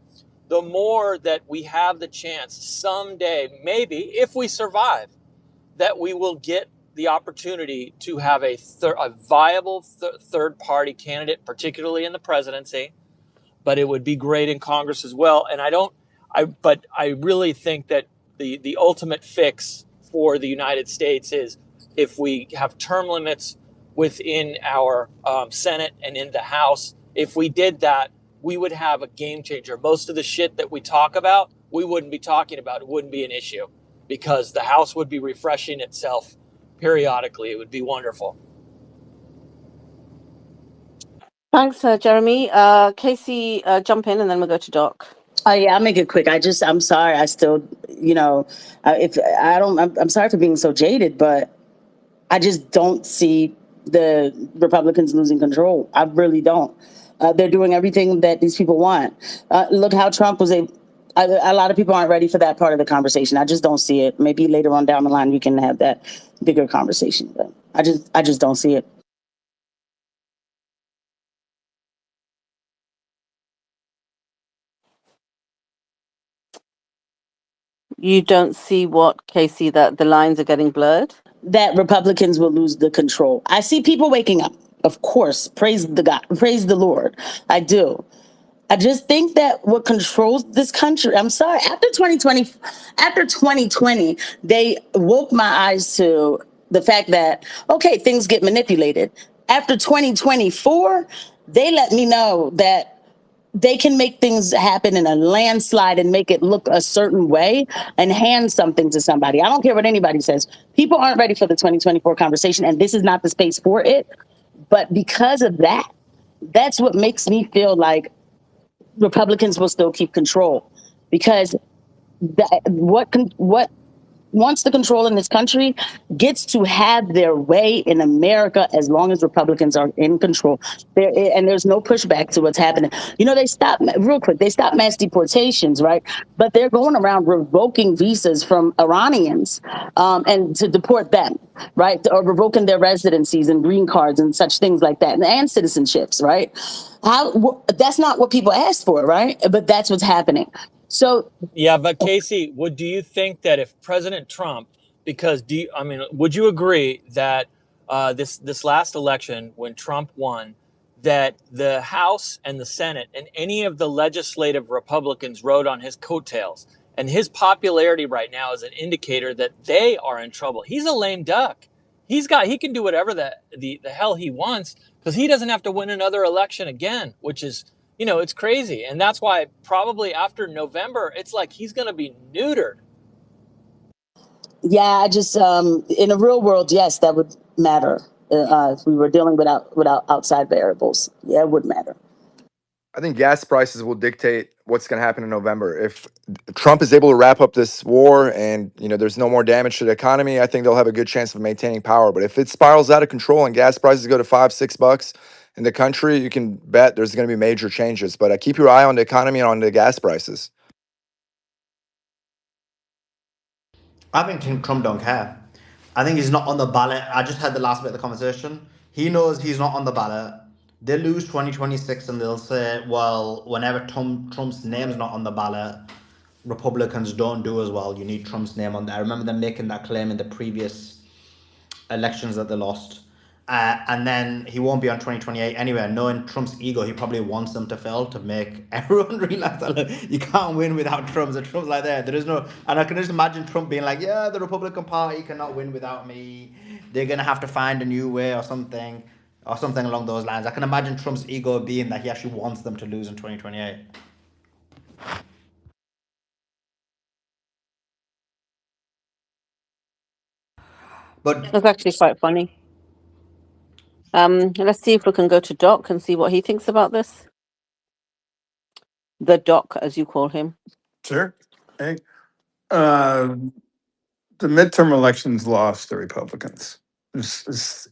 the more that we have the chance someday, maybe if we survive, that we will get the opportunity to have a viable third-party candidate, particularly in the presidency. But it would be great in Congress as well. And but I really think that the ultimate fix for the United States is if we have term limits within our Senate and in the House. If we did that, we would have a game changer. Most of the shit that we talk about, we wouldn't be talking about. It wouldn't be an issue because the House would be refreshing itself periodically. It would be wonderful. Thanks, Jeremy. Casey, jump in and then we'll go to Doc. Oh yeah, I'll make it quick. I'm sorry. I still, if I don't, I'm sorry for being so jaded, but I just don't see the Republicans losing control. I really don't. They're doing everything that these people want. Look how Trump was a lot of people aren't ready for that part of the conversation. I just don't see it. Maybe later on down the line we can have that bigger conversation, but I just don't see it. You don't see what, Casey, that the lines are getting blurred? That Republicans will lose the control. I see people waking up. Of course, praise the Lord. I do. I just think that what controls this country, I'm sorry, after 2020, they woke my eyes to the fact that, okay, things get manipulated. After 2024, they let me know that they can make things happen in a landslide and make it look a certain way and hand something to somebody. I don't care what anybody says. People aren't ready for the 2024 conversation, and this is not the space for it. But because of that, that's what makes me feel like Republicans will still keep control, because what wants the control in this country gets to have their way in America as long as Republicans are in control. And there's no pushback to what's happening. They stopped mass deportations, right? But they're going around revoking visas from Iranians and to deport them, right? Or revoking their residencies and green cards and such things like that, and citizenships, right? That's not what people asked for, right? But that's what's happening. So yeah, but Casey, do you think that if President Trump, would you agree that this last election when Trump won, that the House and the Senate and any of the legislative Republicans rode on his coattails, and his popularity right now is an indicator that they are in trouble? He's a lame duck. He can do whatever the hell he wants because he doesn't have to win another election again, which is, it's crazy. And that's why probably after November, it's like he's going to be neutered. Yeah, I just, in a real world, yes, that would matter. If we were dealing without outside variables, yeah, it would matter. I think gas prices will dictate what's going to happen in November. If Trump is able to wrap up this war and there's no more damage to the economy, I think they'll have a good chance of maintaining power. But if it spirals out of control and gas prices go to $5-6 in the country, you can bet there's going to be major changes. But keep your eye on the economy and on the gas prices. I think Trump don't care. I think he's not on the ballot. I just had the last bit of the conversation. He knows he's not on the ballot. They lose 2026 and they'll say, well, whenever Trump's name's not on the ballot, Republicans don't do as well. You need Trump's name on there. I remember them making that claim in the previous elections that they lost. And then he won't be on 2028 anyway. Knowing Trump's ego, he probably wants them to fail to make everyone realize that look, you can't win without Trump. So Trump's like there is no, and I can just imagine Trump being like, yeah, the Republican Party cannot win without me. They're gonna have to find a new way or something along those lines. I can imagine Trump's ego being that he actually wants them to lose in 2028. But That's actually quite funny. Let's see if we can go to Doc and see what he thinks about this. The Doc, as you call him. Sure. Hey, the midterm elections lost the Republicans. It's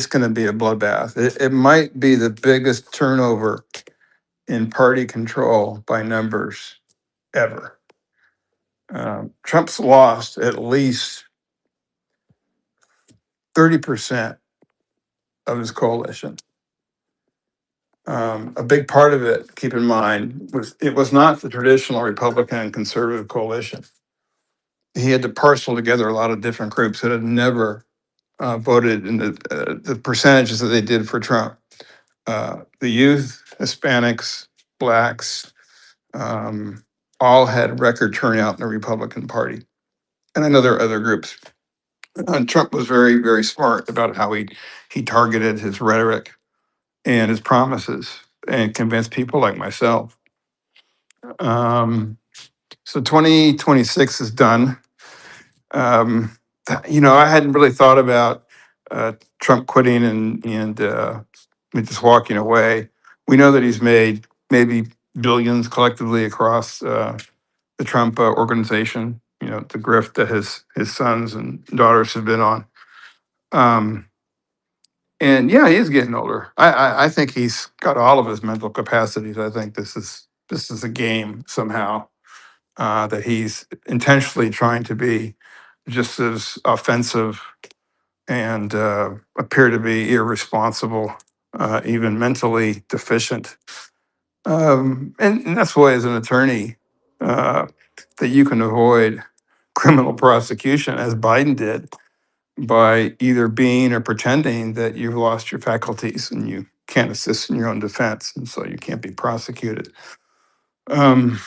going to be a bloodbath. It might be the biggest turnover in party control by numbers ever. Trump's lost at least 30% of his coalition. A big part of it, keep in mind, was not the traditional Republican and conservative coalition. He had to parcel together a lot of different groups that had never voted in the percentages that they did for Trump. The youth, Hispanics, blacks, all had record turnout in the Republican Party. And I know there are other groups. Trump was very, very smart about how he targeted his rhetoric and his promises and convinced people like myself. So 2026 is done. I hadn't really thought about Trump quitting and just walking away. We know that he's made maybe billions collectively across the Trump organization. The grift that his sons and daughters have been on. And yeah, he is getting older. I think he's got all of his mental capacities. I think this is a game somehow that he's intentionally trying to be just as offensive and appear to be irresponsible, even mentally deficient. And that's why, as an attorney, that you can avoid criminal prosecution, as Biden did, by either being or pretending that you've lost your faculties and you can't assist in your own defense, and so you can't be prosecuted. And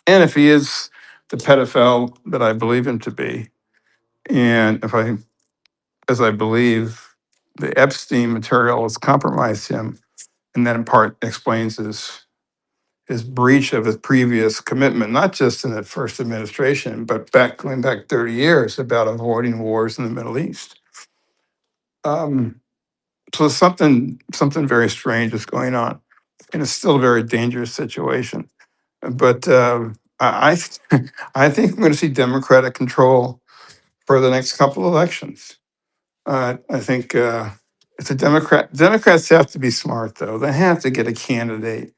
if he is the pedophile that I believe him to be, and as I believe, the Epstein material has compromised him, and that in part explains his breach of his previous commitment, not just in the first administration, but going back 30 years about avoiding wars in the Middle East. So something very strange is going on, and it's still a very dangerous situation. But I I think we're going to see Democratic control for the next couple of elections. I think it's a Democrat. Democrats have to be smart, though. They have to get a candidate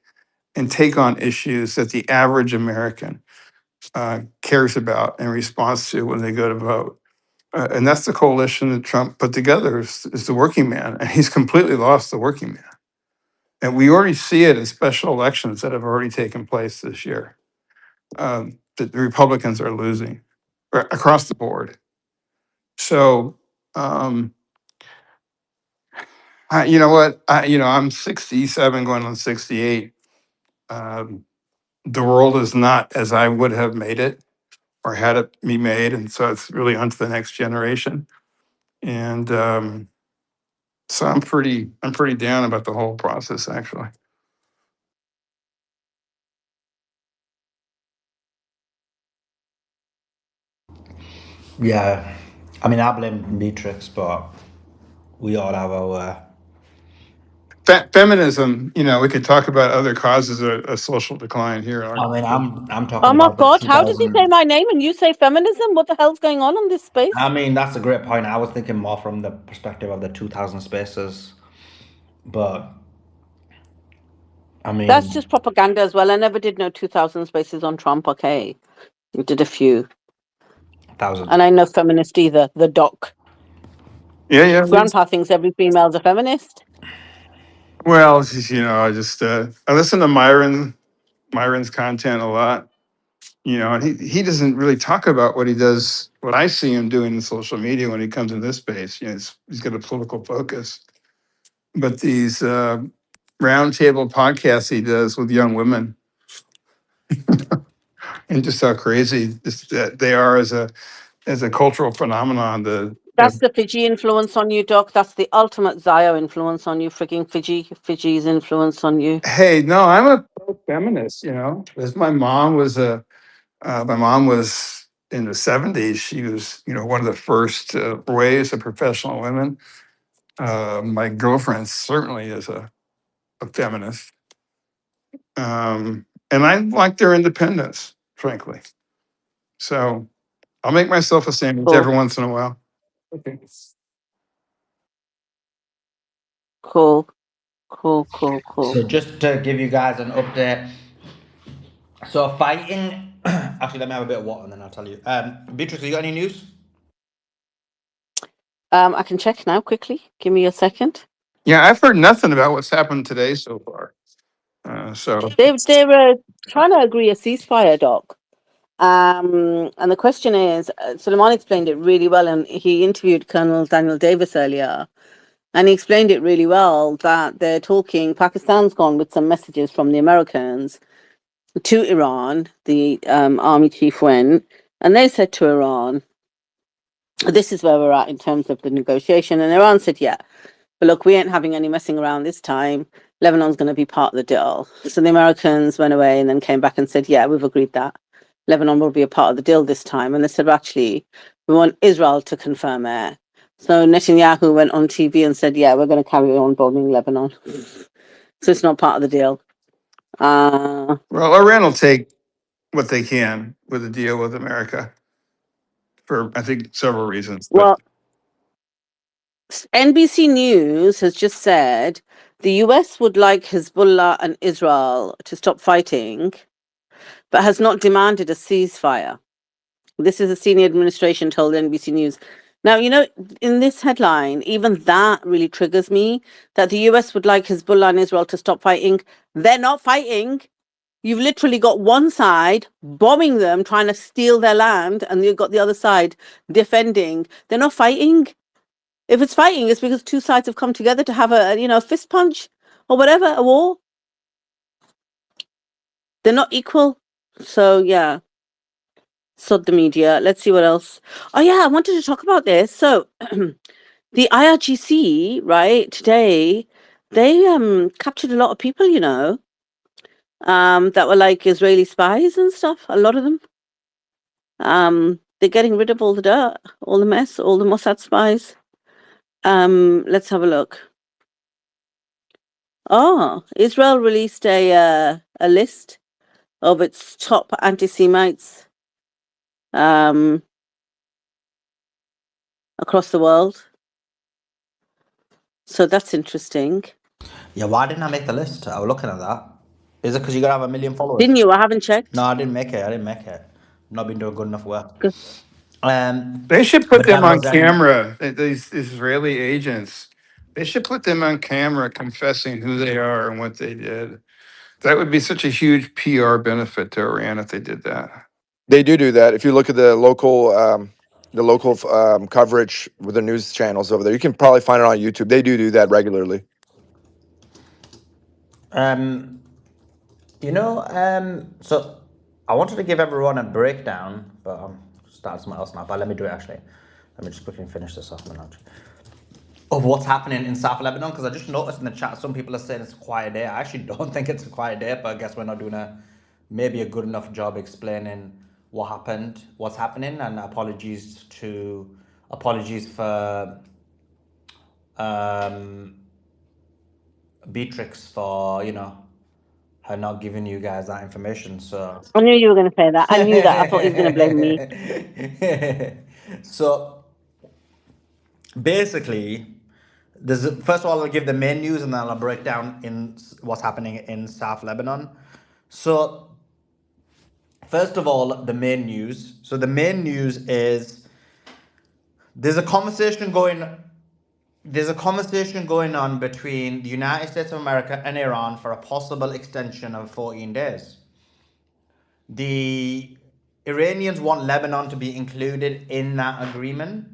and take on issues that the average American cares about and responds to when they go to vote. And that's the coalition that Trump put together is the working man. And he's completely lost the working man. And we already see it in special elections that have already taken place this year. That the Republicans are losing across the board. So, you know what? I'm 67 going on 68. The world is not as I would have made it or had it be made. And so it's really onto the next generation. And so I'm pretty down about the whole process, actually. yeah, I mean, I blame Beatrix, but we all have our. Feminism, we could talk about other causes of social decline here. I mean, I'm talking Oh my about the God, how does he 2000. say my name and you say feminism? What the hell's going on this space? I mean, that's a great point. I was thinking more from the perspective of the 2000 spaces, but I That's mean, just propaganda as well. I never did know 2000 spaces on Trump, okay? You did a few. 1000. And I know feminist either, the Doc. Yeah. Grandpa thinks every female's a feminist. Well, I listen to Myron's content a lot, And he doesn't really talk about what he does, what I see him doing in social media when he comes in this space. He's got a political focus. But these roundtable podcasts he does with young women, and just how crazy that they are as a cultural phenomenon. That's the Fiji influence on you, Doc. That's the ultimate Zio influence on you. Freaking Fiji's influence on you. Hey, no, I'm a feminist. As my mom was in the 70s. She was, one of the first waves of professional women. My girlfriend certainly is a feminist. And I like their independence, frankly. So I'll make myself a sandwich Cool. every once in a while. Okay. Cool. Cool. So just to give you guys an update. So fighting. Actually, let me have a bit of water and then I'll tell you. Beatrice, you got any news? I can check now quickly. Give me a second. Yeah, I've heard nothing about what's happened today so far. So They were trying to agree a ceasefire, Doc. And the question is, Suleiman explained it really well, and he interviewed Colonel Daniel Davis earlier, and he explained it really well that they're talking. Pakistan's gone with some messages from the Americans to Iran. The army chief went, and they said to Iran, "This is where we're at in terms of the negotiation." And Iran said, "Yeah, but look, we ain't having any messing around this time. Lebanon's going to be part of the deal." So the Americans went away and then came back and said, "Yeah, we've agreed that Lebanon will be a part of the deal this time." And they said, "Actually, we want Israel to confirm it." So Netanyahu went on TV and said, "Yeah, we're going to carry on bombing Lebanon." So it's not part of the deal. well, Iran will take what they can with a deal with America for, I think, several reasons. But Well, NBC News has just said the US would like Hezbollah and Israel to stop fighting, but has not demanded a ceasefire. This is a senior administration told NBC News. Now, in this headline, even that really triggers me, that the US would like Hezbollah and Israel to stop fighting. They're not fighting. You've literally got one side bombing them, trying to steal their land, and you've got the other side defending. They're not fighting. If it's fighting, it's because two sides have come together to have a fist punch or whatever, a war. They're not equal. So, yeah. Sod the media. Let's see what else. Oh, yeah, I wanted to talk about this. So, the IRGC, right, today, they captured a lot of people, that were like Israeli spies and stuff, a lot of them. They're getting rid of all the dirt, all the mess, all the Mossad spies. Let's have a look. Oh, Israel released a list of its top anti-Semites across the world. So that's interesting. Yeah, why didn't I make the list? I was looking at that. Is it because you gotta have 1 million followers? Didn't you? I haven't checked. No, I didn't make it. Not been doing good enough work. Good. they should But put them on Mosem, camera, these Israeli agents. They should put them on camera confessing who they are and what they did. That would be such a huge PR benefit to Iran if they did that. They do that. If you look at the local coverage with the news channels over there, you can probably find it on YouTube. They do that regularly. so I wanted to give everyone a breakdown, but I'm starting something else now. But let me do it actually. Let me just quickly finish this off of what's happening in South Lebanon, because I just noticed in the chat some people are saying it's a quiet day. I actually don't think it's a quiet day, but I guess we're not doing maybe a good enough job explaining what happened, what's happening, and apologies for Beatrix for her not giving you guys that information. So I knew you were going to say that. I knew that. I thought he was going to blame me. So basically, first of all, I'll give the main news and then I'll break down in what's happening in South Lebanon. So first of all, the main news. So the main news is there's a conversation going on between the United States of America and Iran for a possible extension of 14 days. The Iranians want Lebanon to be included in that agreement.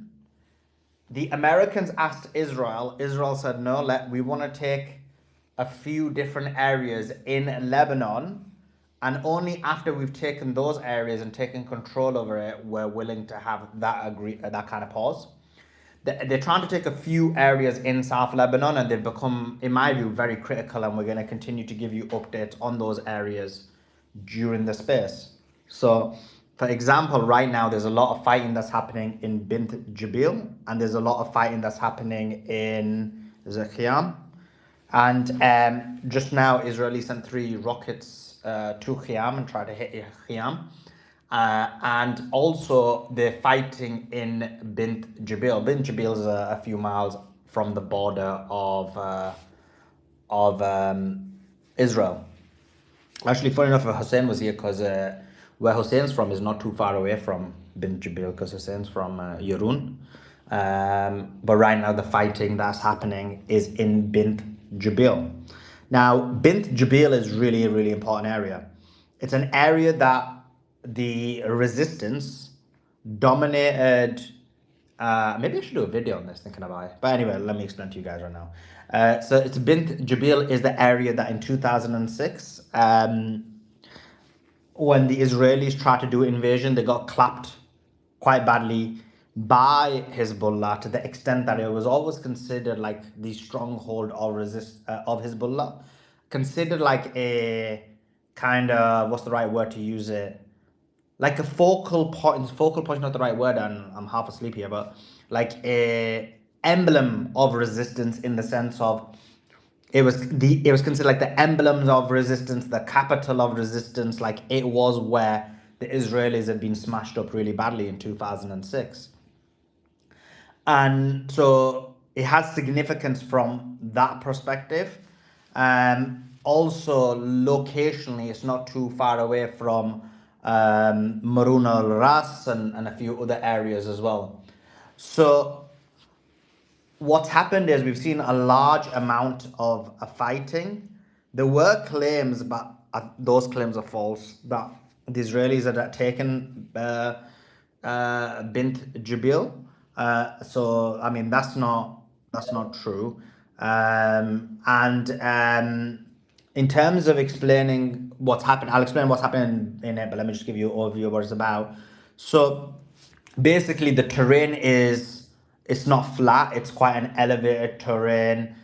The Americans asked Israel. Israel said, no, we want to take a few different areas in Lebanon. And only after we've taken those areas and taken control over it, we're willing to have that kind of pause. They're trying to take a few areas in South Lebanon, and they've become, in my view, very critical. And we're going to continue to give you updates on those areas during the space. So, for example, right now there's a lot of fighting that's happening in Bint Jubail, and there's a lot of fighting that's happening in Khiam. And just now, Israeli sent 3 rockets to Khiam and tried to hit Khiam. And also, they're fighting in Bint Jubail. Bint Jubail is a few miles from the border of Israel. Actually, funny enough, Hussein was here because where Hussein's from is not too far away from Bint Jubail, because Hussein's from Yarun. But right now, the fighting that's happening is in Bint Jubail. Now, Bint Jubail is really a really important area. It's an area that the resistance dominated. Maybe I should do a video on this, thinking about it. But anyway, let me explain to you guys right now. So it's Bint Jubail is the area that in 2006, when the Israelis tried to do invasion, they got clapped quite badly by Hezbollah, to the extent that it was always considered like the stronghold of Hezbollah, considered like a kind of, what's the right word to use it? Like a focal point. Focal point is not the right word, and I'm half asleep here, but like a emblem of resistance, in the sense of it was considered like the emblems of resistance, the capital of resistance. Like it was where the Israelis had been smashed up really badly in 2006. And so it has significance from that perspective. Also, locationally, it's not too far away from Marun al Ras and a few other areas as well. So what's happened is we've seen a large amount of fighting. There were claims, but those claims are false, that the Israelis had taken Bint Jubail. So I mean that's not true. And in terms of explaining what's happened, I'll explain what's happened in it, but let me just give you an overview of what it's about. So basically, the terrain it's not flat, it's quite an elevated terrain.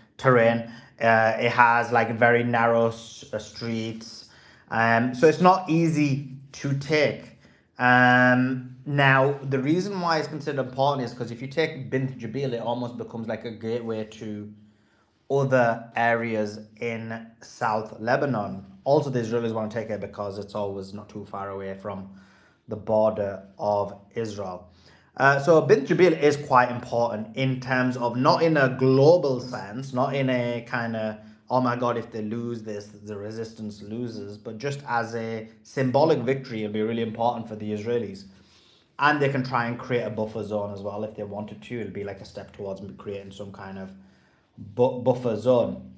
It has like very narrow streets, so it's not easy to take. Now the reason why it's considered important is because if you take Bint Jubail, it almost becomes like a gateway to other areas in South Lebanon. Also, the Israelis want to take it because it's always not too far away from the border of Israel. So Bint Jubail is quite important in terms of, not in a global sense, not in a kind of, oh my God, if they lose this, the resistance loses, but just as a symbolic victory. It'll be really important for the Israelis. And they can try and create a buffer zone as well if they wanted to. It'll be like a step towards creating some kind of buffer zone.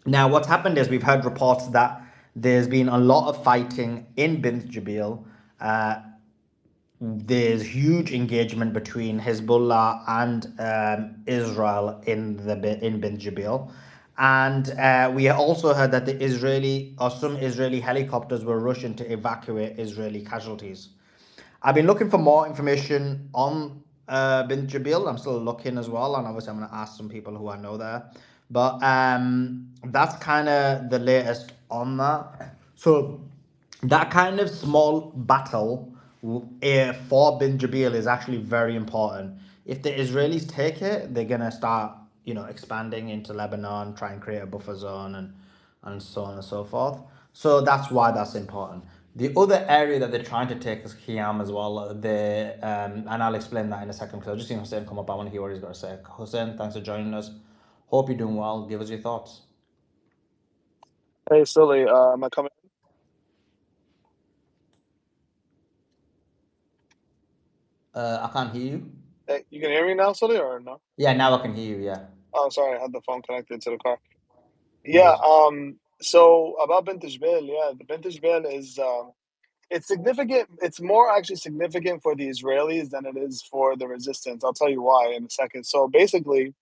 Now, what's happened is we've heard reports that there's been a lot of fighting in Bint Jubail. There's huge engagement between Hezbollah and Israel in Bint Jubail. And we also heard that some Israeli helicopters were rushing to evacuate Israeli casualties. I've been looking for more information on Bint Jubail. I'm still looking as well, and obviously I'm going to ask some people who I know there. But that's kind of the latest on that. So that kind of small battle for Bint Jubail is actually very important. If the Israelis take it, they're gonna start, expanding into Lebanon, try and create a buffer zone, and so on and so forth. So that's why that's important. The other area that they're trying to take is Khiam as well. And I'll explain that in a second, because I've just seen Hussein come up. I want to hear what he's got to say. Hussein, thanks for joining us. Hope you're doing well. Give us your thoughts. Hey, Sully, am I coming? I can't hear you. Hey, you can hear me now, Sully, or no? Yeah, now I can hear you. Yeah. Oh, sorry, I had the phone connected to the car. No Yeah, worries. so about Bint Jubail, yeah, the Bint Jubail is it's significant. It's more actually significant for the Israelis than it is for the resistance. I'll tell you why in a second. So basically,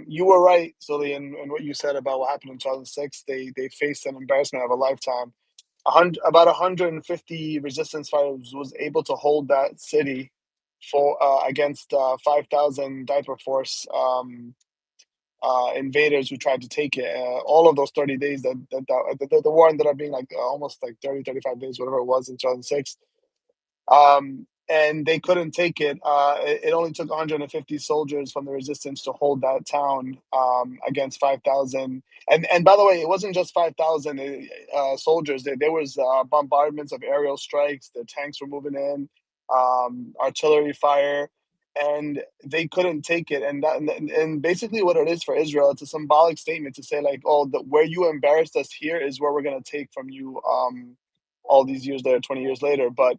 you were right, Sully, in what you said about what happened in 2006. They faced an embarrassment of a lifetime. About 150 resistance fighters was able to hold that city for against 5,000 diaper force invaders who tried to take it. All of those 30 days the war ended up being like almost like 30, 35 days, whatever it was in 2006. And they couldn't take it. It only took 150 soldiers from the resistance to hold that town against 5,000. And by the way, it wasn't just 5,000 soldiers. There was bombardments of aerial strikes. The tanks were moving in, artillery fire, and they couldn't take it. And basically, what it is for Israel, it's a symbolic statement to say like, oh, where you embarrassed us here is where we're gonna take from you. All these years later, 20 years later, but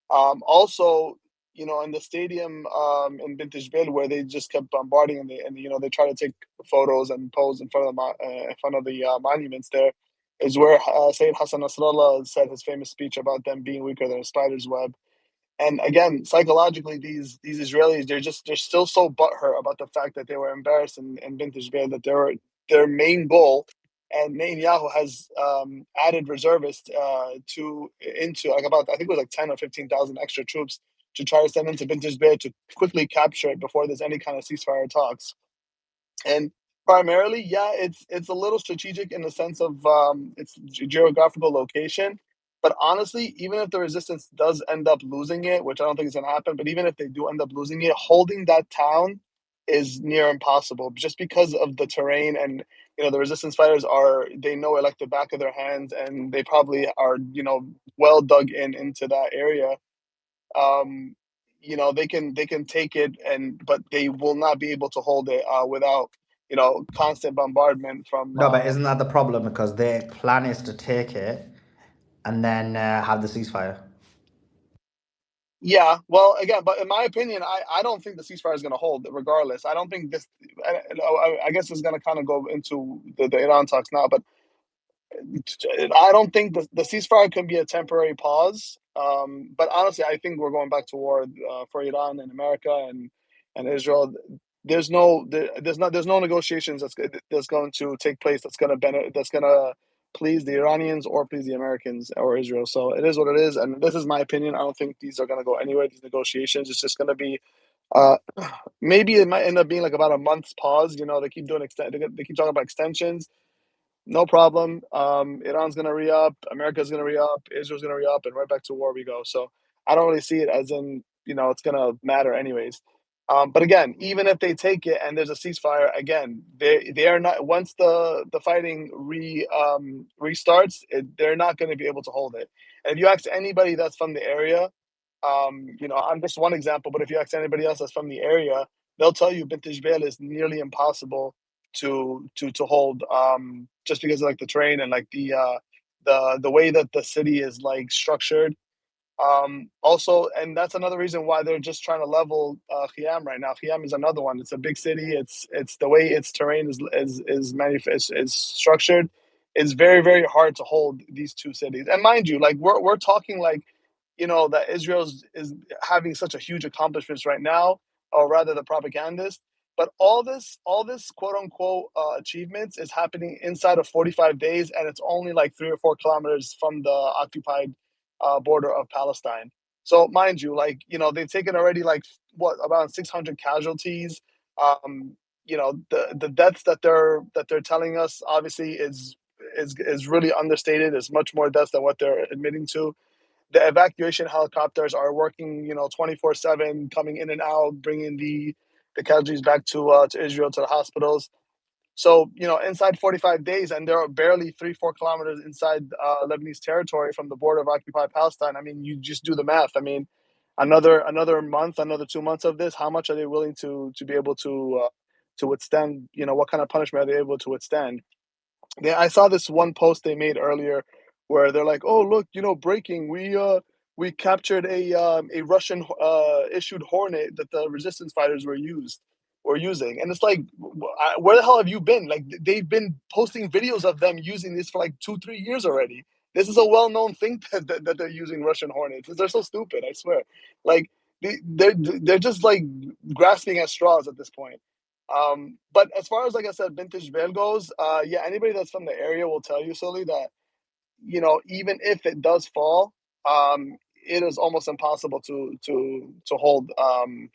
also, in the stadium in Bint Jbeil, where they just kept bombarding and they try to take photos and pose in front of the monuments. There is where Sayyid Hassan Nasrallah said his famous speech about them being weaker than a spider's web. And again, psychologically, these Israelis, they're still so butthurt about the fact that they were embarrassed in Bint Jbeil, that their main goal. And Netanyahu has added reservists into like about, I think it was like 10 or 15,000 extra troops to try to send into Bint Jbeil to quickly capture it before there's any kind of ceasefire talks. And primarily, yeah, it's a little strategic in the sense of its geographical location. But honestly, even if the resistance does end up losing it, which I don't think is going to happen, but even if they do end up losing it, holding that town is near impossible just because of the terrain. And the resistance fighters they know it like the back of their hands, and they probably are well dug into that area. They can take it, but they will not be able to hold it without constant bombardment from. No, but isn't that the problem? Because their plan is to take it and then have the ceasefire. Yeah, well, again, but in my opinion, I don't think the ceasefire is going to hold regardless. I don't think this. I guess it's going to kind of go into the Iran talks now, but I don't think the ceasefire can be a temporary pause. But honestly, I think we're going back to war for Iran and America and Israel. There's no negotiations that's going to take place that's going to please the Iranians or please the Americans or Israel. So it is what it is, and this is my opinion. I don't think these are going to go anywhere. These negotiations, it's just going to be. Maybe it might end up being like about a month's pause. They keep doing they keep talking about extensions. No problem. Iran's going to re-up, America's going to re-up, Israel's going to re-up, and right back to war we go. So I don't really see it as in, it's going to matter anyways. But again, even if they take it and there's a ceasefire, again, they are not, once the fighting restarts, they're not going to be able to hold it. And if you ask anybody that's from the area, I'm just one example, but if you ask anybody else that's from the area, they'll tell you Bint Jbeil is nearly impossible to hold, just because of like the terrain and like the way that the city is like structured. Also, and that's another reason why they're just trying to level Khiam right now. Khiam is another one. It's a big city. It's the way its terrain is structured. It's very, very hard to hold these two cities. And mind you, like we're talking like, that Israel is having such a huge accomplishments right now, or rather the propagandist. But all this quote unquote achievements is happening inside of 45 days, and it's only like 3 or 4 kilometers from the occupied border of Palestine. So mind you, like they've taken already like about 600 casualties. The deaths that they're telling us obviously is really understated. It's much more deaths than what they're admitting to. The evacuation helicopters are working 24/7, coming in and out, bringing the casualties back to Israel, to the hospitals. So, inside 45 days, and they're barely 3-4 kilometers inside Lebanese territory from the border of occupied Palestine. I mean, you just do the math. I mean, another month, another 2 months of this, how much are they willing to be able to withstand? What kind of punishment are they able to withstand? I saw this one post they made earlier where they're like, "Oh, look, breaking. We captured a Russian issued Hornet that the resistance fighters were using." And it's like, where the hell have you been? Like they've been posting videos of them using this for like 2-3 years already. This is a well-known thing that they're using Russian Hornets. They're so stupid, I swear. Like they're just like grasping at straws at this point. But as far as, like I said, vintage veil goes, yeah, anybody that's from the area will tell you, Sully, that even if it does fall, it is almost impossible to hold.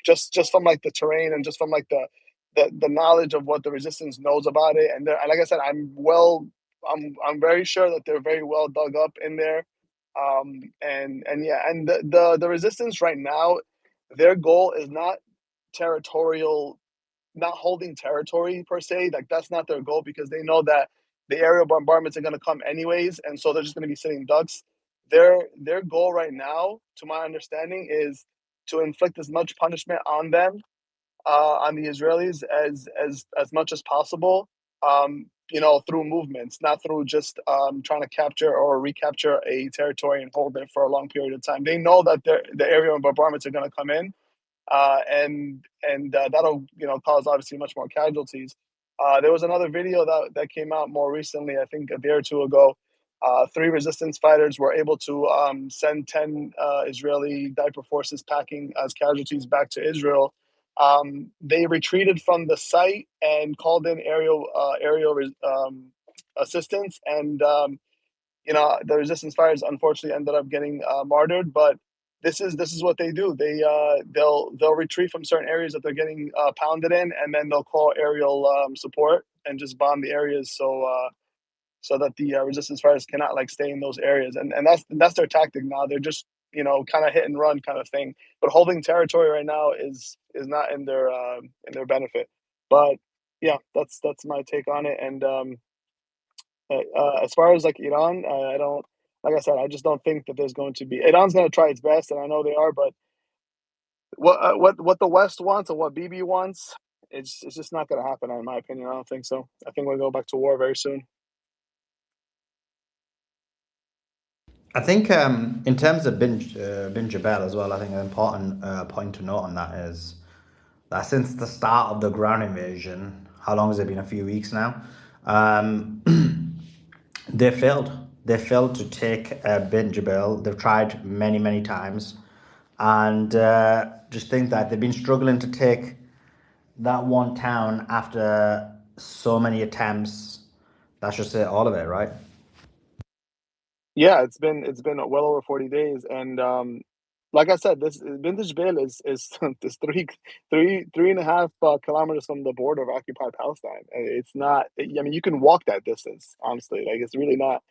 Just from like the terrain and just from like the knowledge of what the resistance knows about it, and like I said, I'm very sure that they're very well dug up in there. And yeah, and the resistance right now, their goal is not territorial, not holding territory per se. Like that's not their goal, because they know that the aerial bombardments are going to come anyways, and so they're just going to be sitting ducks. Their goal right now, to my understanding, is to inflict as much punishment on them, on the Israelis, as much as possible. Through movements, not through just trying to capture or recapture a territory and hold it for a long period of time. They know that the aerial bombardments are going to come in, and that'll cause obviously much more casualties. There was another video that came out more recently, I think a day or two ago. 3 resistance fighters were able to send 10 Israeli diaper forces packing as casualties back to Israel. They retreated from the site and called in aerial assistance, and the resistance fighters unfortunately ended up getting martyred. But this is what they do. They'll retreat from certain areas that they're getting pounded in, and then they'll call aerial support and just bomb the areas, so that the resistance fighters cannot like stay in those areas. And that's their tactic now. They're just kind of hit and run kind of thing. But holding territory right now is not in their benefit. But yeah, that's my take on it. And as far as like Iran, I don't, like I said, I just don't think that there's going to be. Iran's going to try its best, and I know they are. But what the West wants and what Bibi wants, it's just not going to happen, in my opinion. I don't think so. I think we'll go back to war very soon. I think in terms of bin Jabal as well, I think an important point to note on that is that since the start of the ground invasion, how long has it been? A few weeks now. Um, they failed. They failed to take bin Jabal. They've tried many, many times, and just think that they've been struggling to take that one town after so many attempts. That's just it, all of it, right? Yeah, it's been well over 40 days, and like I said, this vintage Bail is is three and a half kilometers from the border of occupied Palestine. And it's not. I mean, you can walk that distance. Honestly, like it's really not.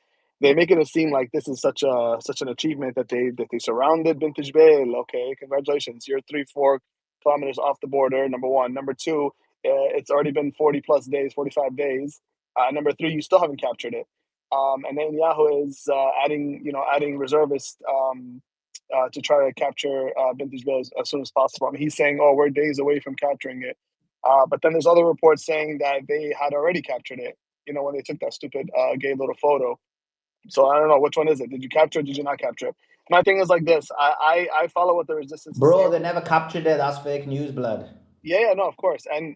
They make it seem like this is such an achievement that they surrounded vintage Bail. Okay, congratulations, you're 3-4 kilometers off the border. Number one, number two, it's already been 40 plus days, 45 days. Number three, you still haven't captured it. And Netanyahu is adding reservists to try to capture Vintage Village as soon as possible. I mean, he's saying, "Oh, we're days away from capturing it," but then there's other reports saying that they had already captured it. When they took that stupid gay little photo. So I don't know, which one is it? Did you capture it? Did you not capture it? My thing is like this. I follow what the resistance is Bro, saying. they never captured it. That's fake news, blood. Yeah, no, of course, and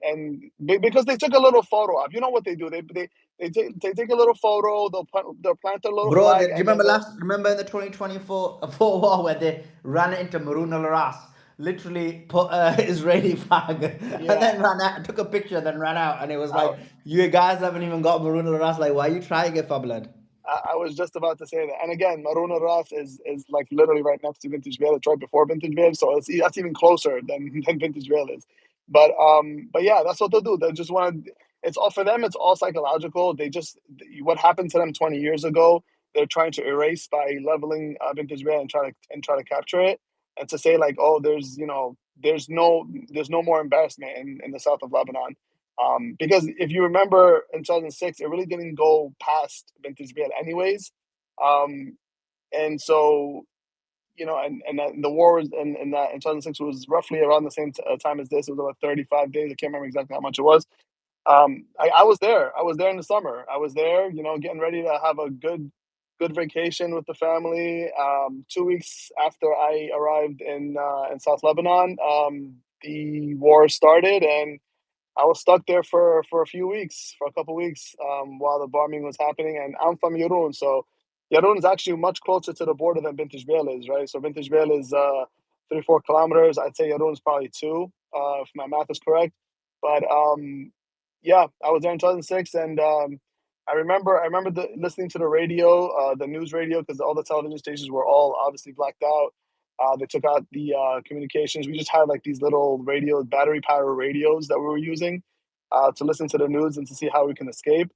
because they took a little photo op. You know what they do? They take a little photo. They'll plant their little Bro, flag, do you and then remember they'll. remember in the 2024 war where they ran it into Maroon al Ras, literally put a Israeli flag and Yeah, then ran out, took a picture, then ran out, and it was I, like, you guys haven't even got Maroon al Ras. Like, why are you trying it for, blood? I was just about to say that. And again, Maruna Ras is like literally right next to Vintage Vale. It's right before Vintage Vale, so that's even closer than Vintage Vale is. But yeah, that's what they'll do. They just want to. It's all for them. It's all psychological. They just what happened to them 20 years ago. They're trying to erase by leveling Vintage Vale and try to capture it, and to say like, oh, there's no more embarrassment in the south of Lebanon. Because if you remember in 2006, it really didn't go past Vintage Beer anyways. Um, and so, and the war was in 2006 was roughly around the same time as this. It was about 35 days. I can't remember exactly how much it was. I was there. I was there in the summer. I was there, getting ready to have a good vacation with the family. 2 weeks after I arrived in South Lebanon, the war started, and I was stuck there for a few weeks, for a couple weeks, while the bombing was happening. And I'm from Yerun, so Yarun is actually much closer to the border than Bint Jbeil is, right? So Bint Jbeil is 3-4 kilometers. I'd say Yarun is probably 2, if my math is correct. But yeah, I was there in 2006, and I remember listening to the radio, the news radio, because all the television stations were all obviously blacked out. They took out the communications. We just had like these little radio, battery power radios that we were using to listen to the news and to see how we can escape.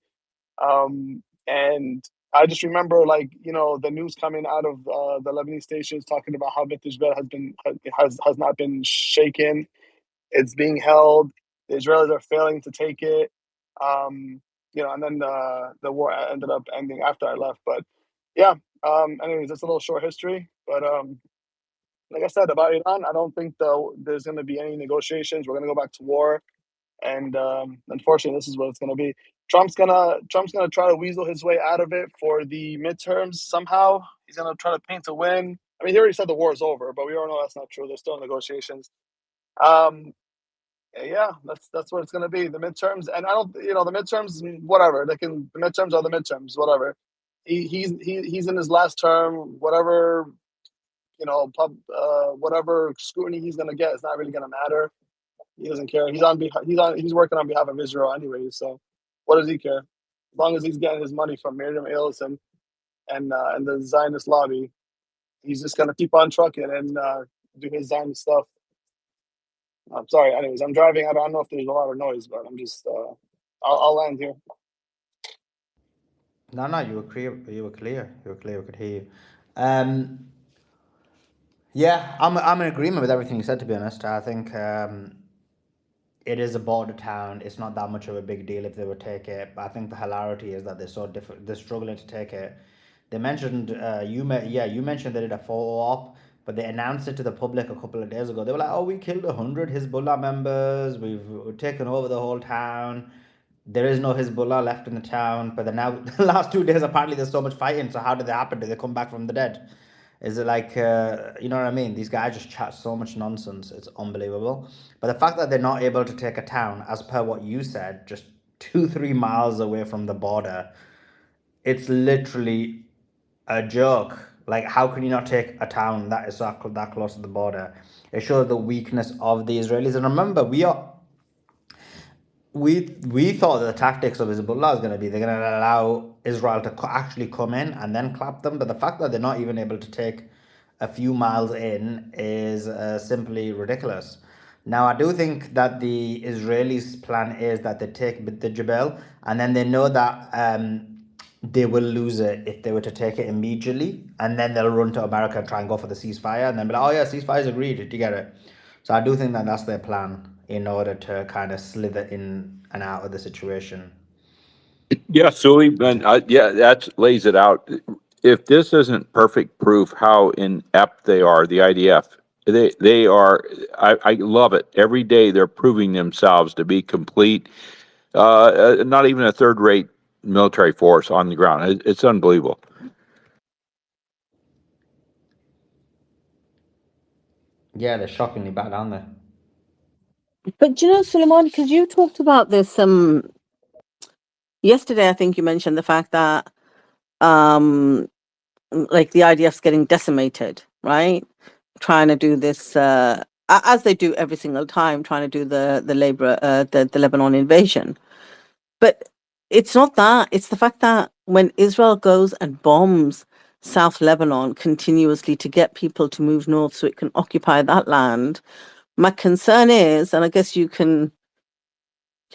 And I just remember, like, the news coming out of the Lebanese stations talking about how Beit Jbeil has not been shaken. It's being held. The Israelis are failing to take it. And then the war ended up ending after I left. But yeah, anyways, it's a little short history. But like I said about Iran, I don't think there's going to be any negotiations. We're going to go back to war. And unfortunately, this is what it's going to be. Trump's gonna try to weasel his way out of it for the midterms somehow. He's gonna try to paint a win. I mean, he already said the war is over, but we all know that's not true. There's still negotiations. Yeah, that's what it's gonna be. The midterms, and I don't, the midterms, whatever. The midterms are the midterms, whatever. He's in his last term. Whatever, whatever scrutiny he's gonna get is not really gonna matter. He doesn't care. He's working on behalf of Israel anyway. So what does he care? As long as he's getting his money from Miriam Ailes and the Zionist lobby, he's just gonna keep on trucking and do his Zionist stuff. I'm sorry. Anyways, I'm driving. I don't know if there's a lot of noise, but I'm just I'll land here. No, you were clear. You were clear. You were clear. We could hear you. Yeah, I'm in agreement with everything you said. To be honest, I think it is a border town. It's not that much of a big deal if they would take it. But I think the hilarity is that they're so different. They're struggling to take it. They mentioned you mentioned they did a photo op, but they announced it to the public a couple of days ago. They were like, "Oh, we killed 100 Hezbollah members. We've taken over the whole town. There is no Hezbollah left in the town." But then now, the last 2 days, apparently there's so much fighting. So how did that happen? Did they come back from the dead? Is it like, you know what I mean? These guys just chat so much nonsense. It's unbelievable. But the fact that they're not able to take a town, as per what you said, just 2-3 miles away from the border, it's literally a joke. Like, how can you not take a town that is that close to the border? It shows the weakness of the Israelis. And remember, we thought the tactics of Hezbollah is going to be they're going to allow Israel to actually come in and then clap them. But the fact that they're not even able to take a few miles in is simply ridiculous. Now, I do think that the Israelis' plan is that they take the Jebel, and then they know that they will lose it if they were to take it immediately, and then they'll run to America and try and go for the ceasefire, and then be like, "Oh yeah, ceasefire's agreed." Did you get it? So I do think that that's their plan in order to kind of slither in and out of the situation. Yeah, Sully, and yeah, that lays it out. If this isn't perfect proof how inept they are, the IDF, they are. I love it. Every day they're proving themselves to be complete, not even a third-rate military force on the ground. It's unbelievable. Yeah, they're shockingly bad, aren't they? But Suleiman, because you talked about this yesterday, I think you mentioned the fact that like the IDF's getting decimated, right? Trying to do this as they do every single time, trying to do the Lebanon invasion. But it's not that. It's the fact that when Israel goes and bombs South Lebanon continuously to get people to move north so it can occupy that land, my concern is, and I guess you can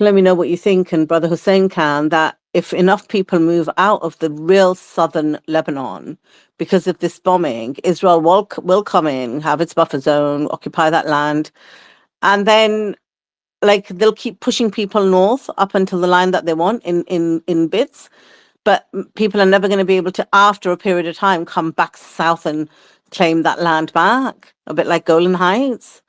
let me know what you think, and Brother Hussein can, that if enough people move out of the real southern Lebanon because of this bombing, Israel will come in, have its buffer zone, occupy that land, and then like they'll keep pushing people north up until the line that they want in bits, but people are never going to be able to, after a period of time, come back south and claim that land back, a bit like Golan Heights.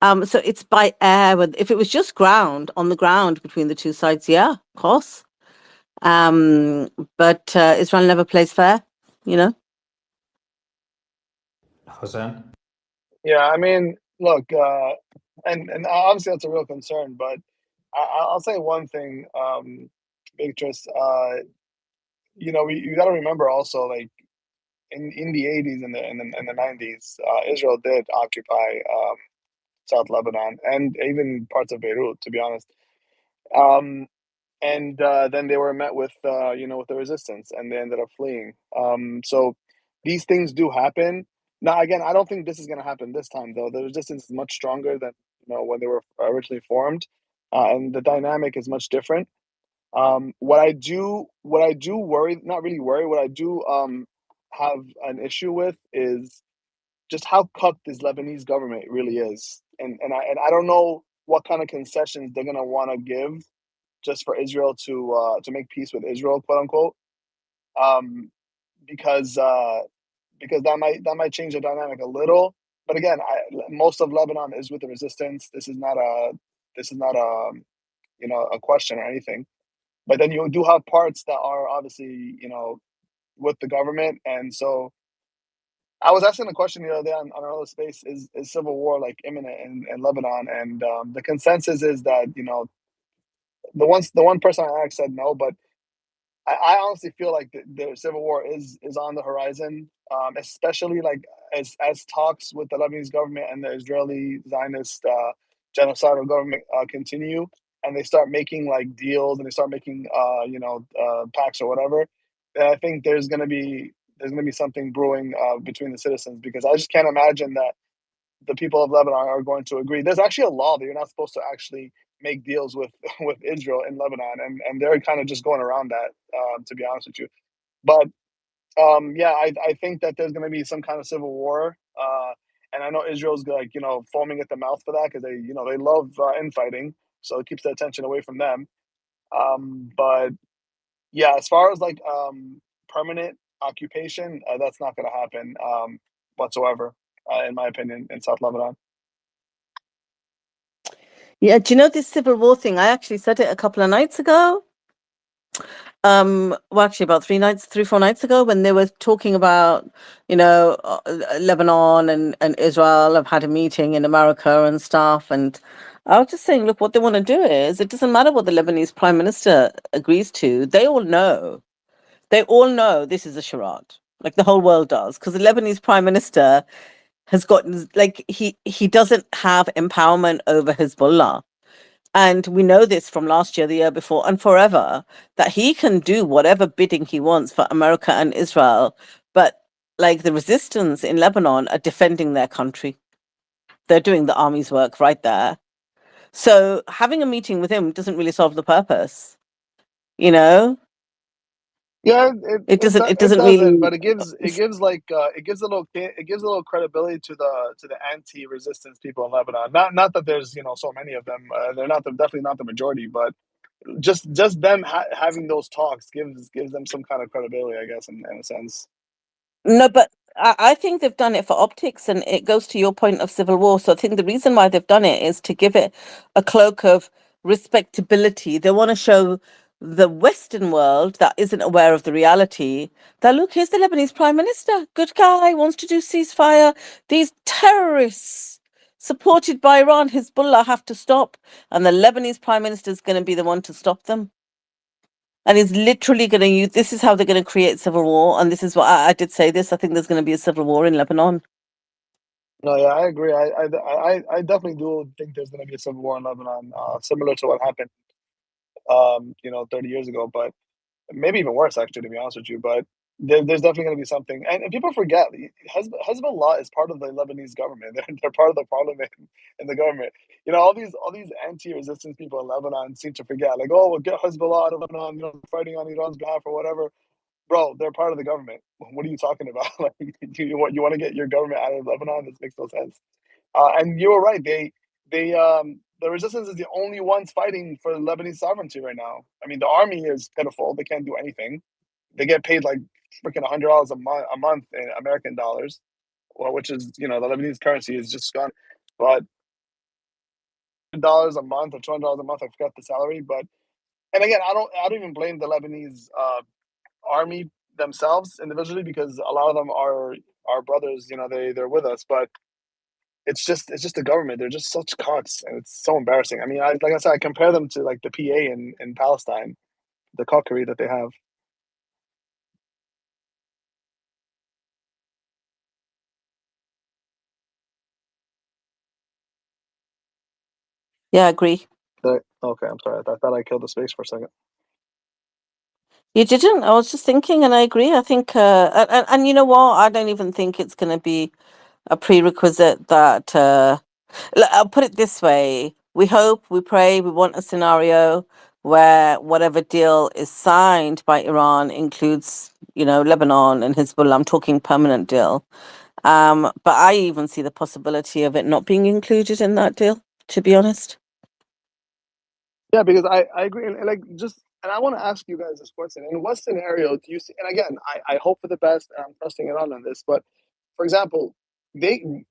So it's by air. If it was just on the ground between the two sides, yeah, of course. But Israel never plays fair, Hussein? Yeah, I mean, look, and obviously that's a real concern, but I'll say one thing, Beatrice. You got to remember also, like, in the 80s and the 90s, Israel did occupy South Lebanon and even parts of Beirut, to be honest. And then they were met with with the resistance, and they ended up fleeing. So these things do happen. Now, again, I don't think this is going to happen this time, though. The resistance is much stronger than when they were originally formed, and the dynamic is much different. What I do worry, not really worry, what I do have an issue with is just how cut this Lebanese government really is, and I don't know what kind of concessions they're gonna want to give just for Israel to make peace with Israel, quote unquote, um, because that might change the dynamic a little. But again, most of Lebanon is with the resistance. This is not a a question or anything. But then you do have parts that are obviously with the government, and so I was asking a question the other day on another space: is civil war like imminent in Lebanon? And the consensus is that the one person I asked said no, but I honestly feel like the civil war is on the horizon, especially like as talks with the Lebanese government and the Israeli Zionist genocidal government continue, and they start making like deals and they start making pacts or whatever. Then I think there's gonna be something brewing between the citizens, because I just can't imagine that the people of Lebanon are going to agree. There's actually a law that you're not supposed to actually make deals with with Israel in Lebanon, and they're kind of just going around that, to be honest with you. But yeah, I think that there's going to be some kind of civil war, and I know Israel's like foaming at the mouth for that, because they love infighting, so it keeps the attention away from them. But yeah, as far as like permanent occupation, that's not going to happen whatsoever, in my opinion, in South Lebanon. Yeah, do you know this civil war thing? I actually said it a couple of nights ago. Well, actually, about 3, 4 nights ago, when they were talking about, Lebanon and Israel have had a meeting in America and stuff. And I was just saying, look, what they want to do is, it doesn't matter what the Lebanese prime minister agrees to. They all know. They all know this is a charade. Like the whole world does, because the Lebanese prime minister has gotten, like, he doesn't have empowerment over Hezbollah. And we know this from last year, the year before, and forever, that he can do whatever bidding he wants for America and Israel. But like the resistance in Lebanon are defending their country. They're doing the army's work right there. So having a meeting with him doesn't really solve the purpose. You know, Yeah, it doesn't. It it doesn't doesn't, really. but it gives a little credibility to the anti-resistance people in Lebanon. Not that there's so many of them. They're not definitely not the majority, but just them having those talks gives them some kind of credibility, I guess, in a sense. No, but I think they've done it for optics, and it goes to your point of civil war. So I think the reason why they've done it is to give it a cloak of respectability. They want to show the Western world that isn't aware of the reality that, look, here's the Lebanese prime minister, good guy, wants to do ceasefire. These terrorists supported by Iran, Hezbollah, have to stop, and the Lebanese prime minister is going to be the one to stop them. And he's literally going to use, this is how they're going to create civil war. And this is what I did say this. I think there's going to be a civil war in Lebanon. No, yeah, I agree. I definitely do think there's going to be a civil war in Lebanon, similar to what happened, 30 years ago, but maybe even worse, actually, to be honest with you. But there's definitely going to be something, and people forget Hezbollah is part of the Lebanese government. They're part of the parliament and the government. All these anti-resistance people in Lebanon seem to forget, like, oh, we'll get Hezbollah out of Lebanon, fighting on Iran's behalf or whatever. Bro, they're part of the government. What are you talking about? Like, you want to get your government out of Lebanon? This makes no sense. And you were right. The resistance is the only ones fighting for Lebanese sovereignty right now. I mean, the army is pitiful. They can't do anything. They get paid like freaking $100 a month in American dollars, well, which is the Lebanese currency is just gone. But dollars a month or $200 a month, I forgot the salary. But and again, I don't even blame the Lebanese army themselves individually, because a lot of them are our brothers. They're with us, but it's just the government. They're just such cocks, and it's so embarrassing. I mean, like I said, I compare them to like the PA in Palestine, the cockery that they have. Yeah, I agree. Okay, I'm sorry. I thought I killed the space for a second. You didn't. I was just thinking, and I agree. I think, and you know what? I don't even think it's going to be a prerequisite that. I'll put it this way: we hope, we pray, we want a scenario where whatever deal is signed by Iran includes, Lebanon and Hezbollah. I'm talking permanent deal. But I even see the possibility of it not being included in that deal. To be honest. Yeah, because I agree. And I want to ask you guys this question. In what scenario do you see, and again, I hope for the best and I'm trusting it on this, but for example,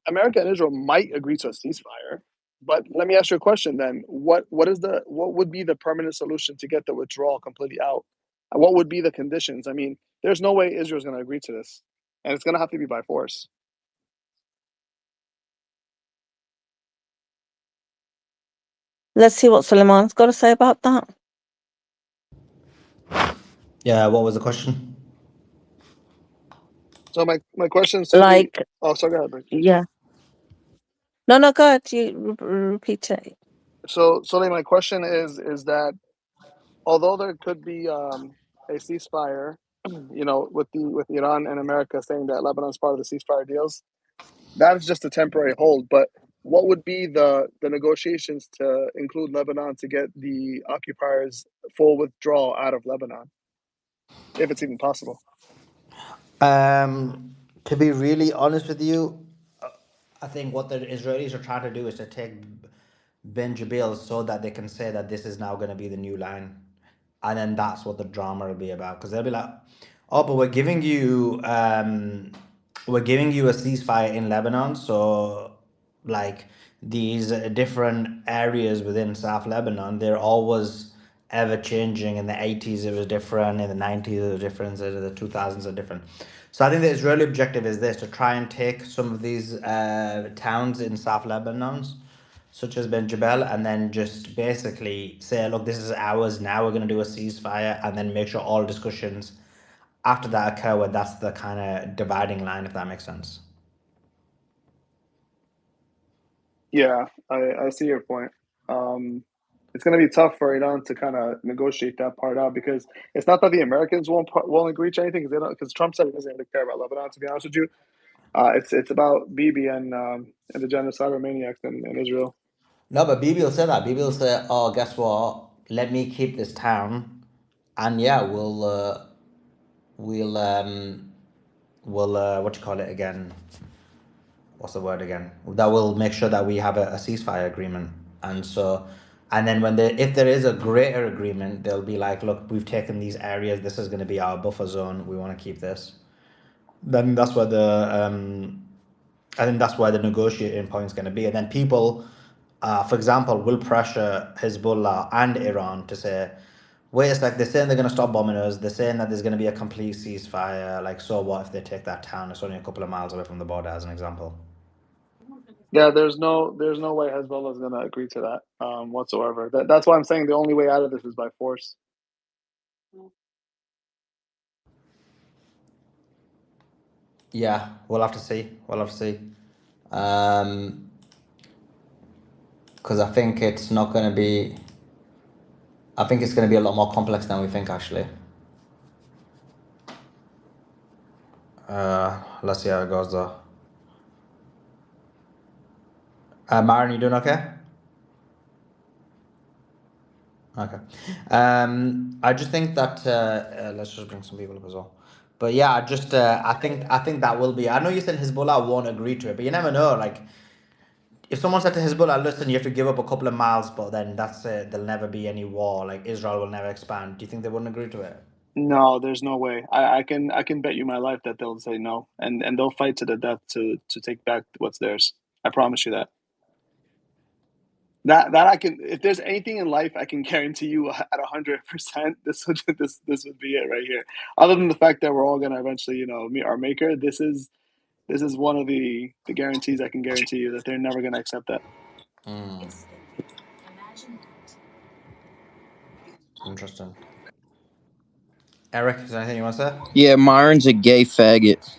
America and Israel might agree to a ceasefire, but let me ask you a question then. What would be the permanent solution to get the withdrawal completely out? And what would be the conditions? I mean, there's no way Israel's going to agree to this, and it's going to have to be by force. Let's see what Suleiman's got to say about that. Yeah, what was the question? So my question simply, Like, oh, sorry, go ahead. yeah. No, go ahead. You repeat it. So my question is that although there could be a ceasefire, with Iran and America saying that Lebanon's part of the ceasefire deals, that is just a temporary hold. But what would be the negotiations to include Lebanon to get the occupiers' full withdrawal out of Lebanon, if it's even possible? To be really honest with you, I think what the Israelis are trying to do is to take Ben Jabil so that they can say that this is now going to be the new line, and then that's what the drama will be about. Because they'll be like, "Oh, but we're giving you a ceasefire in Lebanon, so like these different areas within South Lebanon, they're always ever changing. In the 80s it was different, in the 90s it was different, in the 2000s are different. So I think the Israeli objective is this, to try and take some of these towns in South Lebanon, such as Ben Jabal, and then just basically say, look, this is ours now, we're going to do a ceasefire, and then make sure all discussions after that occur where that's the kind of dividing line, if that makes sense. Yeah, I see your point. It's going to be tough for Iran to kind of negotiate that part out, because it's not that the Americans won't agree to anything, because Trump said he doesn't really care about Lebanon. To be honest with you, it's about Bibi and the genocidal maniacs in Israel. No, but Bibi will say that. Bibi will say, oh, guess what? Let me keep this town, and yeah, we'll what you call it again? What's the word again? That will make sure that we have a ceasefire agreement. And so, and then if there is a greater agreement, they'll be like, look, we've taken these areas, this is going to be our buffer zone, we want to keep this. Then that's where I think that's where the negotiating point is going to be. And then people, for example, will pressure Hezbollah and Iran to say, wait a sec, they're saying they're going to stop bombing us, they're saying that there's going to be a complete ceasefire, like, so what if they take that town? It's only a couple of miles away from the border, as an example. Yeah, there's no way Hezbollah is going to agree to that whatsoever. That's why I'm saying the only way out of this is by force. Yeah, we'll have to see. Because I think it's not going to be. I think it's going to be a lot more complex than we think, actually. Let's see how it goes, though. Maren, you doing okay? Okay. I just think that let's just bring some people up as well. But yeah, I think that will be. I know you said Hezbollah won't agree to it, but you never know. Like, if someone said to Hezbollah, listen, you have to give up a couple of miles, but then that's it, there'll never be any war, like Israel will never expand, do you think they wouldn't agree to it? No, there's no way. I can bet you my life that they'll say no, and they'll fight to the death to take back what's theirs. I promise you that. That I can. If there's anything in life I can guarantee you at 100%, this would be it right here. Other than the fact that we're all gonna eventually, meet our maker, this is one of the guarantees I can guarantee you that they're never gonna accept that. Interesting. Eric, is there anything you want to say? Yeah, Myron's a gay faggot.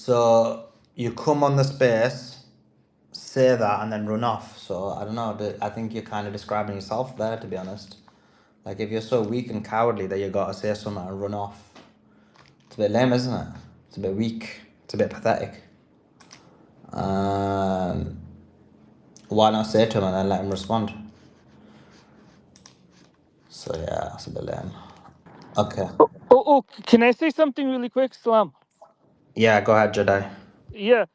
So you come on the space, say that, and then run off. So I don't know. I think you're kind of describing yourself there, to be honest. Like if you're so weak and cowardly that you gotta say something and run off, it's a bit lame, isn't it? It's a bit weak. It's a bit pathetic. Why not say to him and then let him respond? So yeah, it's a bit lame. Okay. Can I say something really quick, Salam? Yeah, go ahead, Jedi. Yeah,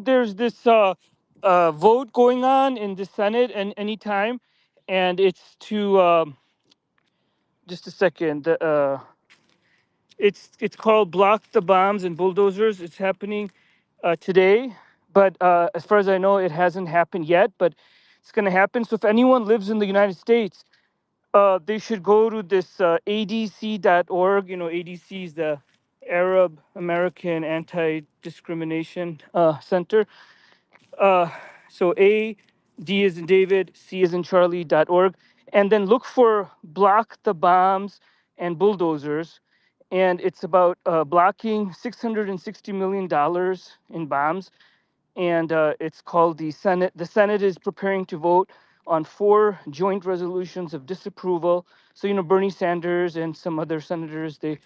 there's this vote going on in the Senate and anytime, and it's to just a second. It's called "Block the Bombs and Bulldozers." It's happening today, but as far as I know, it hasn't happened yet. But it's going to happen. So if anyone lives in the United States, they should go to this ADC.org. ADC is the Arab American Anti-Discrimination Center. Uh, so D is in David, C is in Charlie.org, and then look for Block the Bombs and Bulldozers. And it's about blocking $660 million in bombs, and it's called the Senate. The Senate is preparing to vote on 4 joint resolutions of disapproval. So Bernie Sanders and some other senators they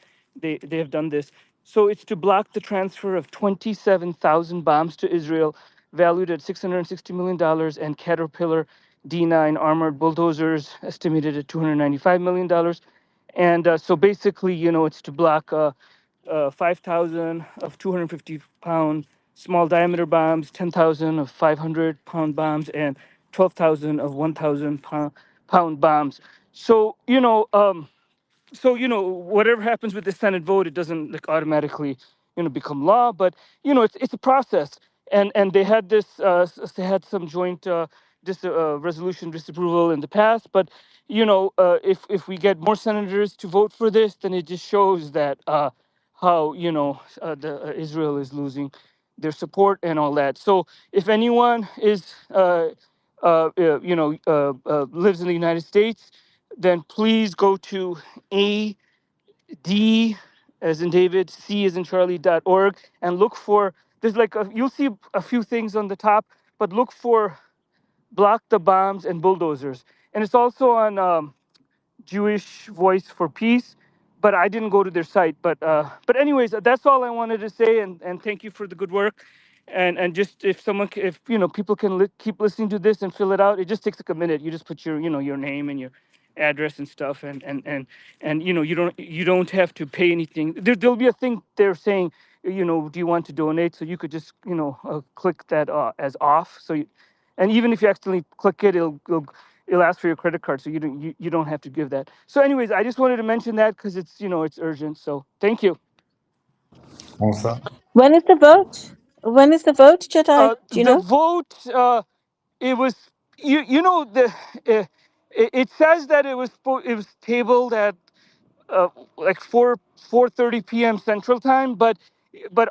have done this. So it's to block the transfer of 27,000 bombs to Israel, valued at $660 million, and Caterpillar D9 armored bulldozers estimated at $295 million. And so basically, it's to block 5,000 of 250-pound small diameter bombs, 10,000 of 500-pound bombs, and 12,000 of 1,000-pound bombs. So, whatever happens with the Senate vote, it doesn't like automatically become law, but it's a process. And they had they had some joint resolution disapproval in the past, but if we get more senators to vote for this, then it just shows that how the Israel is losing their support and all that. So if anyone is lives in the United States, then please go to AD as in David, C as in Charlie.org, and look for, there's you'll see a few things on the top, but look for Block the Bombs and Bulldozers. And it's also on Jewish Voice for Peace, but I didn't go to their site. But anyways, that's all I wanted to say, and thank you for the good work. And just if someone, if people can keep listening to this and fill it out, it just takes like a minute. You just put your your name and your address and stuff, and you don't have to pay anything. There'll be a thing there saying, do you want to donate? So you could just click that as off. So and even if you accidentally click it, it'll ask for your credit card, so you don't have to give that. So anyways, I just wanted to mention that because it's it's urgent. So thank you. Also. When is the vote? When is the vote, Jedi? Do you The know? vote, it was the it says that it was tabled at like 4:30 p.m. Central Time, but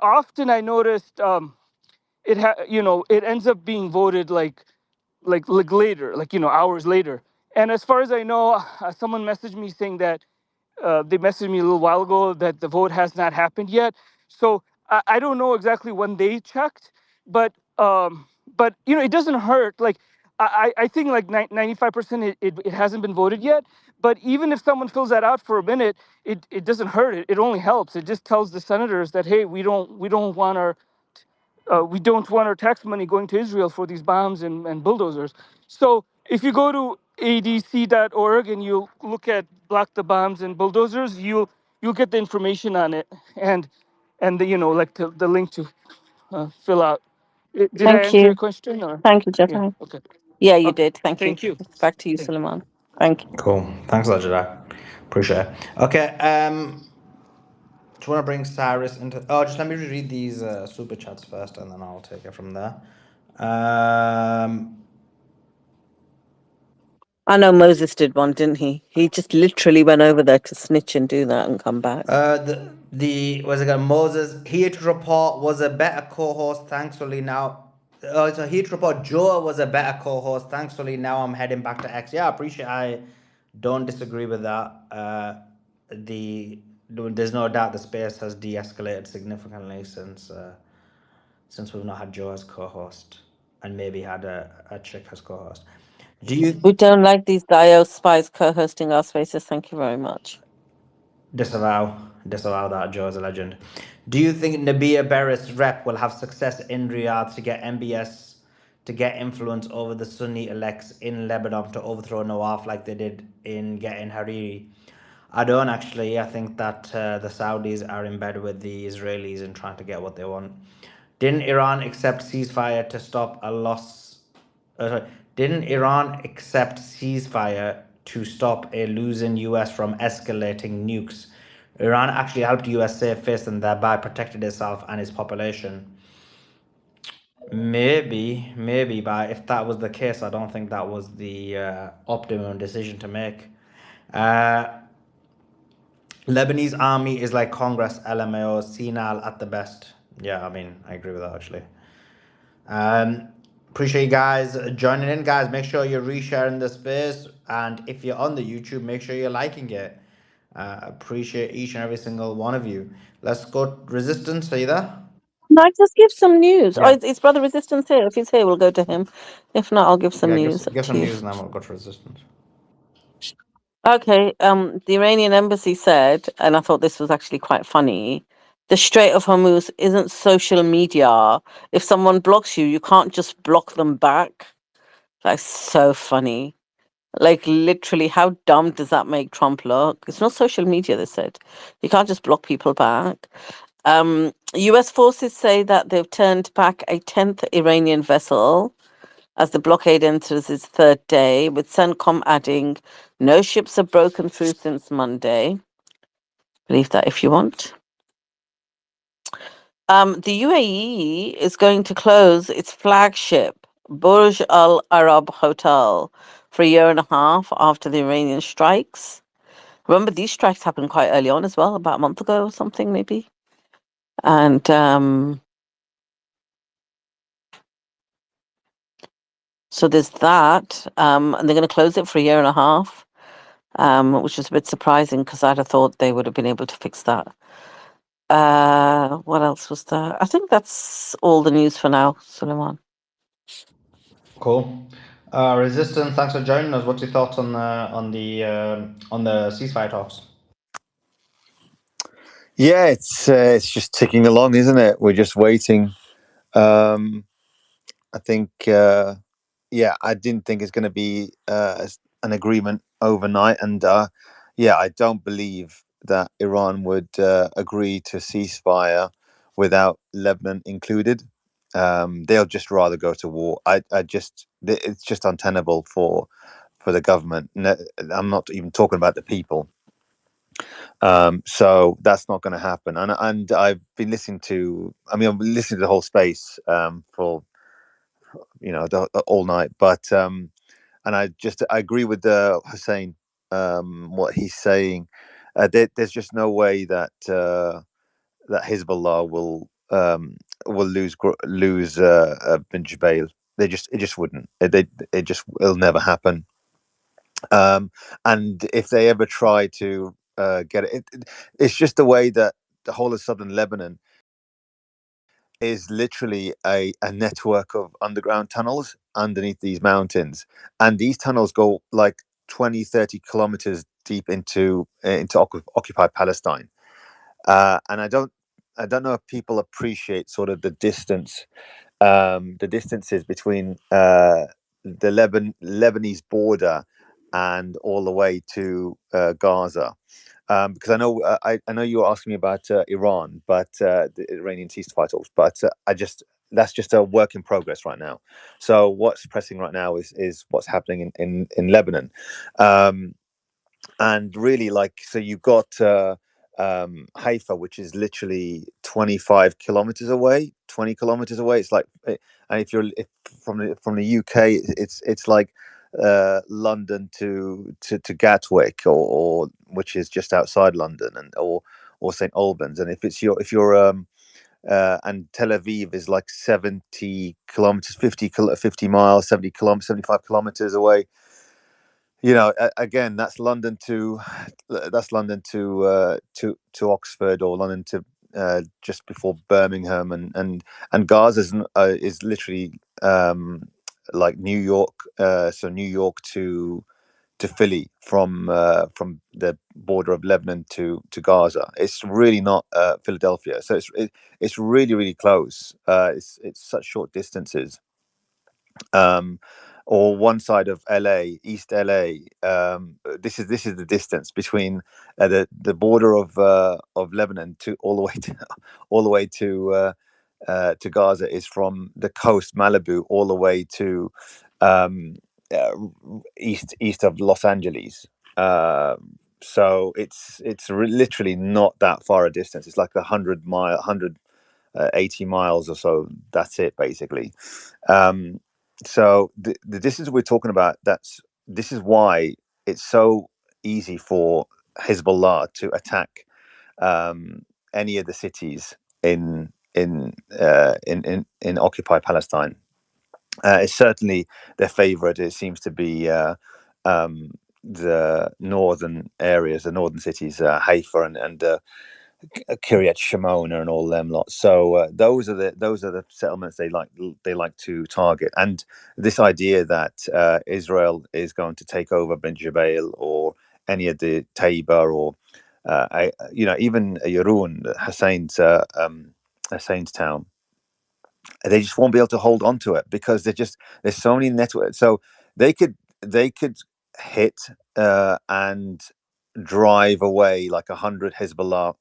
often I noticed it ends up being voted like later, like hours later. And as far as I know, someone messaged me saying that they messaged me a little while ago that the vote has not happened yet. So I don't know exactly when they checked, but it doesn't hurt. Like I think like 95% it hasn't been voted yet. But even if someone fills that out for a minute, it doesn't hurt. It only helps. It just tells the senators that hey, we don't want our tax money going to Israel for these bombs and bulldozers. So if you go to adc.org and you look at Block the Bombs and Bulldozers, you'll get the information on it and the the link to fill out. Did I Thank answer your you. question or? Thank you, Yeah. Jedi. Okay. Yeah, you Okay. did. Thank you. Thank you. Back to you, Thank you. Suleiman. Thank you. Cool. Thanks a lot, Jedi. Appreciate it. Okay. Do you want to bring Cyrus into? Oh, just let me read these super chats first, and then I'll take it from there. I know Moses did one, didn't he? He just literally went over there to snitch and do that and come back. The what's it called? Moses Heat Report was a better co-host. Thankfully now. Oh, so Heat Report Joe was a better co-host. Thankfully now I'm heading back to X. Yeah, I appreciate. I don't disagree with that. There's no doubt the space has de-escalated significantly since since we've not had Joe as co-host and maybe had a chick as co-host. Do you We don't like these Dio spies co-hosting our spaces. Thank you very much. disavow that Joe is a legend? Do you think Nabia Berris rep will have success in Riyadh to get MBS to get influence over the Sunni elects in Lebanon to overthrow Nawaf like they did in getting Hariri? I don't actually. I think that the Saudis are in bed with the Israelis in trying to get what they want. Didn't Iran accept ceasefire to stop a loss? Didn't Iran accept ceasefire to stop a losing US from escalating nukes? Iran actually helped US save face and thereby protected itself and its population. Maybe, but if that was the case, I don't think that was the optimum decision to make. Lebanese army is like Congress, LMAO, senile at the best. Yeah, I mean, I agree with that actually. Appreciate you guys joining in, guys. Make sure you're resharing the space, and if you're on the YouTube, make sure you're liking it. Appreciate each and every single one of you. Let's go. Resistance, are you there? Can I just give some news? Oh, Yeah. it's Brother Resistance here. If he's here, we'll go to him. If not, I'll give some Yeah, news give to some you. news and then we'll go to resistance. Okay, the Iranian embassy said, and I thought this was actually quite funny, the Strait of Hormuz isn't social media. If someone blocks you, you can't just block them back. That's so funny. Like, literally, how dumb does that make Trump look? It's not social media, they said. You can't just block people back. US forces say that they've turned back a 10th Iranian vessel as the blockade enters its third day, with CENTCOM adding, no ships have broken through since Monday. Believe that if you want. The UAE is going to close its flagship, Burj Al Arab Hotel, for a year and a half after the Iranian strikes. Remember, these strikes happened quite early on as well, about a month ago or something, maybe. And so there's that. And they're going to close it for a year and a half. Which is a bit surprising because I'd have thought they would have been able to fix that. What else was there? I think that's all the news for now, Suleiman. Cool. Resistance, thanks for joining us. What's your thoughts on the ceasefire talks? Yeah, it's just ticking along, isn't it? We're just waiting. I think, yeah, I didn't think it's going to be an agreement overnight, and I don't believe that Iran would agree to ceasefire without Lebanon included. They'll just rather go to war. It's just untenable for the government. I'm not even talking about the people. So that's not going to happen. And I've been listening to. I mean, I've been listening to the whole space for all night. But and I agree with Hussein, what he's saying. There's just no way that that Hezbollah will lose Bin Jubail. It just wouldn't. It'll never happen. And if they ever try to get it's just the way that the whole of southern Lebanon is literally a network of underground tunnels underneath these mountains, and these tunnels go like 20-30 kilometers deep into occupied Palestine. And I don't know if people appreciate sort of the distances between the Lebanese border and all the way to Gaza. Because I know you were asking me about Iran, but the Iranian ceasefire talks. But that's just a work in progress right now. So what's pressing right now is what's happening in Lebanon, and really, like, so you've got Haifa, which is literally 25 kilometers away, 20 kilometers away. It's like, and if from the UK, it's like London to Gatwick, or which is just outside London, or St Albans. And if you're and Tel Aviv is like 70 kilometers, 50 miles, 75 kilometers away. Again, that's London to Oxford, or London to just before Birmingham, and Gaza is literally like New York, so New York to Philly from the border of Lebanon to Gaza. It's really not Philadelphia, so it's really really close. It's such short distances. Or one side of LA, East LA. This is the distance between the border of Lebanon to all the way to all the way to Gaza is from the coast, Malibu, all the way to um, uh, east of Los Angeles. So it's literally not that far a distance. It's like 180 miles or so. That's it, basically. Um, so the distance we're talking about, this is why it's so easy for Hezbollah to attack any of the cities in occupied Palestine. It's certainly their favorite. It seems to be the northern areas, the northern cities, Haifa and Kiryat Shimona and all them lots. So those are the settlements they like to target. And this idea that Israel is going to take over Ben Jbeil or any of the Taiba or even Yarun, Hussein's town, they just won't be able to hold on to it because there's so many networks. So they could hit and drive away like 100 Hezbollah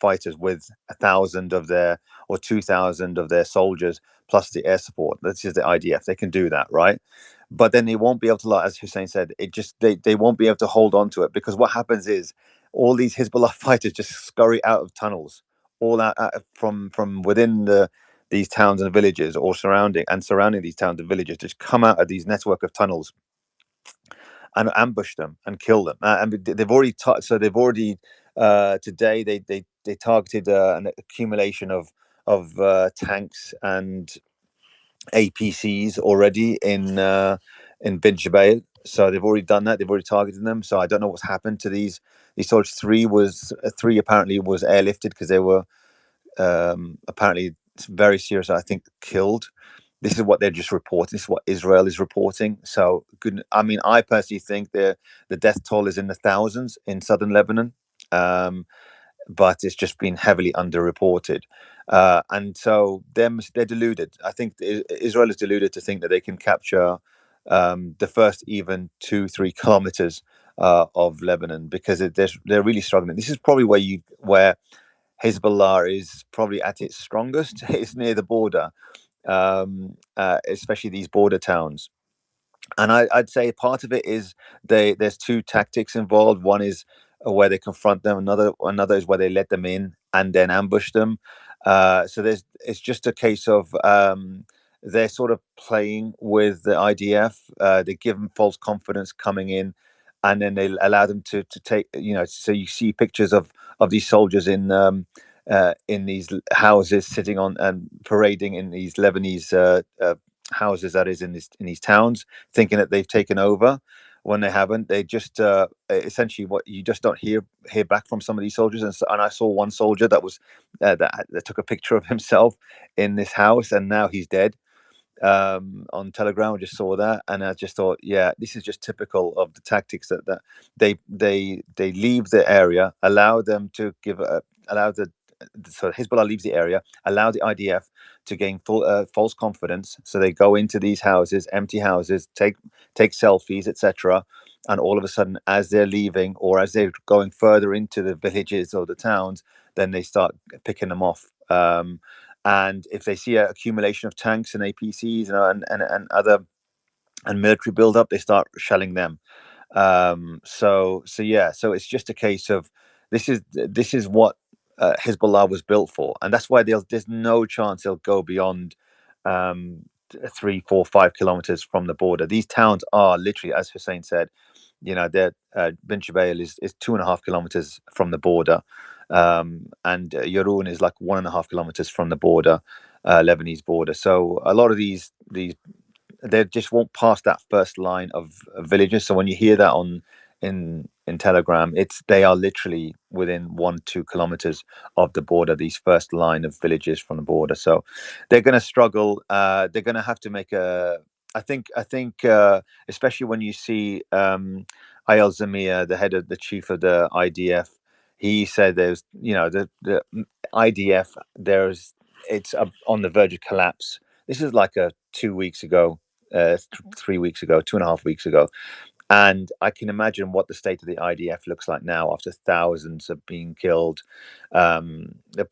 fighters with 1,000 of their or 2,000 of their soldiers plus the air support. This is the IDF. They can do that, right? But then they won't be able to, like as Hussein said, they won't be able to hold on to it because what happens is all these Hezbollah fighters just scurry out of tunnels, all out from within these towns and villages or surrounding these towns and villages, just come out of these network of tunnels and ambush them and kill them. And they've already today they targeted an accumulation of tanks and APCs already in Ben Jbeil. So they've already done that. They've already targeted them. So I don't know what's happened to these soldiers. Three apparently was airlifted because they were apparently very serious. I think killed. This is what they're just reporting. This is what Israel is reporting. So good. I mean, I personally think the death toll is in the thousands in southern Lebanon. But it's just been heavily underreported. And so they're deluded. I think Israel is deluded to think that they can capture the first even 2-3 kilometers of Lebanon because they're really struggling. This is probably where Hezbollah is probably at its strongest. It's near the border, especially these border towns. And I'd say part of it is there's two tactics involved. One is where they confront them. Another is where they let them in and then ambush them. So it's just a case of they're sort of playing with the IDF. They give them false confidence coming in, and then they allow them to take. So you see pictures of these soldiers in these houses sitting on and parading in these Lebanese houses, that is, in these towns, thinking that they've taken over when they haven't. They just essentially what you just don't hear back from some of these soldiers. And I saw one soldier that was that took a picture of himself in this house, and now he's dead. On Telegram, I just saw that, and I just thought, yeah, this is just typical of the tactics that they leave the area, allow them to so Hezbollah leaves the area, allow the IDF to gain false confidence. So they go into these houses, empty houses, take selfies, etc. And all of a sudden, as they're leaving or as they're going further into the villages or the towns, then they start picking them off. And if they see an accumulation of tanks and APCs and other and military buildup, they start shelling them. So it's just a case of this is what Hezbollah was built for, and that's why there's no chance they'll go beyond 3, 4, 5 kilometers from the border. These towns are literally, as Hussein said, they're Ben Jbeil is 2.5 kilometers from the border, and Yarun is like 1.5 kilometers from the border, Lebanese border. So a lot of these they just won't pass that first line of villages. So when you hear that on in Telegram. They are literally within 1-2 kilometers of the border. These first line of villages from the border, so they're going to struggle. They're going to have to make a. I think, especially when you see Ayal Zamir, the chief of the IDF, he said there's, the IDF, it's on the verge of collapse. This is like 2 weeks ago, 3 weeks ago, 2.5 weeks ago. And I can imagine what the state of the IDF looks like now after thousands of being killed. There are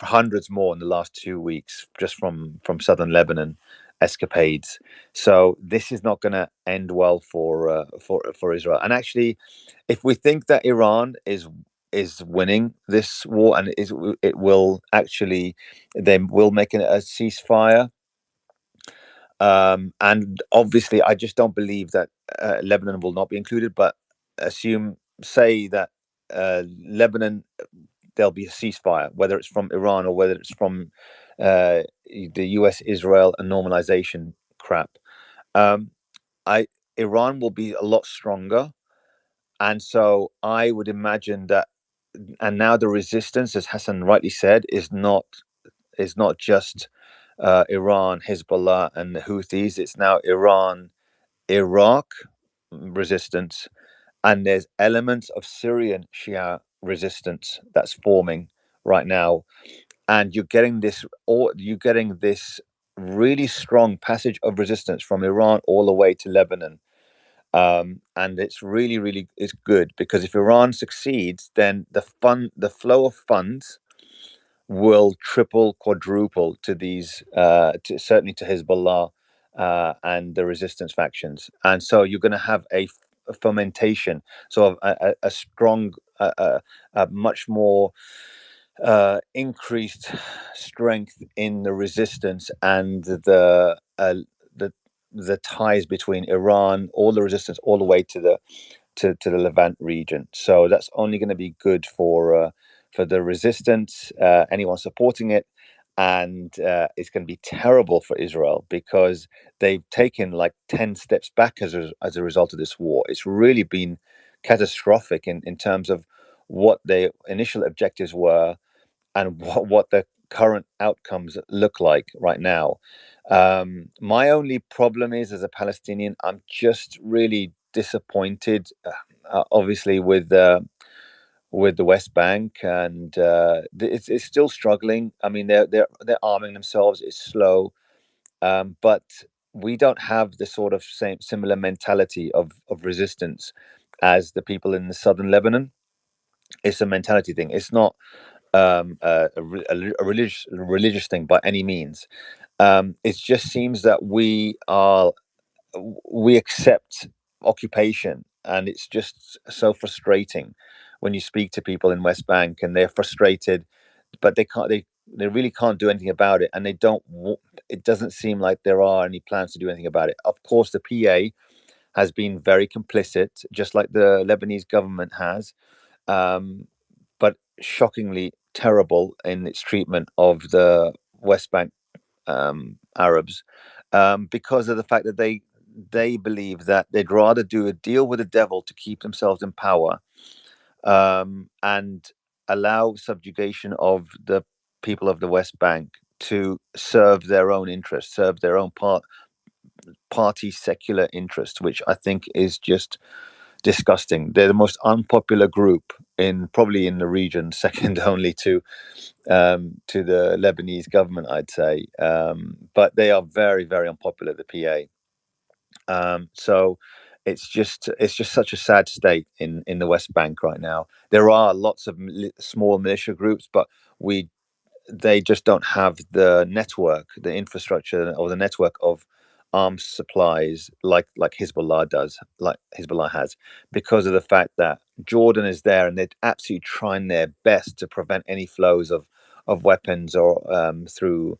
hundreds more in the last 2 weeks just from southern Lebanon escapades. So this is not going to end well for Israel. And actually, if we think that Iran is winning this war, and it will actually, they will make a ceasefire. And obviously, I just don't believe that Lebanon will not be included. But say that Lebanon, there'll be a ceasefire, whether it's from Iran or whether it's from the US, Israel, and normalization crap. Iran will be a lot stronger, and so I would imagine that. And now the resistance, as Hassan rightly said, is not just Iran, Hezbollah, and the Houthis. It's now Iran, Iraq resistance, and there's elements of Syrian Shia resistance that's forming right now. And you're getting this really strong passage of resistance from Iran all the way to Lebanon. And it's really, really, it's good, because if Iran succeeds, then the flow of funds will triple, quadruple to these, certainly to Hezbollah and the resistance factions. And so you're going to have a fermentation, so a strong, a much more increased strength in the resistance and the ties between Iran, all the resistance, all the way to the Levant region. So that's only going to be good for the resistance, anyone supporting it, and it's going to be terrible for Israel, because they've taken like 10 steps back as a result of this war. It's really been catastrophic in terms of what their initial objectives were and what the current outcomes look like right now. My only problem is, as a Palestinian, I'm just really disappointed, obviously, with the West Bank, and it's still struggling. I mean, they're arming themselves. It's slow, but we don't have the sort of similar mentality of resistance as the people in the southern Lebanon. It's a mentality thing. It's not a religious thing by any means. It just seems that we accept occupation, and it's just so frustrating when you speak to people in West Bank and they're frustrated, but they really can't do anything about it, and it doesn't seem like there are any plans to do anything about it. Of course, the PA has been very complicit, just like the Lebanese government has, but shockingly terrible in its treatment of the West Bank Arabs, because of the fact that they believe that they'd rather do a deal with the devil to keep themselves in power, and allow subjugation of the people of the West Bank to serve their own interests, serve their own party secular interest, which I think is just disgusting. They're the most unpopular group probably in the region, second only to the Lebanese government, I'd say. But they are very, very unpopular, the PA. So it's just such a sad state in the West Bank right now. There are lots of small militia groups, but they just don't have the network, the infrastructure, or the network of arms supplies like Hezbollah does, like Hezbollah has, because of the fact that Jordan is there, and they're absolutely trying their best to prevent any flows of weapons or through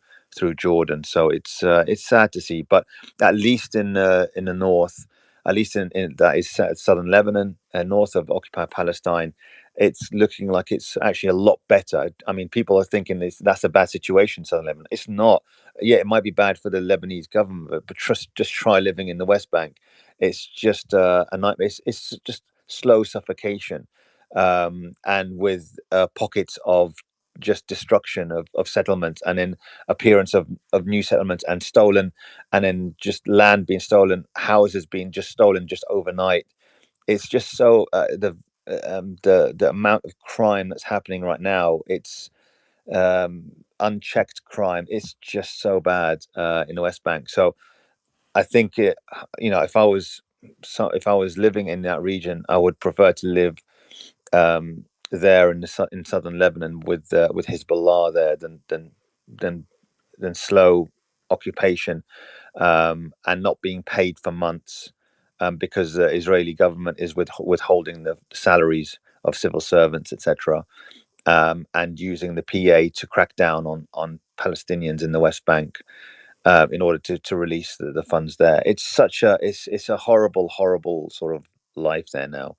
Jordan. So it's sad to see, but at least in the north, at least in that is southern Lebanon, north of occupied Palestine, it's looking like it's actually a lot better. I mean, people are thinking that's a bad situation, southern Lebanon. It's not. Yeah, it might be bad for the Lebanese government, but just try living in the West Bank. It's just a nightmare. It's just slow suffocation, and with pockets of just destruction of settlements, and then appearance of new settlements and stolen, and then just land being stolen, houses being just stolen just overnight. It's just so the amount of crime that's happening right now, it's unchecked crime. It's just so bad in the West Bank. So I think if I was living in that region, I would prefer to live there in southern Lebanon with Hezbollah there than slow occupation, and not being paid for months, because the Israeli government is withholding the salaries of civil servants, etc., and using the PA to crack down on Palestinians in the West Bank, in order to release the funds there. It's a horrible sort of life there now.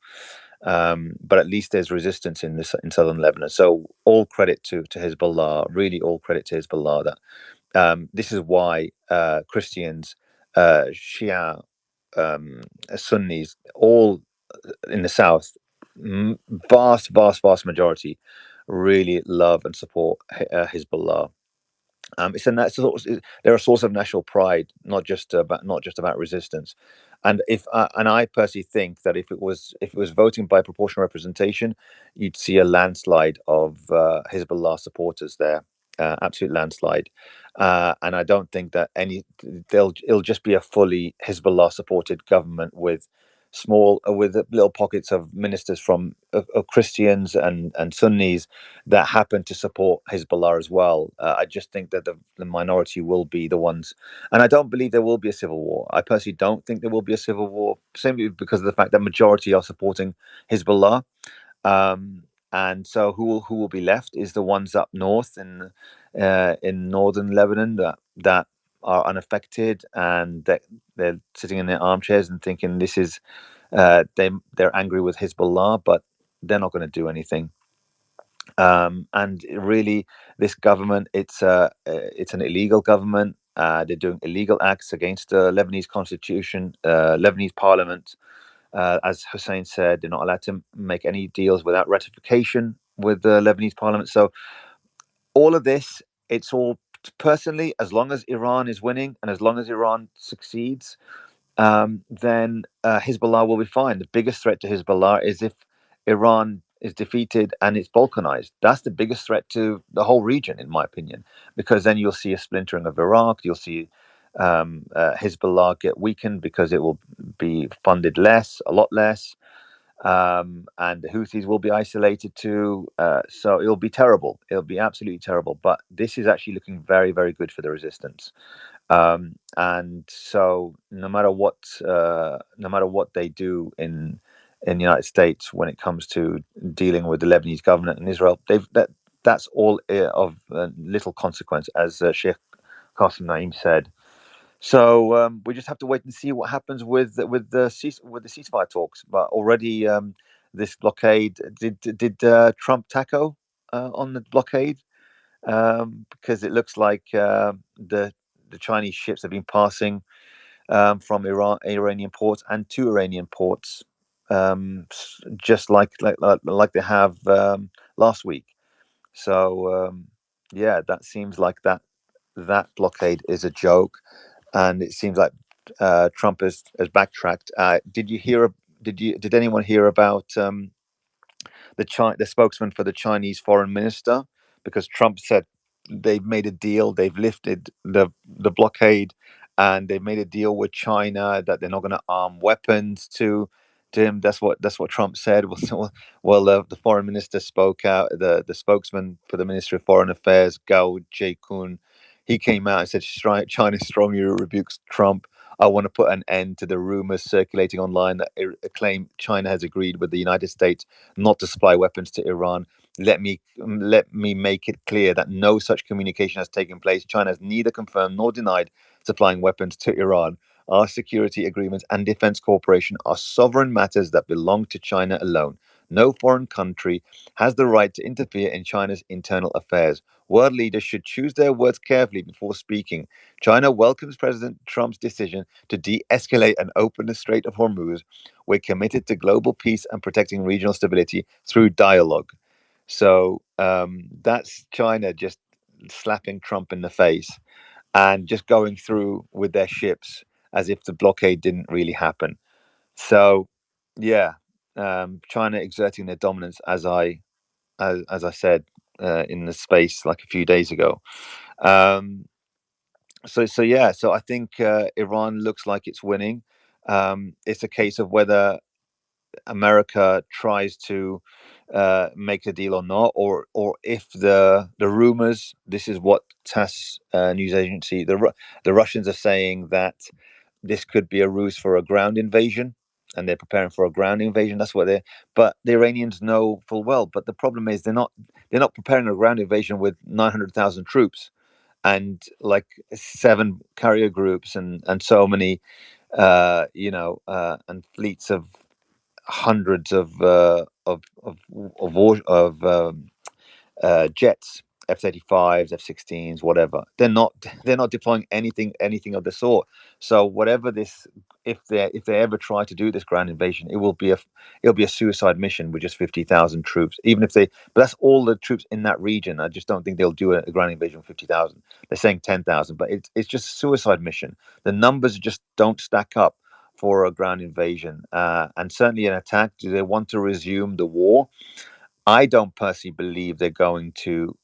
But at least there's resistance in southern Lebanon. So all credit to Hezbollah, really all credit to Hezbollah. That this is why Christians, Shia, Sunnis, all in the south, vast majority, really love and support Hezbollah. They're a source of national pride, not just about resistance. And I personally think that if it was voting by proportional representation, you'd see a landslide of Hezbollah supporters there, absolute landslide. And I don't think that it'll just be a fully Hezbollah supported government with little pockets of ministers from of Christians and Sunnis that happen to support Hezbollah as well. I just think that the minority will be the ones, and I don't believe there will be a civil war. I personally don't think there will be a civil war, simply because of the fact that majority are supporting Hezbollah. And so who will be left is the ones up north in northern Lebanon that are unaffected, and that they're sitting in their armchairs and thinking this is they're angry with Hezbollah, but they're not going to do anything. And really, this government, it's an illegal government. They're doing illegal acts against the Lebanese constitution, Lebanese parliament. As Hussein said, they're not allowed to make any deals without ratification with the Lebanese parliament. So all of this, it's all, personally, as long as Iran is winning and as long as Iran succeeds, then Hezbollah will be fine. The biggest threat to Hezbollah is if Iran is defeated and it's balkanized. That's the biggest threat to the whole region, in my opinion, because then you'll see a splintering of Iraq. You'll see Hezbollah get weakened because it will be funded a lot less, and the Houthis will be isolated too. So it'll be terrible. It'll be absolutely terrible. But this is actually looking very, very good for the resistance. And so no matter what they do in the United States when it comes to dealing with the Lebanese government and Israel, that's all of little consequence, as Sheikh Qasim Naim said. So we just have to wait and see what happens with the ceasefire talks. But already this blockade, did Trump tackle on the blockade? Because it looks like the Chinese ships have been passing from Iranian ports and to Iranian ports, just like they have last week. So yeah, that seems like that blockade is a joke, and it seems like Trump has backtracked. Did anyone hear about the spokesman for the Chinese foreign minister? Because Trump said they've made a deal, they've lifted the blockade, and they've made a deal with China that they're not going to arm weapons to him. That's what Trump said. Well, the foreign minister spoke out. The spokesman for the Ministry of Foreign Affairs, Gao Jikun, he came out and said China strongly rebukes Trump. I want to put an end to the rumors circulating online that claim China has agreed with the United States not to supply weapons to Iran. Let me make it clear that no such communication has taken place. China has neither confirmed nor denied supplying weapons to Iran. Our security agreements and defense cooperation are sovereign matters that belong to China alone. No foreign country has the right to interfere in China's internal affairs. World leaders should choose their words carefully before speaking. China welcomes President Trump's decision to de-escalate and open the Strait of Hormuz. We're committed to global peace and protecting regional stability through dialogue. So that's China just slapping Trump in the face and just going through with their ships as if the blockade didn't really happen. So, yeah, China exerting their dominance, as I said in the space like a few days ago. So I think Iran looks like it's winning. It's a case of whether America tries to make a deal or not, or if the rumors. This is what TASS news agency. The Russians are saying that this could be a ruse for a ground invasion, and they're preparing for a ground invasion. That's what they're. But the Iranians know full well. But the problem is they're not preparing a ground invasion with 900,000 troops and like 7 carrier groups and so many and fleets of hundreds of jets, F-35s, F-16s, whatever. They're not deploying anything of the sort. So whatever this, if they ever try to do this ground invasion, it'll be a suicide mission with just 50,000 troops. Even if they, but that's all the troops in that region. I just don't think they'll do a ground invasion with 50,000. They're saying 10,000, but it's just a suicide mission. The numbers just don't stack up for a ground invasion, and certainly an attack. Do they want to resume the war? I don't personally believe they're going to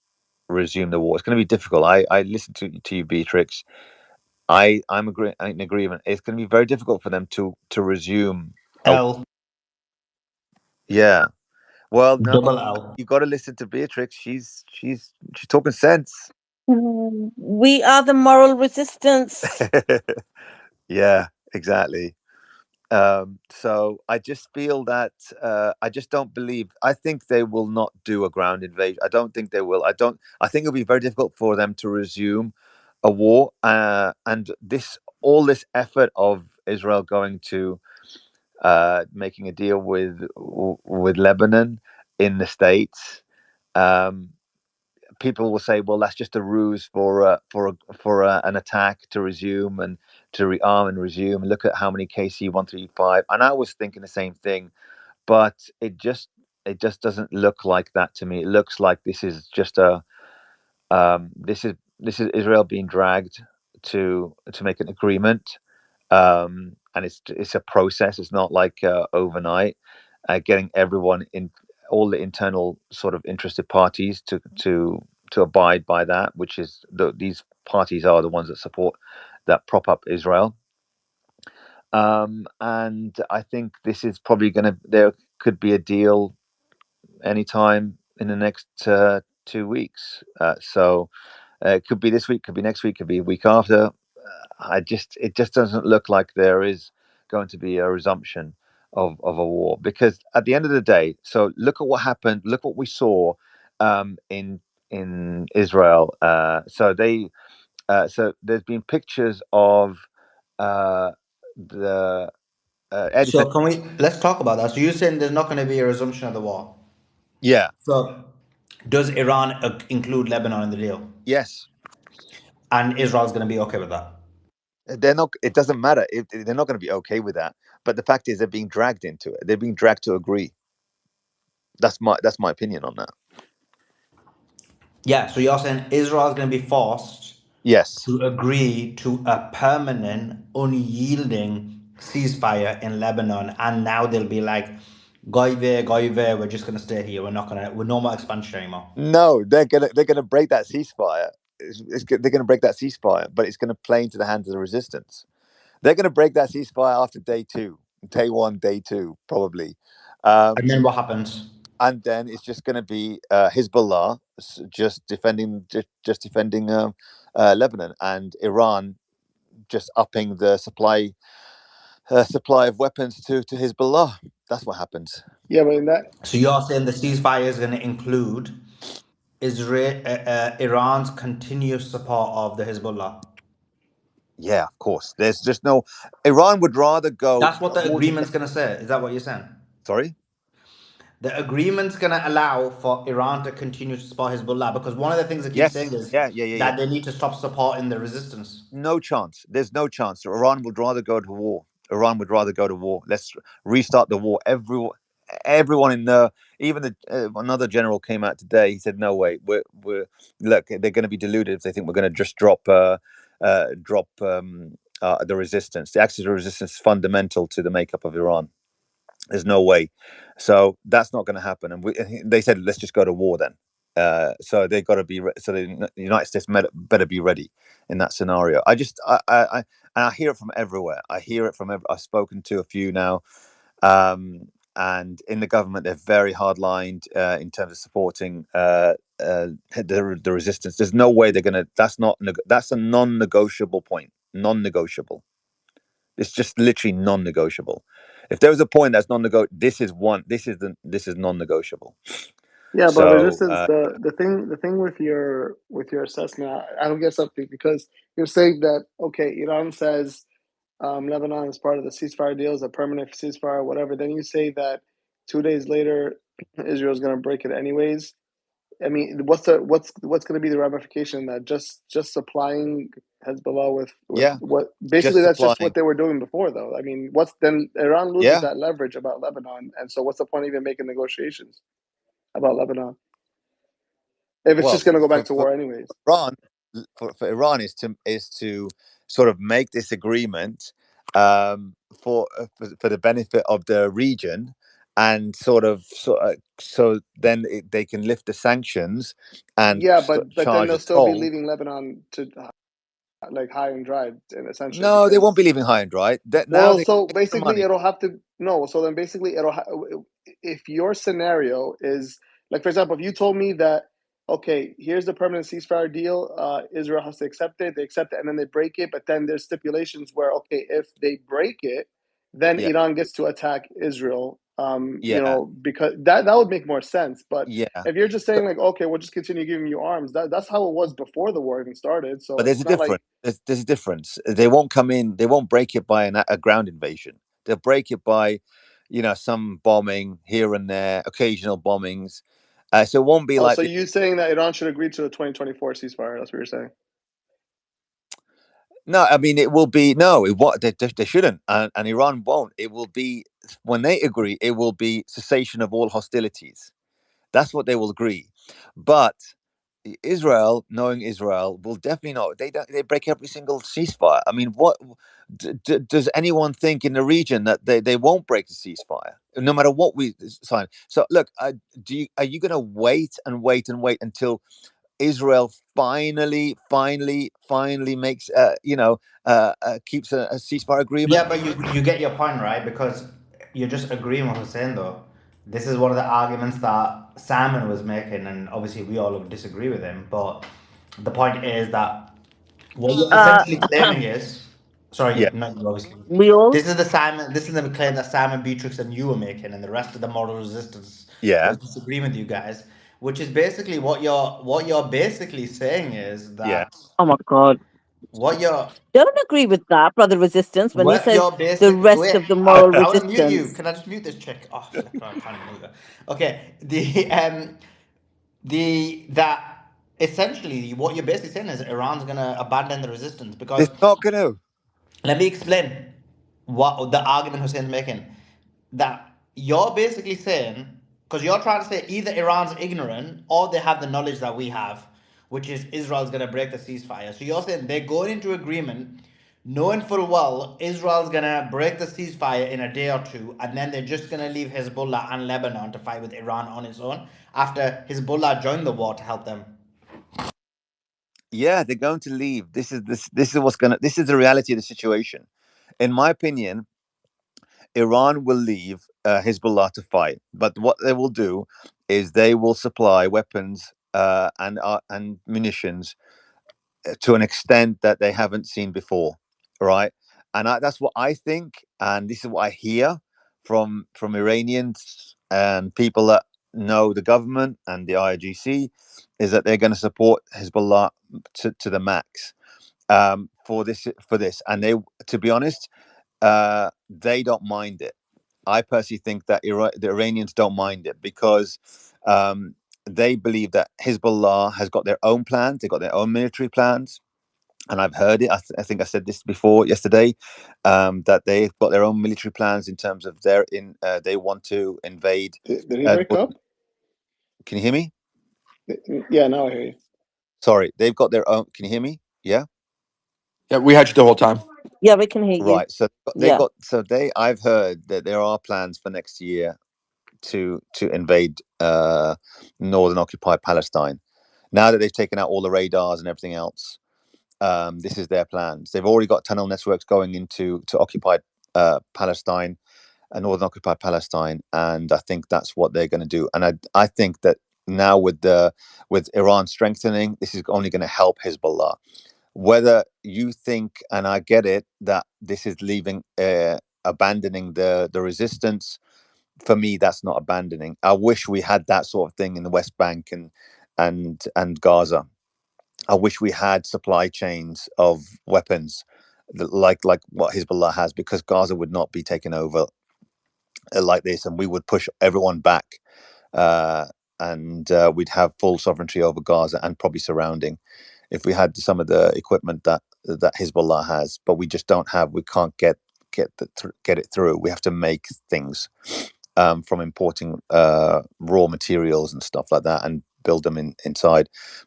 resume the war. It's going to be difficult. I listened to you, Beatrix. I'm in agreement. It's going to be very difficult for them to resume. L. Yeah. Well, no, Double L. you got to listen to Beatrix. She's talking sense. We are the moral resistance. Yeah, exactly. So I just feel that I just don't believe. I think they will not do a ground invasion. I don't think they will. I think it'll be very difficult for them to resume a war. And all this effort of Israel going to making a deal with Lebanon in the States. People will say, well, that's just a ruse for an attack to resume and to rearm and resume. Look at how many KC-135. And I was thinking the same thing, but it just doesn't look like that to me. It looks like this is just this is Israel being dragged to make an agreement, and it's a process. It's not like overnight. Getting everyone in, all the internal sort of interested parties to abide by that, which is these parties are the ones that prop up Israel. And I think this is probably there could be a deal anytime in the next 2 weeks. So it could be this week, could be next week, could be a week after. It just doesn't look like there is going to be a resumption of a war, because at the end of the day, so look at what happened. Look what we saw in Israel. So there's been pictures of the So Edison. let's talk about that. So you're saying there's not going to be a resumption of the war. Yeah. So does Iran include Lebanon in the deal? Yes. And Israel's going to be okay with that? They're not. It doesn't matter. They're not going to be okay with that. But the fact is, they're being dragged into it. They're being dragged to agree. That's my opinion on that. Yeah. So you're saying Israel's going to be forced, yes, to agree to a permanent, unyielding ceasefire in Lebanon, and now they'll be like, "Goive, we're just going to stay here. We're no more expansion anymore." No, they're gonna break that ceasefire. They're gonna break that ceasefire, but it's gonna play into the hands of the resistance. They're gonna break that ceasefire after day 2, day 1, day 2, probably. And then what happens? And then it's just going to be Hezbollah just defending Lebanon, and Iran just upping the supply of weapons to Hezbollah. That's what happens. Yeah, but in that. So you're saying the ceasefire is going to include Iran's continuous support of the Hezbollah? Yeah, of course. There's just no. Iran would rather go. That's what the agreement's going to say. Is that what you're saying? Sorry. the agreement's going to allow for Iran to continue to support Hezbollah, because one of the things they keep saying Yes, is yeah. that they need to stop supporting the resistance. No chance. There's no chance. Iran would rather go to war. Iran would rather go to war. Let's restart the war. Everyone in the, even the another general came out today. He said, "No way. We're look. They're going to be deluded if they think we're going to just drop the resistance. The axis of resistance is fundamental to the makeup of Iran. There's no way. So that's not going to happen." And they said, "Let's just go to war then." So they got to be. So the United States better be ready in that scenario. And I hear it from everywhere. I hear it from. I've spoken to a few now, and in the government they're very hard-lined in terms of supporting the resistance. There's no way they're gonna. That's a non-negotiable point. Non-negotiable. It's just literally non-negotiable. If there was a point that's non-negotiable, this is one. This is non-negotiable. Yeah, but this So is the thing with your assessment. I don't get something, because you're saying that, okay, Iran says Lebanon is part of the ceasefire deal, is a permanent ceasefire, whatever. Then you say that 2 days later Israel's going to break it anyways. I mean, what's going to be the ramification that just supplying Hezbollah with yeah, what just basically that's just what supplying. they were doing before, though. I mean, what's then Iran loses Yeah. that leverage about Lebanon, and so what's the point of even making negotiations about Lebanon if it's just Well, going to go back for, to for war anyways? Iran, for Iran is to sort of make this agreement for the benefit of the region, and so then they can lift the sanctions and Yeah, but then charge they'll a still be toll. leaving Lebanon to like high and dry, and essentially, No, they won't because be leaving high and dry. That now well, they got so extra basically money. it'll have to no. So then basically if your scenario is like, for example, if you told me that, okay, here's the permanent ceasefire deal, Israel has to accept it, they accept it, and then they break it, but then there's stipulations where, okay, if they break it, then Yeah, Iran gets to attack Israel. yeah, Because that would make more sense. But yeah. if you're just saying But like, okay, we'll just continue giving you arms, that's how it was before the war even started. So but there's it's a not like difference. There's a difference. They won't come in. They won't break it by a ground invasion. They'll break it by, some bombing here and there, occasional bombings. So it won't be oh, like so this. you saying that Iran should agree to a 2024 ceasefire? That's what you're saying. No, I mean it will be no. What they shouldn't, and Iran won't. It will be when they agree. It will be cessation of all hostilities. That's what they will agree. But Israel, knowing Israel, will definitely not. They break every single ceasefire. I mean, what does anyone think in the region that they won't break the ceasefire, no matter what we sign? So look, are you going to wait and wait and wait until Israel finally makes keeps a ceasefire Yeah, agreement? but you get your point, right? Because you're just agreeing with Hussein, though. This is one of the arguments that Simon was making, and obviously we all disagree with him. But the point is that what you're Uh, essentially claiming is, sorry, Yeah, not you, obviously. we all This is the Simon. This is the claim that Simon Beatrix and you were making, and the rest of the moral resistance yeah, was disagreeing with you guys. Which is basically what you're basically saying is yeah. that oh my god, what you're don't agree with that, brother resistance, when he what says you're the basic rest wait, of the moral I want to mute you. resistance. Can I just mute this chick? Oh flip, no, I can't even mute her. Okay. The that essentially what you're basically saying is Iran's gonna abandon the resistance They're because not going to. let me explain what the argument Hussein's making. That you're basically saying, because you're trying to say either Iran's ignorant or they have the knowledge that we have, which is Israel's going to break the ceasefire. So you're saying they're going into agreement knowing full well Israel's going to break the ceasefire in a day or two, and then they're just going to leave Hezbollah and Lebanon to fight with Iran on its own after Hezbollah joined the war to help them. Yeah, they're going to leave. This is what's gonna. This is the reality of the situation. In my opinion, Iran will leave Hezbollah to fight, but what they will do is they will supply weapons and munitions to an extent that they haven't seen before, right? And that's what I think, and this is what I hear from Iranians and people that know the government and the IRGC, is that they're going to support Hezbollah to the max for this, and they, to be honest, they don't mind it. I personally think that the Iranians don't mind it because they believe that Hezbollah has got their own plans. They've got their own military plans. And I've heard it. I think I said this before yesterday, that they've got their own military plans in terms of they want to invade. Did he break up? Can you hear me? Yeah, now I hear you. Sorry, they've got their own. Can you hear me? Yeah. Yeah, we had you the whole time. Yeah, we can hear you. Right. So Yeah. I've heard that there are plans for next year to invade northern occupied Palestine. Now that they've taken out all the radars and everything else, this is their plans. They've already got tunnel networks going into occupied Palestine and northern occupied Palestine, and I think that's what they're going to do. And I think that now with Iran strengthening, this is only going to help Hezbollah. Whether you think, and I get it, that this is abandoning the resistance, for me that's not abandoning. I wish we had that sort of thing in the West Bank and Gaza. I wish we had supply chains of weapons like what Hezbollah has, because Gaza would not be taken over like this, and we would push everyone back, and we'd have full sovereignty over Gaza and probably surrounding, if we had some of the equipment that Hezbollah has. But we just don't have. We can't get it through. We have to make things from importing raw materials and stuff like that, and build them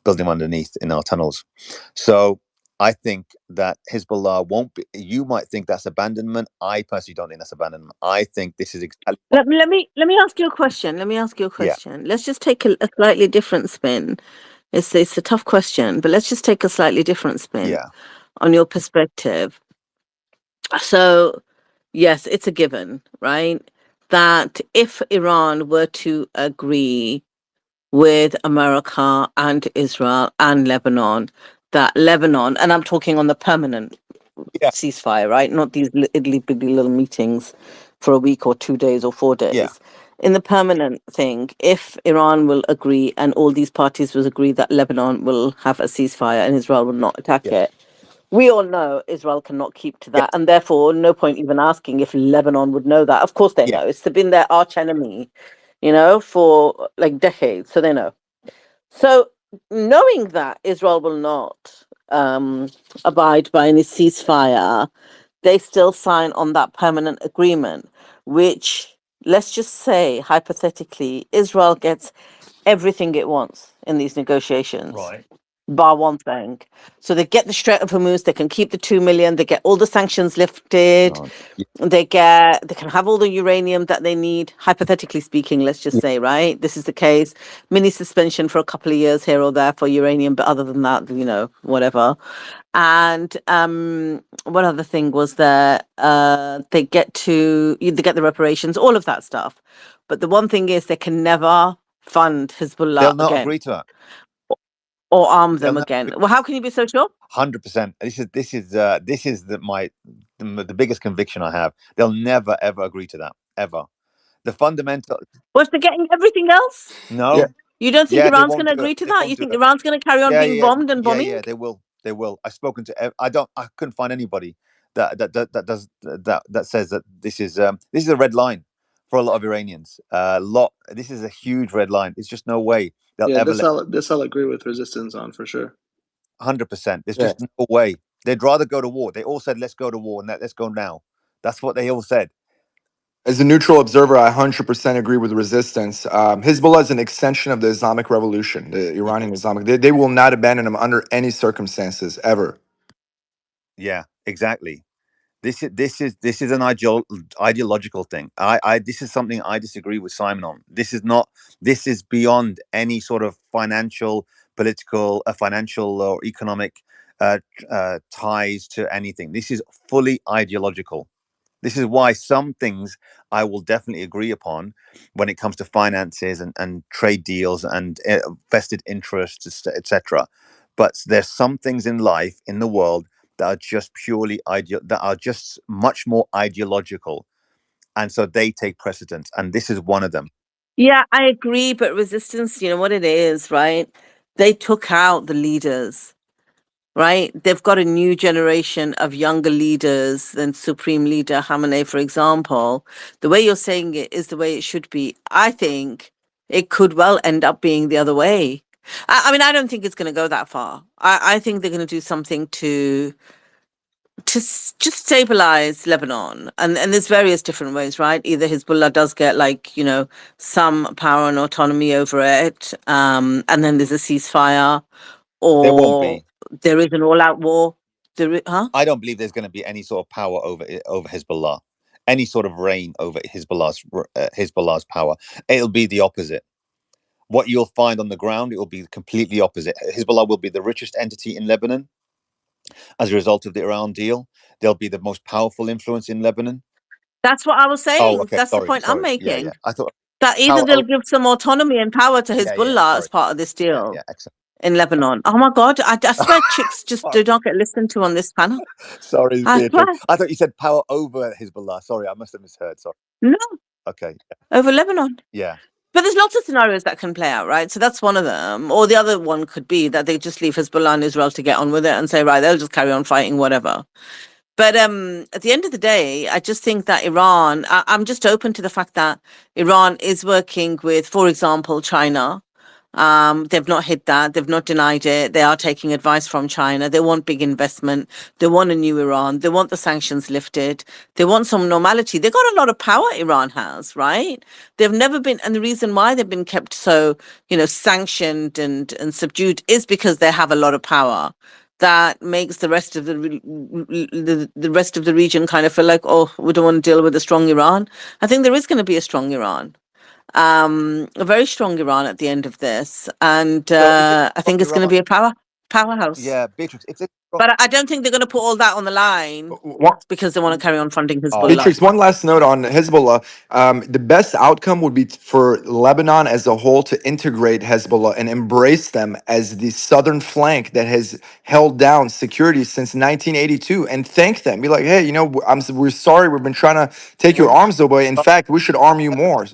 build them underneath in our tunnels. So I think that Hezbollah won't be. You might think that's abandonment. I personally don't think that's abandonment. I think this is exactly. Let me ask you a question. Yeah. Let's just take a slightly different spin. It's a tough question, but let's just take a slightly different spin Yeah. on your perspective. So, yes, it's a given, right? That if Iran were to agree with America and Israel and Lebanon, that Lebanon, and I'm talking on the permanent Yeah. ceasefire, right? Not these itty-bitty little meetings for a week or 2 days or 4 days. Yeah. In the permanent thing, if Iran will agree and all these parties will agree that Lebanon will have a ceasefire and Israel will not attack Yeah. it, we all know Israel cannot keep to Yeah. that, and therefore no point even asking if Lebanon would know that. Of course they Yeah. know. It's been their arch enemy, for like decades, so they know. So knowing that Israel will not abide by any ceasefire, they still sign on that permanent agreement, which, let's just say, hypothetically, Israel gets everything it wants in these negotiations. Right. Bar one thing. So they get the Strait of Hormuz, they can keep the 2 million, they get all the sanctions lifted, they can have all the uranium that they need, hypothetically speaking, let's just say, right? This is the case. Mini suspension for a couple of years here or there for uranium, but other than that, whatever. And what other thing was there? They get the reparations, all of that stuff. But the one thing is they can never fund Hezbollah They'll not again agree to that. or arm them again. Well, how can you be so sure? 100%. This is the biggest conviction I have. They'll never ever agree to that, ever. The fundamental. Was they're getting everything else? No. Yeah. You don't think Yeah, they Iran's going won't to do it. agree to They that? won't You do think it. Iran's going to carry on Yeah, being bombed and bombing? Yeah, they will. They will. I've spoken to. I couldn't find anybody that says that this is a red line for a lot of Iranians. This is a huge red line. It's just no way they'll Yeah, ever this I'll agree with Resistance on for sure. 100%. There's Yeah. just no way. They'd rather go to war. They all said, let's go to war, and let's go now. That's what they all said. As a neutral observer, I 100% agree with Resistance. Hezbollah is an extension of the Islamic Revolution, the Iranian Islamic. They will not abandon them under any circumstances, ever. Yeah, exactly. This is an ideological thing. This is something I disagree with Simon on. This is beyond any sort of political, financial or economic ties to anything. This is fully ideological. This is why some things I will definitely agree upon when it comes to finances and trade deals and vested interests, etc. But there's some things in life, in the world, that are just purely that are just much more ideological, and so they take precedence. And this is one of them. Yeah, I agree. But Resistance, you know what it is, right? They took out the leaders right? They've got a new generation of younger leaders than Supreme Leader Khamenei, for example. The way you're saying it is the way it should be. I think it could well end up being the other way. I mean, I don't think it's going to go that far. I think they're going to do something to just stabilize Lebanon. And there's various different ways, right? Either Hezbollah does get like, some power and autonomy over it, and then there's a ceasefire, There won't or be. there is an all-out war. Huh? I don't believe there's going to be any sort of power over Hezbollah, any sort of reign over Hezbollah's power. It'll be the opposite. What you'll find on the ground, it will be completely opposite. Hezbollah will be the richest entity in Lebanon as a result of the Iran deal. They'll be the most powerful influence in Lebanon. That's what I was Oh, saying. okay. That's the point I'm Sorry. Yeah, making. yeah. I thought That either power. they'll give some autonomy and power to Yeah. Hezbollah as Sorry. part of this Yeah, deal yeah. Excellent. in Lebanon. Oh my God, I swear chicks just Sorry, do not get listened to on this panel. sorry, I swear. Beatrix. I thought you said power over Hezbollah. Sorry, I must have misheard. Sorry. No, Okay. over Lebanon. Yeah. But there's lots of scenarios that can play out, right? So that's one of them. Or the other one could be that they just leave Hezbollah and Israel to get on with it and say, right, they'll just carry on fighting, whatever. But at the end of the day, I just think that Iran, I'm just open to the fact that Iran is working with, for example, China. They've not hid that. They've not denied it. They are taking advice from China. They want big investment. They want a new Iran. They want the sanctions lifted. They want some normality. They've got a lot of power, Iran has, right? They've never been, and the reason why they've been kept so, sanctioned and subdued is because they have a lot of power. That makes the rest of the rest of the region kind of feel like, oh, we don't want to deal with a strong Iran. I think there is going to be a strong Iran, a very strong Iran at the end of this, and So if it's I from think it's going to Iran, be a powerhouse. yeah, Beatrix. If it's But I don't think they're going to put all that on the line What? because they want to carry on funding oh, Hezbollah. Beatrix, one last note on Hezbollah. The best outcome would be for Lebanon as a whole to integrate Hezbollah and embrace them as the southern flank that has held down security since 1982, and thank them. Be like, hey, we're sorry, we've been trying to take your when arms away. In fact, we should arm you more.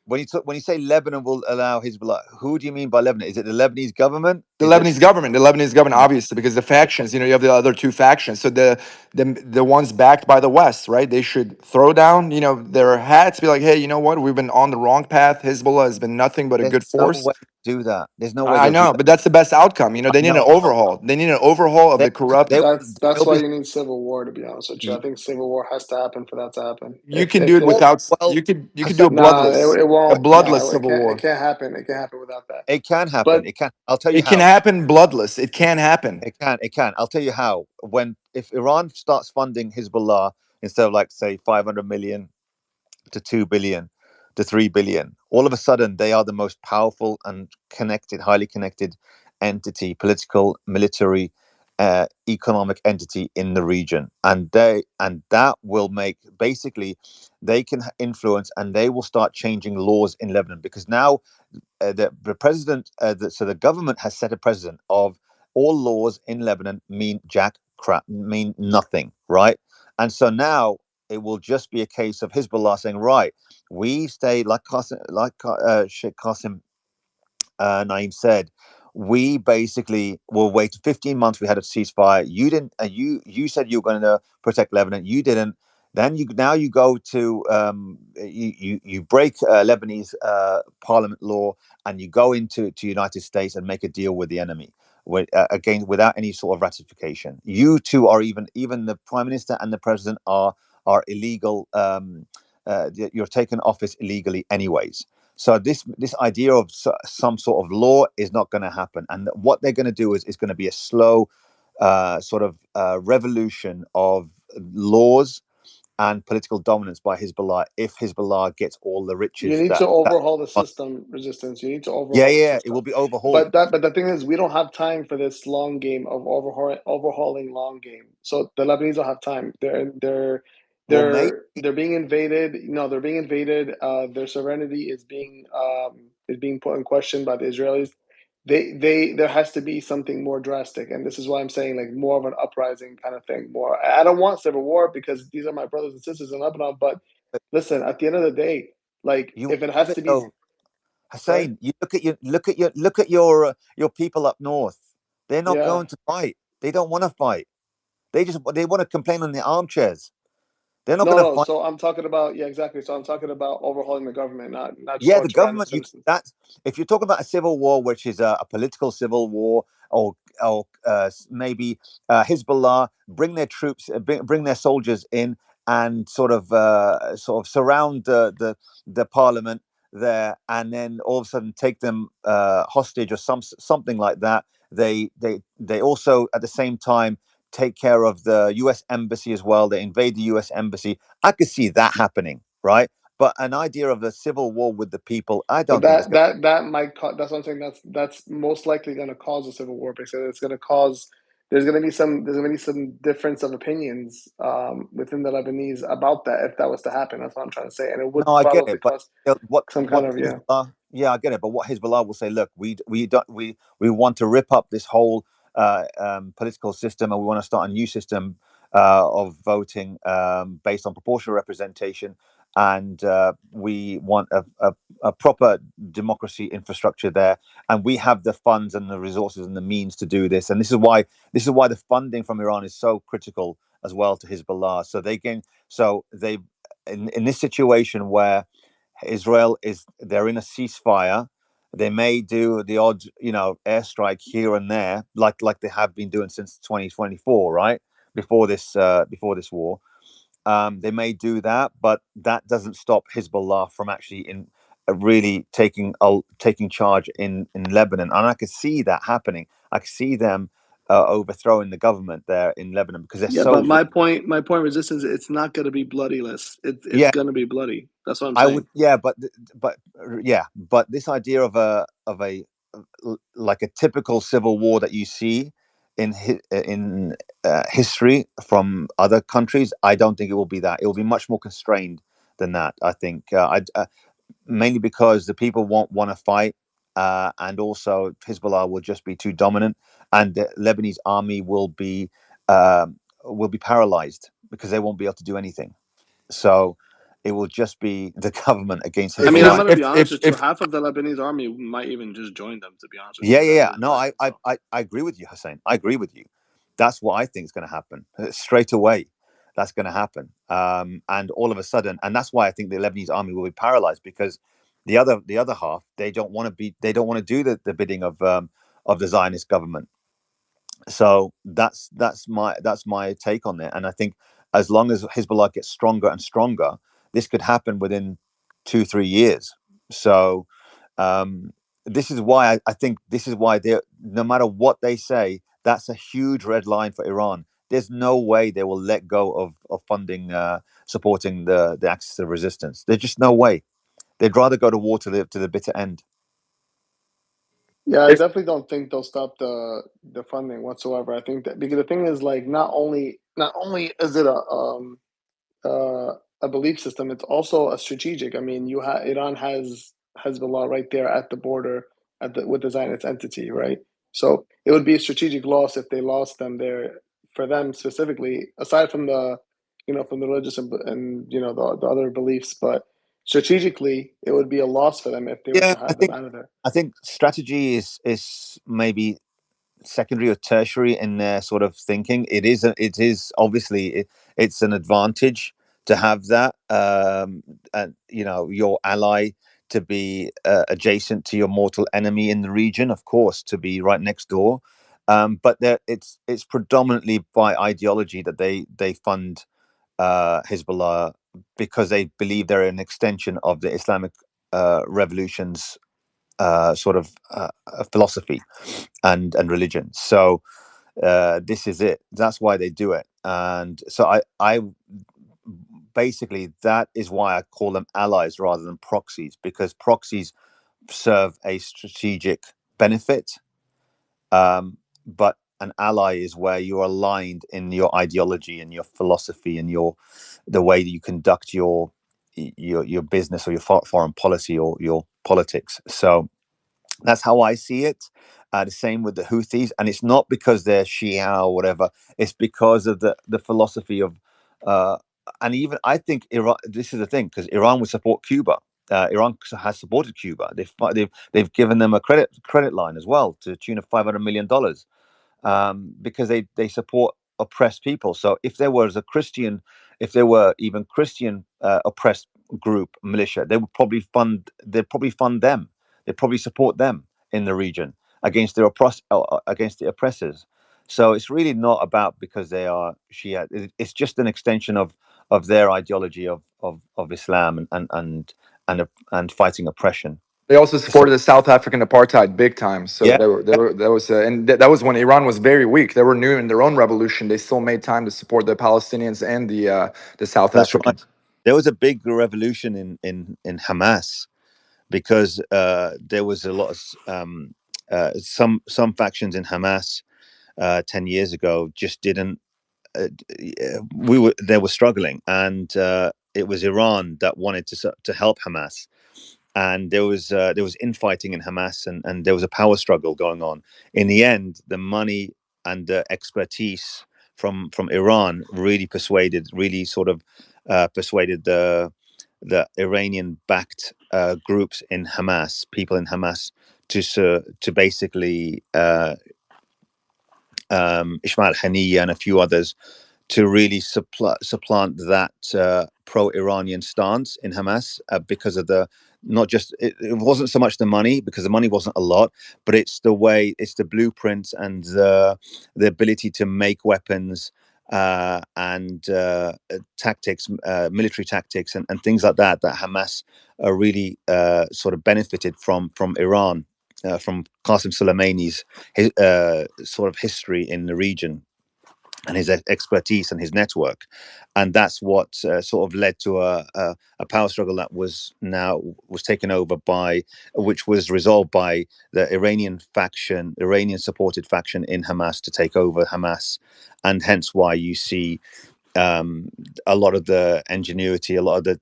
when you say Lebanon will allow Hezbollah, who do you mean by Lebanon? Is it the Lebanese government? The Is it Lebanese government, no? obviously, because the factions, you have the other two factions. So the ones backed by the West, right? They should throw down, their hats, be like, hey, you know what? We've been on the wrong path. Hezbollah has been nothing but a There's good no force. way to do that. There's no way I they'll do know, that. but that's the best outcome. I They need an know. overhaul. They need an overhaul of They the corrupt. they That's they'll why be you need civil war. To be honest with you, I think civil war has to happen for that to happen. You can do it well. without. Well, You could do Hassan, a Nah, bloodless, it a won't. bloodless No, it civil can't. It war. can't happen. It can't happen without that. it can happen. But It can. I'll tell you It can how. happen bloodless. It can happen. It can. It can. I'll tell you how. If Iran starts funding Hezbollah instead of, like, say, 500 million to 2 billion to 3 billion, all of a sudden they are the most powerful and highly connected entity, political, military, economic entity in the region, and that will make, basically, they can influence, and they will start changing laws in Lebanon, because now the president, so the government has set a precedent of all laws in Lebanon mean jack crap, mean nothing, right? And so now it will just be a case of Hezbollah saying, right, we stay, like Sheikh Qasim Naim said, we basically will wait 15 months. We had a ceasefire. You didn't. You said you were going to protect Lebanon. You didn't. Then you go to you break Lebanese parliament law, and you go into United States and make a deal with the enemy, again, without any sort of ratification. You two are, even the prime minister and the president are illegal. You're taking office illegally, anyways. So this idea of some sort of law is not going to happen, and what they're going to do is going to be a slow sort of revolution of laws and political dominance by Hezbollah, if Hezbollah gets all the you riches need to that overhaul the system, resistance. You need to yeah, overhaul the yeah, it will system. be overhauled. But the thing is, we don't have time for this long game of overhauling long game. So the Lebanese don't have time. Well, maybe They're being invaded. No, they're being invaded. Their sovereignty is being put in question by the Israelis. There has to be something more drastic, and this is why I'm saying, like, more of an uprising kind of thing. More. I don't want civil war because these are my brothers and sisters in Lebanon. But listen, at the end of the day, like, you if it have has it to be, though, sorry, Hussein. You look at your people up north. They're not yeah. going to fight. They don't want to fight. They want to complain on their armchairs. They're not No, going to no. fight. So I'm talking about, yeah, exactly. So I'm talking about overhauling the government, not just Yeah, the marching around the government. citizens. That's if you're talking about a civil war, which is a political civil war, or maybe Hezbollah bring their troops, bring their soldiers in, and sort of surround the parliament there, and then all of a sudden take them hostage or something like that. They also at the same time take care of the U.S. embassy as well. They invade the U.S. embassy. I could see that happening, right? But an idea of a civil war with the people, I But don't think it's going. that might that's what I'm saying. That's most likely going to cause a civil war because it's going to cause. There's going to be some difference of opinions within the Lebanese about that if that was to happen. That's what I'm trying to say, and it would No, I get probably it, but cause some kind what of, yeah. Hezbollah? Yeah, I get it, but what Hezbollah will say? Look, we don't we want to rip up this whole political system, and we want to start a new system of voting based on proportional representation, and we want a proper democracy infrastructure there, and we have the funds and the resources and the means to do this, and this is why the funding from Iran is so critical as well to Hezbollah. So they in this situation where Israel they're in a ceasefire. They may do the odd, airstrike here and there, like they have been doing since 2024, right? Before this war, they may do that, but that doesn't stop Hezbollah from actually really taking charge in Lebanon, and I could see that happening. I could see them overthrowing the government there in Lebanon because they're Yeah, so but my point resistance, it's not going to be bloodyless. It's yeah. going to be bloody. That's what I'm I saying. would, yeah, but this idea of a like a typical civil war that you see in history from other countries, I don't think it will be that. It will be much more constrained than that. I think mainly because the people won't want to fight, and also Hezbollah will just be too dominant, and the Lebanese army will be paralyzed because they won't be able to do anything. So it will just be the government against I mean, I'm Hezbollah. going to be honest with you. Half of the Lebanese army might even just join them, to be honest with you. Yeah. That's No, I agree with you, Hussein. I agree with you. That's what I think is going to happen straight away. That's going to happen, and all of a sudden, and that's why I think the Lebanese army will be paralyzed because the other half they don't want to do the bidding of the Zionist government. So that's my take on it, and I think as long as Hezbollah gets stronger and stronger, this could happen within 2-3 years. So this is why I think this is why they, no matter what they say, that's a huge red line for Iran. There's no way they will let go of funding, supporting the axis of resistance. There's just no way. They'd rather go to war to the bitter end. Yeah, I definitely don't think they'll stop the funding whatsoever. I think that because the thing is, like, not only is it a belief system, it's also a strategic. I mean, Iran has Hezbollah right there at the border with the Zionist entity, right? So it would be a strategic loss if they lost them there. For them specifically, aside from from the religious and the other beliefs, but strategically, it would be a loss for them if they were Yeah, to have them out of there. I think strategy is maybe secondary or tertiary in their sort of thinking. It is obviously it's an advantage to have that, and your ally to be adjacent to your mortal enemy in the region, of course, to be right next door. But it's predominantly by ideology that they fund Hezbollah because they believe they're an extension of the Islamic revolution's sort of philosophy and religion. So this is it. That's why they do it. And so I basically that is why I call them allies rather than proxies, because proxies serve a strategic benefit, but an ally is where you're aligned in your ideology and your philosophy and the way that you conduct your business or your foreign policy or your politics. So that's how I see it. The same with the Houthis, and it's not because they're Shia or whatever. It's because of the philosophy of, and even I think Iran. This is the thing, because Iran would support Cuba. Iran has supported Cuba. They've given them a credit line as well to the tune of $500 million. because they support oppressed people. So if there was a Christian, if there were even Christian oppressed group militia, they would probably fund. They'd probably fund them. They'd probably support them in the region against the against the oppressors. So it's really not about because they are Shia. It's just an extension of their ideology of Islam and fighting oppression. They also So supported the South African apartheid big time. So yeah, that was and that was when Iran was very weak. They were new in their own revolution. They still made time to support the Palestinians and the South that's right. Africans. There was a big revolution in Hamas because there was a lot of some factions in Hamas 10 years ago just didn't. They were struggling, and it was Iran that wanted to help Hamas, and there was infighting in Hamas, and there was a power struggle going on. In the end, the money and the expertise from Iran really persuaded the Iranian backed groups in Hamas, people in Hamas, to basically Ismail Haniyeh and a few others to really supplant that pro-Iranian stance in Hamas because of not just it wasn't so much the money, because the money wasn't a lot, but it's the blueprints and the ability to make weapons and tactics, military tactics and things like that Hamas really sort of benefited from Iran, from Qasem Soleimani's sort of history in the region and his expertise and his network, and that's what sort of led to a power struggle that was taken over which was resolved by the Iranian supported faction in Hamas to take over Hamas, and hence why you see a lot of the ingenuity, a lot of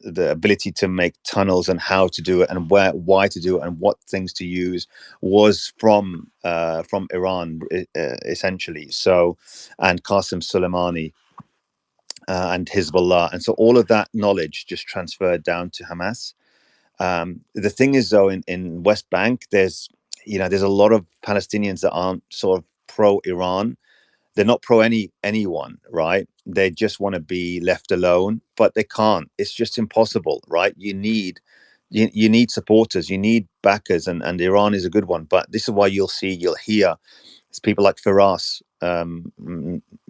the ability to make tunnels and how to do it and why to do it and what things to use was from Iran essentially. So, and Qasem Soleimani and Hezbollah, and so all of that knowledge just transferred down to Hamas. The thing is, though, in West Bank, there's a lot of Palestinians that aren't sort of pro-Iran. They're not pro anyone, right? They just want to be left alone, but they can't. It's just impossible, right? You need supporters, you need backers, and Iran is a good one. But this is why you'll hear it's people like Firas.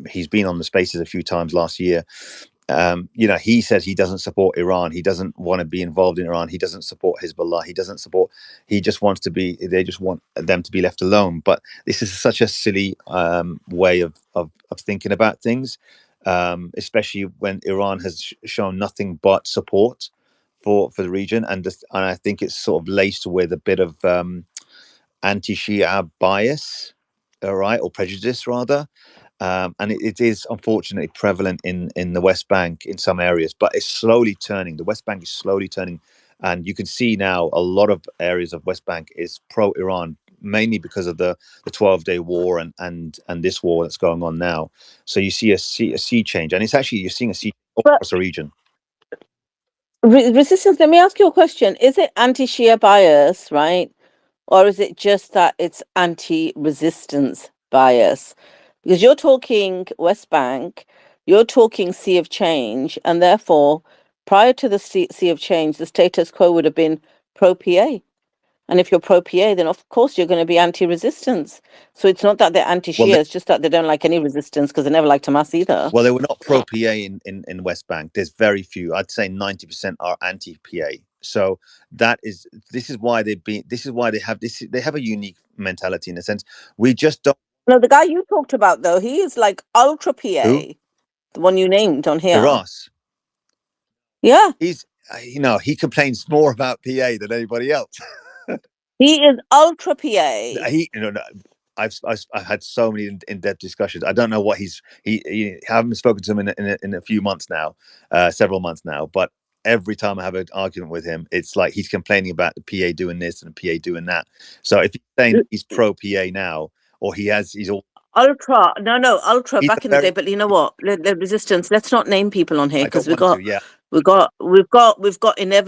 He's been on the Spaces a few times last year. He says he doesn't support Iran. He doesn't want to be involved in Iran. He doesn't support Hezbollah. He just wants to be. They just want them to be left alone. But this is such a silly way of thinking about things, especially when Iran has shown nothing but support for the region, and I think it's sort of laced with a bit of anti-Shia bias, all right, or prejudice rather. And it is unfortunately prevalent in the West Bank in some areas, but it's slowly turning. The West Bank is slowly turning, and you can see now a lot of areas of West Bank is pro-Iran, mainly because of the 12-day war and this war that's going on now. So you see a sea change, and it's actually you're seeing a sea across the region. Resistance, let me ask you a question. Is it anti-Shia bias, right? Or is it just that it's anti-resistance bias? Because you're talking West Bank, you're talking Sea of Change, and therefore, prior to the Sea of Change, the status quo would have been pro-PA. And if you're pro-PA, then of course you're going to be anti-resistance. So it's not that they're anti-Shia, it's just that they don't like any resistance because they never liked Hamas either. Well, they were not pro-PA in West Bank. There's very few. I'd say 90% are anti-PA. So this is why they have a unique mentality in a sense. We just don't. No, the guy you talked about though, he is like ultra PA. Who? The one you named on here. Firas. Yeah. He's he complains more about PA than anybody else. He is ultra PA. I've had so many in-depth discussions. I don't know what I haven't spoken to him in a few months now, several months now. But every time I have an argument with him, it's like he's complaining about the PA doing this and the PA doing that. So if he's saying he's pro PA now, or he's all ultra. No, ultra back in the day. But you know what? The resistance. Let's not name people on here because we got We've got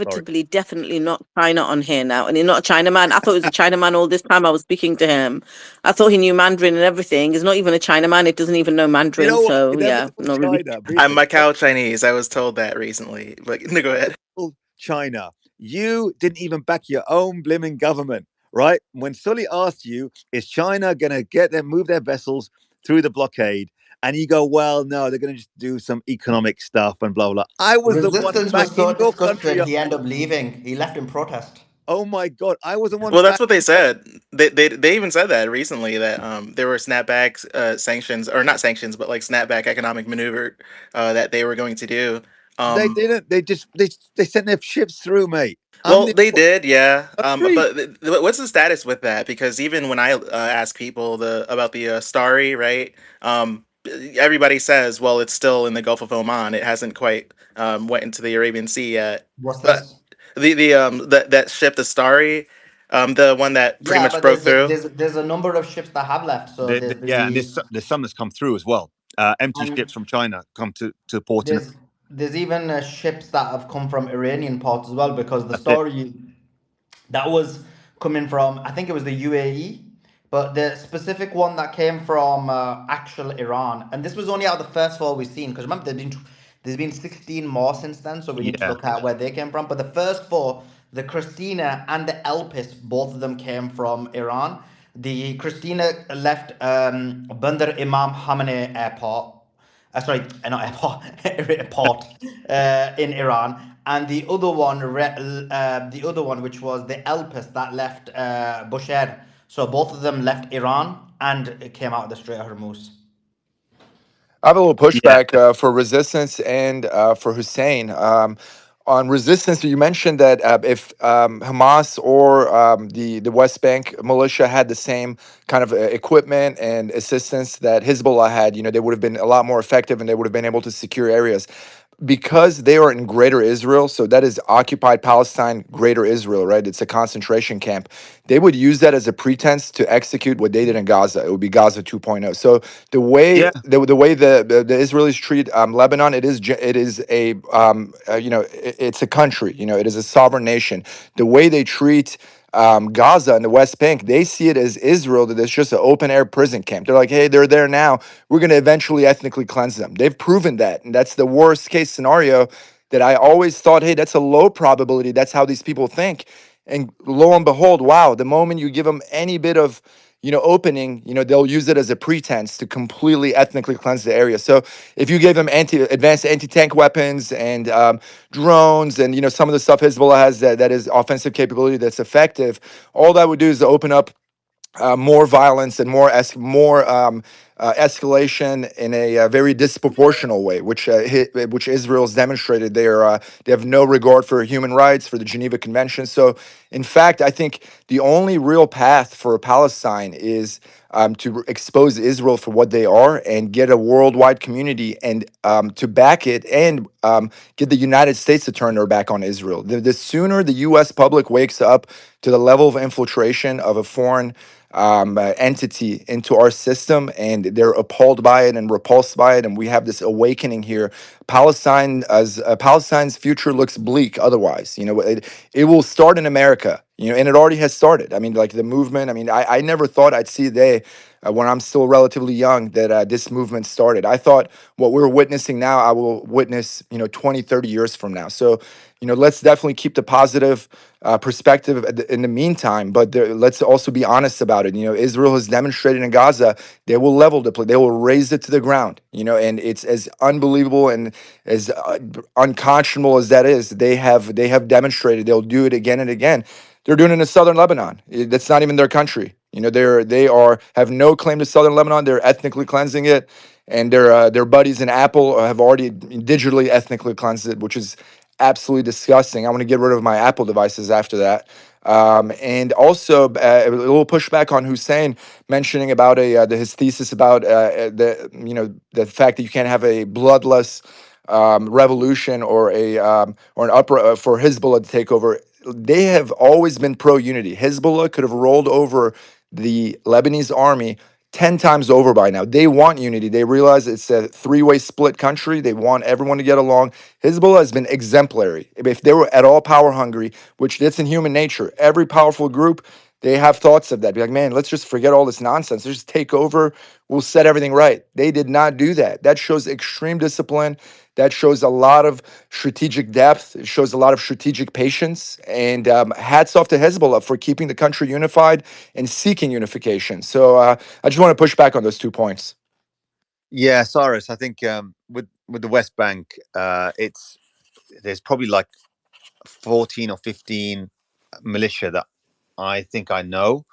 Sorry. inevitably, definitely not China on here now, and he's not a Chinaman. I thought he was a Chinaman all this time I was speaking to him. I thought he knew Mandarin and everything. He's not even a Chinaman. He doesn't even know You Mandarin. know what? So It never yeah, called no, really. China. I'm It Macau Chinese. I was told that recently. But no, go ahead. called China. You didn't even back your own blimmin' government, right? When Sully asked you, is China going to move their vessels through the blockade? And you go, well, no, they're going to just do some economic stuff and blah, blah. I was the one Resistance was so backing your disgusted, country up. he ended up leaving. He left in protest. Oh my God. I was the one Well, that's back. what they said. They even said that recently that there were snapback sanctions, or not sanctions, but like snapback economic maneuver that they were going to do. They Um, didn't. They sent their ships through, mate. I'm well, the they did, yeah. country. But what's the status with that? Because even when I ask people about the Starry, right? Everybody says, well, it's still in the Gulf of Oman. It hasn't quite went into the Arabian Sea yet. What's But this? that ship, the Starry, the one that pretty Yeah, much but broke through. there's a number of ships that have left. So there's Yeah, and the there's some that's come through as well. Empty and ships from China come to port in. there's even ships that have come from Iranian ports as well, because the That's it. story that was coming from, I think it was the UAE, but the specific one that came from actual Iran, and this was only out of the first four we've seen, because remember there's been 16 more since then, so we need to Yeah, look at where they came from. But the first four, the Christina and the Elpis, both of them came from Iran. The Christina left Bandar Imam Khamenei Airport, sorry, not airport, airport in Iran, and the other one, which was the Elpis, that left Bushehr. So both of them left Iran and came out of the Strait of Hormuz. I have a little yeah, pushback for resistance and for Hussein. On resistance, you mentioned that if Hamas or the West Bank militia had the same kind of equipment and assistance that Hezbollah had, they would have been a lot more effective and they would have been able to secure areas. Because they are in Greater Israel, so that is occupied Palestine, Greater Israel, right? It's a concentration camp. They would use that as a pretense to execute what they did in Gaza. It would be Gaza 2.0. So the way yeah, the way the Israelis treat Lebanon, it is a it's a country. It is a sovereign nation. The way they treat Gaza and the West Bank, they see it as Israel, that it's just an open air prison camp. They're like, hey, they're there now. We're going to eventually ethnically cleanse them. They've proven that. And that's the worst case scenario that I always thought, hey, that's a low probability. That's how these people think. And lo and behold, wow, the moment you give them any bit of opening, they'll use it as a pretense to completely ethnically cleanse the area. So if you gave them advanced anti-tank weapons and drones and some of the stuff Hezbollah has that is offensive capability that's effective, all that would do is to open up more violence and more escalation in a very disproportional way, which Israel's demonstrated. They have no regard for human rights, for the Geneva Convention. So, in fact, I think the only real path for Palestine is to expose Israel for what they are and get a worldwide community and to back it and get the United States to turn their back on Israel. The sooner the U.S. public wakes up to the level of infiltration of a foreign entity into our system, and they're appalled by it and repulsed by it, and we have this awakening here. Palestine's future looks bleak. Otherwise, it will start in America, and it already has started. I mean, like the movement. I mean, I never thought I'd see a day when I'm still relatively young that this movement started. I thought what we're witnessing now, I will witness, 20, 30 years from now. So, let's definitely keep the positive perspective in the meantime, but let's also be honest about it. Israel has demonstrated in Gaza, they will level the place, they will raise it to the ground, and it's as unbelievable and as unconscionable as that is. They have demonstrated they'll do it again and again. They're doing it in southern Lebanon. That's not even their country. They have no claim to southern Lebanon. They're ethnically cleansing it, and their buddies in Apple have already digitally ethnically cleansed it, which is absolutely disgusting. I want to get rid of my Apple devices after that. And also a little pushback on Hussein mentioning about his thesis about the fact that you can't have a bloodless revolution or an upper for Hezbollah to take over. They have always been pro unity. Hezbollah could have rolled over the Lebanese army 10 times over by now. They want unity. They realize it's a three-way split country. They want everyone to get along. Hezbollah has been exemplary. If they were at all power hungry, which it's in human nature, every powerful group, they have thoughts of that. Be like, man, let's just forget all this nonsense. Let's just take over. We'll set everything right. They did not do that. That shows extreme discipline. That shows a lot of strategic depth. It shows a lot of strategic patience. And hats off to Hezbollah for keeping the country unified and seeking unification. So I just want to push back on those 2 points. Yeah, Cyrus, I think with the West Bank, there's probably like 14 or 15 militia that I think I know.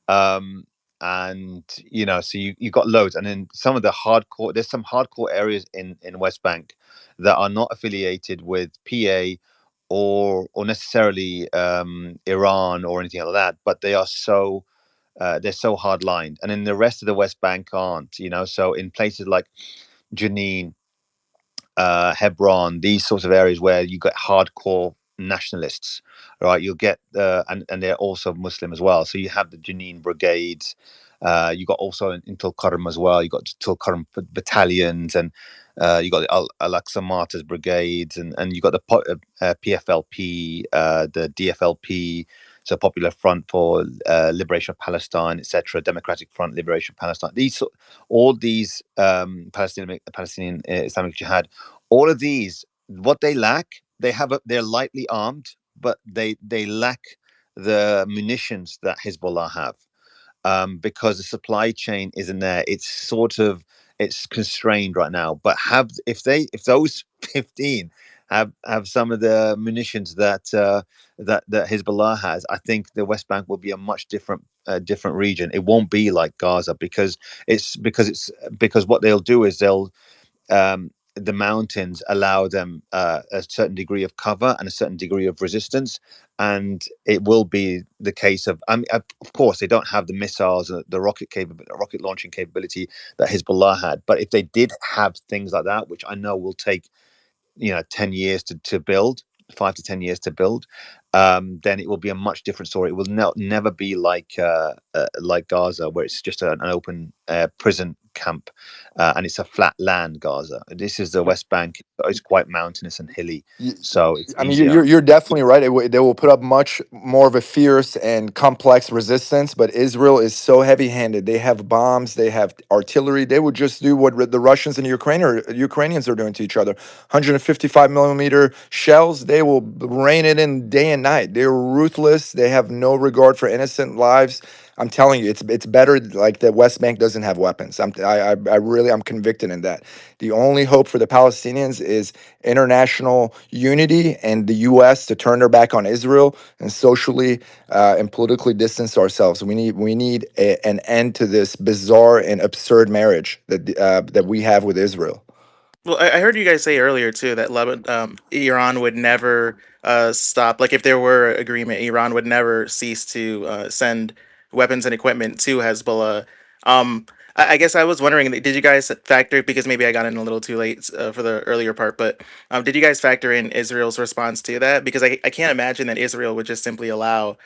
And so you got loads, and then some of the hardcore, there's some hardcore areas in West Bank that are not affiliated with PA or necessarily Iran or anything like that, but they are so they're so hard lined, and then the rest of the West Bank aren't. So in places like Jenin, Hebron, these sorts of areas where you get hardcore nationalists, right? You'll get and they're also Muslim as well. So you have the Jenin brigades. You got also in Tulkarm as well. You got Tulkarm battalions, and you got the Al-Aqsa Martyrs brigades, and you got the PFLP, the DFLP, so Popular Front for Liberation of Palestine, etc., Democratic Front Liberation of Palestine. All these Palestinian Islamic Jihad, all of these, what they lack, they're lightly armed, but they lack the munitions that Hezbollah have, because the supply chain isn't there. It's constrained right now. But if those 15 have some of the munitions that Hezbollah has, I think the West Bank will be a much different region. It won't be like Gaza, because what they'll do is the mountains allow them a certain degree of cover and a certain degree of resistance, and it will be the case of, of course, they don't have the missiles, the rocket launching capability that Hezbollah had, but if they did have things like that, which I know will take 10 years to build, 5 to 10 years to build, then it will be a much different story. It will never be like Gaza, where it's just an open prison camp, and it's a flat land Gaza. This is the West Bank. It's quite mountainous and hilly, so it's I mean, easier. you're definitely right. They will put up much more of a fierce and complex resistance, but Israel is so heavy-handed. They have bombs, they have artillery. They would just do what the Russians and Ukrainians are doing to each other. 155 millimeter shells. They will rain it in day and night. They're ruthless. They have no regard for innocent lives. I'm telling you, it's better. Like, the West Bank doesn't have weapons. I'm convicted in that. The only hope for the Palestinians is international unity and the U.S. to turn their back on Israel and socially and politically distance ourselves. We need an end to this bizarre and absurd marriage that we have with Israel. Well, I heard you guys say earlier too that Iran would never stop. Like, if there were agreement, Iran would never cease to send weapons and equipment to Hezbollah. I guess I was wondering, did you guys factor, because maybe I got in a little too late for the earlier part, but did you guys factor in Israel's response to that? Because I can't imagine that Israel would just simply allow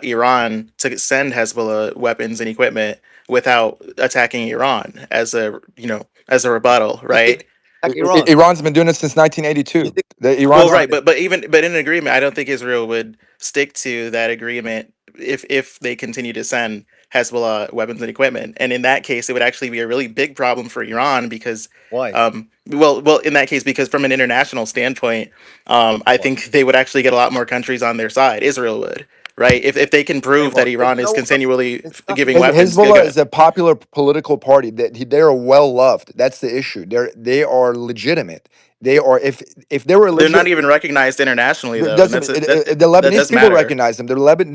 Iran to send Hezbollah weapons and equipment without attacking Iran as as a rebuttal, You think right? like Iran? Iran's been doing it since You 1982. think Well, Iran's right, but in an agreement, I don't think Israel would stick to that agreement if they continue to send Hezbollah weapons and equipment. And in that case, it would actually be a really big problem for Iran because, why? in that case, because from an international standpoint, I Why? think they would actually get a lot more countries on their side. Israel would, right? If they can Say prove that what? There's Iran is no. continually There's nothing. giving weapons, Hezbollah is a popular political party. They are well loved. That's the issue. They are legitimate. They are, if they were they're not legit. even recognized internationally, It though, and doesn't that's it, that it- the that Lebanese does people matter. recognize them.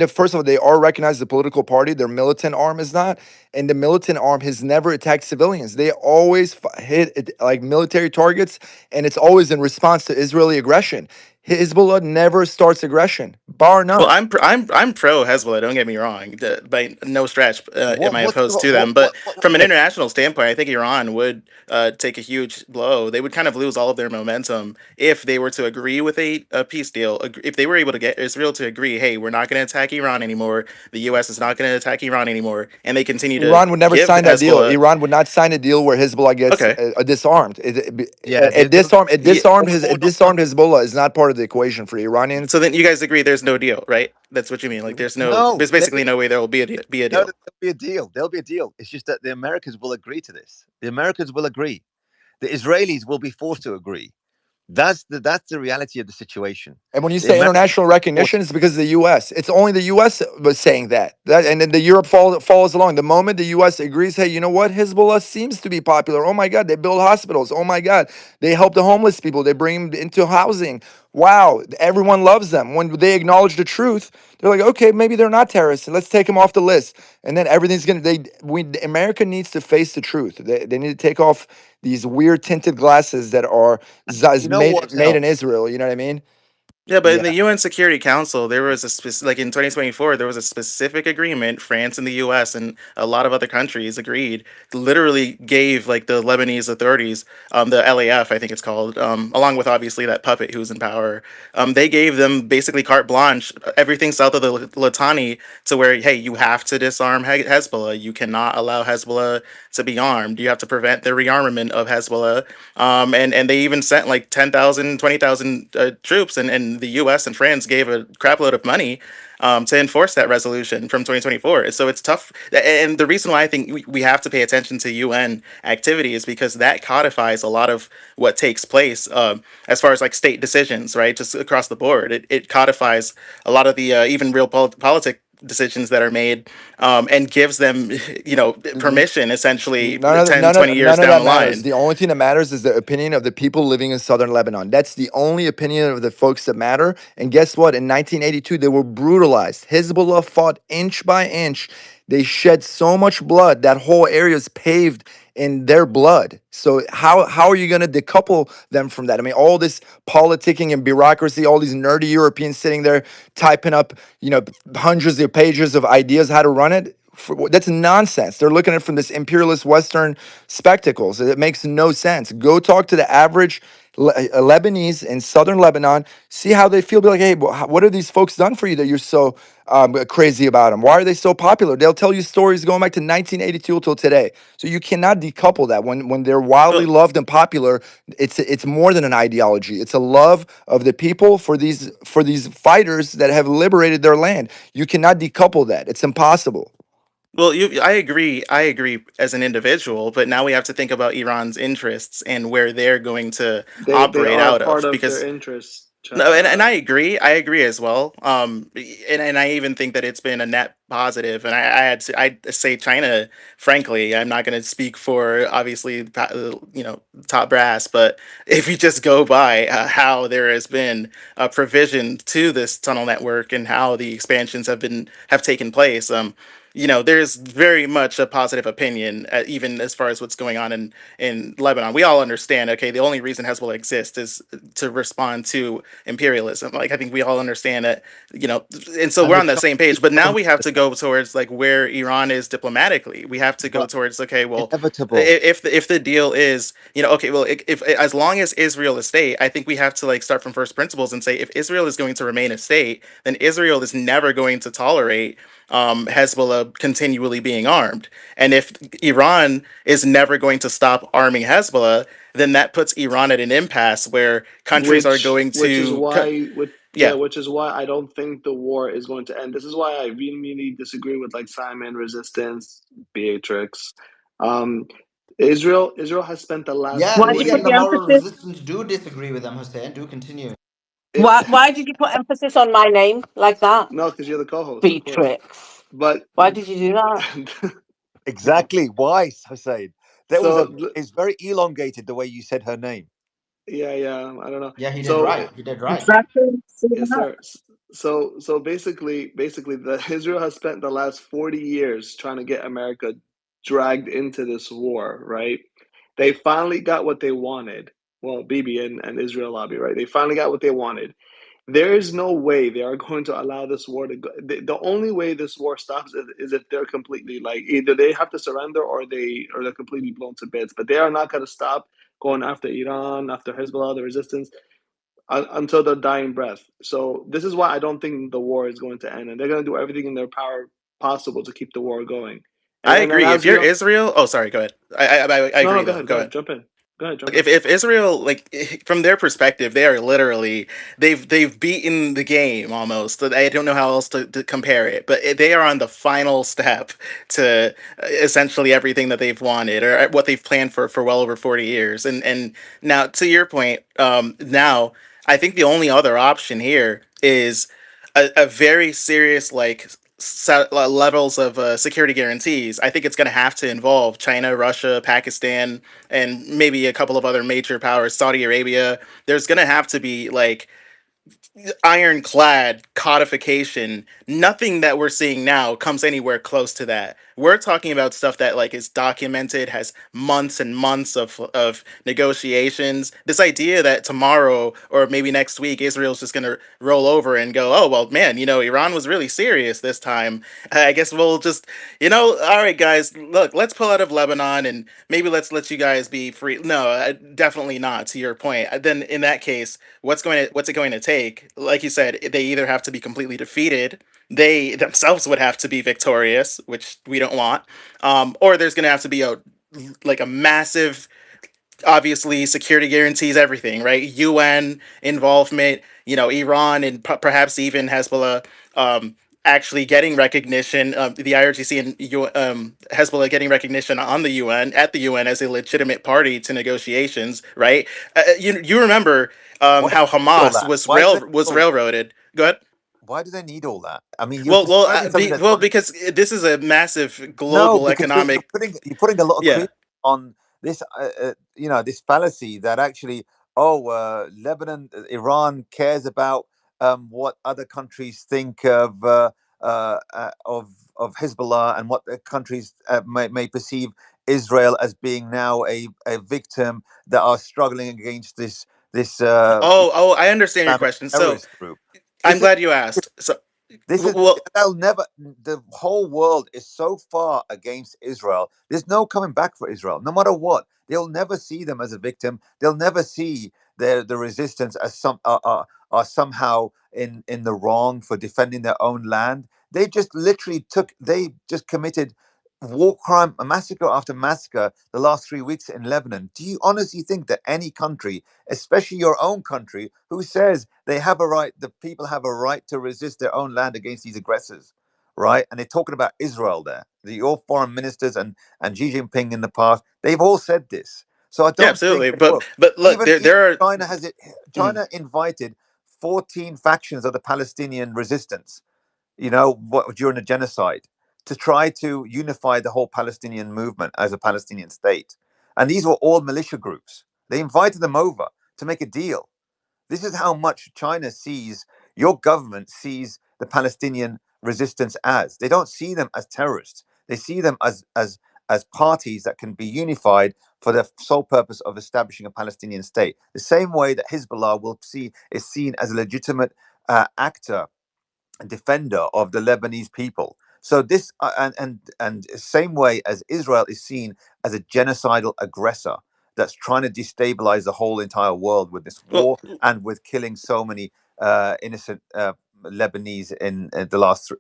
First of all, they are recognized as a political party. Their militant arm is not, and the militant arm has never attacked civilians. They always hit like military targets, and it's always in response to Israeli aggression. Hezbollah never starts aggression, bar Well, none. I'm pro Hezbollah. Don't get me wrong. By no stretch am What I what's the opposed to them. But from an okay? international standpoint, I think Iran would take a huge blow. They would kind of lose all of their momentum if they were to agree with a peace deal. If they were able to get Israel to agree, hey, we're not going to attack Iran anymore. The U.S. is not going to attack Iran anymore, and they continue to Iran would never give sign that deal. Hezbollah. Iran would not sign a deal where Hezbollah gets Okay, disarmed. Yeah, they'll It yeah. disarmed Hezbollah is not part of the equation for Iranians. So then you guys agree there's no deal, right? That's what you mean. Like no, there's basically no way there will be a no, deal. there'll be a deal. There'll be a deal. It's just that the Americans will agree to this. The Americans will agree. The Israelis will be forced to agree. That's the reality of the situation. And when you The say Americans international will be forced. recognition, it's because of the U.S. It's only the U.S. was saying that. And then the Europe follows along. The moment the U.S. agrees, hey, you know what? Hezbollah seems to be popular. Oh my God, they build hospitals. Oh my God, they help the homeless people. They bring them into housing. Wow, everyone loves them. When they acknowledge the truth, they're like, okay, maybe they're not terrorists. Let's take them off the list. And then everything's gonna. America needs to face the truth. They need to take off these weird tinted glasses that are You know what made in else? Israel. You know what I mean? Yeah, but in the Yeah. UN Security Council, there was like in 2024, there was a specific agreement. France and the US and a lot of other countries agreed, literally gave like the Lebanese authorities, the LAF, I think it's called, along with obviously that puppet who's in power. They gave them basically carte blanche, everything south of the Litani, to where, hey, you have to disarm Hezbollah. You cannot allow Hezbollah to be armed. You have to prevent the rearmament of Hezbollah. And they even sent like 10,000, 20,000 troops, and the U.S. and France gave a crapload of money to enforce that resolution from 2024. So it's tough. And the reason why I think we have to pay attention to UN activity is because that codifies a lot of what takes place as far as like state decisions, right? Just across the board. It codifies a lot of the even real politic decisions that are made, and gives them permission essentially 10, 20 years None of down that the matters. line. The only thing that matters is the opinion of the people living in southern Lebanon. That's the only opinion of the folks that matter. And guess what? In 1982, they were brutalized. Hezbollah fought inch by inch. They shed so much blood. That whole area is paved in their blood. So how are you going to decouple them from that? I mean, all this politicking and bureaucracy, all these nerdy Europeans sitting there typing up, hundreds of pages of ideas how to run it. That's nonsense. They're looking at it from this imperialist Western spectacles. It makes no sense. Go talk to the average Lebanese in southern Lebanon. See how they feel. Be like, hey, what have these folks done for you that you're so crazy about them? Why are they so popular? They'll tell you stories going back to 1982 till today. So you cannot decouple that. When they're wildly Well, loved and popular, it's more than an ideology. It's a love of the people for these fighters that have liberated their land. You cannot decouple that. It's impossible. I agree. I agree as an individual, but now we have to think about Iran's interests and where they're going to They operate are out part of. of their Because interests. no, and I agree. I agree as well. And I even think that it's been a net positive. And I'd say China. Frankly, I'm not going to speak for obviously top brass, but if you just go by how there has been a provision to this tunnel network and how the expansions have taken place, there's very much a positive opinion, even as far as what's going on in Lebanon. We all understand. Okay, the only reason Hezbollah exists is to respond to imperialism. Like I think we all understand that, and so And we're the on that Chinese same page. But now government we have to go towards like where Iran is diplomatically. We have to go but towards, okay, well, inevitable. if the deal is, okay, well, if as long as Israel is state, I think we have to like start from first principles and say if Israel is going to remain a state, then Israel is never going to tolerate Hezbollah continually being armed. And if Iran is never going to stop arming Hezbollah, then that puts Iran at an impasse where countries are going Which is to, why yeah. which is why I don't think the war is going to end. This is why I really, really disagree with like Simon, Resistance, Beatrix. Um, Israel has spent the last Why Yeah, did you me 40 put and the the moral emphasis? resistance do disagree with them, Hussein. Do continue. it, Why did you put emphasis on my name like that, no, because you're the co-host, of course. Beatrix? But Why did you do that? Exactly. Why, Hussein? That was so it's very elongated the way you said her name. yeah, I don't know. Yeah, he did So right. He did right. Exactly. yes, sir. So basically, the Israel has spent the last 40 years trying to get America dragged into this war, right? They finally got what they wanted. Well, Bibi and Israel lobby, right? They finally got what they wanted. There is no way they are going to allow this war to go. The only way this war stops is if they're completely like either they have to surrender or they're completely blown to bits. But they are not going to stop going after Iran, after Hezbollah, the resistance, until their dying breath. So this is why I don't think the war is going to end, and they're going to do everything in their power possible to keep the war going. I And then agree. If as you're we Israel, oh, sorry, go ahead. I no, agree go though. ahead, Go ahead. jump in, go ahead, jump in. If Israel, like from their perspective, they are literally they've beaten the game almost. I don't know how else to compare it, but they are on the final step to essentially everything that they've wanted or what they've planned for well over 40 years. And now to your point, now I think the only other option here is a very serious like levels of security guarantees. I think it's going to have to involve China, Russia, Pakistan, and maybe a couple of other major powers, Saudi Arabia. There's going to have to be like ironclad codification. Nothing that we're seeing now comes anywhere close to that. We're talking about stuff that like is documented, has months and months of negotiations. This idea that tomorrow or maybe next week Israel's just gonna roll over and go, oh well, man, Iran was really serious this time. I guess we'll just, all right, guys, look, let's pull out of Lebanon and maybe let's let you guys be free. No, definitely not. To your point, then in that case, what's it going to take? Like you said, they either have to be completely defeated, they themselves would have to be victorious, which we don't want, or there's going to have to be a massive, obviously security guarantees everything, right? UN involvement, Iran and perhaps even Hezbollah actually getting recognition, the IRGC and Hezbollah getting recognition on the UN at the UN as a legitimate party to negotiations, right? You remember Why do how they need all Hamas that? Why do they need was all that? railroaded. Go ahead. Why do they need all that? I mean, you're Well, describing something that's because this is a massive no, global because you're economic. putting a lot of Yeah. credence on this, this fallacy that actually, Lebanon, Iran cares about what other countries think of Hezbollah and what the countries may perceive Israel as being now a victim that are struggling against this Oh, I understand your Islamic question. So terrorist group. I'm This is glad you asked. So, this is well, they'll never. The whole world is so far against Israel. There's no coming back for Israel, no matter what. They'll never see them as a victim. They'll never see the resistance as are somehow in the wrong for defending their own land. They just literally took. They just committed war crime, massacre after massacre, the last 3 weeks in Lebanon. Do you honestly think that any country, especially your own country, who says they have a right, the people have a right to resist their own land against these aggressors, right? And they're talking about Israel there. Your foreign ministers and Xi Jinping in the past, they've all said this. So I yeah, don't think absolutely. they But will. look, Even there are. China has it. Mhm. China invited 14 factions of the Palestinian resistance, during the genocide, to try to unify the whole Palestinian movement as a Palestinian state. And these were all militia groups. They invited them over to make a deal. This is how much China sees, your government sees the Palestinian resistance as. They don't see them as terrorists. They see them as parties that can be unified for the sole purpose of establishing a Palestinian state. The same way that Hezbollah is seen as a legitimate actor, defender of the Lebanese people. So this and same way as Israel is seen as a genocidal aggressor that's trying to destabilize the whole entire world with this Well, war and with killing so many innocent Lebanese in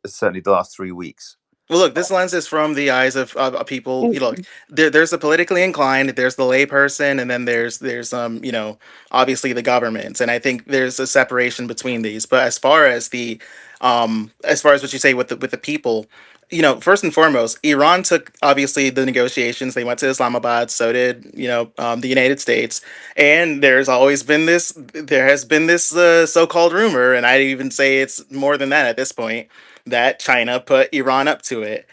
certainly the last 3 weeks. Well, look, this lens is from the eyes of people. Look, there's the politically inclined, there's the layperson, and then there's obviously the government, and I think there's a separation between these. But as far as what you say with the people, first and foremost, Iran took obviously the negotiations. They went to Islamabad. So did the United States. And there has been this so-called rumor, and I'd even say it's more than that at this point, that China put Iran up to it.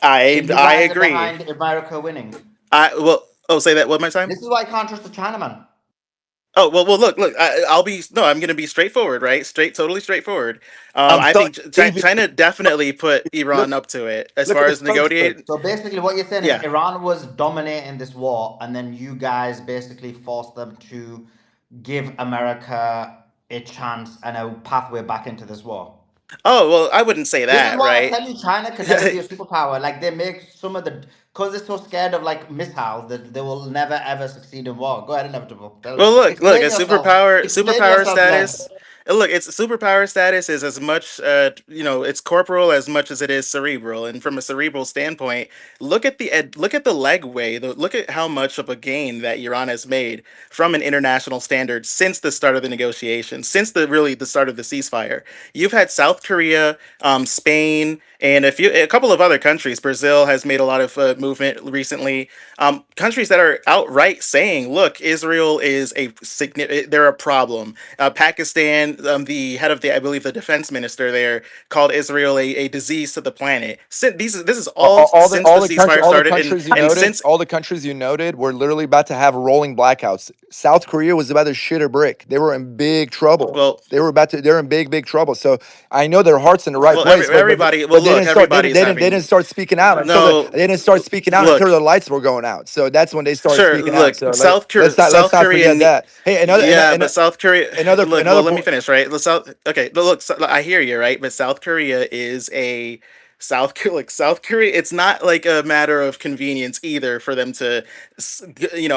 So I you I guys are agree. behind America winning. Say that one more time. This is why I can't trust the Chinaman. Oh well, look. I'm gonna be straightforward, right? Totally straightforward. I'm I sorry, think David. China definitely put Look, Iran up to it as look far at the as spokesperson. negotiate. So basically, what you're saying is Yeah, Iran was dominating this war, and then you guys basically forced them to give America a chance and a pathway back into this war. Oh well, I wouldn't say This is that, why I right? tell you China can never be a superpower. Like they make some of the because they're so scared of like missiles that they will never ever succeed in war. Go ahead, inevitable. Well, look, Explain a yourself. Explain superpower yourself, Len. status. Look, it's superpower status is as much, it's corporal as much as it is cerebral. And from a cerebral standpoint, look at the legway. Look at how much of a gain that Iran has made from an international standard since the start of the negotiations, since the start of the ceasefire. You've had South Korea, Spain, and a couple of other countries. Brazil has made a lot of movement recently. Countries that are outright saying, "Look, Israel is they're a problem." Pakistan, the head of I believe, the defense minister there called Israel a disease to the planet. This is all since the ceasefire started, and since All the countries you noted were literally about to have rolling blackouts. South Korea was about to shit a brick. They were in big trouble. well, They're in big trouble. So I know their heart's in the right place, everybody. Well, but they look, didn't start everybody's they having didn't start speaking out no. they didn't start speaking out until Look, the lights were going out. So that's when they started sure. speaking out. Look, So let's South not Korea. forget that. Hey, Yeah, but South Korea. Look, well, another let me point. finish. Right. Okay. Look, I hear you. Right, but South Korea is a like South Korea. It's not like a matter of convenience either for them to,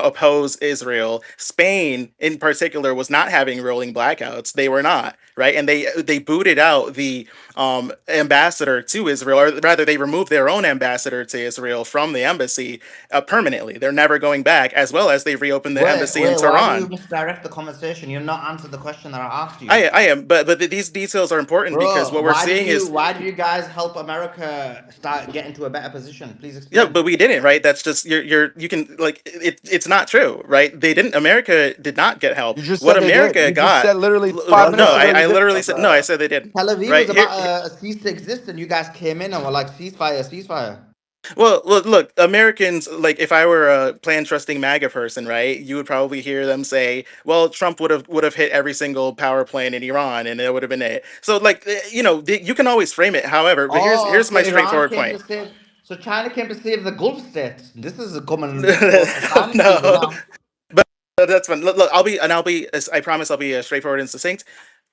oppose Israel. Spain, in particular, was not having rolling blackouts. They were not. Right, and they booted out the ambassador to Israel, or rather, they removed their own ambassador to Israel from the embassy permanently. They're never going back, as well as they reopened the embassy in Why do you Tehran. misdirect the conversation? You're not answered the question that I asked you. I am, but these details are important because Bro, what we're seeing is why did you guys help America start get into a better position? Please yeah, explain. but we didn't, right? That's just you can like it's not true, right? They didn't. America did not get help. You just What said they did. America You just got, said literally well, five no, minutes ago you I did. literally said no. I said they didn't. Tel Aviv was Right here, about cease to exist, and you guys came in and were like ceasefire, ceasefire. well, look, Americans, like if I were a plan trusting MAGA person, right, you would probably hear them say, "Well, Trump would have hit every single power plant in Iran, and it would have been it." So, like, you can always frame it, however. But Oh, here's so my Iran straightforward came point. to save. So China came to save the Gulf states. This is coming close to science people No, now. but that's fine. Look, I promise, I'll be straightforward and succinct.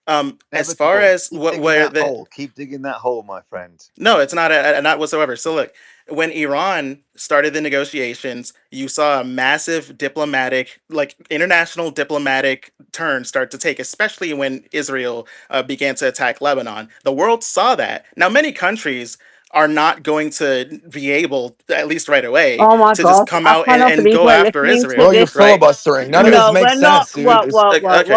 As far Inevitable. as Keep digging where that the hole. Keep digging that hole, my friend. no, it's not not whatsoever. So look, when Iran started the negotiations, you saw a massive diplomatic, like international diplomatic turn start to take, especially when Israel began to attack Lebanon. The world saw that. Now, many countries are not going to be able, at least right away, Oh my to just gosh, come I out cannot and believe go we're after listening to Bro, Israel, you're this. right? filibustering. None of Okay, this No, makes we're not. sense, dude. okay.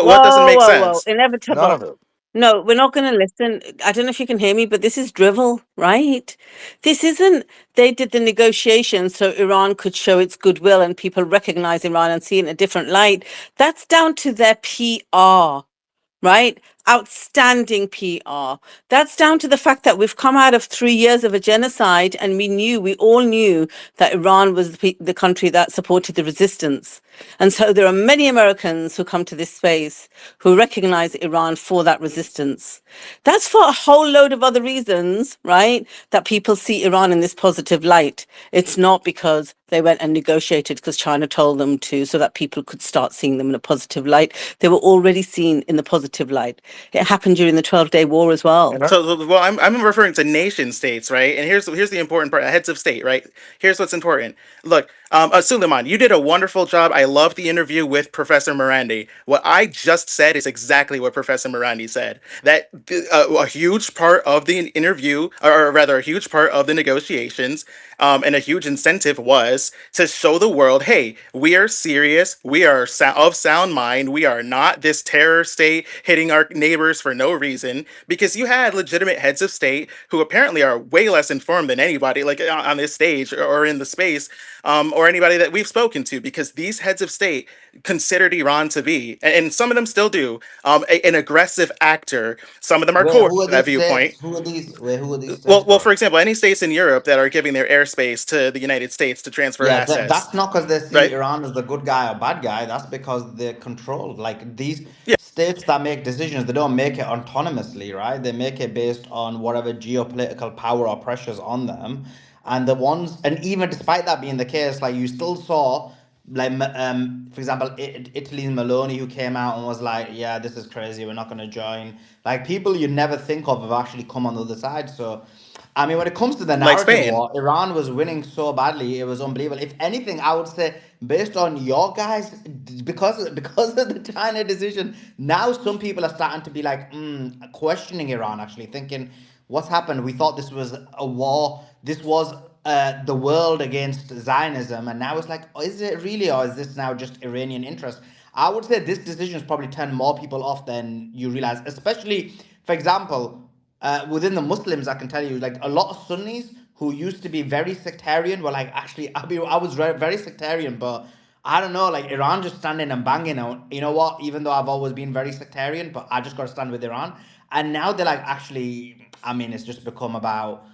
What doesn't make sense? None Inevitable. of it. No, we're not going to listen. I don't know if you can hear me, but this is drivel, right? This isn't, they did the negotiations so Iran could show its goodwill and people recognize Iran and see it in a different light. That's down to their PR, right? Outstanding PR. That's down to the fact that we've come out of 3 years of a genocide and we all knew that Iran was the country that supported the resistance. And so there are many Americans who come to this space who recognize Iran for that resistance. That's for a whole load of other reasons, right? That people see Iran in this positive light. It's not because they went and negotiated because China told them to, so that people could start seeing them in a positive light. They were already seen in the positive light. It happened during the 12-day war as well. So, well, I'm referring to nation states, right? And here's the important part: heads of state, right? Here's what's important. Look, Suleiman, you did a wonderful job. I love the interview with Professor Morandi. What I just said is exactly what Professor Morandi said. That a huge part of the interview, or rather, a huge part of the negotiations, and a huge incentive was to show the world, hey, we are serious. We are of sound mind. We are not this terror state hitting our neighbors for no reason. Because you had legitimate heads of state who apparently are way less informed than anybody, like on this stage or in the space, or anybody that we've spoken to. Because these heads of state considered Iran to be, and some of them still do, an aggressive actor. Some of them are Wait, core who are to that these viewpoint. states? Who are these states, Well, bro? for example, any states in Europe that are giving their airspace to the United States to transfer Yeah, assets, that's not because they see right? Iran as the good guy or bad guy. That's because they're controlled. Like these Yeah. states that make decisions, they don't make it autonomously, right? They make it based on whatever geopolitical power or pressures on them. And the ones, and even despite that being the case, like you still saw like for example, Italy's Maloney, who came out and was like, "Yeah, this is crazy. We're not going to join." Like people you never think of have actually come on the other side. So, I mean, when it comes to the like narrative Spain. war, Iran was winning so badly, it was unbelievable. If anything, I would say, based on your guys, because of the China decision, now some people are starting to be like questioning Iran, actually thinking, "What's happened? We thought this was a war. This was." The world against Zionism, and now it's like, oh, is it really, or is this now just Iranian interest? I would say this decision has probably turned more people off than you realize, especially, for example, within the Muslims. I can tell you, like a lot of Sunnis who used to be very sectarian were like, actually, I was very sectarian, but I don't know, like Iran just standing and banging out. You know what? Even though I've always been very sectarian, but I just got to stand with Iran. And now they're like, actually, I mean, it's just become about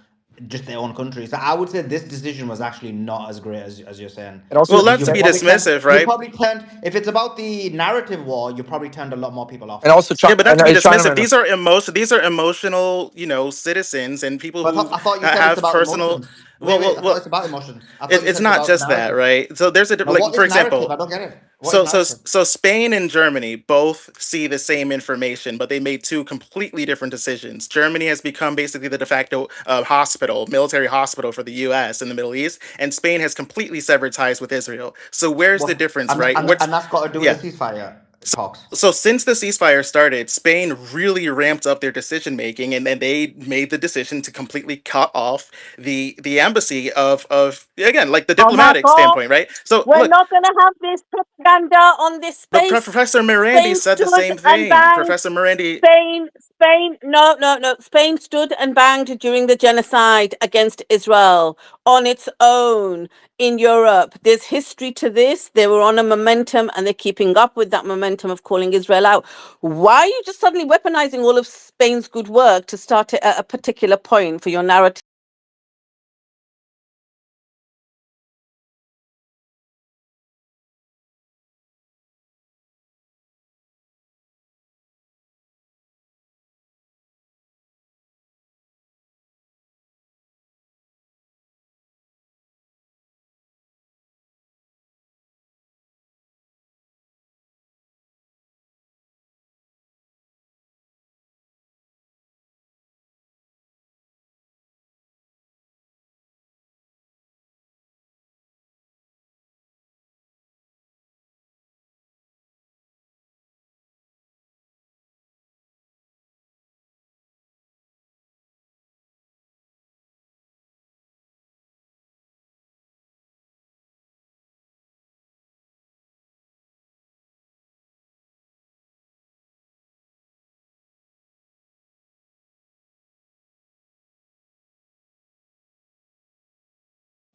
just their own country. So I would say this decision was actually not as great as you're saying. And also, Well, You not you to be probably turned dismissive, you right? probably turned if it's about the narrative war, you probably turned a lot more people off. and also, Yeah, but not to be dismissive. Chinaman. These are emotional, citizens and people But who I thought you said it's have about personal. emotions. Wait, Well, wait. well, I thought well. it's about emotions. I thought you It's said it's not about just that, narrative. right? So there's No, what for is narrative? example, I don't get it. What is so narrative? so Spain and Germany both see the same information, but they made two completely different decisions. Germany has become basically the de facto hospital, military hospital for the U.S. in the Middle East, and Spain has completely severed ties with Israel. So where's the What difference, and right? and What's and that's got to do with Yeah. the ceasefire talks. So since the ceasefire started, Spain really ramped up their decision making, and then they made the decision to completely cut off the embassy of again, like the Oh my diplomatic God. standpoint, right? So We're look, not going to have this propaganda on this but space. Professor Morandi Spain said the stood same and thing. banged. Professor Morandi. No. Spain stood and banged during the genocide against Israel on its own in Europe. There's history to this. They were on a momentum and they're keeping up with that momentum of calling Israel out. Why are you just suddenly weaponizing all of Spain's good work to start it at a particular point for your narrative?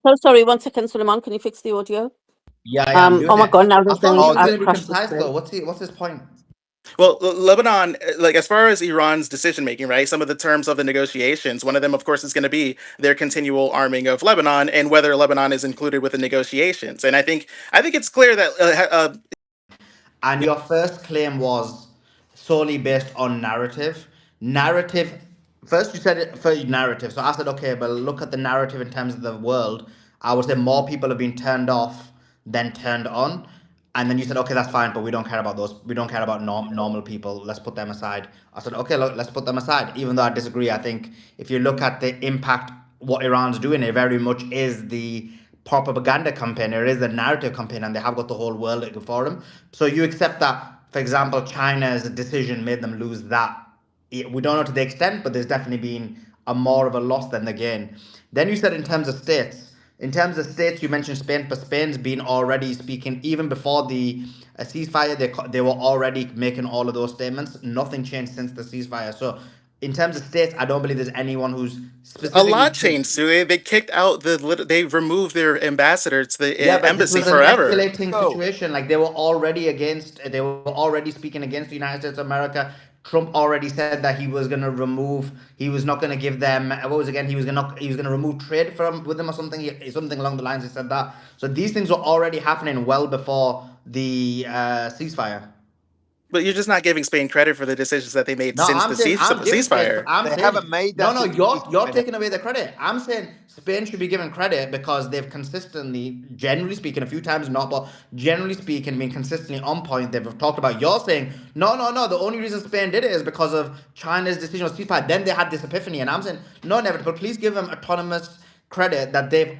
So sorry, 1 second, Suleiman. Can you fix the audio? Yeah, I'm Oh doing my it. God, now I there's thought he was I've going to be crashed the concise screen. though. What's his point? Well, Lebanon, like as far as Iran's decision making, right? Some of the terms of the negotiations, one of them, of course, is going to be their continual arming of Lebanon and whether Lebanon is included with the negotiations. And I think it's clear that And your first claim was solely based on narrative. Narrative. First, you said it for narrative. So I said, okay, but look at the narrative in terms of the world. I would say more people have been turned off than turned on. And then you said, okay, that's fine, but we don't care about those. We don't care about normal people. Let's put them aside. I said, okay, look, let's put them aside. Even though I disagree, I think if you look at the impact, what Iran's doing, it very much is the propaganda campaign. It is a narrative campaign, and they have got the whole world for them. So you accept that, for example, China's decision made them lose that. We don't know to the extent, but there's definitely been a more of a loss than the gain. Then you said in terms of states. In terms of states, you mentioned Spain, but Spain's been already speaking even before the ceasefire. They were already making all of those statements. Nothing changed since the ceasefire. So, in terms of states, I don't believe there's anyone who's a specifically. lot changed. So they kicked out they removed their ambassador to the Yeah, but this embassy was an forever. escalating situation. Like they were already against. They were already speaking against the United States of America. Trump already said that he was gonna remove. He was not gonna give them. What was again? He was gonna remove trade from with them or something. Something along the lines. He said that. So these things were already happening well before the ceasefire. But you're just not giving Spain credit for the decisions that they made No, since I'm the saying I'm giving Spain. ceasefire. I'm They saying haven't made no, that no. decision. You're taking away the credit. I'm saying Spain should be given credit because they've consistently, generally speaking, a few times not, but generally speaking, been consistently on point. They've talked about. You're saying no, no, no. The only reason Spain did it is because of China's decision on ceasefire. Then they had this epiphany, and I'm saying no, never. But please give them autonomous credit that they've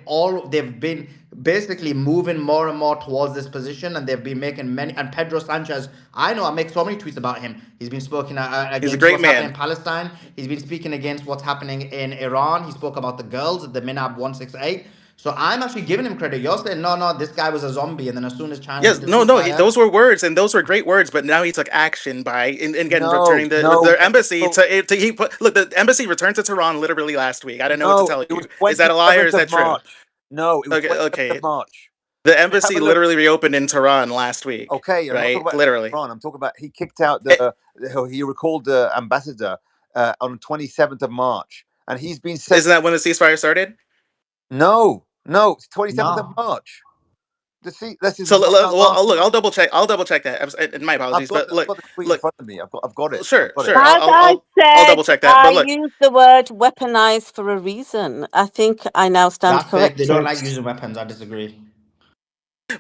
been basically moving more and more towards this position, and they've been making many. And Pedro Sanchez, I know I make so many tweets about him. He's been speaking He's a against great what's happening man. in Palestine. He's been speaking against what's happening in Iran. He spoke about the girls, the Minab 168. So I'm actually giving him credit. You're saying no, no, this guy was a zombie, and then as soon as China Yes, did the no, no, ceasefire, those were words, and those were great words. But now he took action by, in again, No, returning no, the embassy no, to he put look. The embassy returned to Tehran literally last week. I don't know what to no. tell It was you. Is that a lie or 27th is of that true? March. No, it was Okay, 27th of okay. March. The Just have embassy a look. literally reopened in Tehran last week, Okay, I'm not talking right? about Literally. Iran. I'm talking about he kicked out Eh, he recalled the ambassador on 27th of March, and he's been Isn't sent. that when the ceasefire started? No, no, it's 27th of no. March. This is So well, last look, week. I'll double check. I'll double check that. My apologies, but I've got the tweet in look. front of me. I've got it. I've Sure, got it. sure. As I I'll double said, check that. I But look, used the word weaponized for a reason. I think I now stand That's fake. They don't corrected. like using weapons. I disagree.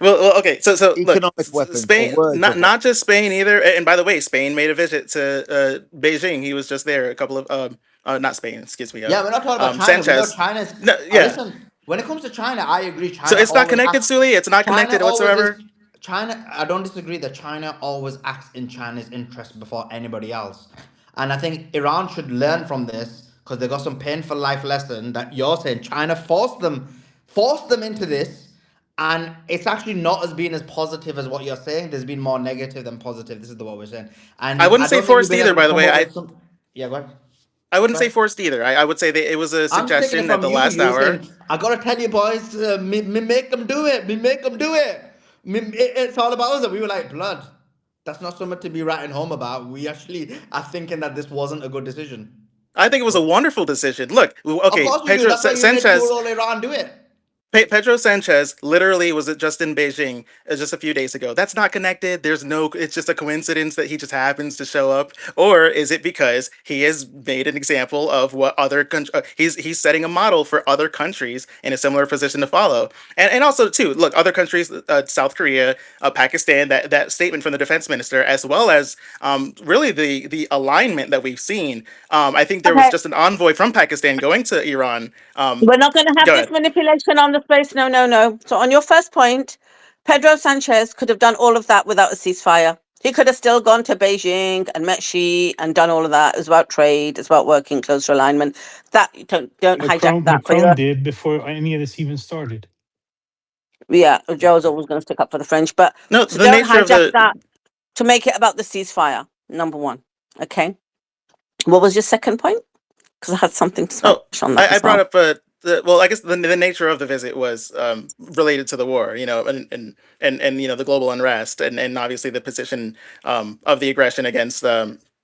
okay. So look, Economic weapons or Spain, words of not just Spain either. And by the way, Spain made a visit to Beijing. He was just there. A couple of not Spain. Excuse me. Yeah, we're not talking about China. We know Sanchez. China's. No, yeah. Listen, when it comes to China, I agree. So China it's not always connected, acts. Suli. It's not China connected always is. whatsoever. China. I don't disagree that China always acts in China's interest before anybody else, and I think Iran should learn from this because they got some painful life lesson that you're saying. China forced them into this, and it's actually not as being as positive as what you're saying. There's been more negative than positive. This is what we're saying, I and I wouldn't say don't think you've forced been either. able to By the come way, up with some. Yeah, go ahead. I wouldn't Go say ahead. forced either. I would say that it was a I'm just taking it suggestion at from the you. last You were hour. saying, I gotta tell you, boys, me make them do it. Me make them do it. It's all about us. And we were like, blood. That's not something to be writing home about. We actually are thinking that this wasn't a good decision. I think it was a wonderful decision. Look, Of okay, course we do. That's why you made poor Sanchez. old Iran do it. Pedro Sanchez literally was just in Beijing just a few days ago. That's not connected. There's no. It's just a coincidence that he just happens to show up, or is it because he has made an example of what other he's setting a model for other countries in a similar position to follow, and also too look other countries, South Korea, Pakistan. That statement from the defense minister, as well as really the alignment that we've seen. I think there was Okay, just an envoy from Pakistan going to Iran. we're not going to have Go this ahead. manipulation on the space. No, no, no. So, on your first point, Pedro Sanchez could have done all of that without a ceasefire. He could have still gone to Beijing and met Xi and done all of that. It's about trade. It's about working closer alignment. That don't hijack that for Macron your. did before any of this even started. Yeah, Joe's always going to stick up for the French, but No, so the don't nature of hijack the that to make it about the ceasefire. Number one. Okay. What was your second point? Because I had something to smash Oh, on that I as brought well. up well, I guess the nature of the visit was related to the war, and the global unrest, and obviously the position of the aggression against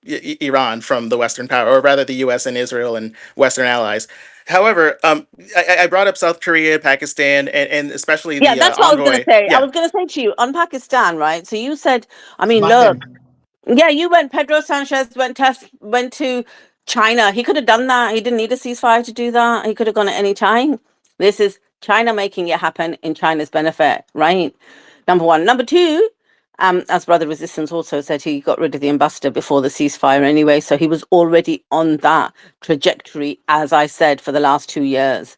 Iran from the Western power, or rather the U.S. and Israel and Western allies. However, I brought up South Korea, Pakistan, and especially Yeah, the that's what I was going to envoy. say. I Yeah, was going to say to you on Pakistan, right? So you said, I mean, Smash look, him. yeah, you went. Pedro Sanchez went to China. He could have done that. He didn't need a ceasefire to do that. He could have gone at any time. This is China making it happen in China's benefit, right? Number one. Number two, as Brother Resistance also said, he got rid of the ambassador before the ceasefire anyway, so he was already on that trajectory, as I said, for the last 2 years.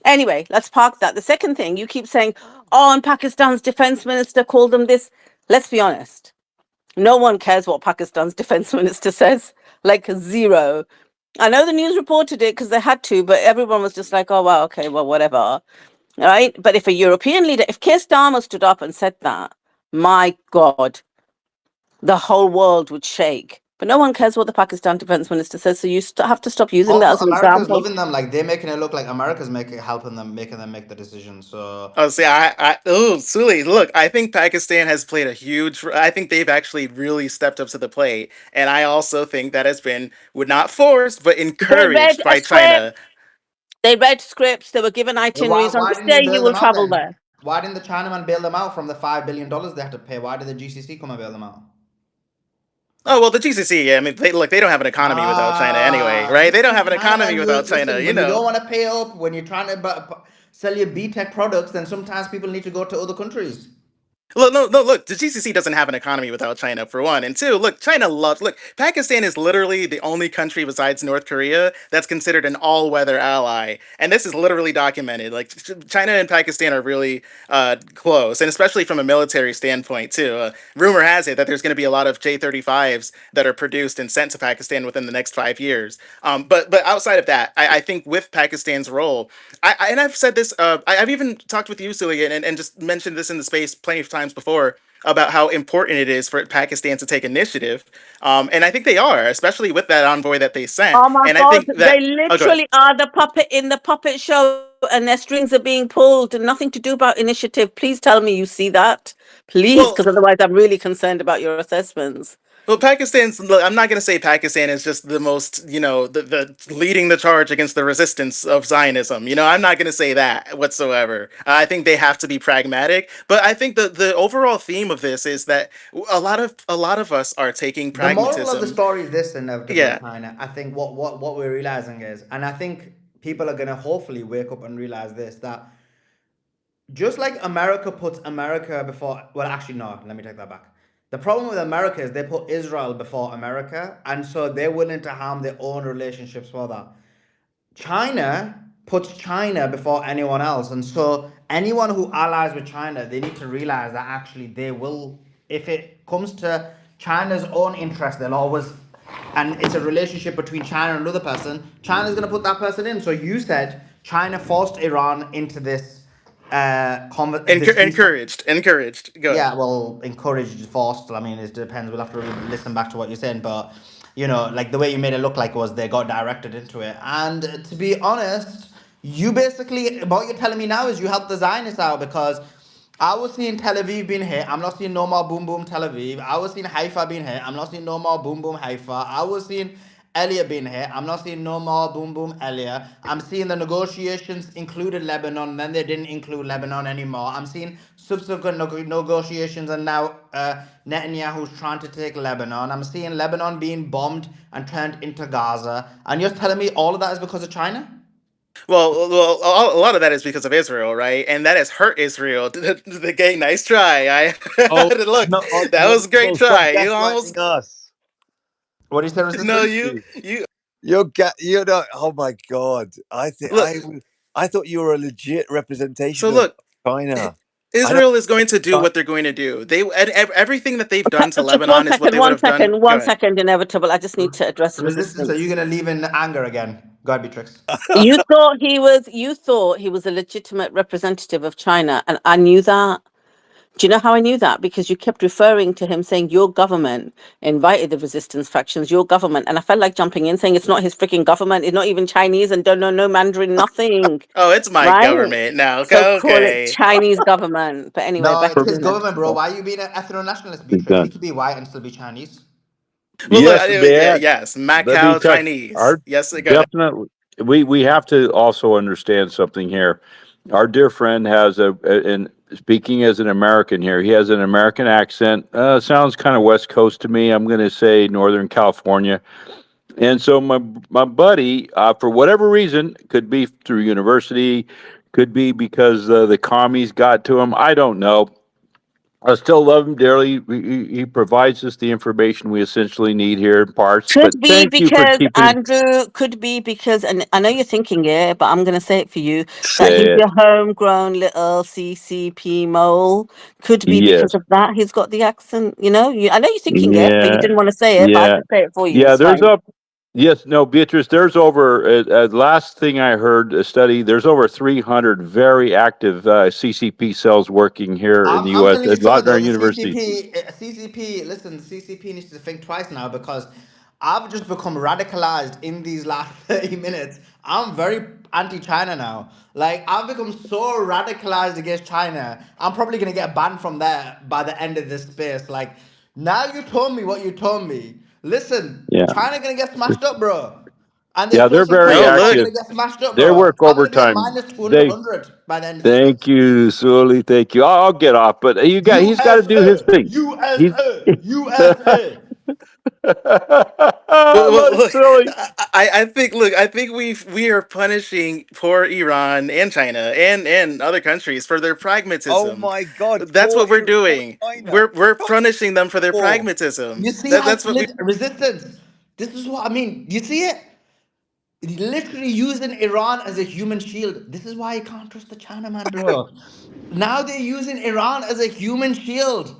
Anyway, let's park that. The second thing, you keep saying, oh, and Pakistan's defense minister called them this. Let's be honest. No one cares what Pakistan's defense minister says. Like zero. I know the news reported it because they had to, but everyone was just like, oh, well, okay, well, whatever. All right. But if a European leader, if Keir Starmer stood up and said that, my God, the whole world would shake. But no one cares what the Pakistan defense minister says. So you have to stop using that Also, as an America's example. loving them. Like they're making it look like America's helping them, making them make the decision. So oh, see, Suli, look, I think Pakistan has played a huge. I think they've actually really stepped up to the plate, and I also think that has been, would not forced, but They read encouraged a by script. China. They read scripts. They were given then itineraries. On why this didn't day, he you bail will them out travel then? there. Why didn't the Chinaman bail them out from the $5 billion they had to pay? Why did the GCC come and bail them out? Oh well, the GCC. I mean, they don't have an economy without China anyway, right? You They don't see, have an China economy and you without China. listen. You When you know. don't want to pay up, when you're trying to sell your B Tech products, then sometimes people need to go to other countries. Look, no, no, look, the GCC doesn't have an economy without China, for one. And two, look, China loves, look, Pakistan is literally the only country besides North Korea that's considered an all weather ally. And this is literally documented. Like, China and Pakistan are really close, and especially from a military standpoint, too. Rumor has it that there's going to be a lot of J-35s that are produced and sent to Pakistan within the next 5 years. But outside of that, I think with Pakistan's role, and I've said this, I've even talked with you, Sulian, and just mentioned this in the space plenty of times before about how important it is for Pakistan to take initiative. And I think they are, especially with that envoy that they sent. Oh my And I God, think they that, oh, go ahead. literally are the puppet in the puppet show, and their strings are being pulled, and nothing to do about initiative. Please tell me you see that. Please, Well, because otherwise I'm really concerned about your assessments. Well, Pakistan's. Look, I'm not going to say Pakistan is just the most, the leading the charge against the resistance of Zionism. I'm not going to say that whatsoever. I think they have to be pragmatic, but I think the overall theme of this is that a lot of us are taking The moral of the pragmatism. story is this, inevitable Yeah. China. I think what we're realizing is, and I think people are gonna hopefully wake up and realize this, that just like America puts America before, well, actually, no, let me take that back. The problem with America is they put Israel before America, and so they're willing to harm their own relationships for that. China puts China before anyone else. And so anyone who allies with China, they need to realize that actually they will, if it comes to China's own interest, they'll always, and it's a relationship between China and another person, China's going to put that person in. So you said China forced Iran into this, this ceasefire. Encouraged. Go ahead. Yeah, well, encouraged, forced. I mean, it depends. We'll have to listen back to what you're saying, but like the way you made it look like was they got directed into it. And to be honest, you basically what you're telling me now is you helped the Zionists out because I was seeing Tel Aviv being hit. I'm not seeing no more boom boom Tel Aviv. I was seeing Haifa being hit. I'm not seeing no more boom boom Haifa. I was seeing Elia being hit. I'm not seeing no more boom boom Elia. I'm seeing the negotiations included Lebanon, then they didn't include Lebanon anymore. I'm seeing subsequent negotiations, and now Netanyahu's trying to take Lebanon. I'm seeing Lebanon being bombed and turned into Gaza. And you're telling me all of that is because of China? Well, a lot of that is because of Israel, right? And that has hurt Israel. The gay, nice try. Oh Look, that no! was a great Stop try. You gaslighting almost us. What do you say, no, resistance? you You're not. Oh my God! look. I thought you were a legit So representation of look, China. I don't. Israel is going to do what they're going to do. Everything that they've done to Just Lebanon is what they would have done. Go one ahead. second, inevitable. I just need to address Resistance, are you resistance. going to leave in anger again? God, Beatrix. You thought he was a legitimate representative of China, and I knew that. Do you know how I knew that? Because you kept referring to him saying your government invited the resistance factions, your government. And I felt like jumping in saying it's not his freaking government, it's not even Chinese and don't know no Mandarin, nothing. Oh, it's my Right? government now. So call it Okay. Chinese government. But anyway, No, back it's to the his government, bro. inevitable. Why are you being an ethno-nationalist, He's Beatrix? He done. could be white and still be Chinese. Well, look. Yes, man. Yes, Let me Macau touch Chinese. our Yes, go ahead. definitely. We have to also understand something here. Our dear friend has and speaking as an American here, he has an American accent. Sounds kind of West Coast to me. I'm going to say Northern California. And so my buddy, for whatever reason, could be through university, could be because the commies got to him. I don't know. I still love him dearly. He provides us the information we essentially need here in parts. But Could be thank you for because keeping Andrew, could be because, and I know you're thinking it, but I'm going to say it for you, that say he's it. your homegrown little CCP mole. Could be because Yes. of that. He's got the accent, I know you're thinking it, but you Yeah. didn't want to say it, but I Yeah. can say it for you. Yeah. It's There's fine. up. Yes. No, Beatrice. There's over. Last thing I heard, a study. There's over 300 very active CCP cells working here in the I'm U.S. telling you at something though. Latin The University. CCP. Listen, the CCP needs to think twice now because I've just become radicalized in these last 30 minutes. I'm very anti-China now. Like I've become so radicalized against China. I'm probably gonna get banned from there by the end of this space. Like now you told me what you told me. Listen, Yeah. China gonna get smashed up, bro. And their Yeah. They're social very No, programs are look. active. gonna get smashed up, They bro. work I'm gonna be at overtime. minus 200 They by the end of this Thank space. you, Sully. Thank you. I'll get off, but he's got to do his USA, thing. He's USA, USA. Well, That's look, silly. I think I think we are punishing poor Iran and China and other countries for their Oh pragmatism. my God, That's what we're poor doing. China. We're punishing them for their Poor. pragmatism. You see how That's what we. resistance. This is what I mean. You see it? Literally using Iran as a human shield. This is why you can't trust the Chinaman, bro. Now they're using Iran as a human shield.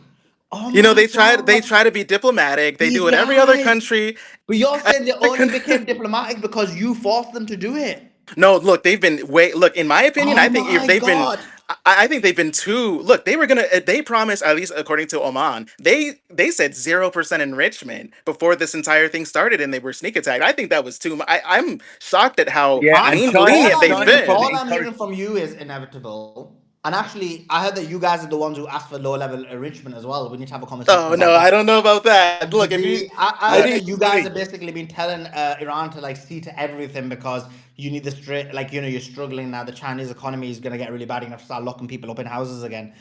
Oh You know, my they god. try to be diplomatic. They He's do it every other right. country. But you're saying they I only became diplomatic because you forced them to do it. No, look, they've been way. Look, in my opinion, Oh I think my they've been. god. I think they've been too. Look, they were gonna. They promised, at least according to Oman, they said 0% enrichment before this entire thing started, and they were sneak attacked. I think that was too. I'm shocked at how Yeah, and All lenient I'm they've hearing, China been. probably all I'm encouraged. hearing from you is inevitable. And actually, I heard that you guys are the ones who asked for low level enrichment as well. We need to have a conversation Oh no, about I that. don't know about that. Look, if you, I I heard Hey, that think you guys Willie. have basically been telling Iran to like see to everything because you need the straight, like you're struggling now. The Chinese economy is gonna get really bad. You're gonna have to start locking people up in houses again.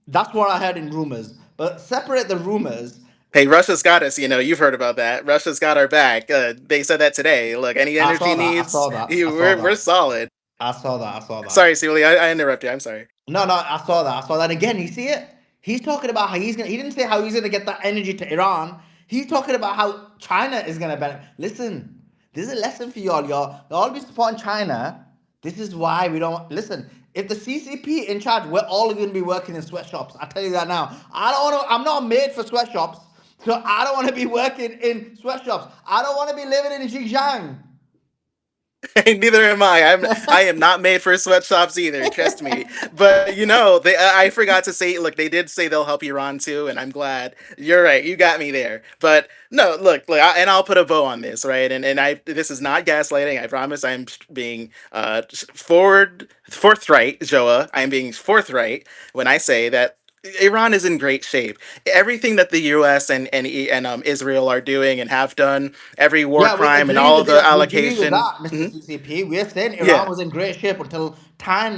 That's what I heard in rumors. But separate the rumors. hey, Russia's got us. You know, you've heard about that. Russia's got our back. They said that today. Look, any I saw energy that. I needs, saw that. I saw we're that. solid. I saw that. I saw that. Sorry, Celie, I interrupted you. I'm sorry. No, no, I saw that. I saw that again. You see it? He's talking about how he's gonna. He didn't say how he's gonna get that energy to Iran. He's talking about how China is gonna benefit. Listen, this is a lesson for y'all. Y'all be supporting China. This is why we don't listen. If the CCP in charge, we're all gonna be working in sweatshops. I tell you that now. I don't want to. I'm not made for sweatshops, so I don't want to be working in sweatshops. I don't want to be living in Xinjiang. Neither am I. I am not made for sweatshops either. Trust me. But you know, I forgot to say. Look, they did say they'll help Iran too, and I'm glad. You're right. You got me there. But no, look, and I'll put a bow on this, right? And I this is not gaslighting. I promise. I'm being forthright, Joa. I'm being forthright when I say that Iran is in great shape. Everything that the U.S. and Israel are doing and have done, every war Yeah, we crime and agree all of with the it. We agree with allocation. that, Mr. CCP. We're saying Iran Yeah. was in great shape until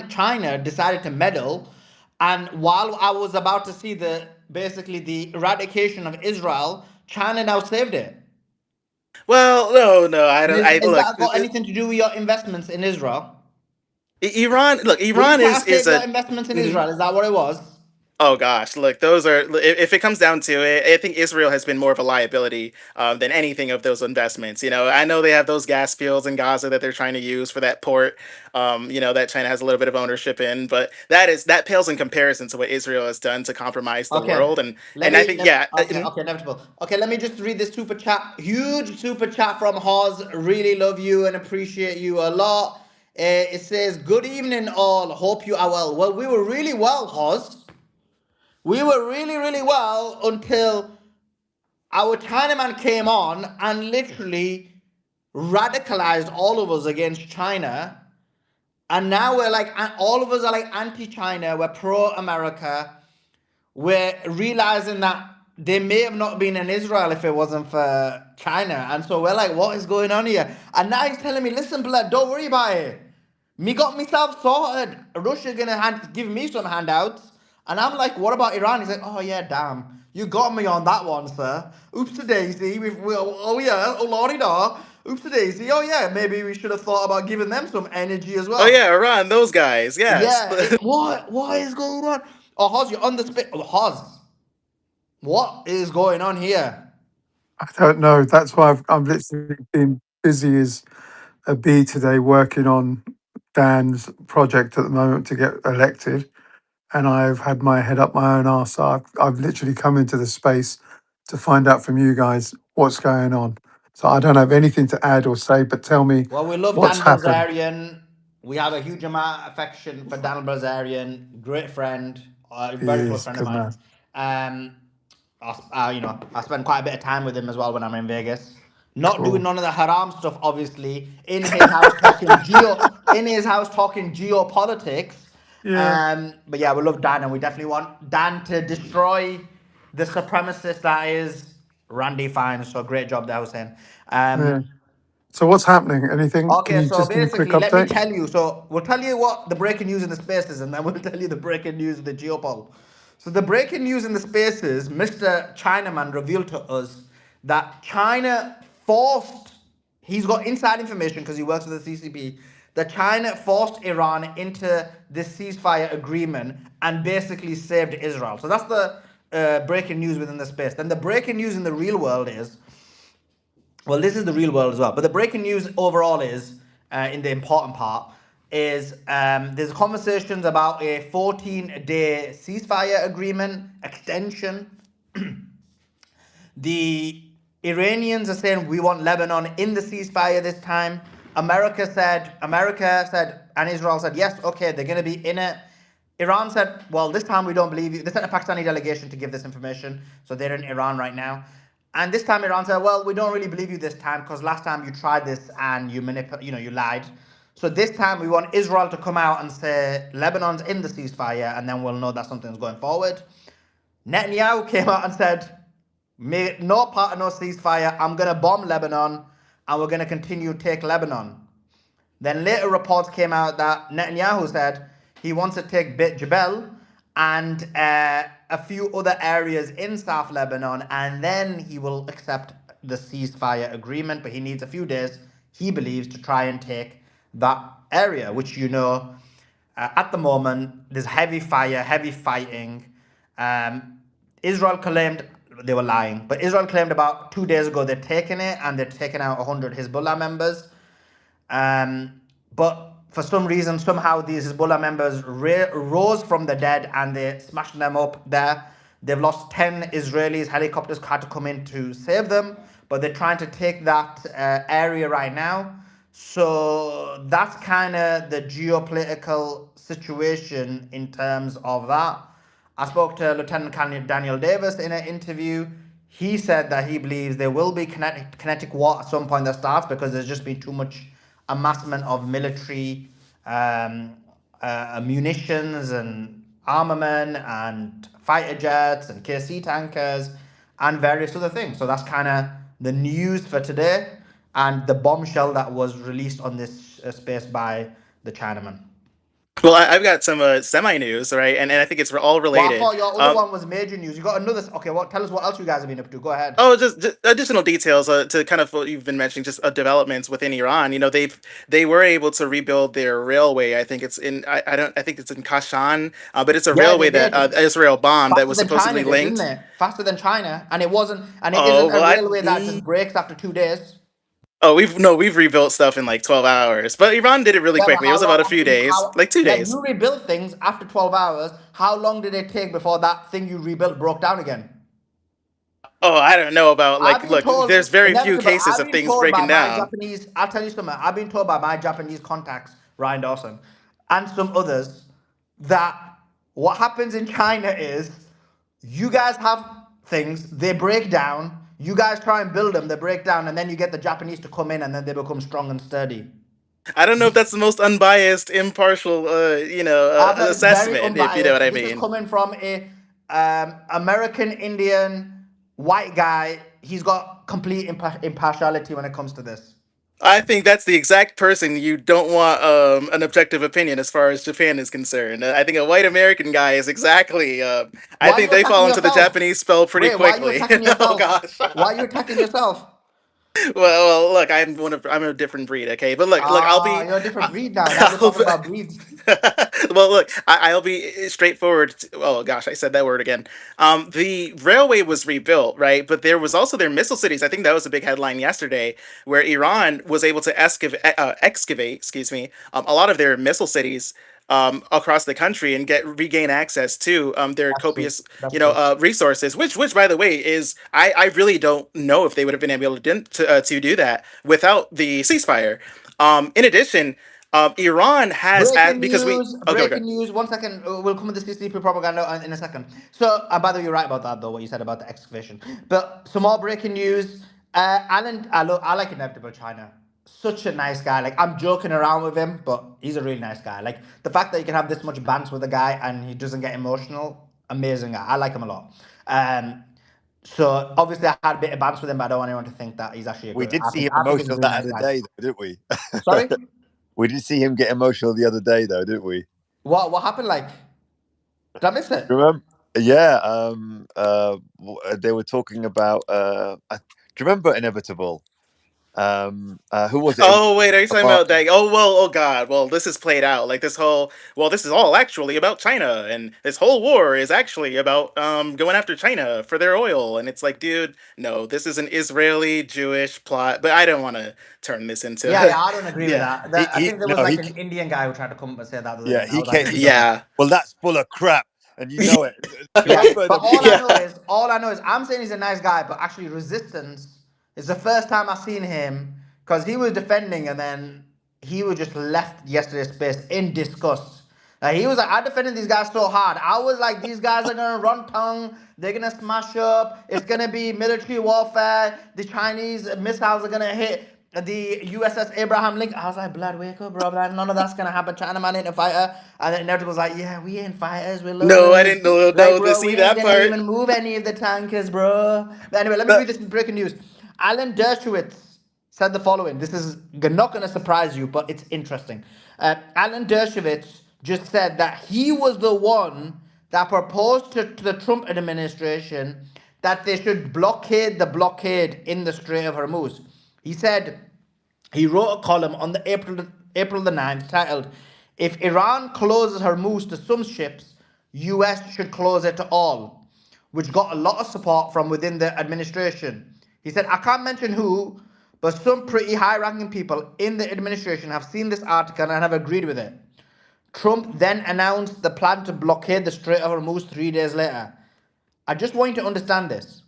China decided to meddle. And while I was about to see the basically the eradication of Israel, China now saved it. Well, no, no, I don't. I Is look. that got anything to do with your investments in Israel? Iran. Look, Were you Iran trying to is save your a. investments in Mhm. Israel? Is that what it was? Oh gosh, look, those are. If it comes down to it, I think Israel has been more of a liability than anything of those investments. You know, I know they have those gas fields in Gaza that they're trying to use for that port. You know that China has a little bit of ownership in, but that pales in comparison to what Israel has done to compromise the Okay. world. And I think yeah. Okay, inevitable. Okay, let me just read this super chat. Huge super chat from Haz. Really love you and appreciate you a lot. It says, "Good evening, all. Hope you are well." Well, we were really well, Haz. We were really, really well until our Chinaman came on and literally radicalized all of us against China. And now we're like, all of us are like anti-China. We're pro-America. We're realizing that they may have not been in Israel if it wasn't for China. And so we're like, what is going on here? And now he's telling me, listen, blood, don't worry about it. Me got myself sorted. Russia gonna give me some handouts. And I'm like, what about Iran? He's like, oh yeah, damn. You got me on that one, sir. Oops a daisy. Oh yeah, oh lordy da. Oops a daisy. Oh yeah, maybe we should have thought about giving them some energy as Oh well. yeah, Iran. Those guys. Yes. Yeah, what is going on? Oh, Hos, you're on the spit. Oh, Hos, what is going on here? I don't know. That's why I've literally been busy as a bee today working on Dan's project at the moment to get elected. And I've had my head up my own arse. So I've literally come into the space to find out from you guys what's going on. So I don't have anything to add or say, but tell me Well, we love what's Dan happened. Bilzerian. We have a huge amount of affection for Dan Bilzerian. Great friend, a He very close is friend of good mine. man. Um, I spend quite a bit of time with him as well when I'm in Vegas. Not doing Cool. none of the haram stuff, obviously. In his house talking in his house talking geopolitics. Yeah, But yeah, we love Dan, and we definitely want Dan to destroy the supremacist that is Randy Fine. So great job there, Hussein. yeah. Um, So what's happening? Anything? Can Okay, you so just give me a quick basically, let me update? tell you. So we'll tell you what the breaking news in the spaces, and then we'll tell you the breaking news in the geopol. So the breaking news in the spaces, Mr. Chinaman revealed to us that China forced, he's got inside information because he works with the CCP, that China forced Iran into this ceasefire agreement and basically saved Israel. So that's the breaking news within the space. Then the breaking news in the real world is, well, this is the real world as well, but the breaking news overall is, in the important part, is there's conversations about a 14-day ceasefire agreement extension. The Iranians are saying we want Lebanon in the ceasefire this time. America said, and Israel said, yes, okay, they're going to be in it. Iran said, well, this time we don't believe you. They sent a Pakistani delegation to give this information, so they're in Iran right now. And this time Iran said, well, we don't really believe you this time because last time you tried this and you you lied. So this time we want Israel to come out and say Lebanon's in the ceasefire, and then we'll know that something's going forward. Netanyahu came out and said, no part of no ceasefire. I'm going to bomb Lebanon and we're going to continue to take Lebanon. Then later reports came out that Netanyahu said he wants to take Beit Jebel and a few other areas in South Lebanon, and then he will accept the ceasefire agreement, but he needs a few days, he believes, to try and take that area, which at the moment, there's heavy fire, heavy fighting. Israel claimed they were lying, but Israel claimed about 2 days ago they're taking it and they're taking out 100 Hezbollah members. But for some reason, somehow these Hezbollah members rose from the dead and they smashed them up there. They've lost 10 Israelis. Helicopters had to come in to save them, but they're trying to take that area right now. So that's kind of the geopolitical situation in terms of that. I spoke to Lieutenant Colonel Daniel Davis in an interview. He said that he believes there will be kinetic war at some point that starts because there's just been too much amassment of military munitions and armament and fighter jets and KC tankers and various other things. So that's kind of the news for today and the bombshell that was released on this space by the Chinaman. Well, I've got some semi news, right? And I think it's all Well, I related. thought your other one was major news. You got another. Okay, well, tell us what else you guys have been up to. Go ahead. Oh, just additional details to kind of what you've been mentioning, just developments within Iran. They were able to rebuild their railway. I think it's in I think it's in Kashan, but it's a Yeah, they railway did. that Israel bombed that Faster was than China supposedly did, didn't linked. they? Faster than China, and it wasn't, and it Oh isn't a well, railway that just breaks after 2 days. oh we've rebuilt stuff in like 12 hours, but Iran did it really Yeah, but quickly. It how was about long? a few days, like two Yeah, days. you rebuilt things after 12 hours. How long did it take before that thing you rebuilt broke down again? Oh, I don't know about I've like been look. told There's very few inevitable. cases I've of been things told by breaking my down. Japanese. I'll tell you something. I've been told by my Japanese contacts, Ryan Dawson, and some others, that what happens in China is you guys have things, they break down. You guys try and build them, they break down, and then you get the Japanese to come in, and then they become strong and sturdy. I don't know if that's the most unbiased, impartial, I've heard it's very assessment, if you know what unbiased. I This is mean. coming from a American Indian white guy. He's got complete impartiality when it comes to this. I think that's the exact person you don't want an objective opinion as far as Japan is concerned. I think a white American guy is exactly. I Why are think you they fall attacking into the yourself? Japanese spell pretty Wait, why are you quickly. attacking Oh yourself? gosh. Why are you attacking yourself? Well, look, I'm a different breed, okay. But look, You're a different breed now. Now we're I'll talking be, about breeds. well, look, I'll be straightforward. Oh gosh, I said that word again. The railway was rebuilt, right? But there was also their missile cities. I think that was a big headline yesterday, where Iran was able to excavate, excuse me, a lot of their missile cities across the country and regain access to their That's true. copious, That's true. resources. Which by the way is I really don't know if they would have been able to do that without the ceasefire. In addition. Iran has Breaking because we news, okay, okay. breaking news. 1 second, we'll come with the CCP propaganda in a second. So, by the way, you're right about that, though, what you said about the excavation. But some more breaking news. Alan, I like Inevitable China. Such a nice guy. Like, I'm joking around with him, but he's a really nice guy. Like, the fact that you can have this much banter with a guy and he doesn't get emotional, amazing guy. I like him a lot. So, obviously, I had a bit of banter with him, but I don't want anyone to think that he's actually a We good. did see him I think he's a emotional really that nice other guy. day, though, didn't we? Sorry? We did see him get emotional the other day, though, didn't we? What happened? Like, did I miss it? Remember? Yeah. They were talking about. Do you remember Inevitable? Who was it? Oh wait, are you talking about Martin. that? Oh well, oh god. Well, this is played out like this whole. Well, this is all actually about China, and this whole war is actually about going after China for their oil. And it's like, dude, no, this is an Israeli Jewish plot. But I don't want to turn this into. Yeah, yeah, I don't agree with Yeah, that. He I think there was no like he an Indian guy who tried to come up and say that the other day, yeah and I he was like, came. this is He said, dumb. yeah, "Well, that's full of crap," and you know it. Do you Yeah, remember but Inevitable? yeah. all I know is, I'm saying he's a nice guy, but actually, Resistance is the first time I've seen him because he was defending, and then he was just left yesterday's space in disgust. Like, he was like, I defended these guys so hard. I was like, these guys are gonna run tongue, they're gonna smash up, it's gonna be military warfare, the Chinese missiles are gonna hit the USS Abraham Lincoln. I was like, blood, wake up, bro. Like, none of that's gonna happen. China man ain't a fighter. And then everybody was like, yeah, we ain't fighters, we're No, I loners. didn't know Like, to bro, we see ain't that gonna part. even move any of the tankers, bro. But anyway, let me No, read this breaking news. Alan Dershowitz said the following. This is not gonna surprise you, but it's interesting. Alan Dershowitz just said that he was the one that proposed to the Trump administration that they should blockade the blockade in the Strait of Hormuz. He said he wrote a column on the April the 9th titled, "If Iran closes Hormuz to some ships, US should close it to all," which got a lot of support from within the administration. He said, I can't mention who, but some pretty high ranking people in the administration have seen this article and have agreed with it. Trump then announced the plan to blockade the Strait of Hormuz 3 days later. I just want you to understand this.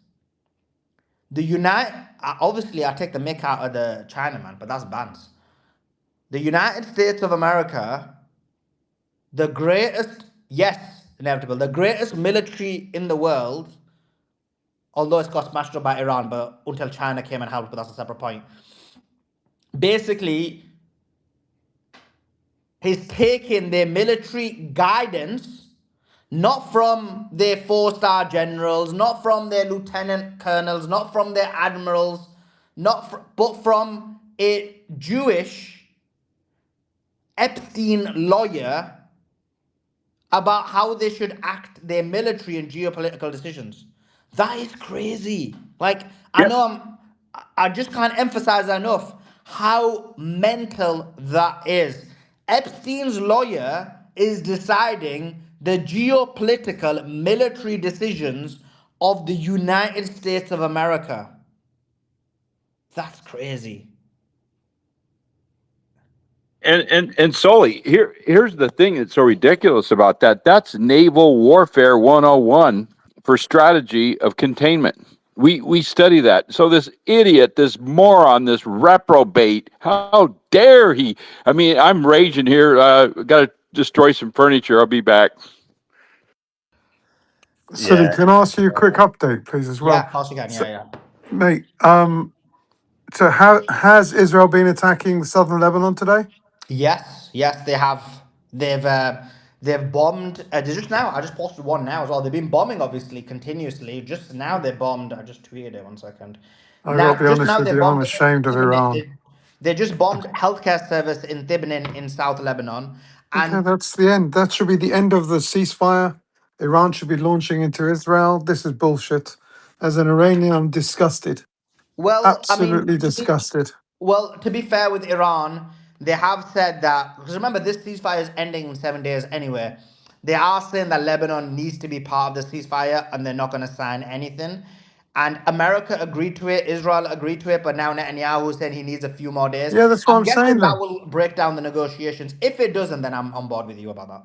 The United, obviously, I take the mick out of the Chinaman, but that's bans. The United States of America, the greatest, yes, inevitable, the greatest military in the world, although it's got smashed up by Iran, but until China came and helped, but that's a separate point. Basically, he's taking their military guidance, not from their four-star generals, not from their lieutenant colonels, not from their admirals, but from a Jewish Epstein lawyer about how they should act their military and geopolitical decisions. That is crazy. Like, I Yeah. know I just can't emphasize enough how mental that is. Epstein's lawyer is deciding the geopolitical military decisions of the United States of America. That's crazy. And Sully, here's the thing that's so ridiculous about that. That's naval warfare 101 for strategy of containment. We study that. So this idiot, this moron, this reprobate, how dare he? I mean, I'm raging here. Got to destroy some furniture. I'll be back. City, yeah. can I ask you a quick update, please, as Yeah, well? of course you can. So, Yeah, yeah. mate, so how has Israel been attacking southern Lebanon today? Yes, yes, they have. They've bombed. They just now. I just posted one now as well. They've been bombing obviously continuously. Just now they bombed. I just tweeted it 1 second. I got to be Just honest now with they you, I'm bombed ashamed of Ibn. Iran. They just bombed healthcare service in Tibnin in South Lebanon, Okay, and that's the end. That should be the end of the ceasefire. Iran should be launching into Israel. This is bullshit. As an Iranian, I'm disgusted. well, I mean, Absolutely disgusted. to be fair with Iran, they have said that, because remember this ceasefire is ending in 7 days anyway. They are saying that Lebanon needs to be part of the ceasefire and they're not going to sign anything. And America agreed to it, Israel agreed to it, but now Netanyahu is saying he needs a few more days. Yeah, that's what I'm I'm saying guessing that then. will break down the negotiations. If it doesn't, then I'm on board with you about that.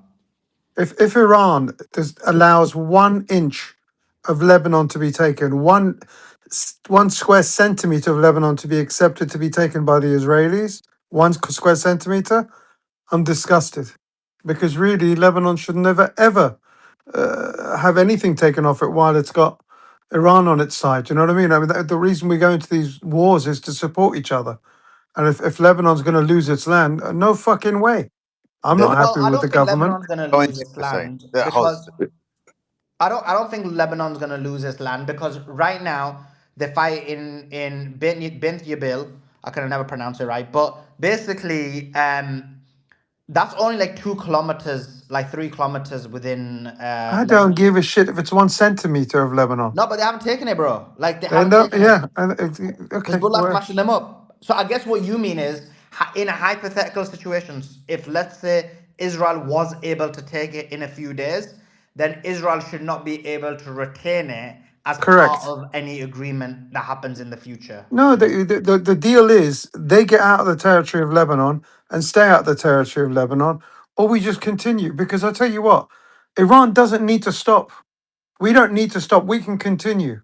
If Iran allows 1 inch of Lebanon to be taken, one square centimeter of Lebanon to be accepted to be taken by the Israelis, square centimeter, I'm disgusted. Because really, Lebanon should never ever have anything taken off it while it's got Iran on its side. You know what I mean? I mean, the reason we go into these wars is to support each other. And if Lebanon's going to lose its land, no fucking way. I'm They're not not Well, happy I with the don't think government. Lebanon's gonna going lose to, its Hussein. land Hoz, because I don't think Lebanon's gonna lose its land because right now they fight in Bint Yabil. I can never pronounce it right, but basically, that's only like 2 kilometers like 3 kilometers within I don't Lebanon. give a shit if it's 1 centimeter of Lebanon. No, but they haven't taken it, bro. Like they They haven't don't. taken it. Yeah. Okay. Hezbollah Well, smashing them up. So I guess what you mean is, in a hypothetical situations, if let's say Israel was able to take it in a few days, then Israel should not be able to retain it as part correct. of any agreement that happens in the future. No, the deal is they get out of the territory of Lebanon and stay out of the territory of Lebanon, or we just continue. Because I tell you what, Iran doesn't need to stop. We don't need to stop. We can continue.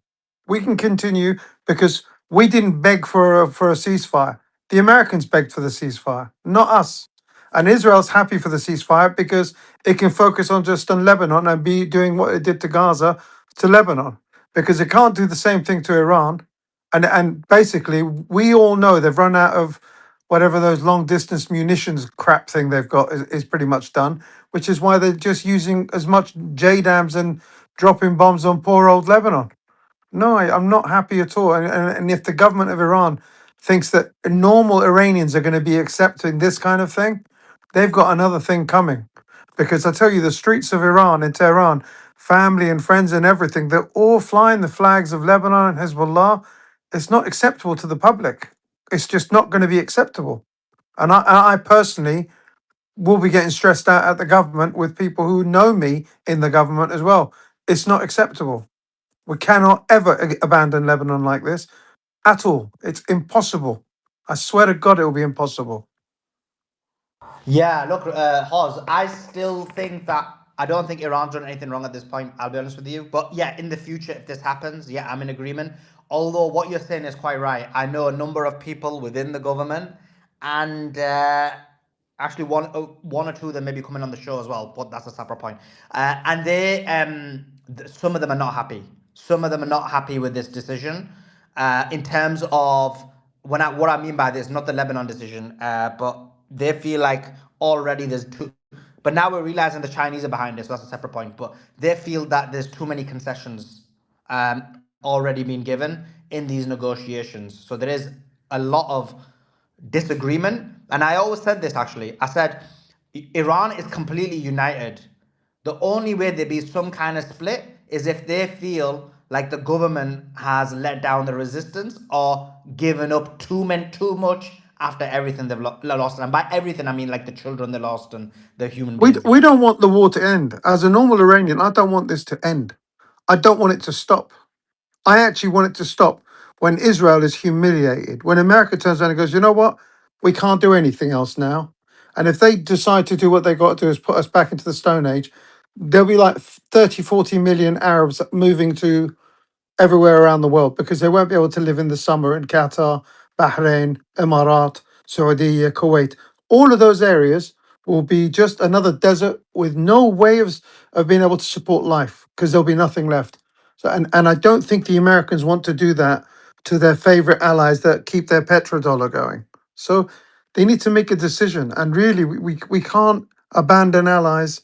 We can continue because we didn't beg for a ceasefire. The Americans begged for the ceasefire, not us. And Israel's happy for the ceasefire because it can focus on just on Lebanon and be doing what it did to Gaza to Lebanon. Because it can't do the same thing to Iran. And basically, we all know they've run out of whatever those long distance munitions crap thing they've got is pretty much done, which is why they're just using as much JDAMs and dropping bombs on poor old Lebanon. No, I'm not happy at all. And if the government of Iran thinks that normal Iranians are going to be accepting this kind of thing, they've got another thing coming. Because I tell you, the streets of Iran in Tehran, family and friends and everything, they're all flying the flags of Lebanon and Hezbollah. It's not acceptable to the public. It's just not going to be acceptable. And I personally will be getting stressed out at the government with people who know me in the government as well. It's not acceptable. We cannot ever abandon Lebanon like this at all. It's impossible. I swear to God, it will be impossible. Yeah, look, Hoz, I still think that I don't think Iran's done anything wrong at this point. I'll be honest with you. But yeah, in the future, if this happens, yeah, I'm in agreement. Although what you're saying is quite right. I know a number of people within the government, and actually one or two of them may be coming on the show as well. But that's a separate point. And they, some of them are not happy. Some of them are not happy with this decision. In terms of what I mean by this, not the Lebanon decision, but they feel like already there's too. But now we're realizing the Chinese are behind this. So that's a separate point. But they feel that there's too many concessions already being given in these negotiations. So there is a lot of disagreement. And I always said this actually. I said Iran is completely united. The only way there be some kind of split is if they feel like the government has let down the resistance or given up too much after everything they've lost. And by everything, I mean like the children they lost and the human beings they We lost. don't want the war to end. As a normal Iranian, I don't want this to end. I don't want it to stop. I actually want it to stop when Israel is humiliated, when America turns around and goes, you know what? We can't do anything else now. And if they decide to do what they got to do is put us back into the Stone Age, there'll be like 30, 40 million Arabs moving to everywhere around the world because they won't be able to live in the summer in Qatar, Bahrain, Emirat, Saudi, Kuwait. All of those areas will be just another desert with no way of being able to support life because there'll be nothing left. So, and I don't think the Americans want to do that to their favorite allies that keep their petrodollar going. So they need to make a decision. And really, we can't abandon allies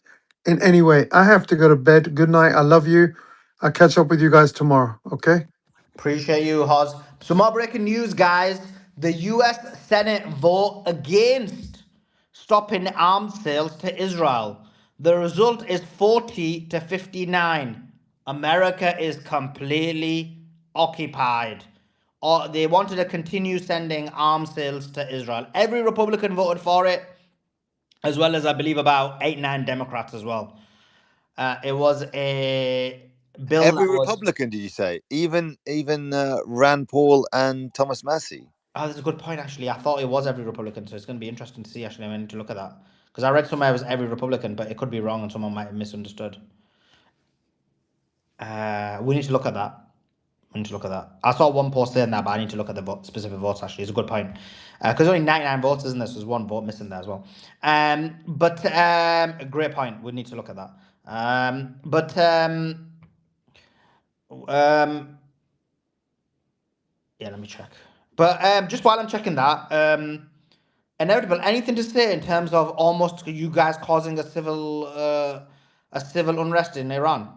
in any way. I have to go to bed. Good night. I love you. I'll catch up with you guys tomorrow. Okay. Appreciate you, Hoz. Some more breaking news, guys. The US Senate vote against stopping arms sales to Israel. The result is 40 to 59. America is completely occupied. Or they wanted to continue sending arms sales to Israel. Every Republican voted for it, as well as I believe about 8, 9 Democrats as well. It was a bill Every that was. Republican, did you say? Even Rand Paul and Thomas Massey. Oh, that's a good point, actually. I thought it was every Republican, so it's going to be interesting to see, actually. I need to look at that. Because I read somewhere it was every Republican, but it could be wrong and someone might have misunderstood. We need to look at that. We need to look at that. I saw one post saying that, but I need to look at the specific votes, actually. It's a good point. Because only 99 votes, isn't there? So there's one vote missing there as well. But a great point. We need to look at that. Yeah, let me check. But just while I'm checking that, Inevitable, anything to say in terms of almost you guys causing a civil unrest in Iran?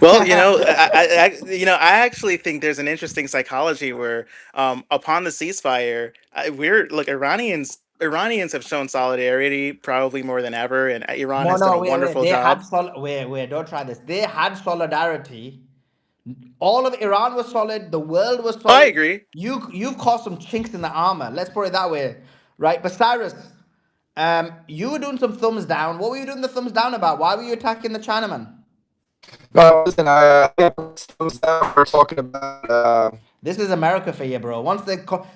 Well, I actually think there's an interesting psychology where, upon the ceasefire, Iranians Iranians have shown solidarity probably more than ever, and Iran No, has done no, a wait. wonderful They had job. wait. Don't try this. They had solidarity. All of Iran was solid. The world was Oh, I solid. agree. You've caused some chinks in the armor. Let's put it that way, right? But Cyrus, you were doing some thumbs down. What were you doing the thumbs down about? Why were you attacking the Chinaman? No, listen, we're talking about. This is America for you, bro. Once they talk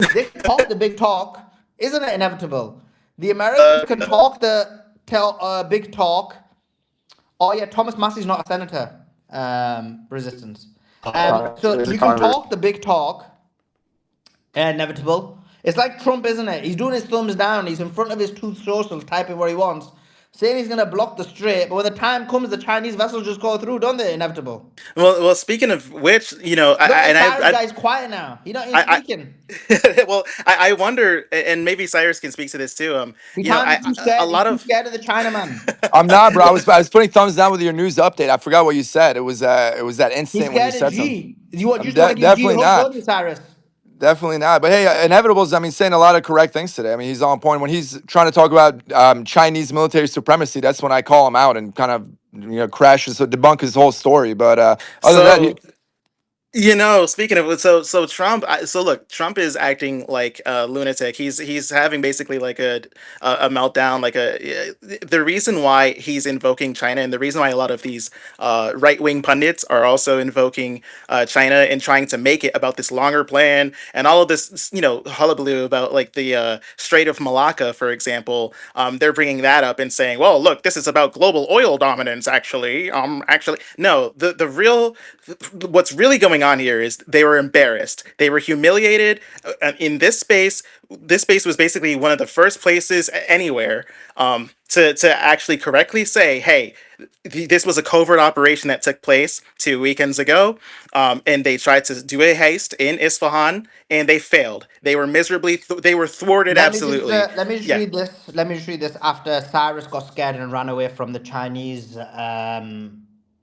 the big talk, isn't it inevitable? The Americans can talk the big talk. Oh yeah, Thomas Massey's not a senator. Resistance. So Is a you can Congress. talk the big talk, inevitable. It's like Trump, isn't it? He's doing his thumbs down. He's in front of his Truth Social, typing what he wants, saying he's gonna block the strait. But when the time comes, the Chinese vessels just go through, don't they? Inevitable. Well, speaking of which, Look at and the Cyrus guy's quiet now. He not even I, speaking. well, I wonder, and maybe Cyrus can speak to this too. He can't. He's too A scared. He's lot too of scared of the Chinaman. I'm not, bro. I was putting thumbs down with your news update. I forgot what you said. It was that He's instant when you scared of said something. G. You I'm just want to give G a definitely hug, not. don't you, Cyrus? Definitely not. But hey, Inevitable's, I mean, saying a lot of correct things today. I mean, he's on point. When he's trying to talk about Chinese military supremacy, that's when I call him out and kind of, crashes, so debunk his whole story. But other than that, so speaking of so Trump, so look, Trump is acting like a lunatic. He's having basically like a meltdown. The reason why he's invoking China, and the reason why a lot of these right wing pundits are also invoking China and trying to make it about this longer plan and all of this, hullabaloo about like the Strait of Malacca, for example. They're bringing that up and saying, well, look, this is about global oil dominance. Actually, no. The real what's really going on here is they were embarrassed. They were humiliated in this space. This space was basically one of the first places anywhere to actually correctly say, hey, this was a covert operation that took place 2 weekends ago, and they tried to do a heist in Isfahan, and they failed. They were they were thwarted absolutely. Let me just Yeah. read this. Let me just read this. After Cyrus got scared and ran away from the Chinese,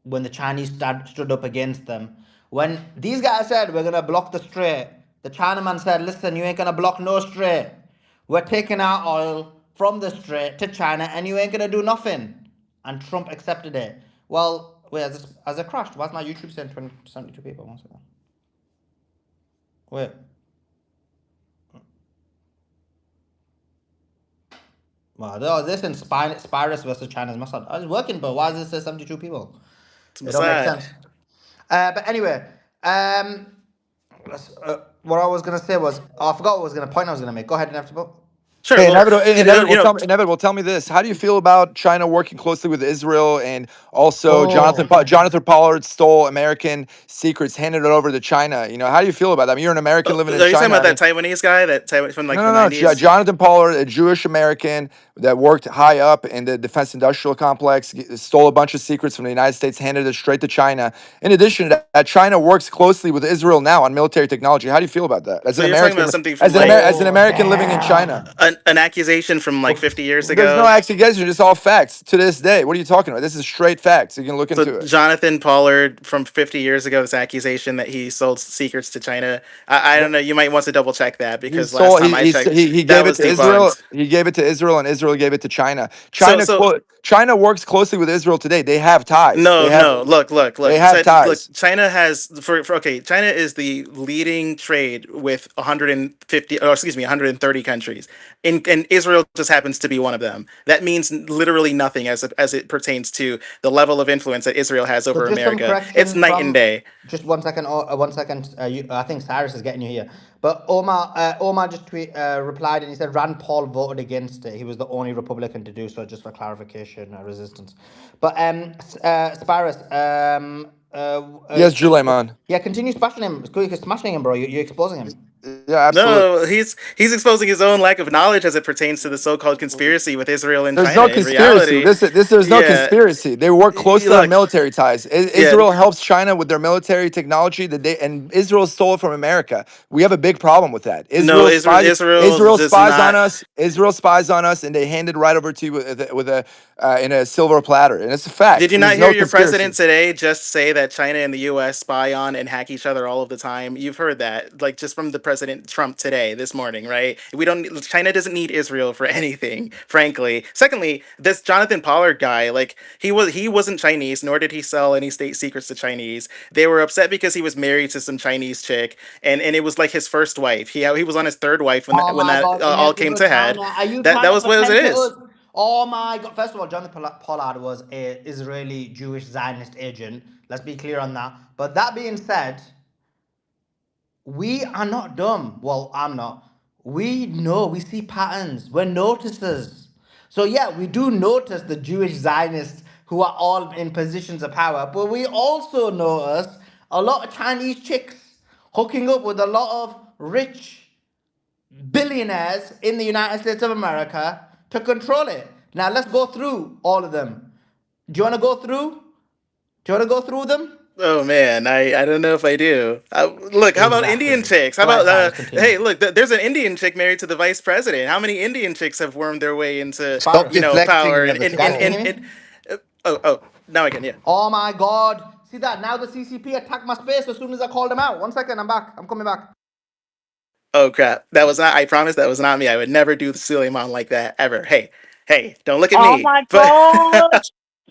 when the Chinese stood up against them, when these guys said we're gonna block the strait, the Chinaman said, "Listen, you ain't gonna block no strait. We're taking our oil from the strait to China, and you ain't gonna do nothing." And Trump accepted it. Well, wait, has it crashed? Why's my YouTube saying 72 people? One second. Wait. Well, this in Spirus versus China's Mossad. I was working, but why does it say 72 people? It's It don't make Mossad. sense. But anyway, what I was gonna say was, I forgot what I was gonna point I was gonna make. Go ahead, Inevitable. Sure. Hey, Well, Inevitable. Tell me this: how do you feel about China working closely with Israel, and also Oh, Jonathan Pollard stole American secrets, handed it over to China? How do you feel about that? I mean, you're an American living in are you talking China. about I mean, that Taiwanese guy from like no, the no, no. 90s? Jonathan Pollard, a Jewish American that worked high up in the defense industrial complex, stole a bunch of secrets from the United States, handed it straight to China. In addition to that, China works closely with Israel now on military technology. How do you feel about that? As So an you're talking American, about something from like As an American living in China. damn. an accusation from like 50 years There's no ago. accusation, just all facts to this day. What are you talking about? This is straight facts. You can look So into it. Jonathan Pollard from 50 years ago, this accusation that he sold secrets to China. I don't know. You might want to double check that He because last sold. time I checked, He that gave it was to Israel. debunked. He gave it to Israel, and Israel gave it to China. So so China works closely with Israel today. They have ties. No, no. Look. They have Look. ties. China has okay. China is the leading trade with 150, or excuse me, 130 countries, and Israel just happens to be one of them. That means literally nothing as it pertains to the level of influence that Israel has So over just some America. It's correction night and from, day. just 1 second. 1 second. I think Cyrus is getting you here. But Omar just replied and he said Rand Paul voted against it. He was the only Republican to do so. Just for clarification, resistance. But Cyrus, Yes, Juleiman. yeah, continue smashing him. You're smashing him, bro. You're exposing him. Yeah, absolutely. No, he's exposing his own lack of knowledge as it pertains to the so-called conspiracy with Israel and There's China. no In conspiracy. reality, There's no yeah. conspiracy. They work closely on Look, military ties. yeah. Israel helps China with their military technology and Israel stole it from America. We have a big problem with that. No, Israel Israel does spies on not. us. Israel spies on us, and they hand it right over to you with a in a silver platter. And it's a fact. Did you So not there's hear no your president conspiracy. today just say that China and the U.S. spy on and hack each other all of the time? You've heard that, like just from the president President Trump today, this morning, right? China doesn't need Israel for anything, frankly. Secondly, this Jonathan Pollard guy, like he wasn't Chinese, nor did he sell any state secrets to Chinese. They were upset because he was married to some Chinese chick, and it was like his first wife. He was on his third wife when Oh my that God, all came inevitable to head. China. Are you That trying to was what it pretend to is. us? Oh my God. First of all, Jonathan Pollard was a Israeli Jewish Zionist agent. Let's be clear on that. But that being said, we are not dumb. Well, I'm not. We know, we see patterns. We're noticers. So yeah, we do notice the Jewish Zionists who are all in positions of power, but we also notice a lot of Chinese chicks hooking up with a lot of rich billionaires in the United States of America to control it. Now let's go through all of them. Do you want to go through? Do you want to go through them? Oh man, I don't know if I do. Look, how about Indian Exactly. chicks? How Go ahead, about Cyrus, continue. hey, look, there's an Indian chick married to the vice president. How many Indian chicks have wormed their way into Stop Cyrus. power? deflecting, you And Cyrus, can other you hear me? oh, now I can, yeah. Oh my God. See that? Now the CCP attacked my space as soon as I called them out. 1 second, I'm back. I'm coming back. Oh crap, that was not. I promise that was not me. I would never do Suleiman like that ever. Hey, don't look at Oh me. my But God.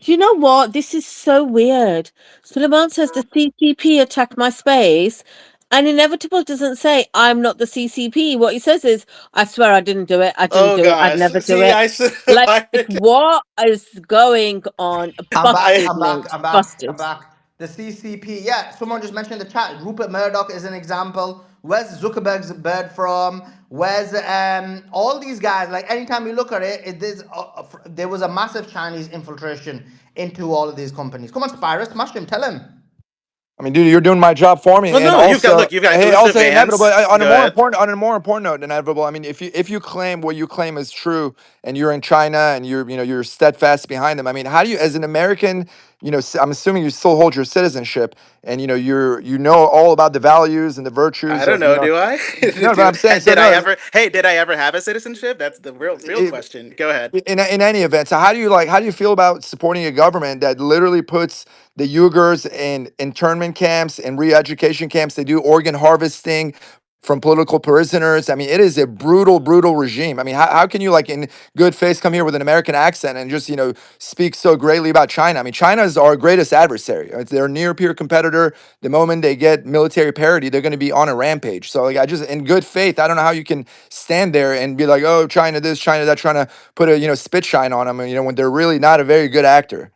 Do you know what? This is so weird. Suleiman says the CCP attacked my space, and Inevitable doesn't say, I'm not the CCP. What he says is, I swear I didn't do it. I didn't oh do it. I'd gosh, never do see, it. I should have Like, fired. what is going on? I'm back. I Busted, I'm back. mate. I'm back. I'm Busted. back. The CCP. Yeah, someone just mentioned in the chat. Rupert Murdoch is an example. Where's Zuckerberg's bird from? Where's all these guys? Like anytime you look at it, there was a massive Chinese infiltration into all of these companies. Come on, Spyro, smash him. Tell him. I mean, dude, you're doing my job for me, well, and no, also, you've got hey, Usa also inevitable. Vance. On a Go more ahead. important, note, inevitable. I mean, if you claim what you claim is true, and you're in China, and you're steadfast behind them. I mean, how do you, as an American, I'm assuming you still hold your citizenship, and you know all about the values and the I virtues don't of know. Do I? But I'm saying so. Did I No, ever? Hey, did I ever have a citizenship? That's the real question. Go ahead. in any event, so how do you feel about supporting a government that literally puts the Uyghurs in internment camps and re-education camps? They do organ harvesting from political prisoners. I mean, it is a brutal regime. I mean, how can you, like, in good faith, come here with an American accent and just speak so greatly about China? I mean, China is our greatest adversary. It's their near peer competitor. The moment they get military parity, they're going to be on a rampage. So, like, in good faith, I don't know how you can stand there and be like, oh, China this, China that, trying to put a spit shine on them, when they're really not a very good actor.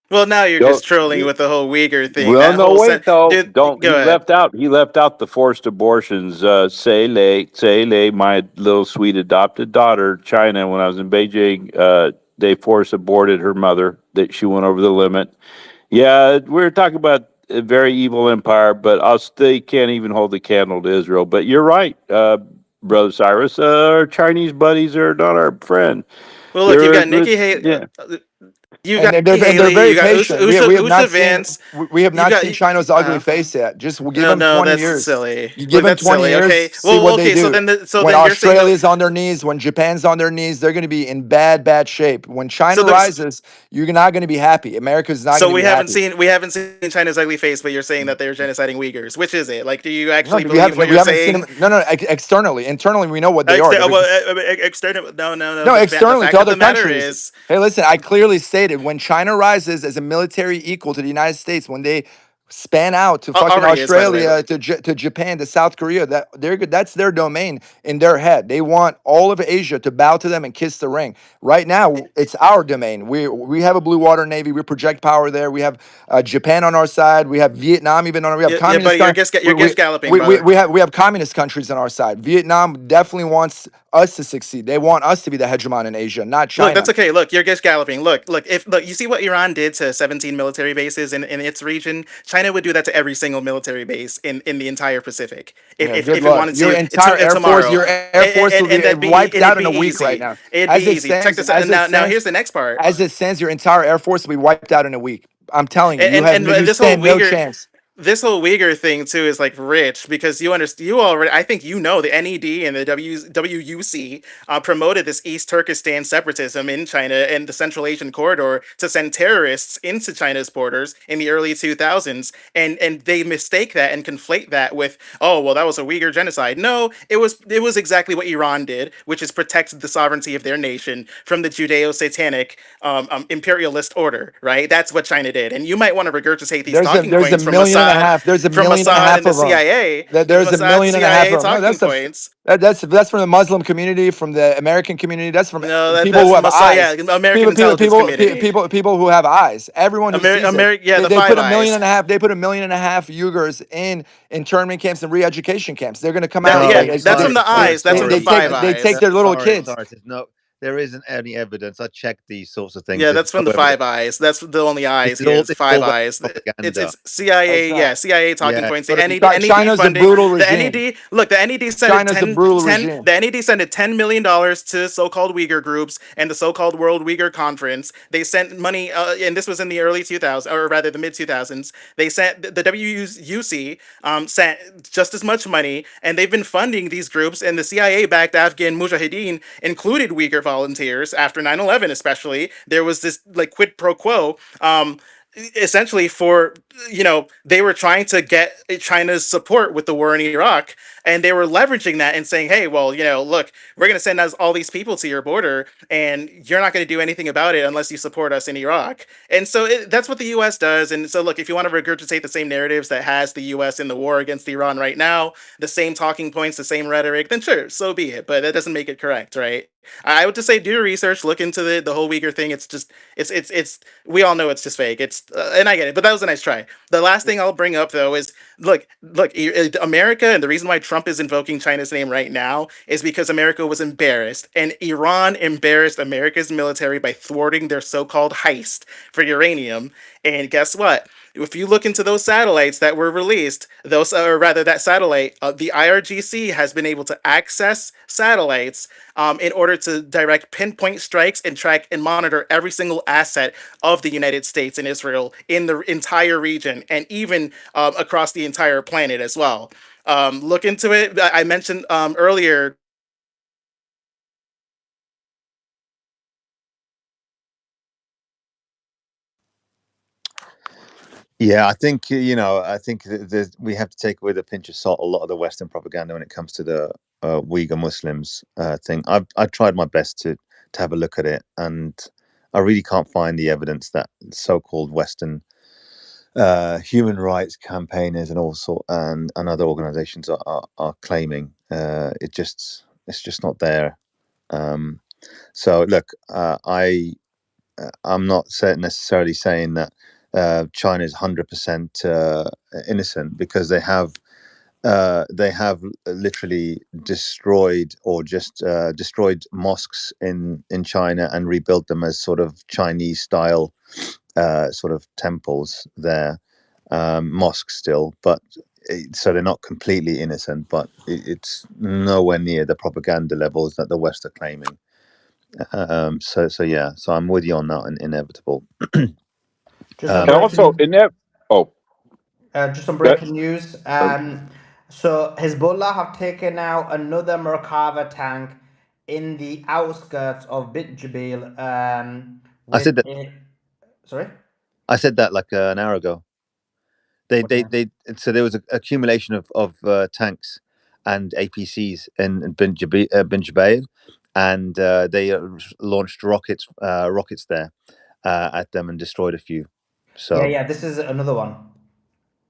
Well, now you're Don't. just trolling with the whole Uyghur thing. Well, That no, whole wait though. dude. Don't. Go He ahead. left out. He left out the forced abortions. Say, my little sweet adopted daughter, China. When I was in Beijing, they force aborted her mother. That she went over the limit. Yeah, we're talking about a very evil empire, but us, they can't even hold a candle to Israel. But you're right, brother Cyrus. Our Chinese buddies are not our friend. Well, look, you've They're got Nikki Haley. yeah. You And got they're Nikki and they're Haley. very You got patient. Usa Vance. We have You've not got. seen China's ugly face yet. Just we'll give No, them no, 20 that's years. silly. You give Look, them that's 20 silly. years, Okay. see Well, what they okay. So do. then, When you're saying that. Australia's on their knees, when Japan's on their knees, they're going to be in bad shape. When So China there's. rises, you're not going to be happy. America's not going So to be happy. we haven't seen China's ugly face, but you're saying that they're genociding Uyghurs. Which is it? Like, do you No, actually we believe haven't. what We you're haven't seen them. saying? No, externally. Internally, we know what they are. External. No. No, The externally to fact of other the matter countries. is, Hey, listen, I clearly stated when China rises as a military equal to the United States, when they span out to fucking already is, by the way. Australia, to Japan, to South Korea, that they're good. That's their domain in their head. They want all of Asia to bow to them and kiss the ring. Right now, it's our domain. We have a blue water navy. We project power there. We have Japan on our side. We have Vietnam even on our. We have Yeah, communist. buddy, you're guess galloping, brother. We have communist countries on our side. Vietnam definitely wants us to succeed. They want us to be the hegemon in Asia, not Look, China. that's okay. Look, you're just galloping. Look, you see what Iran did to 17 military bases in its region? China would do that to every single military base in the entire Pacific Yeah, if good it luck. wanted Your to entire Air Force, tomorrow. your Air Force will And be that'd wiped out it'd in be a week right easy. now. It'd be As it easy. Check stands, this out. And now here's the next part. your entire Air Force will be wiped out in a week. I'm telling you, you have And you this whole stand no Uyghur chance. this whole Uyghur thing too is like rich because you understand. You already, I think you know, the NED and the WUC promoted this East Turkestan separatism in China and the Central Asian corridor to send terrorists into China's borders in the early 2000s, and they mistake that and conflate that with, oh well, that was a Uyghur genocide. No, it was exactly what Iran did, which is protect the sovereignty of their nation from the Judeo-Satanic imperialist order. Right, that's what China did, and you might want to regurgitate these talking There's a points from million and a Mossad, half. There's a from million and a Mossad half and the of them. CIA, the There's a Mossad million and a half CIA of them. No, talking points. that's from the Muslim community, from the American community. That's from No, people that's who have Mossad. Yeah, eyes. American intelligence community. People who have eyes. Everyone who sees it. Yeah, the They Five put a million Eyes. and a half. They put a million and a half Uyghurs in internment camps and re-education camps. They're going to come out That and yeah, No, that's from sorry, the eyes. That's from the Five they Eyes. take their little sorry, kids. sorry. There isn't any evidence. I checked these sorts of things. Yeah, There's that's from the no evidence. Five Eyes. That's the only eyes here. It's This is Five all Western Eyes. It's propaganda. CIA. That's Yeah, not. CIA talking Yeah, points. got The to be. NED China's a funding. brutal The regime. NED. Look, the NED sent China's a brutal 10. regime. The NED sent $10 million to so-called Uyghur groups and the so-called World Uyghur Conference. They sent money, and this was in the early 2000s, or rather the mid 2000s. They sent the WUC sent just as much money, and they've been funding these groups. And the CIA-backed Afghan Mujahideen included Uyghur volunteers after 9/11, especially. There was this like quid pro quo. Essentially for they were trying to get China's support with the war in Iraq, and they were leveraging that and saying, hey, well, look, we're going to send us all these people to your border, and you're not going to do anything about it unless you support us in Iraq. And so that's what the US does. And so look, if you want to regurgitate the same narratives that has the US in the war against Iran right now, the same talking points, the same rhetoric, then sure, so be it, but that doesn't make it correct, right? I would just say do your research, look into the whole Uyghur thing. It's just it's we all know it's just fake. It's and I get it, but that was a nice try. The last thing I'll bring up though is look, America, and the reason why Trump is invoking China's name right now is because America was embarrassed, and Iran embarrassed America's military by thwarting their so-called heist for uranium. And guess what? If you look into those satellites that were released, those, or rather, that satellite, the IRGC has been able to access satellites in order to direct pinpoint strikes and track and monitor every single asset of the United States and Israel in the entire region, and even across the entire planet as well. Look into it. I mentioned earlier. Yeah, I think I think we have to take with a pinch of salt a lot of the Western propaganda when it comes to the Uyghur Muslims thing. I tried my best to have a look at it, and I really can't find the evidence that so-called Western human rights campaigners and and other organizations are claiming. It's just not there. So look, I'm not necessarily saying that China is 100% innocent, because they have literally destroyed, or just destroyed mosques in China and rebuilt them as sort of Chinese style sort of temples there, mosques still, but so they're not completely innocent, but it's nowhere near the propaganda levels that the West are claiming. So yeah, so I'm with you on that, and inevitable. Just some And also, breaking, in that, oh, just some that, breaking news. uh, So Hezbollah have taken out another Merkava tank in the outskirts of Bit Jabil. I With said that. a sorry. I said that like an hour ago. They What do they you mean? they. So there was an accumulation of tanks and APCs in Bin Jubail, and they launched rockets there at them and destroyed a few. Yeah, So yeah. This is another one.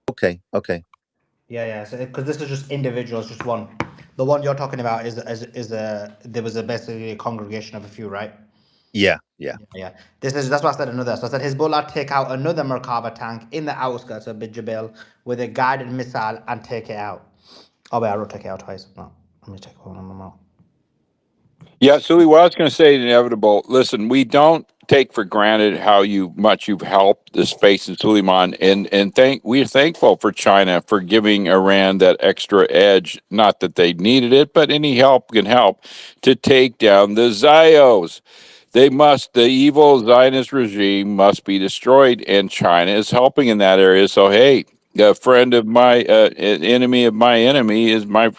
okay. Yeah, yeah. So because this is just individuals, just one. The one you're talking about is a there was a basically a congregation of a few, right? Yeah. Yeah, yeah. That's why I said another. So I said Hezbollah take out another Merkava tank in the outskirts of Bijabil with a guided missile and take it out. Oh wait, I wrote take it out twice. No, let me check one more. yeah, Sully, what I was going to say, inevitable. Listen, we don't take for granted how much you've helped the space in Suleiman, and we're thankful for China for giving Iran that extra edge. Not that they needed it, but any help can help to take down the Zios. The evil Zionist regime must be destroyed, and China is helping in that area. So, hey, A friend of my enemy of my enemy is my.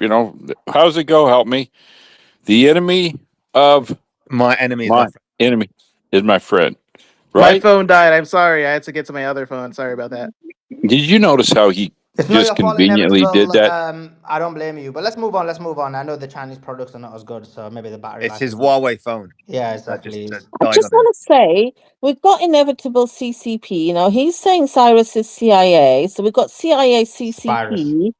How's it go? Help me. The enemy of My enemy is my my friend. enemy is my friend. My Right? phone died. I'm sorry. I had to get to my other phone. Sorry about that. Did you notice how he It's not just your fault, conveniently inevitable. did that? I don't blame you. But let's move on. Let's move on. I know the Chinese products are not as good, so maybe the battery It's life his isn't. Huawei phone Yeah, that just exactly. I died just on him. want to say we've got inevitable CCP. You know, he's saying Cyrus is CIA, so we've got CIA Spirus. CCP.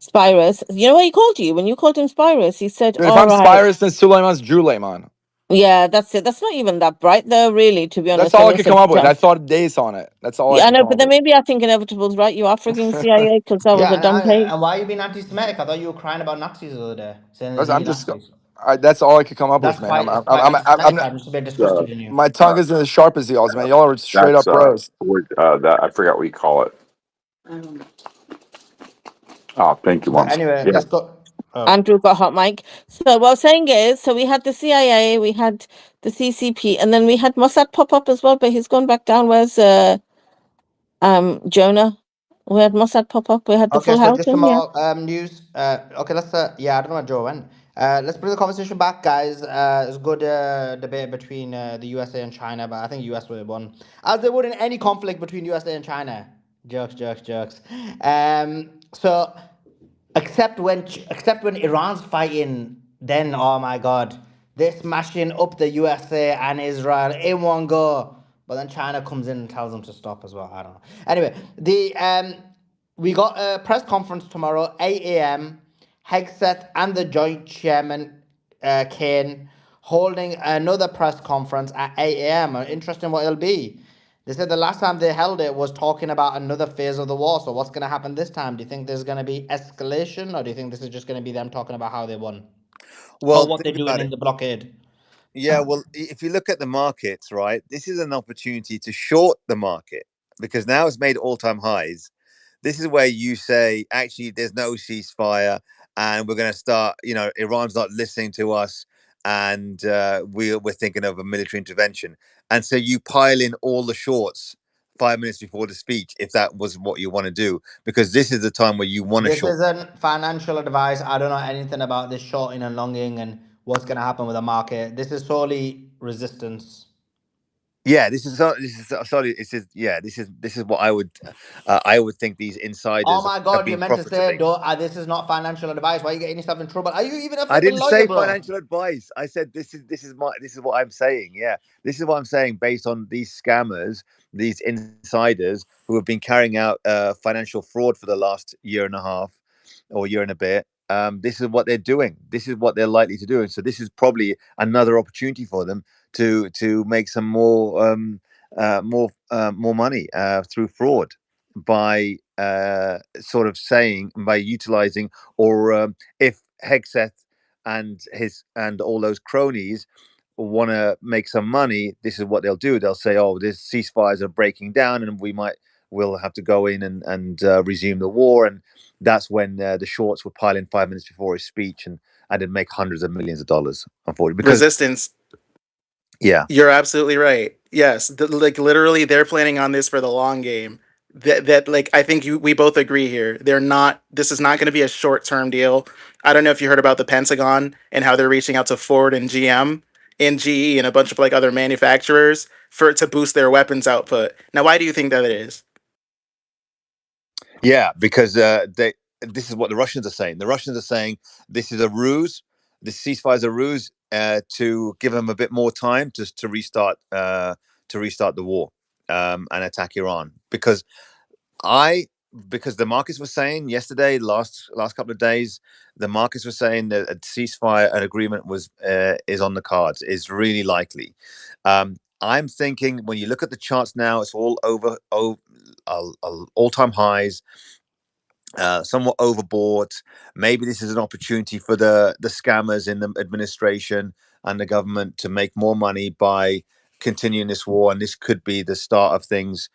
Spyrus. You know what he called you when you called him Spyrus? He said, Dude, if "All I'm right, Spirus, then Suleiman's Juleiman. yeah, that's it. That's not even that bright, though, really, to be That's honest." all When I he could said, come up with. yeah, I thought days on it. That's all I yeah, I could know, come but up then with. maybe I think Inevitable's right. You are frigging CIA because that was Yeah, a dumb take. and why are you being anti-Semitic? I thought you were crying about Nazis the other day, saying that you I'm hate just, Nazis. that's all I could come up with, That's man. quite, it's quite anti-Semitic. I'm just a bit disgusted in you. My tongue isn't as sharp as y'all's, man. Y'all are straight That's up bros. that I forgot what you call it. Oh, thank you, But Mom. anyway, Yeah. let's go. Oh, Andrew got hot mic. So what I'm saying is, so we had the CIA, we had the CCP, and then we had Mossad pop up as well, but he's gone back down. Where's Jonah? We had Mossad pop up. We had the okay. full So house just some in, yeah. more news. Okay, let's. Yeah, I don't know where Joe went. Let's bring the conversation back, guys. It's a good debate between the USA and China, but I think US would have won, as there would in any conflict between USA and China. Jokes, jokes, jokes. So except when Iran's fighting, then oh my god, they're smashing up the USA and Israel in one go. But then China comes in and tells them to stop as well. I don't know. Anyway, the we got a press conference tomorrow, 8 a.m. Hegseth and the Joint Chairman Kane holding another press conference at 8 a.m. Interesting what it'll be. They said the last time they held it was talking about another phase of the war. So what's going to happen this time? Do you think there's going to be escalation, or do you think this is just going to be them talking about how they won, or Well, what they're think doing about it. in the blockade? Yeah, well, if you look at the markets, right, this is an opportunity to short the market because now it's made all-time highs. This is where you say, actually, there's no ceasefire, and we're going to start. Iran's not listening to us, and we're thinking of a military intervention. And so you pile in all the shorts 5 minutes before the speech, if that was what you want to do, because this is the time where you want to This short. isn't financial advice. I don't know anything about this shorting and longing and what's going to happen with the market. This is solely resistance. Yeah, sorry. This is what I would think these Oh insiders my have God, you been meant to say, profiting. don't, this is not financial advice. Why are you getting yourself in trouble? Are you even a I flipping didn't lawyer, say bro? financial advice. I said this is what I'm saying. Yeah, this is what I'm saying based on these scammers, these insiders who have been carrying out financial fraud for the last year and a half or year and a bit. This is what they're doing. This is what they're likely to do, and so this is probably another opportunity for them to make some more money through fraud by sort of saying by utilizing or if Hegseth and all those cronies want to make some money, this is what they'll do. They'll say, "Oh, these ceasefires are breaking down, and we'll have to go in and resume the war." And that's when the shorts would pile in 5 minutes before his speech, and it'd make hundreds of millions of dollars. Unfortunately, because Resistance. yeah, You're absolutely right. Yes, like literally, they're planning on this for the long game. That like I think we both agree here. They're not. This is not going to be a short term deal. I don't know if you heard about the Pentagon and how they're reaching out to Ford and GM and GE and a bunch of like other manufacturers for to boost their weapons output. Now, why do you think that it is? yeah, because this is what the Russians are saying. The Russians are saying this is a ruse. The ceasefire is a ruse to give them a bit more time to restart the war and attack Iran. I because the markets were saying yesterday, last couple of days, the markets were saying that a ceasefire, an agreement is on the cards, is really likely. I'm thinking when you look at the charts now, it's all over all-time highs, somewhat overbought. Maybe this is an opportunity for the scammers in the administration and the government to make more money by continuing this war, and this could be the start of things.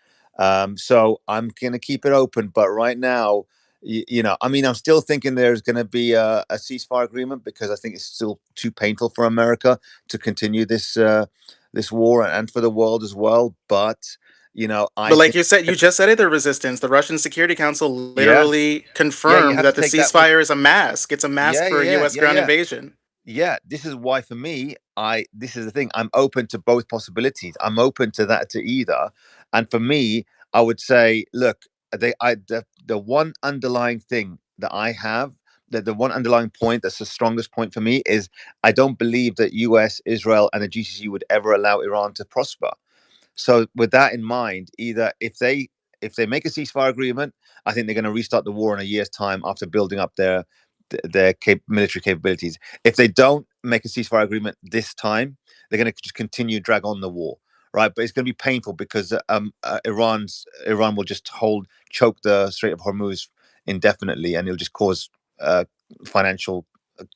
So I'm going to keep it open, but right now, I mean, I'm still thinking there's going to be a ceasefire agreement because I think it's still too painful for America to continue this war and for the world as well. But I But like think, you said, you just said it, the resistance. The Russian Security Council yeah, literally yeah, you confirmed have to that the take that with, ceasefire is a mask. It's a mask yeah, for a yeah, U.S. yeah, ground yeah. invasion. Yeah, this is why for me, this is the thing. I'm open to both possibilities. I'm open to that, to either. And for me, I would say, look, the one underlying thing that I have, that the one underlying point that's the strongest point for me is I don't believe that US, Israel, and the GCC would ever allow Iran to prosper. So with that in mind, either if they make a ceasefire agreement, I think they're going to restart the war in a year's time after building up their military capabilities. If they don't make a ceasefire agreement this time, they're going to just continue drag on the war, right? But it's going to be painful because Iran will just choke the Strait of Hormuz indefinitely, and it'll just cause uh, financial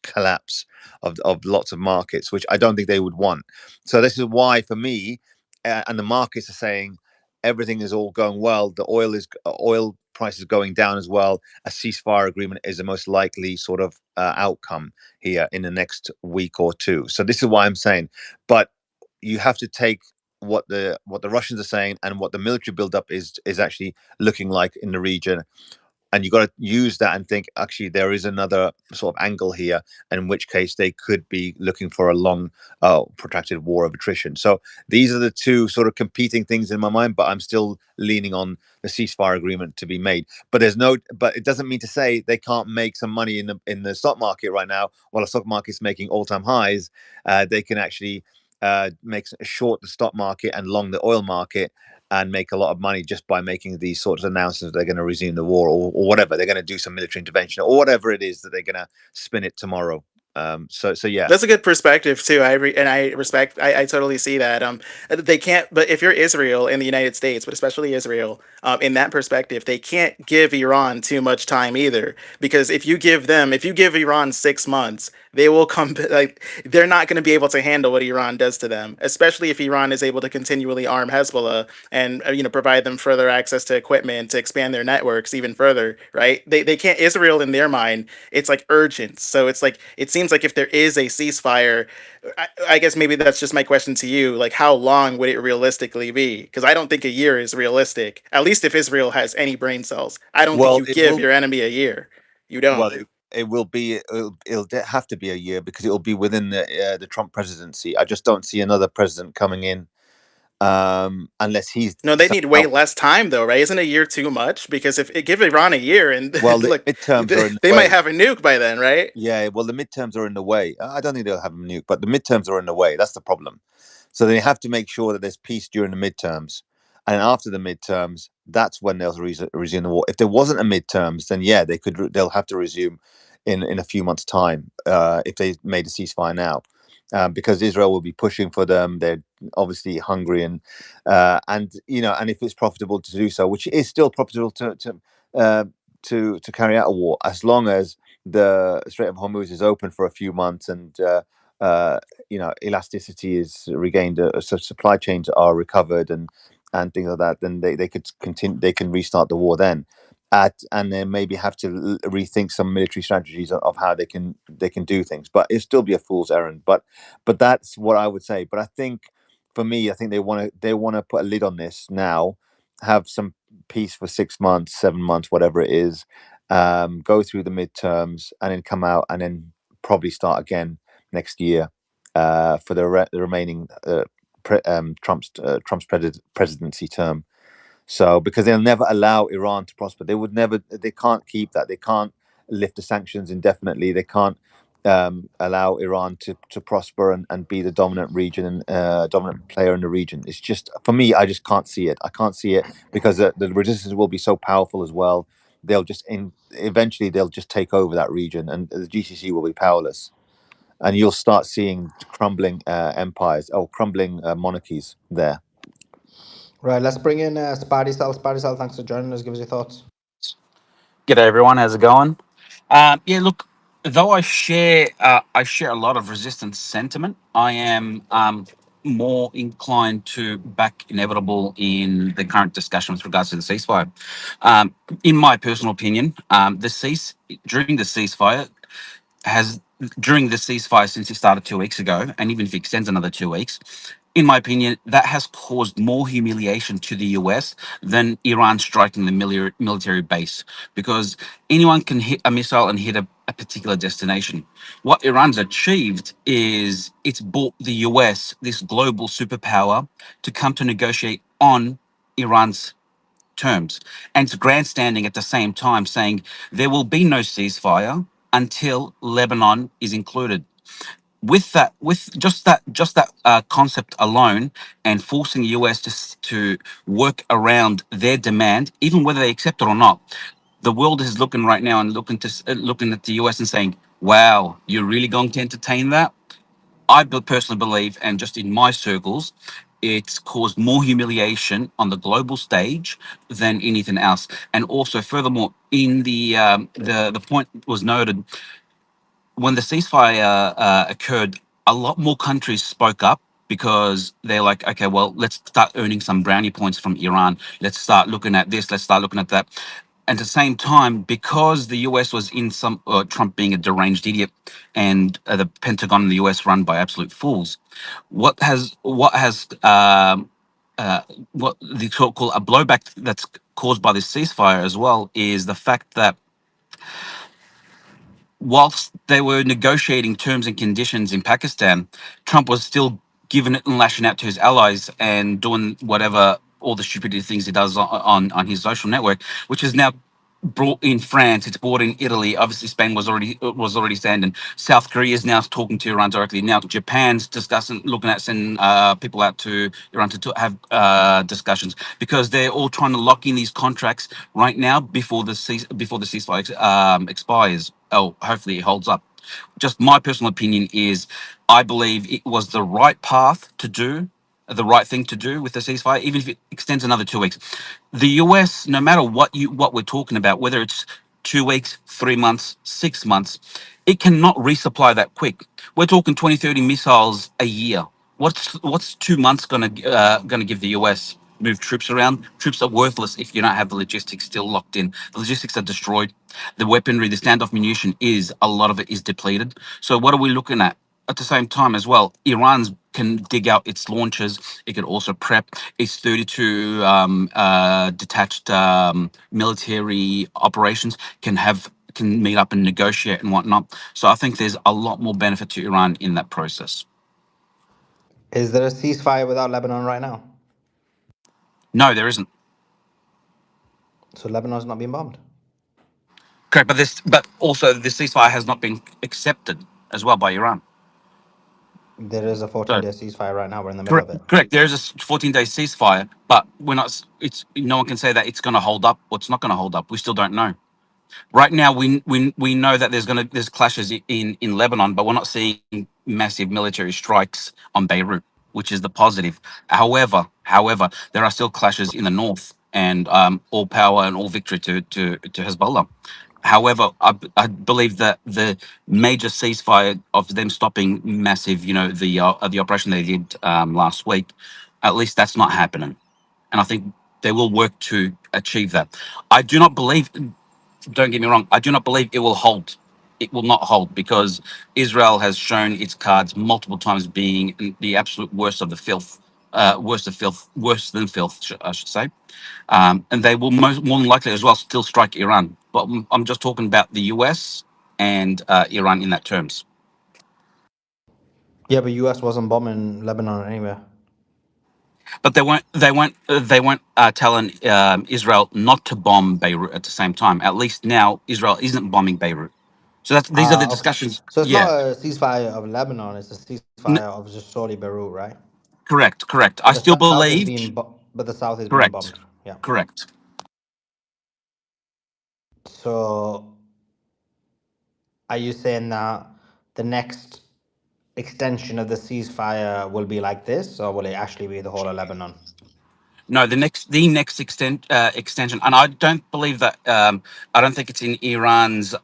collapse of lots of markets, which I don't think they would want. So this is why, for me, and the markets are saying everything is all going well. The oil prices going down as well. A ceasefire agreement is the most likely sort of outcome here in the next week or two. So this is why I'm saying, but you have to take what the Russians are saying and what the military buildup is actually looking like in the region, and you got to use that and think actually there is another sort of angle here, in which case they could be looking for a long protracted war of attrition. So these are the two sort of competing things in my mind, but I'm still leaning on the ceasefire agreement to be made. But it doesn't mean to say they can't make some money in the stock market right now. While the stock market's making all-time highs, they can actually make short the stock market and long the oil market, and make a lot of money just by making these sorts of announcements. They're going to resume the war, or whatever. They're going to do some military intervention, or whatever it is that they're going to spin it tomorrow. So yeah. That's a good perspective too. I respect. I totally see that. They can't. But if you're Israel and the United States, but especially Israel, in that perspective, they can't give Iran too much time either. Because if you give Iran 6 months, they will come. Like they're not going to be able to handle what Iran does to them. Especially if Iran is able to continually arm Hezbollah and provide them further access to equipment to expand their networks even further. Right? They can't. Israel in their mind, it's like urgent. So it's like it seems like if there is a ceasefire, I guess maybe that's just my question to you. Like, how long would it realistically be? Because I don't think a year is realistic. At least if Israel has any brain cells, I don't think Well, you it give will. your enemy a year. You don't. Well, it will be. It'll have to be a year because it will be within the Trump presidency. I just don't see another president coming in, unless he's No, they need way somehow. less time though, right? Isn't a year too much? Because if give Iran a year and Well, the look, midterms are in the they might way. have a nuke by then, right? Yeah, well, the midterms are in the way. I don't think they'll have a nuke, but the midterms are in the way. That's the problem. So they have to make sure that there's peace during the midterms, and after the midterms, that's when they'll resume the war. If there wasn't a midterms, then yeah, they'll have to resume in a few months' time, if they made a ceasefire now, because Israel will be pushing for them. They're obviously hungry, and if it's profitable to do so, which is still profitable uh, to carry out a war, as long as the Strait of Hormuz is open for a few months, and elasticity is regained, so supply chains are recovered, and things like that, then they could continue. They can restart the war then, and then maybe have to rethink some military strategies of how they can do things. But it'll still be a fool's errand. But that's what I would say. But I think, for me, I think they want to put a lid on this now, have some peace for 6 months, 7 months, whatever it is, go through the midterms, and then come out, and then probably start again next year, for the remaining Trump's presidency term. So because they'll never allow Iran to prosper, they can't keep that. They can't lift the sanctions indefinitely. They can't allow Iran to prosper and be the dominant region and dominant player in the region. It's just, for me, I just can't see it. I can't see it because the resistance will be so powerful as well. Eventually they'll just take over that region, and the GCC will be powerless, and you'll start seeing crumbling empires, crumbling monarchies there. Right, let's bring in Spidey Cell. Spidey Cell, thanks for joining us. Give us your thoughts. G'day everyone, how's it going? Yeah, look, though I share a lot of resistance sentiment, I am more inclined to back inevitable in the current discussion with regards to the ceasefire. In my personal opinion, during the ceasefire has during the ceasefire since it started 2 weeks ago, and even if it extends another 2 weeks, in my opinion, that has caused more humiliation to the US than Iran striking the military base, because anyone can hit a missile and hit a particular destination. What Iran's achieved is it's brought the US, this global superpower, to come to negotiate on Iran's terms. And it's grandstanding at the same time, saying there will be no ceasefire until Lebanon is included. With that, with just that concept alone, and forcing the US to work around their demand, even whether they accept it or not, the world is looking right now and looking at the US and saying, "Wow, you're really going to entertain that?" Personally believe, and just in my circles, it's caused more humiliation on the global stage than anything else. And also, furthermore, in the point was noted, when the ceasefire occurred, a lot more countries spoke up because they're like, okay, well, let's start earning some brownie points from Iran. Let's start looking at this. Let's start looking at that. At the same time, because the US was in some Trump being a deranged idiot, and the Pentagon and the US run by absolute fools, uh, what the so-called a blowback that's caused by this ceasefire as well is the fact that whilst they were negotiating terms and conditions in Pakistan, Trump was still giving it and lashing out to his allies and doing whatever all the stupid things he does on his social network, which is now brought in France. It's brought in Italy. Obviously, Spain was already standing. South Korea is now talking to Iran directly. Now Japan's discussing, looking at sending people out to Iran to have discussions, because they're all trying to lock in these contracts right now before before the ceasefire expires. Oh, hopefully it holds up. Just my personal opinion is, I believe it was the right path to do, the right thing to do with the ceasefire, even if it extends another 2 weeks. The US, no matter what we're talking about, whether it's 2 weeks, 3 months, 6 months, it cannot resupply that quick. We're talking 20, 30 missiles a year. What's 2 months gonna give the US? Move troops around. Troops are worthless if you don't have the logistics still locked in. The logistics are destroyed. The weaponry, the standoff munition is, a lot of it is depleted. So what are we looking at? At the same time as well, Iran's can dig out its launchers. It can also prep its 32 detached military operations. Can meet up and negotiate and whatnot. So I think there's a lot more benefit to Iran in that process. Is there a ceasefire without Lebanon right now? No, there isn't. So Lebanon's not being bombed. Correct, but also the ceasefire has not been accepted as well by Iran. There is a So 14-day ceasefire right now. We're in the middle correct, of it. correct. There is a 14-day ceasefire, but we're not. It's no one can say that it's going to hold up or it's not going to hold up. We still don't know. Right now, we know that there's clashes in Lebanon, but we're not seeing massive military strikes on Beirut, which is the positive. However, there are still clashes in the north, and all power and all victory to Hezbollah. However, I believe that the major ceasefire of them stopping massive, the operation they did last week, at least that's not happening, and I think they will work to achieve that. I do not believe. Don't get me wrong. I do not believe it will hold. It will not hold, because Israel has shown its cards multiple times, being the absolute worst of the filth, worse than filth, I should say. And they will more than likely as well still strike Iran. But I'm just talking about the US and Iran in that terms. Yeah, but US wasn't bombing Lebanon anywhere. But they weren't telling Israel not to bomb Beirut at the same time. At least now Israel isn't bombing Beirut. So these are the Okay. discussions. So it's not Yeah. a ceasefire of Lebanon. It's a ceasefire of just solely Beirut, right? Correct, correct. I But the still south is believe, but the south is being correct, bombed. Yeah. correct. So are you saying that the next extension of the ceasefire will be like this, or will it actually be the whole of Lebanon? No, the next extension, and I don't believe that. I don't think it's in Iran's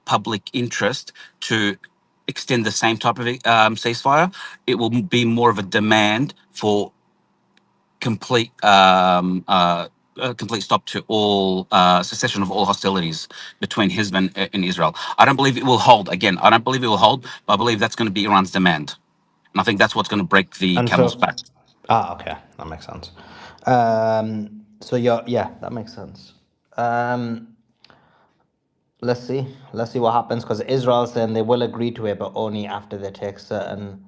public interest to extend the same type of ceasefire. It will be more of a demand for complete complete stop to all cessation of all hostilities between Hezbollah and Israel. I don't believe it will hold. Again, I don't believe it will hold, but I believe that's going to be Iran's demand. And I think that's what's going to break the And camel's so, back. okay, that makes sense. So yeah, that makes sense. Um, let's see what happens because Israel's saying they will agree to it, but only after they take certain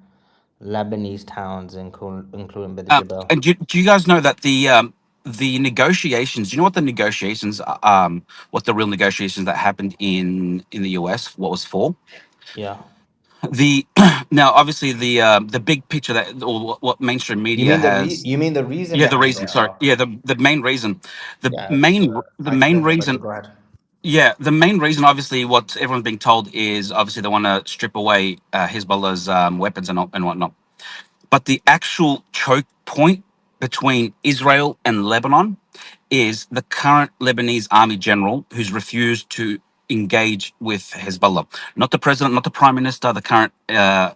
Lebanese towns, including Beit Jebel. And do you guys know that the negotiations? Do you know what the negotiations? What the real negotiations that happened in the US? What was for? Yeah. The now obviously the big picture that or what mainstream You media mean has. you mean the reason Yeah, the behind it, reason. Sorry. or Yeah, the main reason. The yeah? main the I main explained it, but you reason. go ahead. Yeah, the main reason, obviously, what everyone's being told is obviously they want to strip away Hezbollah's weapons and whatnot. But the actual choke point between Israel and Lebanon is the current Lebanese army general who's refused to engage with Hezbollah. Not the president, not the prime minister, the current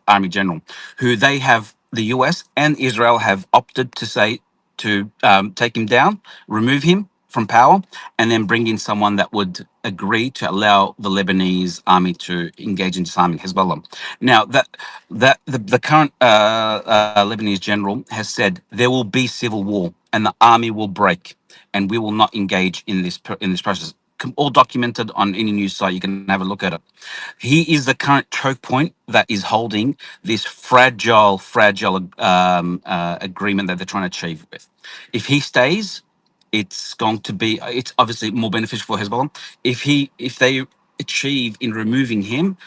army general, who they have, the US and Israel have opted to say to take him down, remove him from power, and then bring in someone that would agree to allow the Lebanese army to engage in disarming Hezbollah. Now, the current Lebanese general has said there will be civil war and the army will break, and we will not engage in this process. All documented on any news site. You can have a look at it. He is the current choke point that is holding this fragile agreement that they're trying to achieve with. If he stays, it's obviously more beneficial for Hezbollah. If they achieve in removing him,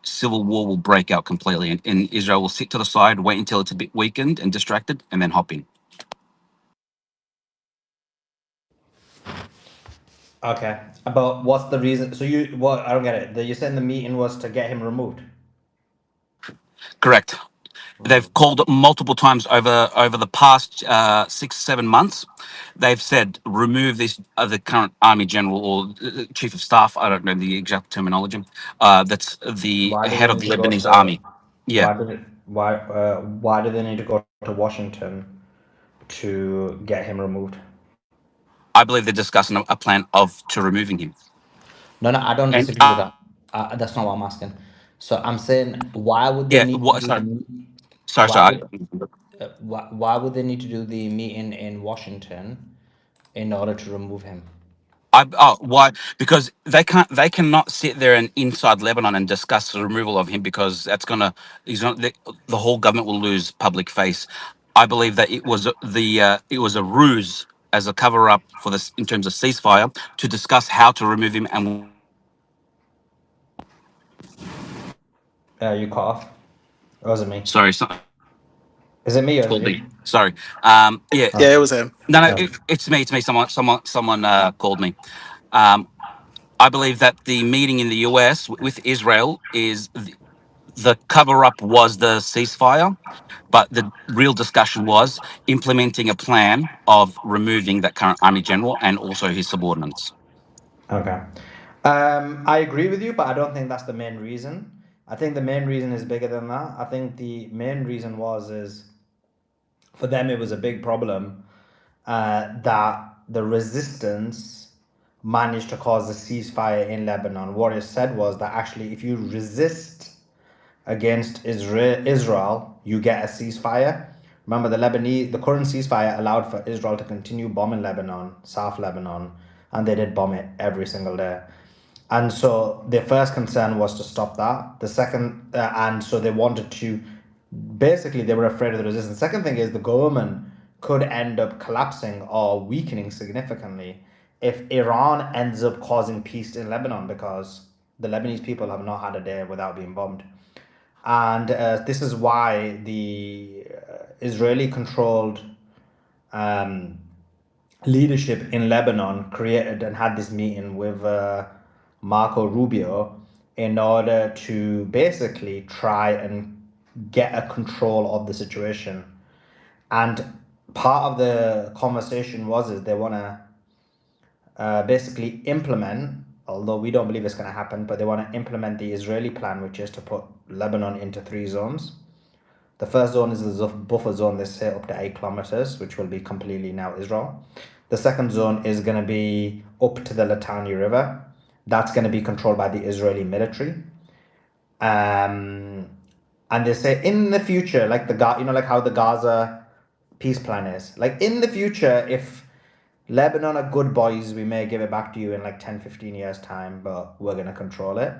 civil war will break out completely, and Israel will sit to the side, wait until it's a bit weakened and distracted, and then hop in. Okay, but what's the reason? So what? I don't get it. You saying the meeting was to get him removed? Correct. They've called multiple times over the past 6-7 months. They've said remove this the current army general or chief of staff. I don't know the exact terminology. That's the Why do head they of need the to go Lebanese to? army. Yeah, Why do they need to go to Washington to get him removed? I believe they're discussing a plan of to removing him. No, I don't And disagree with that. That's not what I'm asking. So I'm saying, why would they yeah, need to what? do the Sorry, me- sorry, why sorry. would why would they need to do the meeting in Washington in order to remove him? Why? Because they cannot sit there and inside Lebanon and discuss the removal of him because that's gonna he's not the whole government will lose public face. I believe that it was a ruse as a cover up for this in terms of ceasefire to discuss how to remove him. And You cut off. Or was it me? sorry, it's not Is it me or is it called you? me. Sorry. Yeah. Oh, Yeah, it was him. No, no, oh. it's me. It's me. Someone called me. Um, I believe that the meeting in the US with Israel is the cover up was the ceasefire, but the real discussion was implementing a plan of removing that current army general and also his subordinates. Okay. I agree with you, but I don't think that's the main reason. I think the main reason is bigger than that. I think the main reason is for them it was a big problem that the resistance managed to cause a ceasefire in Lebanon. What it said was that actually, if you resist against Israel, you get a ceasefire. Remember, the current ceasefire allowed for Israel to continue bombing Lebanon, South Lebanon, and they did bomb it every single day. And so their first concern was to stop that. The second, and so they wanted to, basically, they were afraid of the resistance. Second thing is the government could end up collapsing or weakening significantly if Iran ends up causing peace in Lebanon because the Lebanese people have not had a day without being bombed. And this is why the Israeli controlled um, leadership in Lebanon created and had this meeting with Marco Rubio in order to basically try and get a control of the situation. And part of the conversation was is they want to basically implement, although we don't believe it's going to happen, but they want to implement the Israeli plan, which is to put Lebanon into 3 zones. The first zone is the buffer zone, they say up to 8 kilometers, which will be completely now Israel. The second zone is going to be up to the Litani River. That's going to be controlled by the Israeli military. Um, And they say in the future, like like how the Gaza peace plan is, like in the future, if Lebanon are good boys, we may give it back to you in like 10, 15 years time, but we're going to control it.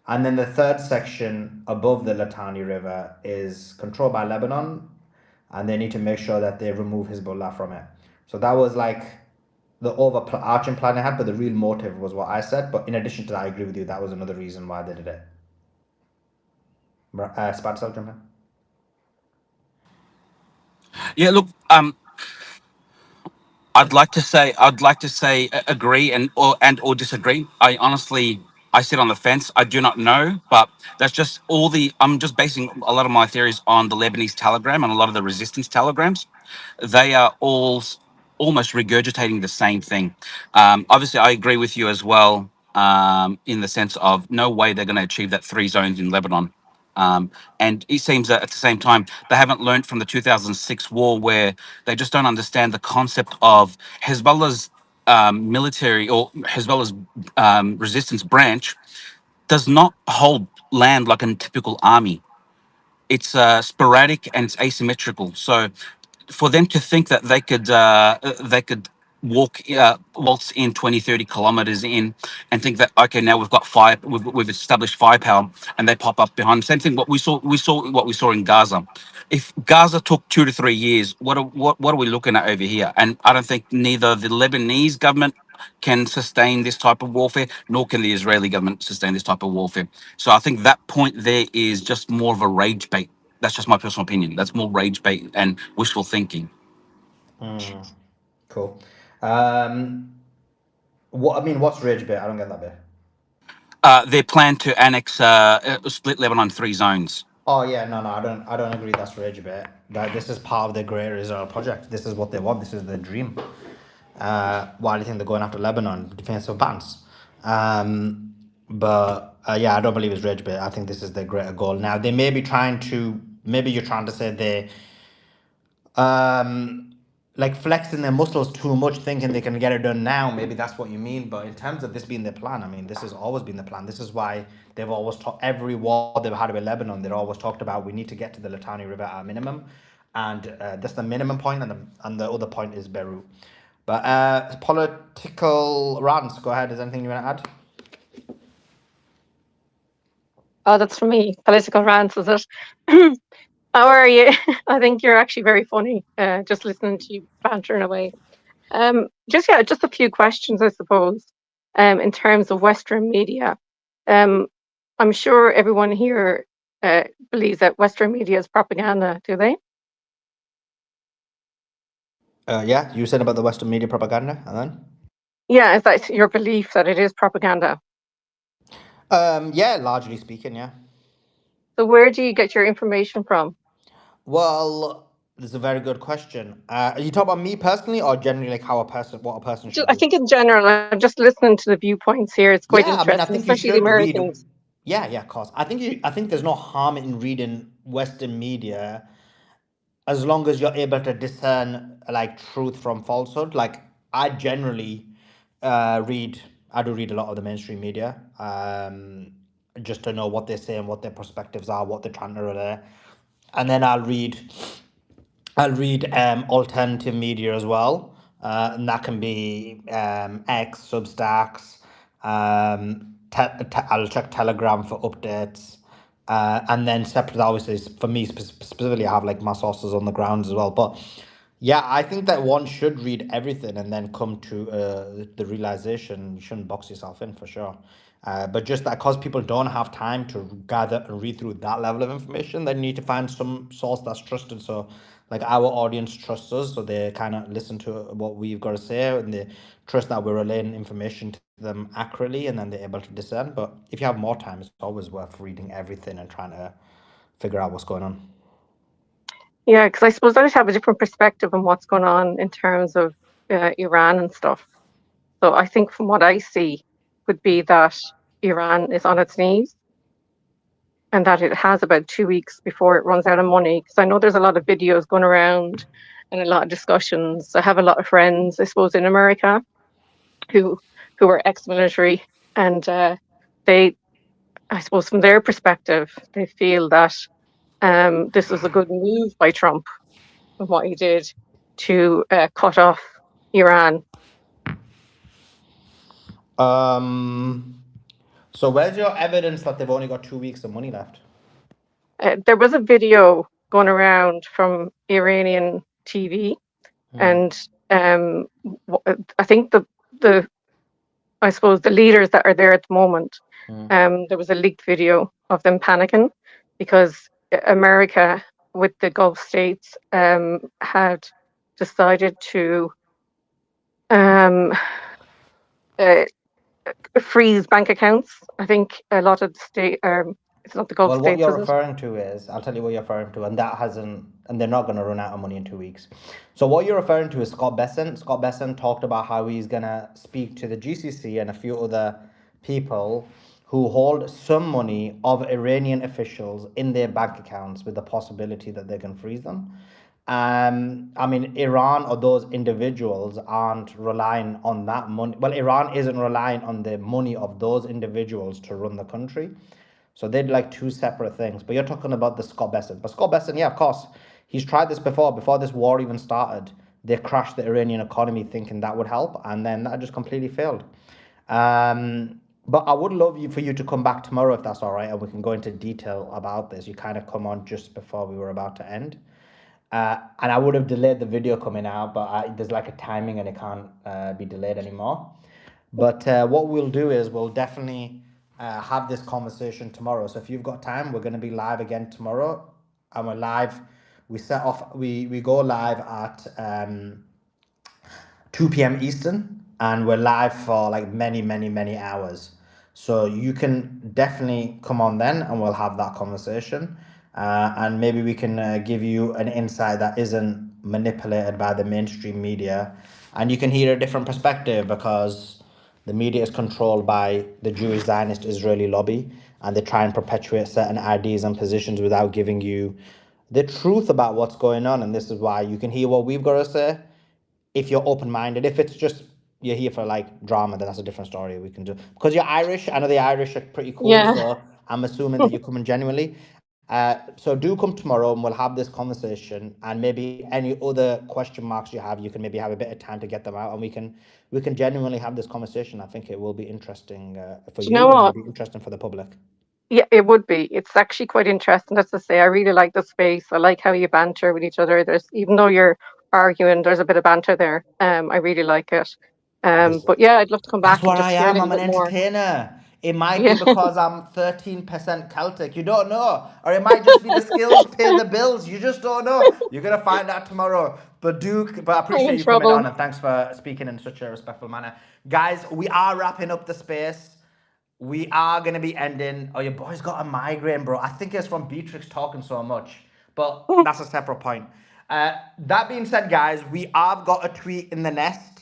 And then the third section above the Litani River is controlled by Lebanon, and they need to make sure that they remove Hezbollah from it. So that was like the overarching plan they had, but the real motive was what I said. But in addition to that, I agree with you. That was another reason why they did it. Spartel, jump in. Yeah, look, I'd like to say agree and or disagree. I sit on the fence. I do not know, but that's just all the. I'm just basing a lot of my theories on the Lebanese telegram and a lot of the resistance telegrams. They are almost regurgitating the same thing. Obviously, I agree with you as well, in the sense of no way they're going to achieve that 3 zones in Lebanon. And it seems that at the same time, they haven't learned from the 2006 war, where they just don't understand the concept of Hezbollah's military, or Hezbollah's resistance branch does not hold land like a typical army. It's sporadic and it's asymmetrical. So for them to think that they could waltz in 20, 30 kilometers in and think that, okay, now we've established firepower, and they pop up behind. Same thing what we saw in Gaza. If Gaza took 2 to 3 years, what are we looking at over here? And I don't think neither the Lebanese government can sustain this type of warfare, nor can the Israeli government sustain this type of warfare. So I think that point there is just more of a rage bait. That's just my personal opinion. That's more rage bait and wishful thinking. Cool. What's rage bit? I don't get that bit. Their plan to annex, split Lebanon 3 zones. Oh yeah, no, I don't agree. That's rage bit. That this is part of the Greater Israel project. This is what they want. This is their dream. Why do you think they're going after Lebanon? Defensive bans. But yeah, I don't believe it's rage bit. I think this is their greater goal. Now they may be trying to. Maybe you're trying to say they like flexing their muscles too much, thinking they can get it done now. Maybe that's what you mean. But in terms of this being their plan, I mean, this has always been the plan. This is why they've always talked, every war they've had with Lebanon, they've always talked about we need to get to the Litani River at a minimum, and that's the minimum point, and the other point is Beirut. But political rants. Go ahead. Is there anything you want to add? Oh, that's for me. Political rants, is it? How are you? I think you're actually very funny. Just listening to you bantering away. Just a few questions, I suppose. In terms of Western media, um, I'm sure everyone here believes that Western media is propaganda. Do they? Yeah, you said about the Western media propaganda, and then. Yeah, is that your belief that it is propaganda? Yeah, largely speaking, yeah. So where do you get your information from? Well, this is a very good question. Are you talking about me personally, or generally, like what a person should I do? think in general, I'm just listening to the viewpoints here. It's quite Yeah, I mean, I interesting, think you especially the should read. Americans. Yeah, yeah, of course. I think there's no harm in reading Western media as long as you're able to discern like truth from falsehood. Like I generally read. I do read a lot of the mainstream media, just to know what they're saying, what their perspectives are, what they're trying to relay, and then I'll read alternative media as well, and that can be X, Substacks. I'll check Telegram for updates, and then separate. Obviously, for me specifically, I have like my sources on the ground as well. But yeah, I think that one should read everything and then come to the realization you shouldn't box yourself in for sure. But just that because people don't have time to gather and read through that level of information, they need to find some source that's trusted. So, like our audience trusts us, so they kind of listen to what we've got to say, and they trust that we're relaying information to them accurately, and then they're able to discern. But if you have more time, it's always worth reading everything and trying to figure out what's going on. Yeah, because I suppose I just have a different perspective on what's going on in terms of Iran and stuff. So I think from what I see would be that Iran is on its knees and that it has about 2 weeks before it runs out of money. Because I know there's a lot of videos going around and a lot of discussions. I have a lot of friends, I suppose, in America who are ex-military, and they, I suppose, from their perspective, they feel that this was a good move by Trump and what he did to cut off Iran. So where's your evidence that they've only got 2 weeks of money left? There was a video going around from Iranian TV, and I think I suppose the leaders that are there at the moment, there was a leaked video of them panicking because America with the Gulf states had decided to freeze bank accounts. I think a lot of the state, it's not the Gulf Well, what states, you're is it? referring to is, I'll tell you what you're referring to, and that hasn't, and they're not going to run out of money in 2 weeks. So what you're referring to is Scott Bessent. Scott Bessent talked about how he's going to speak to the GCC and a few other people who hold some money of Iranian officials in their bank accounts with the possibility that they can freeze them. I mean, Iran or those individuals aren't relying on that money. Well, Iran isn't relying on the money of those individuals to run the country. So they'd like two separate things. But you're talking about the Scott Bessent. But Scott Bessent, yeah, of course, he's tried this before this war even started. They crashed the Iranian economy thinking that would help, and then that just completely failed. But I would love for you to come back tomorrow if that's all right, and we can go into detail about this. You kind of come on just before we were about to end. And I would have delayed the video coming out, but there's like a timing and it can't be delayed anymore. But what we'll do is we'll definitely have this conversation tomorrow. So if you've got time, we're going to be live again tomorrow. And we're live. We go live at 2 p.m. Eastern, and we're live for like many hours. So you can definitely come on then, and we'll have that conversation. And maybe we can give you an insight that isn't manipulated by the mainstream media, and you can hear a different perspective because the media is controlled by the Jewish Zionist Israeli lobby, and they try and perpetuate certain ideas and positions without giving you the truth about what's going on. And this is why you can hear what we've got to say if you're open-minded. If it's just you're here for like drama, then that's a different story. We can do because you're Irish. I know the Irish are pretty cool, Yeah. so I'm assuming that you're coming genuinely. So do come tomorrow and we'll have this conversation, and maybe any other question marks you have, you can maybe have a bit of time to get them out, and we can genuinely have this conversation. I think it will be interesting for Do you know you, and it'll what? be interesting for the public. Yeah, it would be. It's actually quite interesting. As to say, I really like the space. I like how you banter with each other. There's even though you're arguing, there's a bit of banter there. I really like it. But yeah, I'd love to come That's back and what just I hear a am. little I'm an bit more. entertainer. It might be Yeah. because I'm 13% Celtic. You don't know. Or it might just be the skills pay the bills. You just don't know. You're going to find out tomorrow. But I I'm appreciate in you coming on, trouble. and thanks for speaking in such a respectful manner. Guys, we are wrapping up the space. We are going to be ending. Oh, your boy's got a migraine, bro. I think it's from Beatrix talking so much. But that's a separate point. That being said, guys, we have got a tweet in the nest.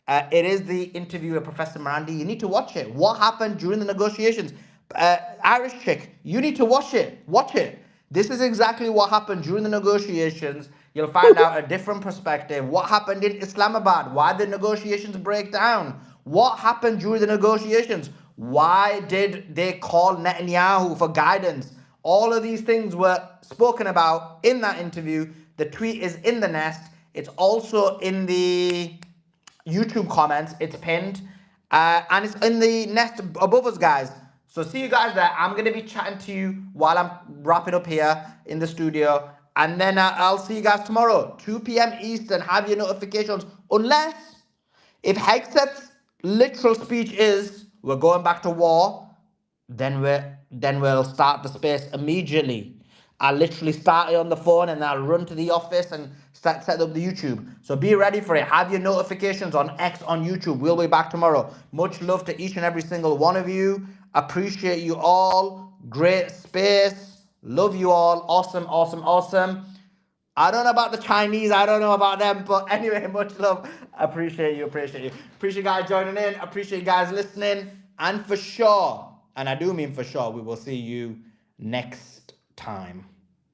It is the interview with Professor Marandi. You need to watch it. What happened during the negotiations? Irish chick, you need to watch it. Watch it. This is exactly what happened during the negotiations. You'll find out a different perspective. What happened in Islamabad? Why did negotiations break down? What happened during the negotiations? Why did they call Netanyahu for guidance? All of these things were spoken about in that interview. The tweet is in the nest. It's also in the YouTube comments. It's pinned. And it's in the nest above us, guys. So see you guys there. I'm going to be chatting to you while I'm wrapping up here in the studio. And then I'll see you guys tomorrow, 2 p.m. Eastern. Have your notifications. Unless, if Hexet's literal speech is, we're going back to war, then we'll start the space immediately. I'll literally start it on the phone and I'll run to the office and set up the YouTube. So be ready for it. Have your notifications on X, on YouTube. We'll be back tomorrow. Much love to each and every single one of you. Appreciate you all. Great space. Love you all. Awesome. I don't know about the Chinese. I don't know about them. But anyway, much love. Appreciate you. Appreciate you guys joining in. Appreciate you guys listening. And for sure, and I do mean for sure, we will see you next time.